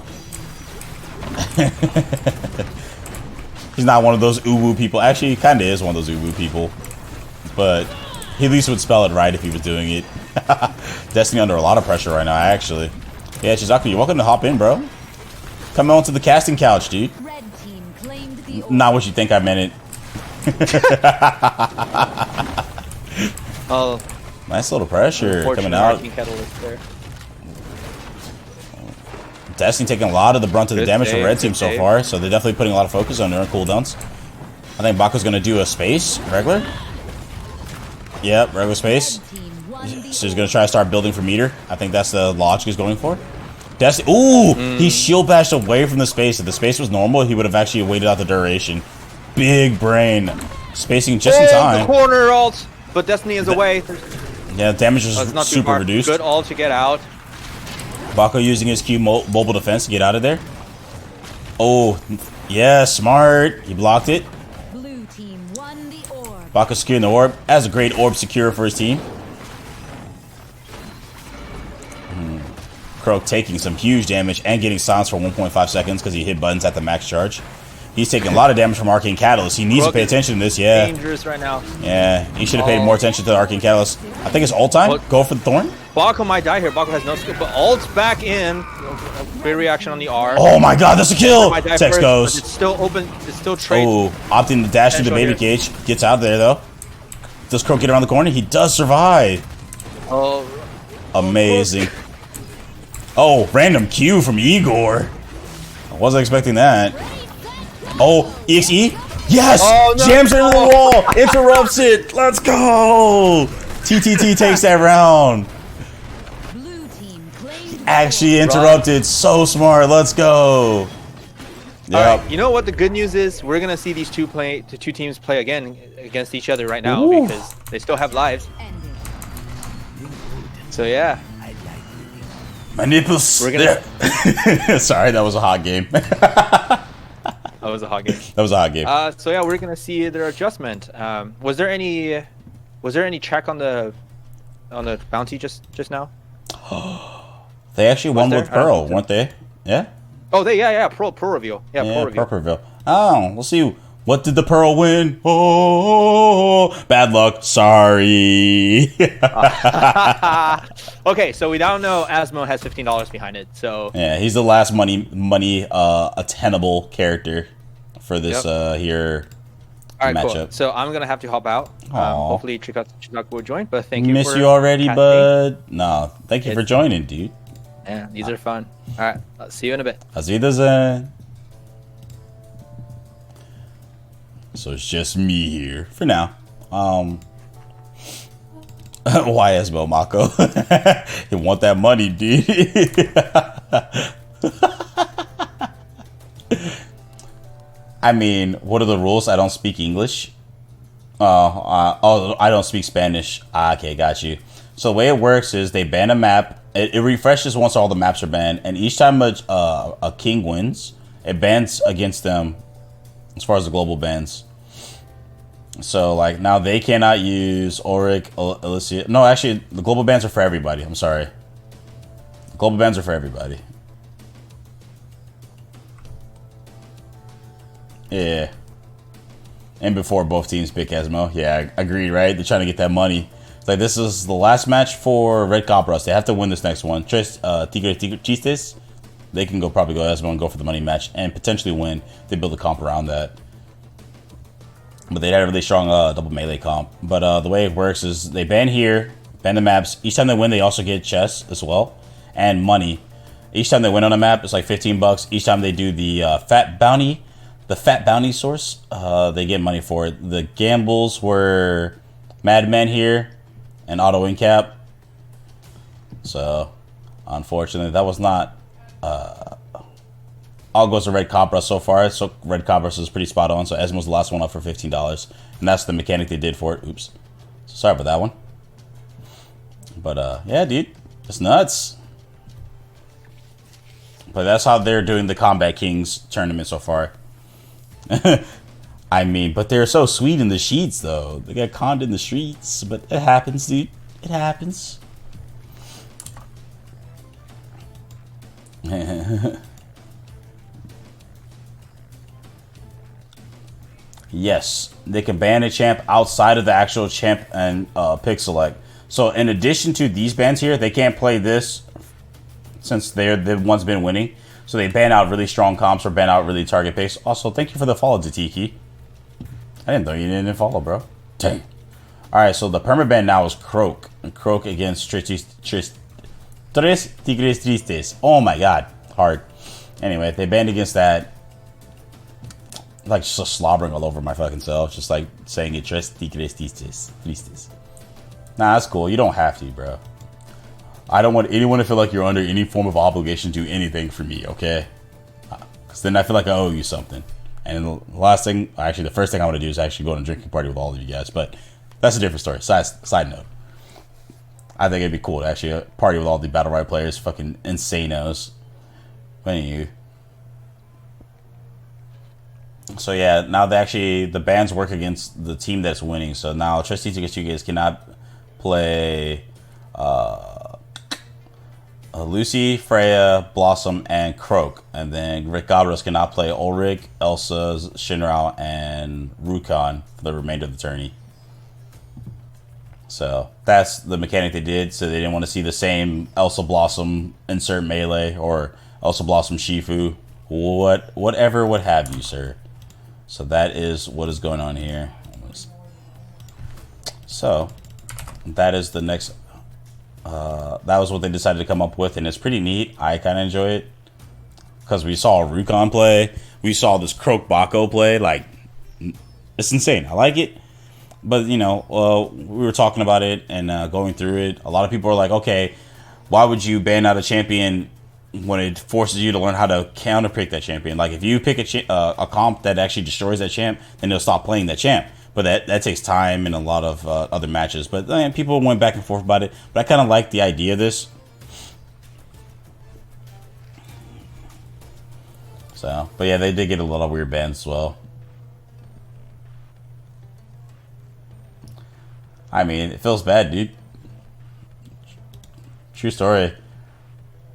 He's not one of those uwu people. Actually, he kind of is one of those uwu people. But he at least would spell it right if he was doing it. Destiny under a lot of pressure right now, actually. Yeah, Chisaku, you're welcome to hop in, bro. Come on to the casting couch, dude. Red team claimed the orb. Not what you think I meant it. oh, Nice little pressure coming out. Catalyst there. Destiny taking a lot of the brunt of the Good damage from save, Red Team good so save. far, so they're definitely putting a lot of focus on their own cooldowns. I think Bako's going to do a space, regular. Yep, regular space. Red team won the So he's going to try to start building for meter. I think that's the logic he's going for. Destiny, ooh, he shield bashed away from the space. If the space was normal, he would have actually waited out the duration. Big brain. Spacing just in The time. corner ult, but Destiny is away. Yeah, damage It's was not too super far. reduced. Good ult to get out. Bako using his Q mobile defense to get out of there. Oh, yeah, smart. He blocked it. blue team won the orb. Bako securing the orb. Has a great orb secure for his team. Croak taking some huge damage and getting silenced for 1.5 seconds because he hit buttons at the max charge. He's taking a lot of damage from Arcane Catalyst. He needs Croak to pay is attention to this, yeah. Dangerous right now. Yeah, he should have paid more attention to the Arcane Catalyst. I think it's ult time. What? Go for the Thorn. Bako might die here. Bako has no skill, but ult's back in. Great reaction on the R. Oh my god, that's a kill! Might die Tex first, goes. but it's still open. It's still trade. Oh, opting to dash into Potential baby here. cage. Gets out of there, though. Does Croak get around the corner? He does survive. Oh, Amazing. Oh, random Q from Igor. I wasn't expecting that. Oh, EXE? Yes! Oh, no. Jams it into the wall! Interrupts it! Let's go! TTT takes that round. Blue team claimed the Actually orb. interrupted. So smart. Let's go. Yep. All right. You know what the good news is? We're gonna see these two teams play again against each other right now Ooh. because they still have lives. Ended. So yeah. My nipples. We're gonna- There. Sorry, that was a hot game. That was a hot game. That was a hot game. So yeah, we're gonna see their adjustment. Was there any check on the bounty just now? They actually won there? with Pearl, weren't they? Yeah. Oh, pro reveal. Yeah, pro reveal. Pearl reveal. Oh, we'll see. What did the Pearl win? Oh, bad luck. Sorry. Okay, so we now know Asmo has $15 behind it. So Yeah, he's the last money attainable character for this here all right, matchup. cool. So I'm gonna have to hop out. Aw. Hopefully Chikak will join. But thank you. Miss for you already, casting. bud. No, thank you for It's- joining, dude. Yeah, these are fun. All right, I'll see you in a bit. Auf Wiedersehen. So it's just me here for now. Why Esmo Mako? You want that money, dude? I mean, what are the rules? I don't speak English. I don't speak Spanish. Okay, got you. So the way it works is they ban a map. It refreshes once all the maps are banned, and each time a king wins, it bans against them as far as the global bans. So like now they cannot use Auric, Elysia. No, actually the global bans are for everybody. I'm sorry. The global bans are for everybody. Yeah. And before both teams pick Esmo. Yeah, agreed, right? They're trying to get that money. It's like this is the last match for Red Cobras. They have to win this next one. Tigre Chistes. They can probably go Esmo and go for the money match and potentially win. They build a comp around that. But they had a really strong double melee comp. But the way it works is they ban here, ban the maps. Each time they win, they also get chests as well and money. Each time they win on a map, it's like $15. Each time they do the fat bounty source, they get money for it. The gambles were Madman here and auto win cap. So unfortunately, that was not. All goes to Red Cobra so far. So Red Cobra is pretty spot on. So Esmo's the last one up for $15, and that's the mechanic they did for it. Oops, so sorry about that one. But yeah, dude, it's nuts. But that's how they're doing the Combat Kings tournament so far. I mean, but they're so sweet in the sheets, though. They got conned in the streets, but it happens, dude. It happens. Yes, they can ban a champ outside of the actual champ and pick select. So in addition to these bans here, they can't play this since they're the ones been winning. So they ban out really strong comps or ban out really target picks. Also, thank you for the follow, Tatiki. I didn't know you didn't follow, bro. Dang. All right, so the perma-ban now is Croak. And Croak against Tres Tigres Tristes. Oh my god, hard. Anyway, they banned against that. Like just slobbering all over my fucking self, just like saying it. Tres Tigres Tristes. Nah, that's cool. You don't have to, bro. I don't want anyone to feel like you're under any form of obligation to do anything for me, okay? Because then I feel like I owe you something. And the last thing, actually, the first thing I want to do is actually go on a drinking party with all of you guys. But that's a different story. Side note. I think it'd be cool to actually party with all the Battlerite players, fucking insanos. But anyway. So yeah, now the bans work against the team that's winning. So now Trustees against you guys cannot play Lucy, Freya, Blossom, and Croak. And then Rick Gabros cannot play Ulrich, Elsa, Shinrao, and Rukon for the remainder of the tourney. So that's the mechanic they did. So they didn't want to see the same Elsa Blossom insert melee or Elsa Blossom Shifu. Whatever would have you, sir. So that is what is going on here. So that is the next. That was what they decided to come up with, and it's pretty neat. I kind of enjoy it because we saw Rukon play, we saw this Croak Bako play. Like, it's insane. I like it, but you know, we were talking about it and going through it. A lot of people are like, okay, why would you ban out a champion when it forces you to learn how to counter pick that champion? Like if you pick a comp that actually destroys that champ, then they'll stop playing that champ. But that takes time and a lot of other matches. But people went back and forth about it. But I kind of like the idea of this. So, but yeah, they did get a lot of weird bans as well. I mean, it feels bad, dude. True story.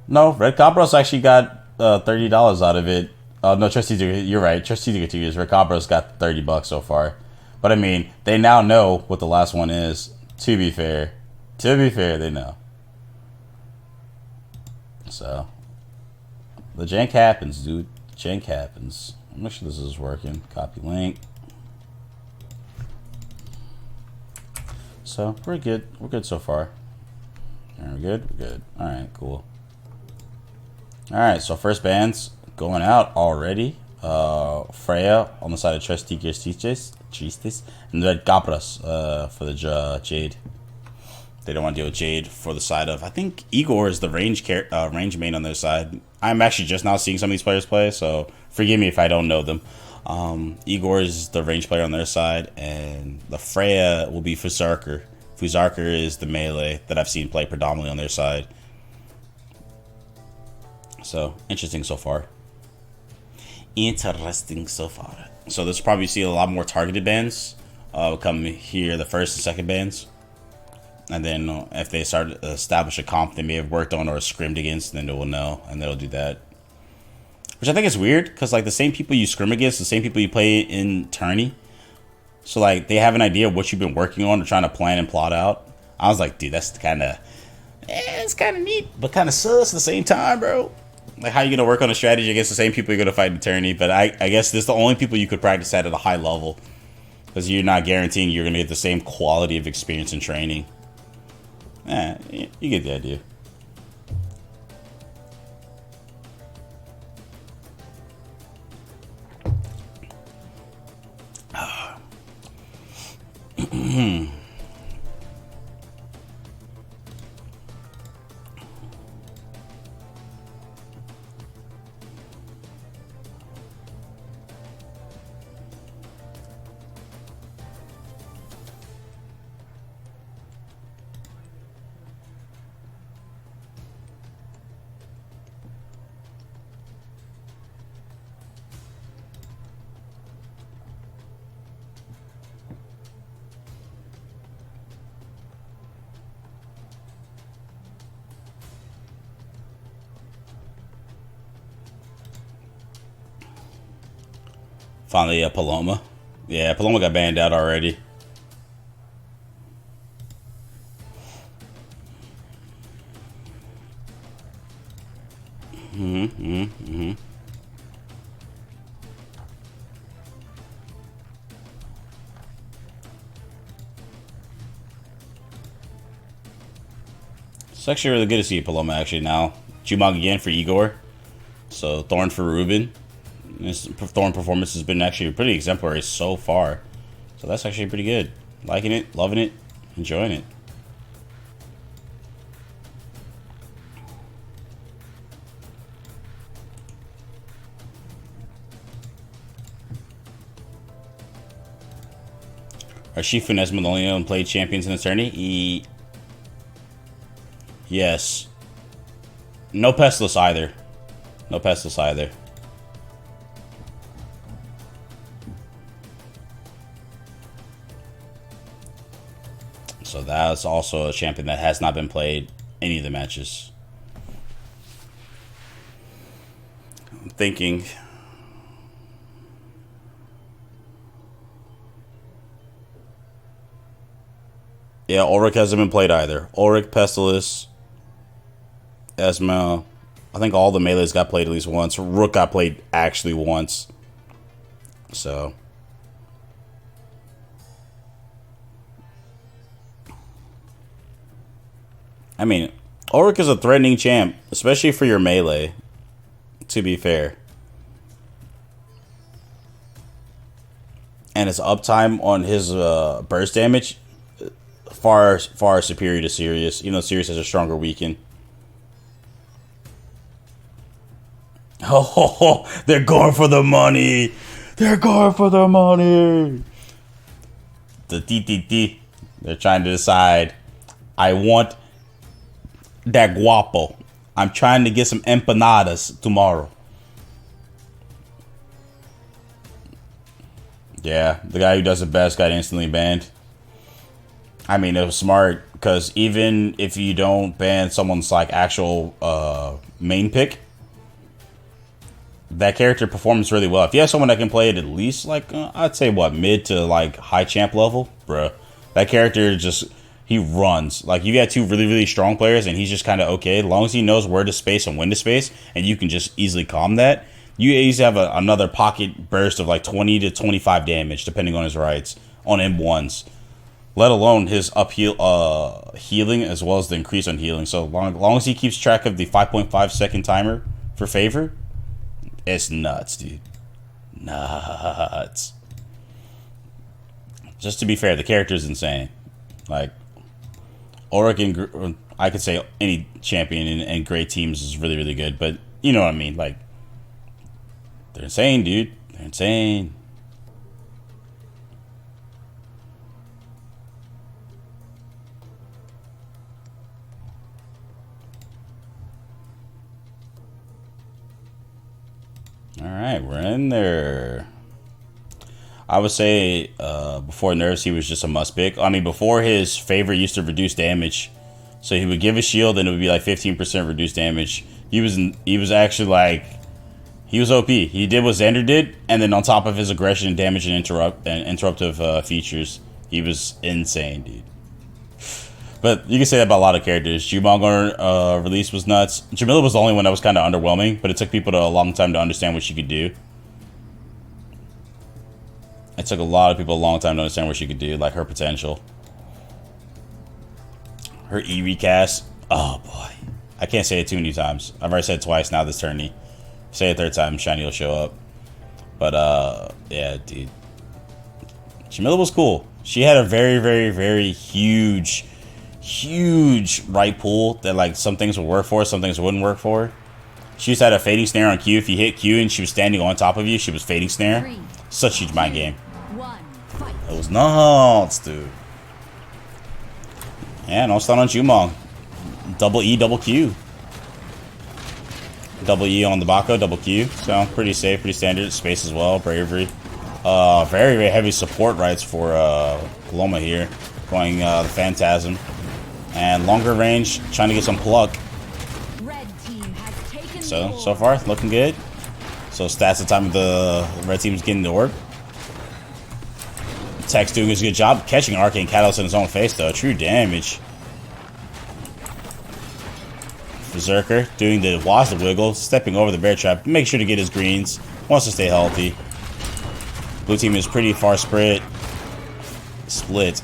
No, Red Cabros actually got $30 out of it. No, Trusty, you're right. Trusty continues. Red Cabros got $30 so far. But I mean, they now know what the last one is. To be fair, they know. So, the jank happens, dude. Jank happens. I'm not sure this is working. Copy link. So, we're good. We're good so far. We're good? We're good. Alright, cool. Alright, so first bands going out already. Freya on the side of Tristis, and Red Capras for the Jade. They don't want to deal with Jade for the side of, I think Igor is the range main on their side. I'm actually just now seeing some of these players play, so forgive me if I don't know them. Igor is the range player on their side, and the Freya will be Fuzarker. Fuzarker is the melee that I've seen play predominantly on their side. So, interesting so far. Interesting so far. So this will probably see a lot more targeted bans come here, the first and second bans. And then if they start to establish a comp they may have worked on or scrimmed against, then they will know, and they'll do that. Which I think is weird, because like the same people you scrim against, the same people you play in tourney. So like they have an idea of what you've been working on or trying to plan and plot out. I was like, dude, that's kind of, it's kind of neat, but kind of sus at the same time, bro. Like, how you gonna work on a strategy against the same people you're gonna fight in tourney? But I guess this is the only people you could practice at a high level, because you're not guaranteeing you're gonna get the same quality of experience and training. You get the idea. Finally, Paloma. Yeah, Paloma got banned out already. It's actually really good to see Paloma actually now. Jumong again for Igor. So Thorn for Ruben. His Thorn performance has been actually pretty exemplary so far. So that's actually pretty good. Liking it, loving it, enjoying it. Are Shifu and Esmond the only unplayed champions in the tourney? Yes. No Pestilus either. No Pestilus either. So that's also a champion that has not been played any of the matches. I'm thinking. Yeah, Ulrich hasn't been played either. Ulrich, Pestilus, Esma. I think all the melees got played at least once. Rook got played actually once. So. I mean, Ulrich is a threatening champ, especially for your melee, to be fair. And his uptime on his burst damage, far superior to Sirius, even though Sirius has a stronger weaken. Oh, they're going for the money. They're going for the money. The TTT. They're trying to decide. I want that guapo. I'm trying to get some empanadas tomorrow. Yeah, the guy who does it best got instantly banned. I mean, it was smart, because even if you don't ban someone's like actual main pick, that character performs really well. If you have someone that can play it at least like I'd say what, mid to like high champ level, bruh, that character just, he runs. Like, you got two really strong players and he's just kind of okay, as long as he knows where to space and when to space, and you can just easily calm that. You easily have another pocket burst of like 20 to 25 damage depending on his rights on M1s. Let alone his healing, as well as the increase on healing. So long as he keeps track of the 5.5 second timer for favor, it's nuts, dude. Nuts. Just to be fair, the character is insane. Like, Oregon, I could say any champion and great teams is really good, but you know what I mean. Like, they're insane, dude. They're insane. Alright, we're in there. I would say before nerfs, he was just a must pick. I mean, before, his favor used to reduce damage. So he would give a shield and it would be like 15% reduced damage. He was actually like, he was OP. He did what Xander did, and then on top of his aggression, damage, and interruptive features, he was insane, dude. But you can say that about a lot of characters. Jumong release was nuts. Jamila was the only one that was kind of underwhelming, but it took people a long time to understand what she could do. It took a lot of people a long time to understand what she could do, like her potential. Her E recast. Oh boy. I can't say it too many times. I've already said it twice now this tourney. Say it a third time, Shiny will show up. But yeah, dude. Jamila was cool. She had a very huge right pool that like some things would work for, some things wouldn't work for. She just had a fading snare on Q. If you hit Q and she was standing on top of you, she was fading snare. Such huge mind game. It was nuts, dude. Yeah, no stun on Jumong. Double E, double Q. Double E on the Mako, double Q. So pretty safe, pretty standard. Space as well, bravery. Very heavy support rights for Paloma here. Going the Phantasm. And longer range, trying to get some pluck. So far, looking good. So stats the time of the red team's getting the orb. Tech's doing a good job catching Arcane Catalyst in his own face, though. True damage. Berserker doing the Wazzle Wiggle, stepping over the bear trap. Make sure to get his greens. Wants to stay healthy. Blue team is pretty far split. Split.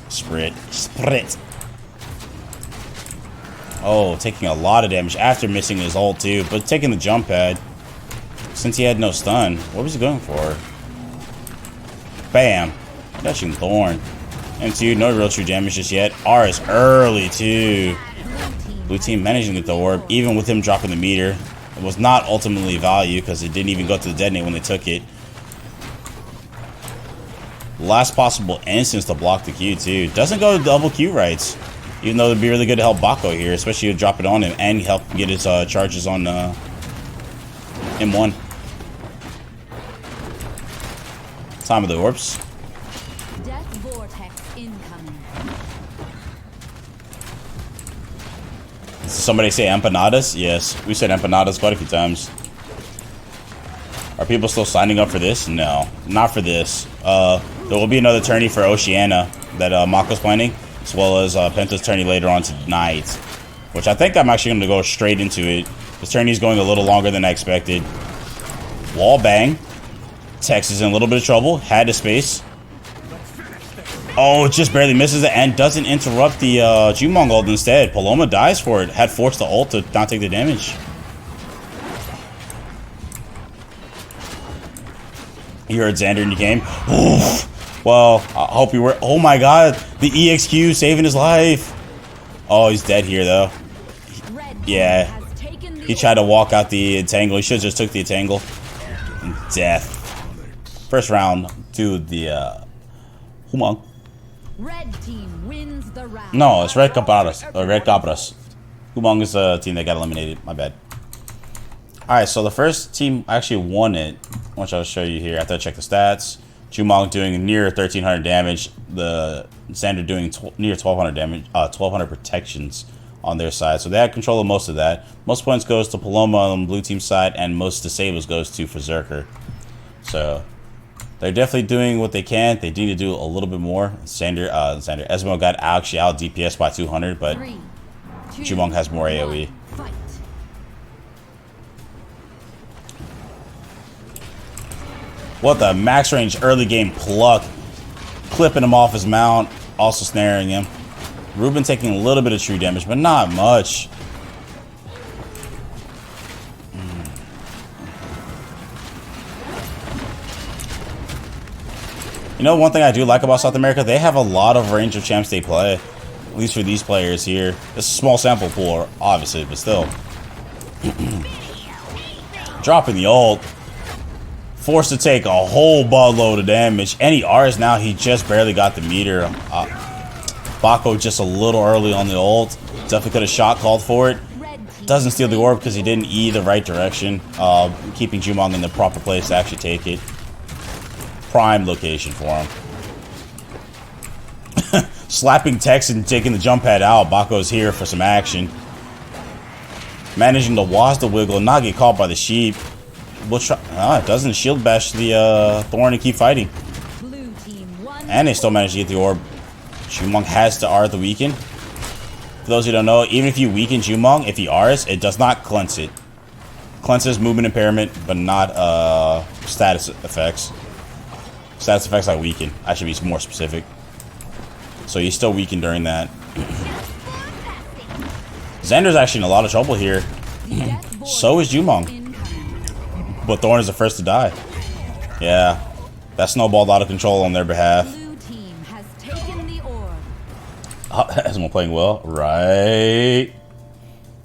Oh, taking a lot of damage after missing his ult too, but taking the jump pad. Since he had no stun, what was he going for? Bam. Touching Thorn. M2, no real true damage just yet. R is early too. Blue team managing to get the orb, even with him dropping the meter. It was not ultimately value because it didn't even go to the detonate when they took it. Last possible instance to block the Q too. Doesn't go to double Q rights. Even though it'd be really good to help Bako here, especially to drop it on him and help get his charges on M1. Time of the orbs. Death vortex incoming. Did somebody say empanadas? Yes, we said empanadas quite a few times. Are people still signing up for this? No, not for this. There will be another tourney for Oceania that Mako's planning, as well as Penta's tourney later on tonight, which I think I'm actually going to go straight into it. This tourney's going a little longer than I expected. Wall bang. Tex is in a little bit of trouble. Had to space. Oh, just barely misses it and doesn't interrupt the Jumong ult instead. Paloma dies for it. Had forced the ult to not take the damage. You heard Xander in the game. Oof. Well, I hope you were. Oh my god, the EXQ saving his life. Oh, he's dead here though. Yeah, he tried to walk out the entangle. He should have just took the entangle. Death. First round to the Humong. Red team wins the round. No, it's Red Cabras. Red Cabras. Humong is the team that got eliminated. My bad. Alright, so the first team actually won it, which I'll show you here after I check the stats. Jumong doing near 1,300 damage. The Xander doing near 1,200 damage, 1,200 protections on their side. So they had control of most of that. Most points goes to Paloma on the blue team side, and most disables goes to Berserker. So they're definitely doing what they can. They need to do a little bit more. Xander Esmo got actually out DPS by 200, but 3, 2, Jumong has more AoE. 1, fight. What the max range early game pluck. Clipping him off his mount, also snaring him. Ruben taking a little bit of true damage, but not much. You know, one thing I do like about South America, they have a lot of range of champs they play. At least for these players here. It's a small sample pool, obviously, but still. Dropping the ult. Forced to take a whole buttload of damage. And he R's now, he just barely got the meter. Mako just a little early on the ult. Definitely could have shot called for it. Doesn't steal the orb because he didn't E the right direction. Keeping Jumong in the proper place to actually take it. Prime location for him. Slapping Tex and taking the jump pad out. Bako's here for some action. Managing to watch the wiggle and not get caught by the sheep. We'll try. It doesn't shield bash the Thorn and keep fighting. Blue team 1. And they still manage to get the orb. Jumong has to R the weaken. For those who don't know, even if you weaken Jumong, if he Rs, it does not cleanse it. Cleanses movement impairment, but not status effects. Status effects like weaken. I should be more specific. So he's still weakened during that. Xander's actually in a lot of trouble here. So is Jumong. But Thorn is the first to die. Yeah. That snowballed out of control on their behalf. Blue team has taken the orb. Esmo playing well. Right.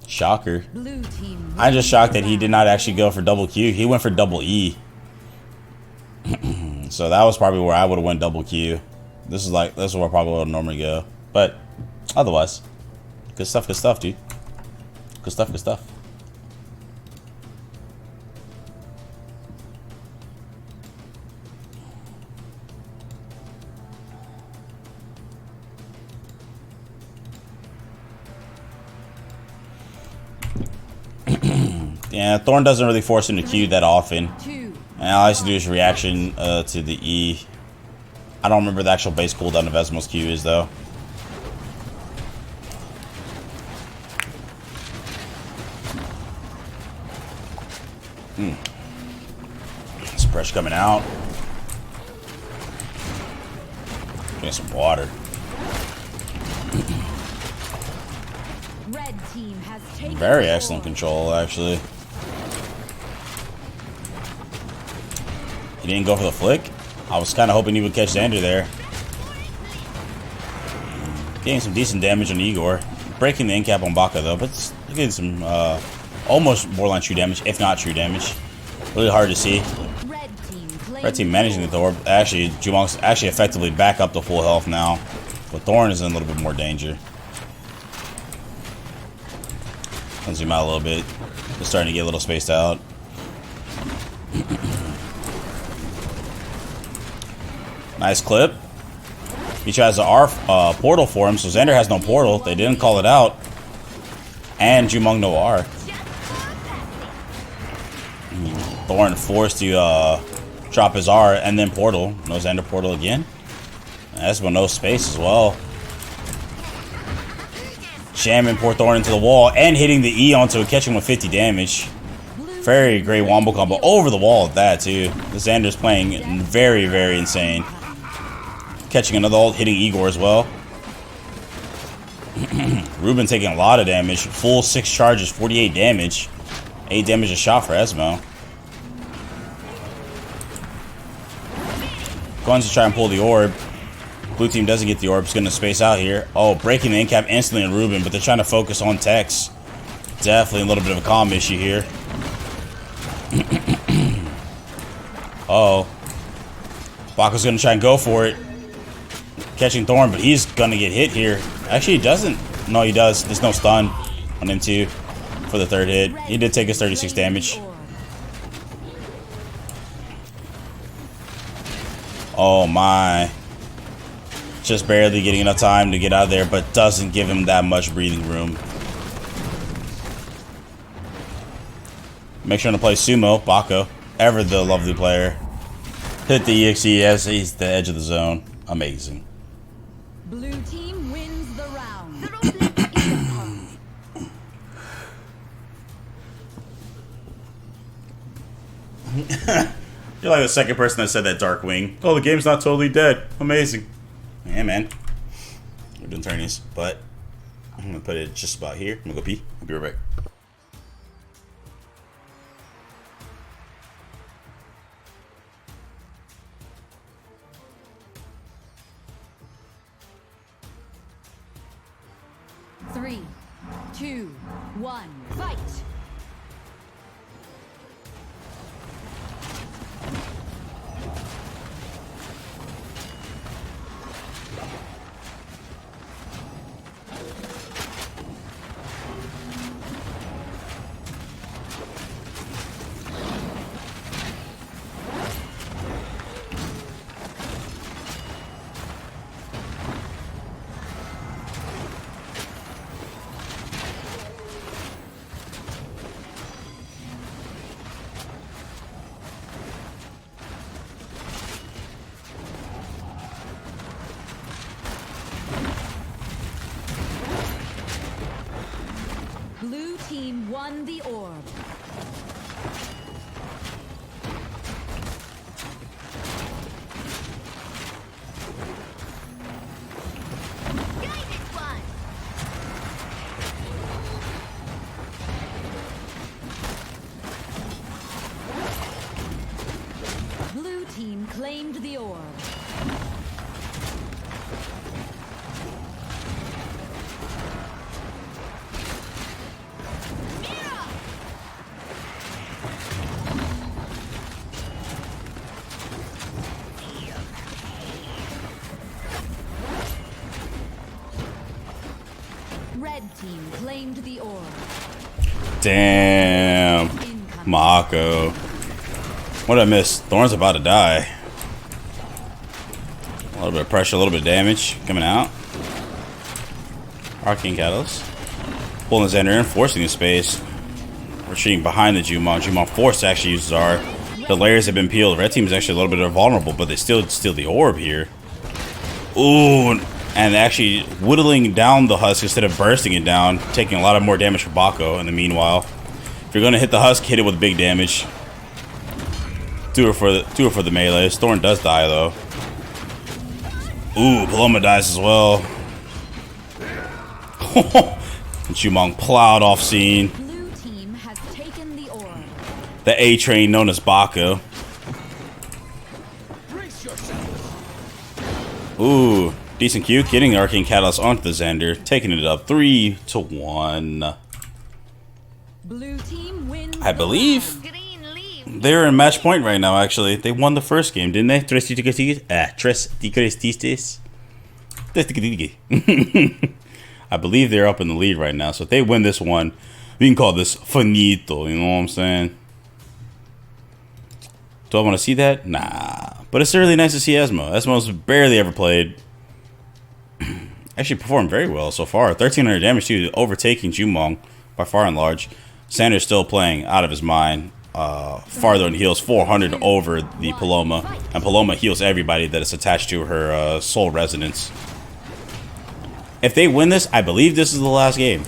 Shocker. Blue team. I'm just shocked that he did not actually go for double Q. He went for double E. So that was probably where I would have went double Q. This is where I probably would normally go. But otherwise, good stuff, dude. Good stuff. Yeah, Thorn doesn't really force him to Q that often. 2. And all I used to do is reaction to the E. I don't remember the actual base cooldown of Esmo's Q is, though. Suppress coming out. Getting some water. Red team has taken Very the excellent orb. control, actually. He didn't go for the flick. I was kind of hoping he would catch Xander there. Getting some decent damage on Igor. Breaking the end cap on Baka, though, but getting some almost borderline true damage, if not true damage. Really hard to see. Red team managing the orb. Actually, Jumong's actually effectively back up to full health now. But Thorn is in a little bit more danger. Let's zoom out a little bit. It's starting to get a little spaced out. Nice clip. He tries to R portal for him, so Xander has no portal. They didn't call it out. And Jumong no R. Thorn forced to drop his R and then portal. No Xander portal again. That's with no space as well. Jamming poor Thorn into the wall and hitting the E onto it, catching with 50 damage. Very great wombo combo over the wall at that too. Xander's playing very, very insane. Catching another ult, hitting Igor as well. Ruben taking a lot of damage. Full 6 charges, 48 damage. 8 damage a shot for Esmo. Going to try and pull the orb. Blue team doesn't get the orb. It's going to space out here. Oh, breaking the end cap instantly on Ruben, but they're trying to focus on Tex. Definitely a little bit of a comm issue here. Uh-oh. Bako's going to try and go for it. Catching Thorn, but he's going to get hit here. Actually, he doesn't. No, he does. There's no stun on him, too, for the third hit. He did take his 36 damage. Oh my. Just barely getting enough time to get out of there, but doesn't give him that much breathing room. Make sure to play Sumo, Mako, ever the lovely player. Hit the EXE as he's the edge of the zone. Amazing. Blue team wins the round. You're like the second person that said that, Darkwing. Oh, the game's not totally dead. Amazing. Yeah, man. We're doing turnies, but I'm gonna put it just about here. I'm gonna go pee. I'll be right back. Three, two, one, fight! Blue team won the orb. Blue team claimed the orb. Red team claimed the orb. Damn. Mako. What did I miss? Thorn's about to die. A little bit of pressure, a little bit of damage coming out. Arcane Catalyst. Pulling the Xander in, forcing the space. Retreating behind the Jumon. Jumon forced to actually use Zar. The layers have been peeled. Red team is actually a little bit vulnerable, but they still steal the orb here. Ooh. And actually whittling down the husk instead of bursting it down, taking a lot of more damage from Mako in the meanwhile. If you're going to hit the husk, hit it with big damage. Do it for the melee. Thorn does die though. Ooh, Paloma dies as well. Jumong plowed off scene. Blue team has taken the orb. The A train known as Bako. Ooh, decent Q, getting the Arcane Catalyst onto the Xander, taking it up 3-1. Blue team wins. I believe they're in match point right now. Actually, they won the first game, didn't they? Tres tigrestistas. I believe they're up in the lead right now. So if they win this one, we can call this finito. You know what I'm saying? Do I want to see that? Nah. But it's really nice to see Esmo. Esmo's barely ever played. Actually performed very well so far. 1,300 damage too, overtaking Jumong by far and large. Sanders still playing out of his mind. Farther and heals 400 over the Paloma. And Paloma heals everybody that is attached to her soul resonance. If they win this, I believe this is the last game.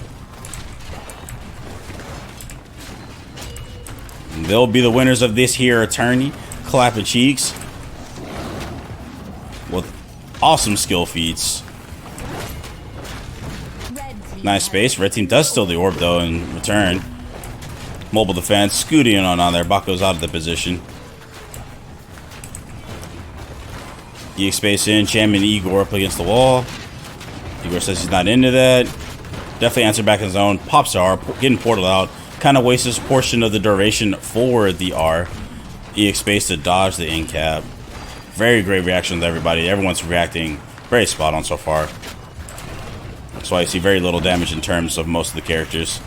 They'll be the winners of this here attorney. Clapping cheeks. With awesome skill feats. Nice space. Red team does steal the orb though in return. Mobile defense. Scooting on there. Bako's out of the position. EX space in. Jamming Igor up against the wall. Igor says he's not into that. Definitely answer back in his own. Pops R. Getting portal out. Kind of wastes his portion of the duration for the R. EX space to dodge the in cap. Very great reactions to everybody. Everyone's reacting very spot on so far. That's why I see very little damage in terms of most of the characters.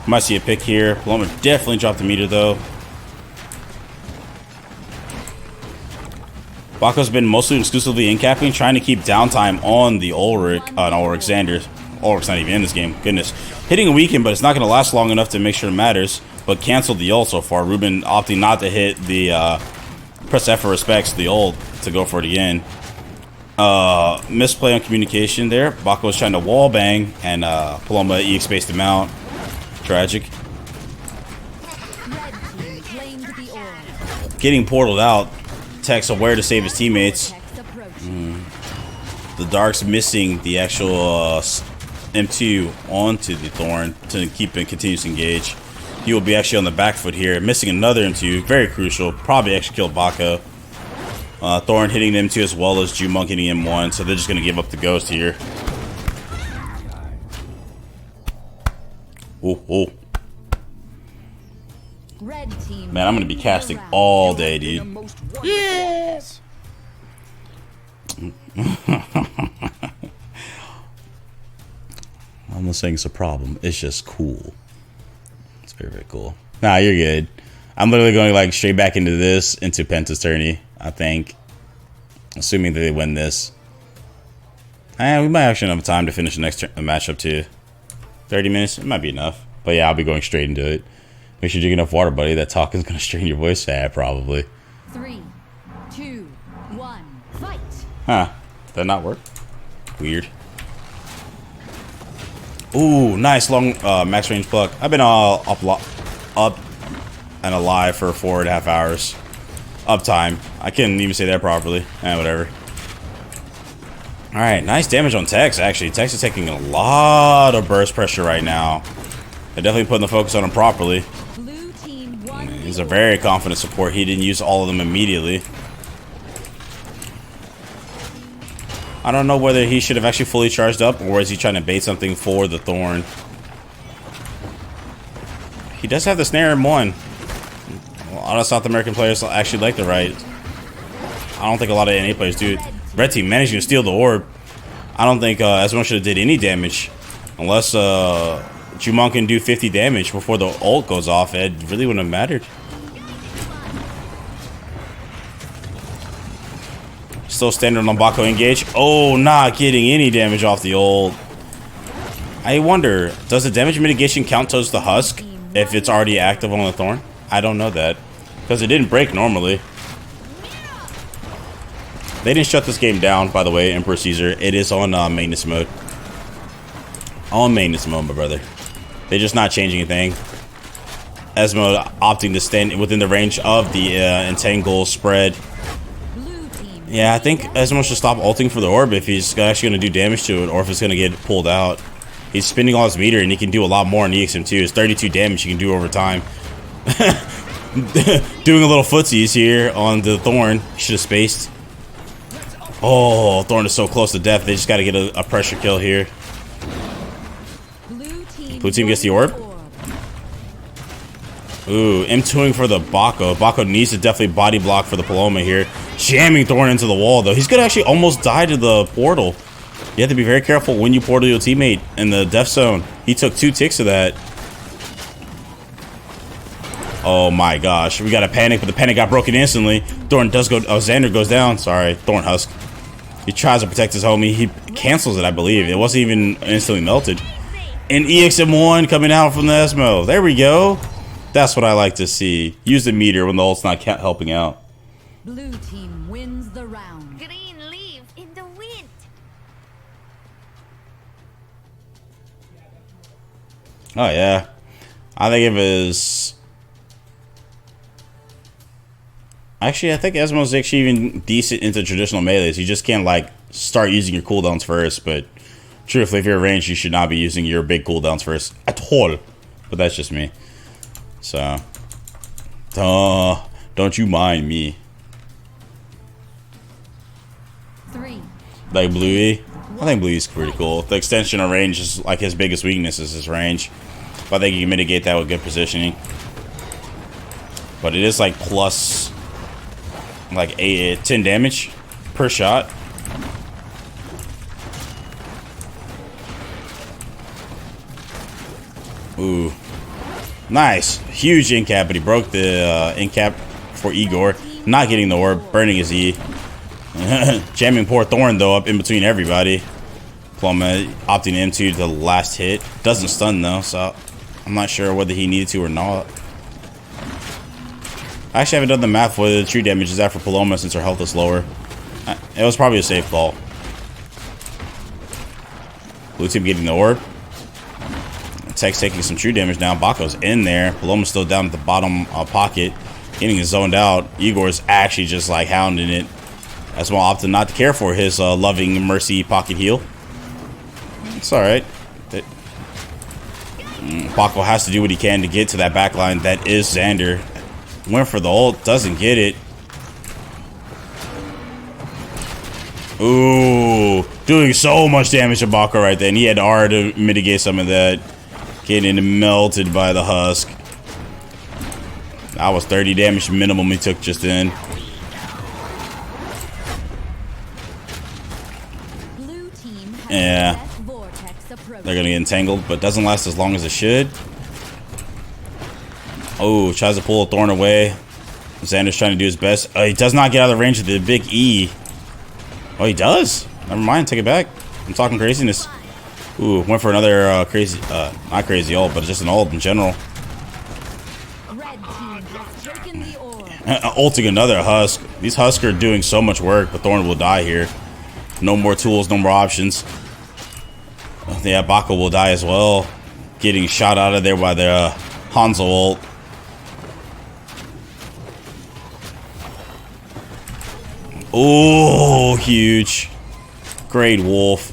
Might see a pick here. Paloma definitely dropped the meter though. Bako's been mostly exclusively in-capping, trying to keep downtime on the Ulrich, Xander. Ulrich's not even in this game. Goodness. Hitting a weaken, but it's not going to last long enough to make sure it matters. But canceled the ult so far. Ruben opting not to hit the press F for respects, the ult, to go for it again. Misplay on communication there. Bako was trying to wall bang, and Paloma EX spaced him out. Tragic. Getting portaled out. Tech's aware to save his teammates. The Dark's missing the actual M2 onto the Thorn to keep and continue to engage. He will be actually on the back foot here, missing another M2, very crucial. Probably actually killed Bako. Thorn hitting the M2 as well as Jumunk hitting M1, so they're just going to give up the ghost here. Oh. Man, I'm going to be casting all day, dude. Yes! I'm not saying it's a problem. It's just cool. It's very, very cool. Nah, you're good. I'm literally going like straight back into Penta's tourney, I think. Assuming that they win this. We might actually have time to finish the next matchup too. 30 minutes, it might be enough. But yeah, I'll be going straight into it. Make sure you drink enough water, buddy. That talk is going to strain your voice. Yeah, probably. 3, 2, 1, fight. Huh. Did that not work? Weird. Ooh, nice long max range pluck. I've been up and alive for 4.5 hours. Uptime. I couldn't even say that properly. Whatever. Alright, nice damage on Tex, actually. Tex is taking a lot of burst pressure right now. They're definitely putting the focus on him properly. He's a very confident support. He didn't use all of them immediately. I don't know whether he should have actually fully charged up, or is he trying to bait something for the Thorn. He does have the snare M1. A lot of South American players actually like the right. I don't think a lot of NA players do. Red team managing to steal the orb. I don't think Esmo should have did any damage. Unless Jumon can do 50 damage before the ult goes off. It really wouldn't have mattered. Still standard on Bako engage. Oh, not getting any damage off the ult. I wonder, does the damage mitigation count towards the husk if it's already active on the Thorn? I don't know that. Because it didn't break normally. They didn't shut this game down, by the way, Emperor Caesar. It is on maintenance mode. On maintenance mode, my brother. They're just not changing anything. Esmo opting to stand within the range of the entangle spread. Yeah, I think Esmo should stop ulting for the orb if he's actually going to do damage to it, or if it's going to get pulled out. He's spending all his meter, and he can do a lot more in EXM2. It's 32 damage he can do over time. Doing a little footsies here on the Thorn. Should have spaced. Oh, Thorn is so close to death. They just got to get a pressure kill here. Blue team gets the orb. Ooh, M2ing for the Bako. Bako needs to definitely body block for the Paloma here. Jamming Thorn into the wall, though. He's going to actually almost die to the portal. You have to be very careful when you portal your teammate in the death zone. He took 2 ticks of that. Oh my gosh. We got a panic, but the panic got broken instantly. Thorn does go... Oh, Xander goes down. Sorry. Thorn Husk. He tries to protect his homie. He cancels it, I believe. It wasn't even instantly melted. And EXM1 coming out from the Esmo. There we go. That's what I like to see. Use the meter when the ult's not helping out. Blue team wins the round. Green leaf in the wind. Oh, yeah. I think it was... Actually, I think Esmo's actually even decent into traditional melees. You just can't, like, start using your cooldowns first. But truthfully, if you're ranged, you should not be using your big cooldowns first at all. But that's just me. So, don't you mind me. 3. Like Bluey. I think Bluey's pretty cool. The extension of range is like his biggest weakness is his range. But I think you can mitigate that with good positioning. But it is like plus like 10 damage per shot. Ooh. Nice. Huge incap, but he broke the incap for Igor. Not getting the orb, burning his E. Jamming poor Thorn though up in between everybody. Pluma opting into the last hit. Doesn't stun though, so I'm not sure whether he needed to or not. I actually haven't done the math whether the true damage is after Paloma since her health is lower. It was probably a safe call. Blue team getting the orb. Tech's taking some true damage now. Bako's in there. Paloma's still down at the bottom pocket. Getting zoned out. Igor's actually just like hounding it. That's why I opted not to care for his loving mercy pocket heal. It's alright. Bako has to do what he can to get to that backline. That is Xander. Went for the ult. Doesn't get it. Ooh. Doing so much damage to Bako right there. And he had R to mitigate some of that. Getting melted by the husk. That was 30 damage minimum he took just then. Blue team has Yeah. the best vortex approach. They're gonna get entangled, but doesn't last as long as it should. Oh, tries to pull a Thorn away. Xander's trying to do his best. He does not get out of the range of the big E. Oh, he does? Never mind, take it back. I'm talking craziness. Ooh, went for another crazy, not crazy ult, but just an ult in general. Red team has taken the orb. Ulting another Husk. These Husks are doing so much work, but Thorn will die here. No more tools, no more options. Yeah, Bako will die as well. Getting shot out of there by the Hanzo ult. Oh, huge. Great Wolf.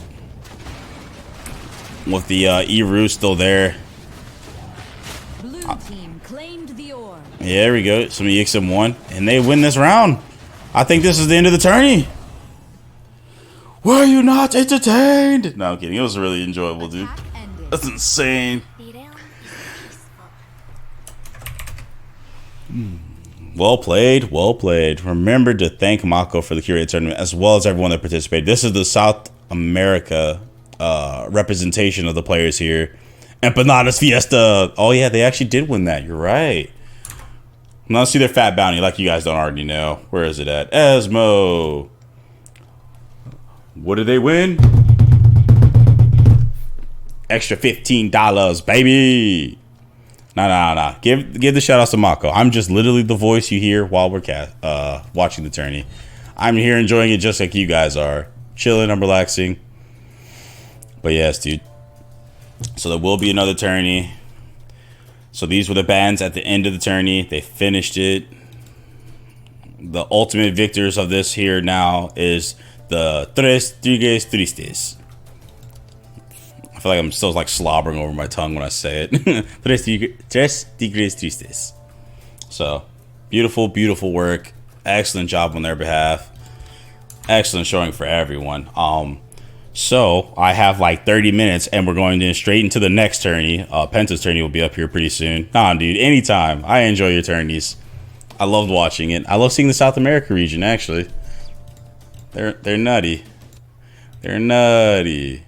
With the E-Roo still there. Blue team claimed the orb. Yeah, there we go. Some EXM1. And they win this round. I think this is the end of the tourney. Were you not entertained? No, I'm kidding. It was really enjoyable, dude. Attack ended. That's insane. Well played, well played. Remember to thank Mako for the curated tournament, as well as everyone that participated. This is the South America representation of the players here. Empanadas Fiesta. Oh yeah, they actually did win that. You're right. Now let's see their fat bounty, like you guys don't already know. Where is it at? Esmo. What did they win? Extra $15, baby. Nah. Give the shout outs to Mako. I'm just literally the voice you hear while we're watching the tourney. I'm here enjoying it just like you guys are. Chilling, I'm relaxing. But yes, dude. So there will be another tourney. So these were the bands at the end of the tourney. They finished it. The ultimate victors of this here now is the Tres Tigres Tristes. I feel like I'm still like slobbering over my tongue when I say it. Tres Tigres Tristes. So, beautiful, beautiful work. Excellent job on their behalf. Excellent showing for everyone. So, I have like 30 minutes and we're going in straight into the next tourney. Penta's tourney will be up here pretty soon. Nah, dude, anytime. I enjoy your tourneys. I loved watching it. I love seeing the South America region, actually. They're nutty. They're nutty.